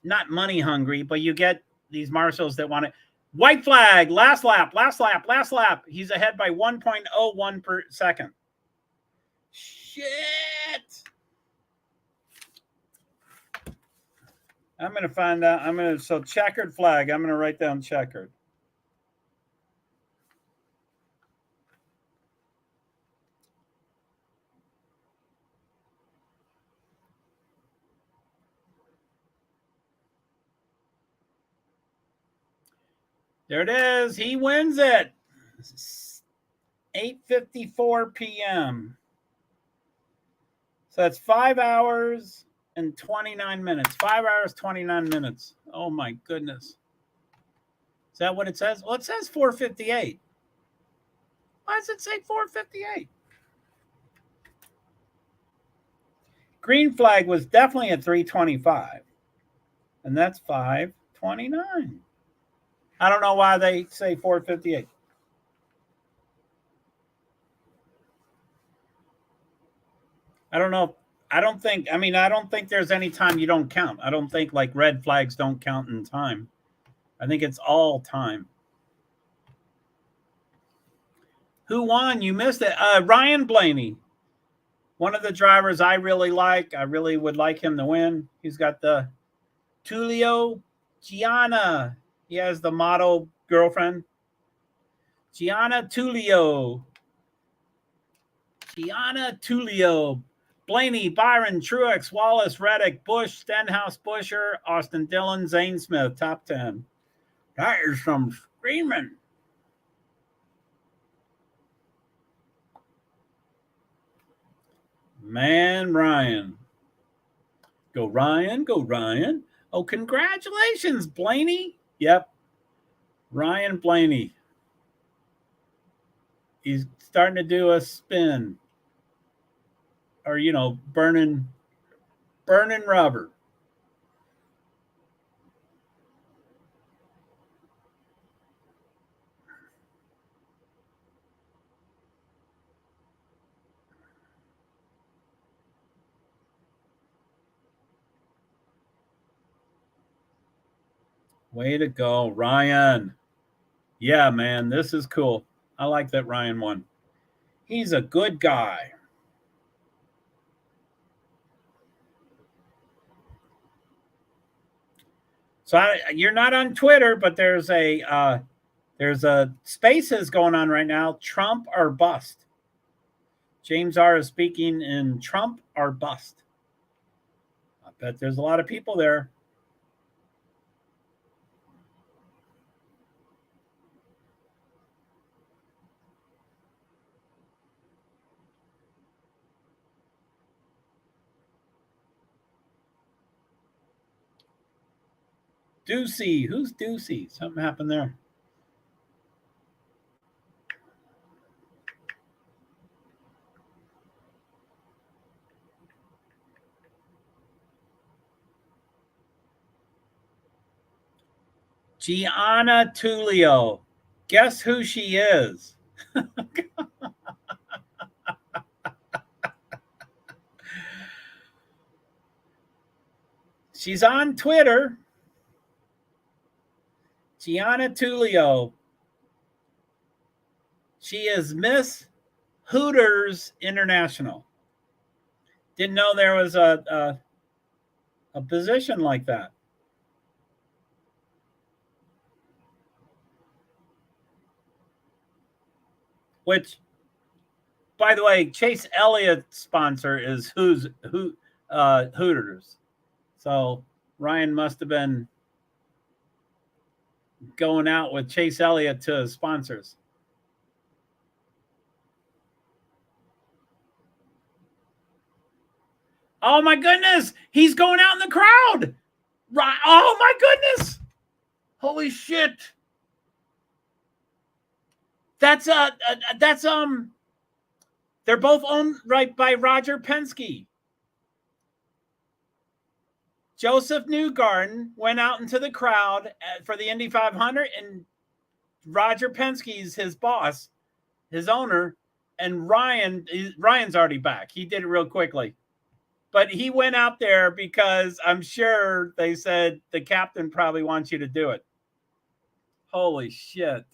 not money hungry, but you get these marshals that want it. White flag. Last lap. Last lap. Last lap. He's ahead by 1.01 per second. Shit. I'm going to find out. So checkered flag. I'm going to write down checkered. There it is. He wins it. 8:54 p.m. So that's 5 hours and 29 minutes. 5 hours, 29 minutes. Oh my goodness. Is that what it says? Well, it says 4:58. Why does it say 4:58? Green flag was definitely at 3:25. And that's 5:29. I don't know why they say 4:58. I don't know. I don't think there's any time you don't count. I don't think like red flags don't count in time. I think it's all time. Who won? You missed it. Ryan Blaney. One of the drivers I really like. I really would like him to win. He's got the Tullio Gianna. He has the model girlfriend. Gianna Tullio. Gianna Tullio. Blaney, Byron, Truex, Wallace, Reddick, Busch, Stenhouse, Busher, Austin Dillon, Zane Smith, top 10. That is some screaming. Man, Ryan. Go Ryan, go Ryan. Oh, congratulations, Blaney. Yep. Ryan Blaney. He's starting to do a spin. Or, burning rubber. Way to go, Ryan. Yeah, man, this is cool. I like that Ryan won. He's a good guy. So you're not on Twitter, but there's a spaces going on right now. Trump or bust. James R is speaking in Trump or bust. I bet there's a lot of people there. Ducey. Who's Ducey? Something happened there. Gianna Tullio. Guess who she is? She's on Twitter. Gianna Tullio. She is Miss Hooters International. Didn't know there was a position like that. Which, by the way, Chase Elliott's sponsor is Hooters. So Ryan must have been going out with Chase Elliott to his sponsors. Oh my goodness, he's going out in the crowd. Oh my goodness. Holy shit. That's they're both owned right by Roger Penske. Joseph Newgarden went out into the crowd for the Indy 500, and Roger Penske's his boss, his owner, and Ryan's already back. He did it real quickly. But he went out there because I'm sure they said the captain probably wants you to do it. Holy shit.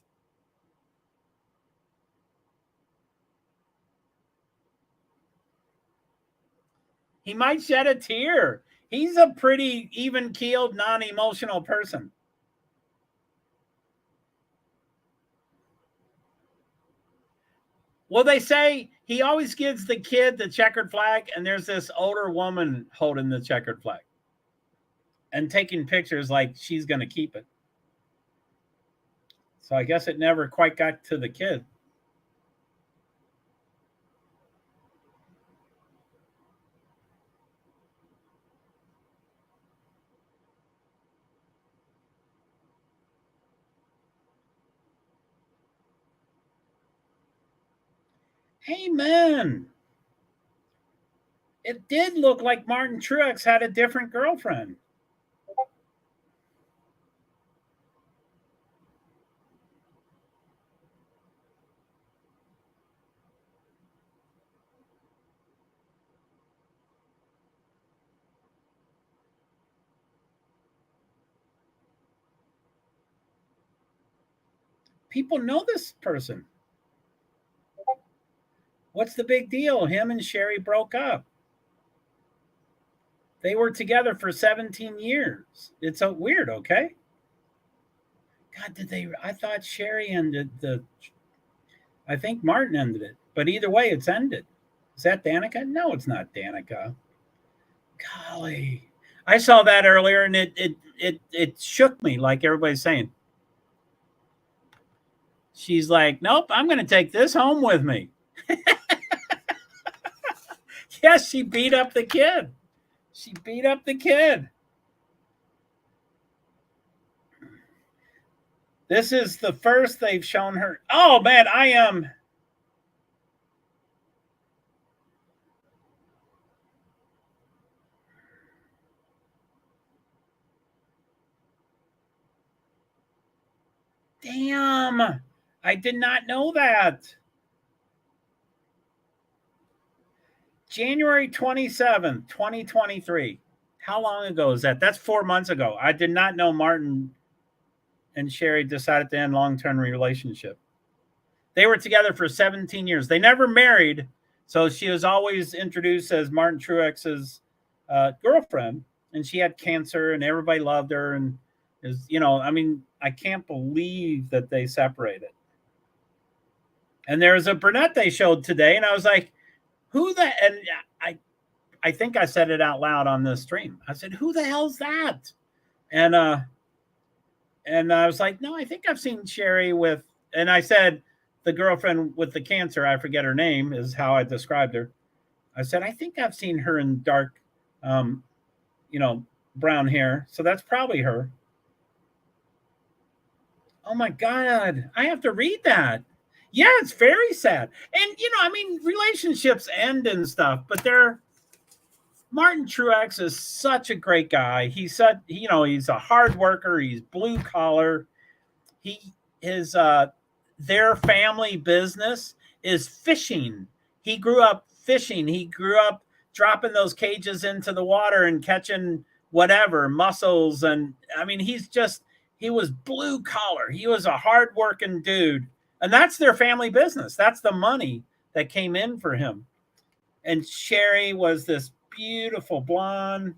He might shed a tear. He's a pretty even-keeled, non-emotional person. Well, they say he always gives the kid the checkered flag, and there's this older woman holding the checkered flag and taking pictures like she's going to keep it. So I guess it never quite got to the kid. Hey, man. It did look like Martin Truex had a different girlfriend. People know this person. What's the big deal? Him and Sherry broke up. They were together for 17 years. It's so weird, okay? God, did they? I thought Sherry ended I think Martin ended it. But either way, it's ended. Is that Danica? No, it's not Danica. Golly. I saw that earlier and it shook me, like everybody's saying. She's like, nope, I'm going to take this home with me. Yes, she beat up the kid. She beat up the kid. This is the first they've shown her. Oh, man, I am. Damn. I did not know that. January 27th, 2023. How long ago is that? That's 4 months ago. I did not know Martin and Sherry decided to end long-term relationship. They were together for 17 years. They never married, so she was always introduced as Martin Truex's girlfriend, and she had cancer, and everybody loved her, and I mean, I can't believe that they separated. And there was a brunette they showed today, and I was like, who the, and I think I said it out loud on the stream. I said, who the hell's that? And I was like, no, I think I've seen Sherry with, and I said, the girlfriend with the cancer, I forget her name, is how I described her. I said, I think I've seen her in dark, brown hair. So that's probably her. Oh my God. I have to read that. Yeah, it's very sad. And I mean, relationships end and stuff, but Martin Truex is such a great guy. He's a hard worker, he's blue collar. He his Their family business is fishing. He grew up fishing. He grew up dropping those cages into the water and catching whatever mussels. And I mean, he was blue collar. He was a hard working dude. And that's their family business. That's the money that came in for him. And Sherry was this beautiful blonde,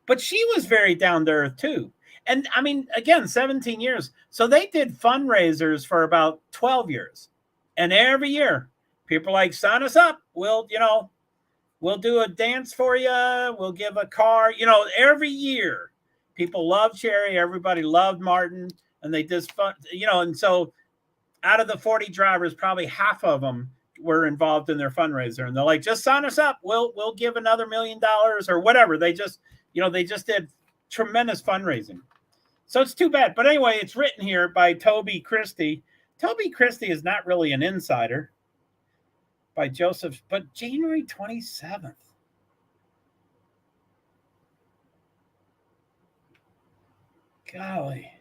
but she was very down to earth too. And I mean, again, 17 years. So they did fundraisers for about 12 years. And every year, people like, sign us up. We'll do a dance for you. We'll give a car. Every year, people loved Sherry. Everybody loved Martin. And they just, and so out of the 40 drivers, probably half of them were involved in their fundraiser. And they're like, just sign us up. We'll give another $1 million or whatever. They just did tremendous fundraising. So it's too bad. But anyway, it's written here by Toby Christie. Toby Christie is not really an insider. By Joseph, but January 27th. Golly.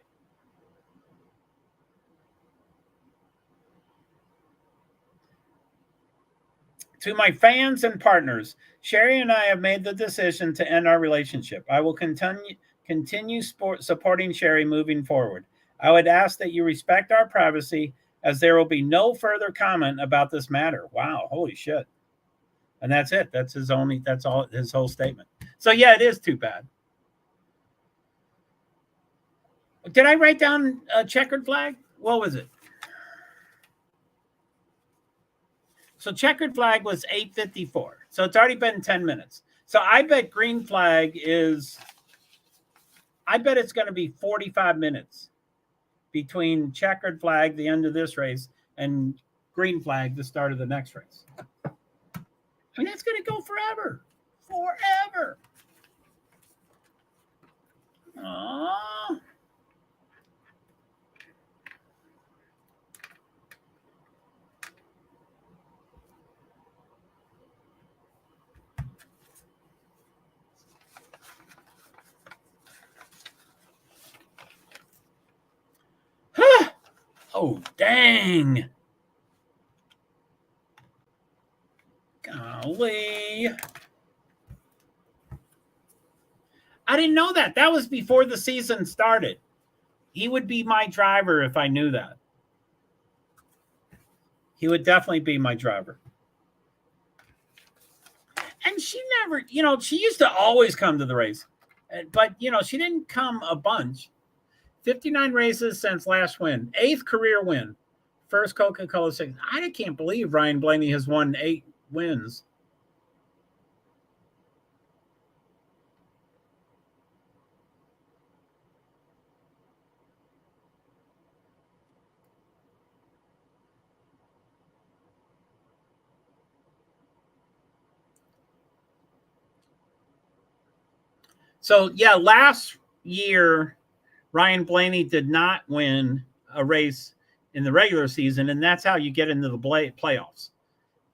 To my fans and partners, Sherry and I have made the decision to end our relationship. I will continue supporting Sherry moving forward. I would ask that you respect our privacy, as there will be no further comment about this matter. Wow, holy shit. And that's it. That's all his whole statement. So yeah, it is too bad. Did I write down a checkered flag? What was it? So checkered flag was 8:54. So it's already been 10 minutes. So I bet green flag it's going to be 45 minutes between checkered flag, the end of this race, and green flag, the start of the next race. I mean, that's going to go forever. Forever. Aww. Oh, dang. Golly. I didn't know that. That was before the season started. He would be my driver if I knew that. He would definitely be my driver. And she never, she used to always come to the race. But, she didn't come a bunch. 59 races since last win. 8th career win. First Coca-Cola 6. I can't believe Ryan Blaney has won 8 wins. So, yeah, last year, Ryan Blaney did not win a race in the regular season, and that's how you get into the playoffs.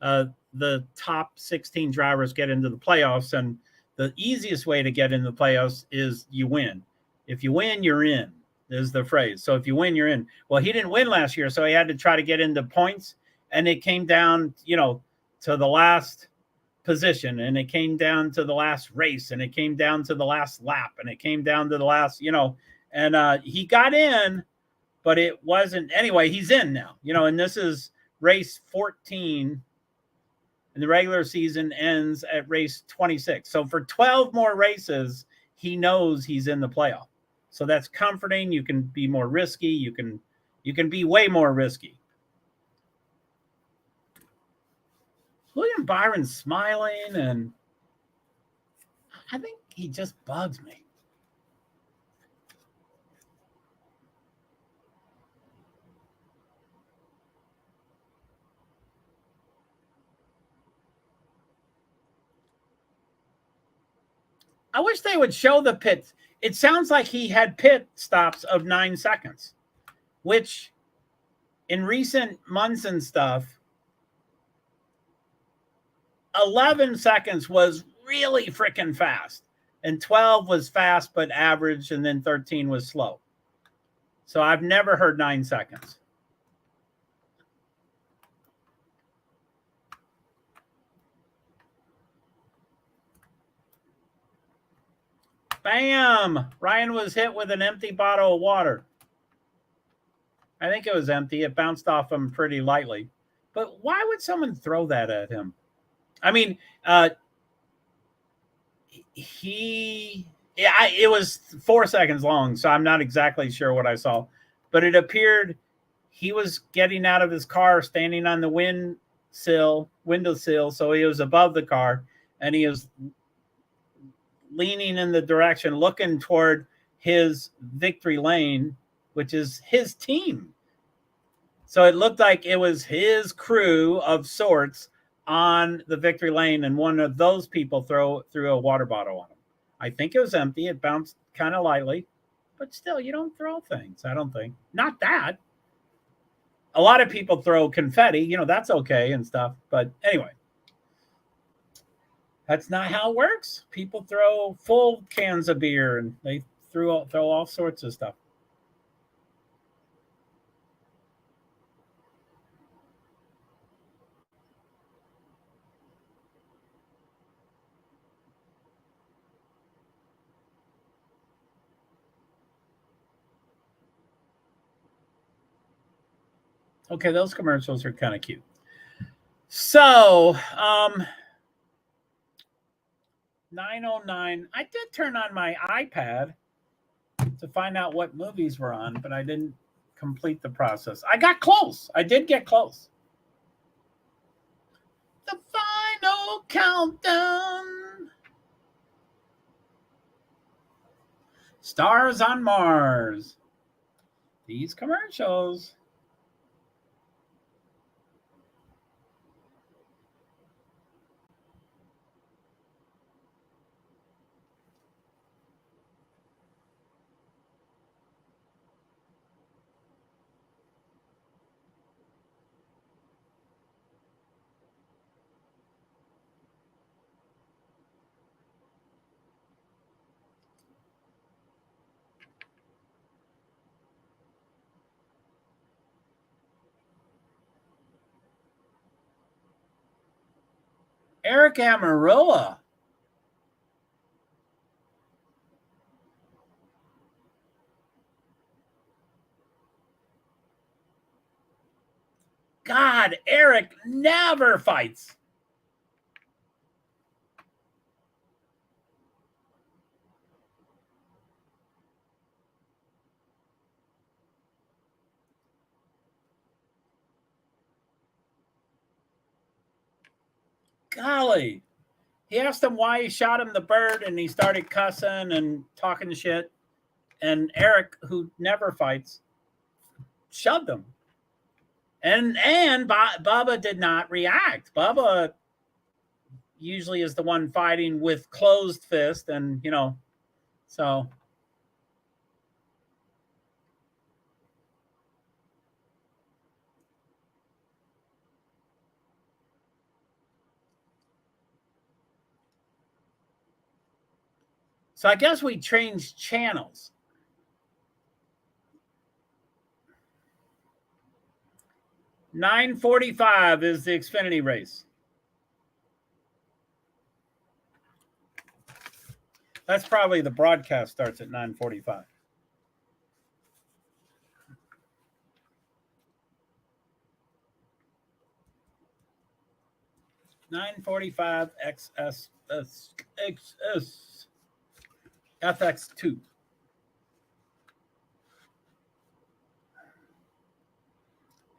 The top 16 drivers get into the playoffs, and the easiest way to get into the playoffs is you win. If you win, you're in, is the phrase. So if you win, you're in. Well, he didn't win last year, so he had to try to get into points, and it came down, to the last position, and it came down to the last race, and it came down to the last lap, and it came down to the last, and he got in, but it wasn't. Anyway, he's in now, and this is race 14, and the regular season ends at race 26. So for 12 more races, he knows he's in the playoff. So that's comforting. You can be more risky. You can be way more risky. William Byron's smiling, and I think he just bugs me. I wish they would show the pits. It sounds like he had pit stops of 9 seconds. which in recent months and stuff, 11 seconds was really freaking fast, and 12 was fast but average, and then 13 was slow. So I've never heard 9 seconds. Bam! Ryan was hit with an empty bottle of water. I think it was empty. It bounced off him pretty lightly. But why would someone throw that at him? I mean, it was 4 seconds long, so I'm not exactly sure what I saw. But it appeared he was getting out of his car, standing on the windowsill, so he was above the car, and he was leaning in the direction, looking toward his victory lane, which is his team. So it looked like it was his crew of sorts on the victory lane, and one of those people threw a water bottle on him. I think it was empty. It bounced kind of lightly, but still, you don't throw things, I don't think. Not that. A lot of people throw confetti, that's okay and stuff. But anyway, that's not how it works. People throw full cans of beer, and they throw all sorts of stuff. Okay, those commercials are kind of cute. So, 9:09. I did turn on my iPad to find out what movies were on, but I didn't complete the process. I got close. I did get close. The final countdown. Stars on Mars. These commercials. Eric Amaroa. God, Eric never fights. Golly. He asked him why he shot him the bird, and he started cussing and talking shit. And Eric, who never fights, shoved him. And Bubba did not react. Bubba usually is the one fighting with closed fist, and so. So I guess we changed channels. $9:45 is the Xfinity race. That's probably the broadcast starts at 9:45. $9:45 XS FX2.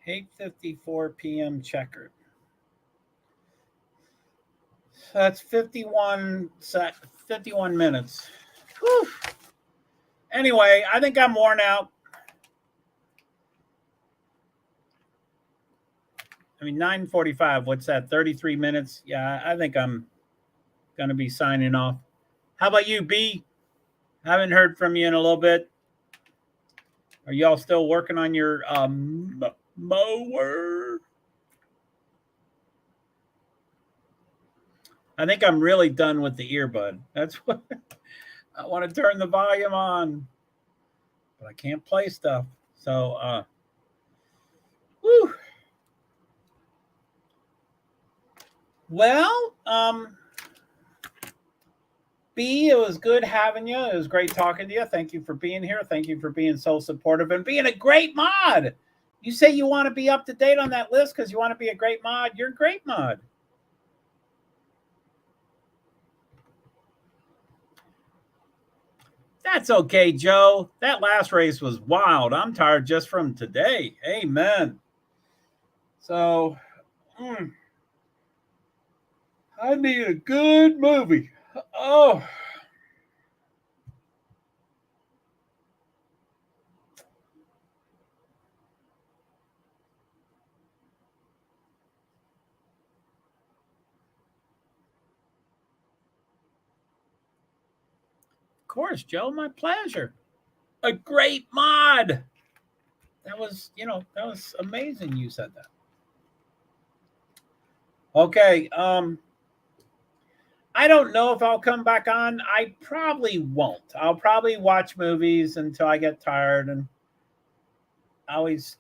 $8:54 p.m. checkered. So that's 51 minutes. Whew. Anyway, I think I'm worn out. I mean, 9:45. What's that? 33 minutes. Yeah, I think I'm going to be signing off. How about you, B? Haven't heard from you in a little bit. Are y'all still working on your mower? I think I'm really done with the earbud. That's what I want to turn the volume on, but I can't play stuff. So, whew. Well, B, it was good having you. It was great talking to you. Thank you for being here. Thank you for being so supportive and being a great mod. You say you want to be up to date on that list because you want to be a great mod. You're a great mod. That's okay, Joe. That last race was wild. I'm tired just from today. Amen. So, I need a good movie. Oh. Of course, Joe, my pleasure. A great mod. That was, that was amazing you said that. Okay, I don't know if I'll come back on. I probably won't. I'll probably watch movies until I get tired, and I always,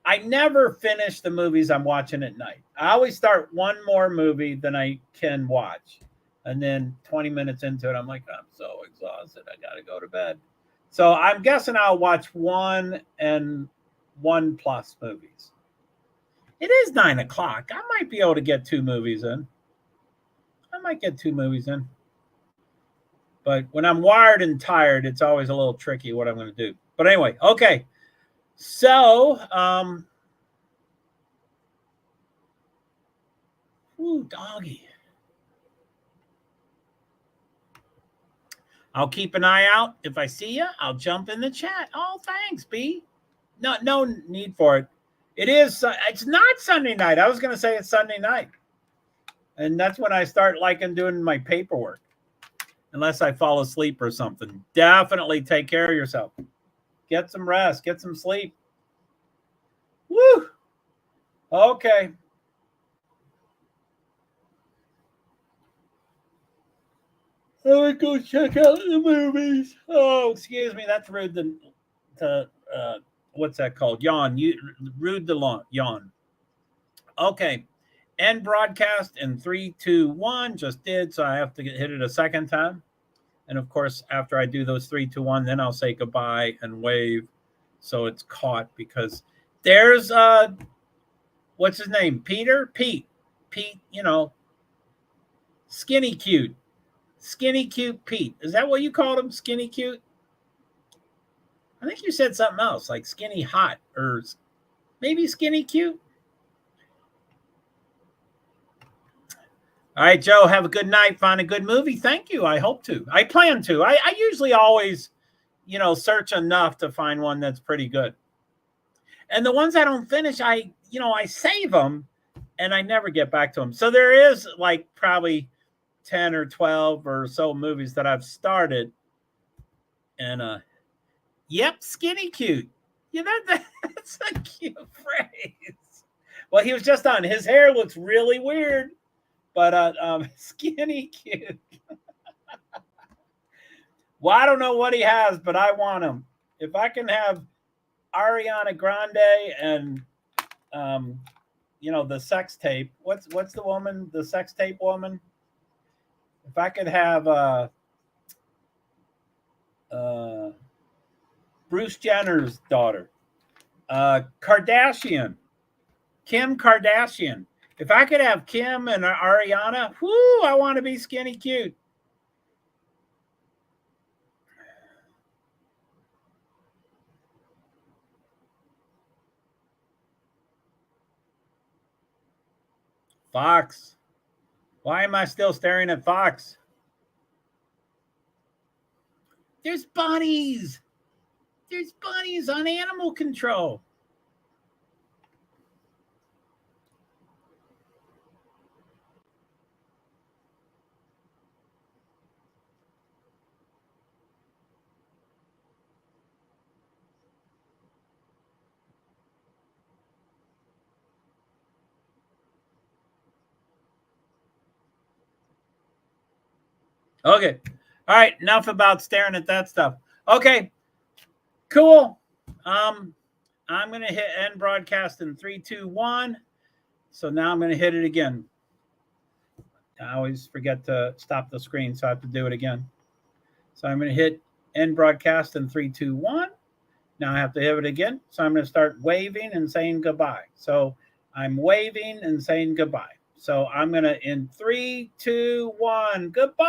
I never finish the movies I'm watching at night. I always start one more movie than I can watch. And then 20 minutes into it, I'm like, I'm so exhausted. I got to go to bed. So I'm guessing I'll watch 1 and 1+ movies. It is 9 o'clock. I might be able to get 2 movies in. I might get 2 movies in. But when I'm wired and tired, it's always a little tricky what I'm going to do. But anyway, okay. So, ooh, doggy. I'll keep an eye out. If I see you, I'll jump in the chat. Oh, thanks, B. No need for it. It is. It's not Sunday night. I was going to say it's Sunday night. And that's when I start liking doing my paperwork. Unless I fall asleep or something. Definitely take care of yourself. Get some rest. Get some sleep. Woo! Okay. Let me go check out the movies. Oh, excuse me. That's rude to what's that called? Yawn. Rude to yawn. Okay. End broadcast in 3, 2, 1. Just did, so I have to hit it a second time. And of course, after I do those 3, 2, 1, then I'll say goodbye and wave, so it's caught. Because there's what's his name? Pete. Skinny cute Pete. Is that what you called him? Skinny cute? I think you said something else, like skinny hot, or maybe skinny cute. All right, Joe, have a good night. Find a good movie. Thank you. I hope to. I plan to. I usually always, search enough to find one that's pretty good. And the ones I don't finish, I save them and I never get back to them. So there is like probably 10 or 12 or so movies that I've started. And yep, skinny cute. Yeah, that's a cute phrase. Well, he was just on. His hair looks really weird. But skinny cute. Well, I don't know what he has, but I want him. If I can have Ariana Grande and the sex tape. What's the woman? The sex tape woman. If I could have Bruce Jenner's daughter, Kardashian, Kim Kardashian. If I could have Kim and Ariana, whoo, I want to be skinny cute. Fox. Why am I still staring at Fox? There's bunnies. There's bunnies on Animal Control. Okay. All right. Enough about staring at that stuff. Okay. Cool. I'm going to hit end broadcast in 3, 2, 1. So now I'm going to hit it again. I always forget to stop the screen, so I have to do it again. So I'm going to hit end broadcast in 3, 2, 1. Now I have to hit it again. So I'm going to start waving and saying goodbye. So I'm waving and saying goodbye. So I'm going to, in 3, 2, 1, goodbye.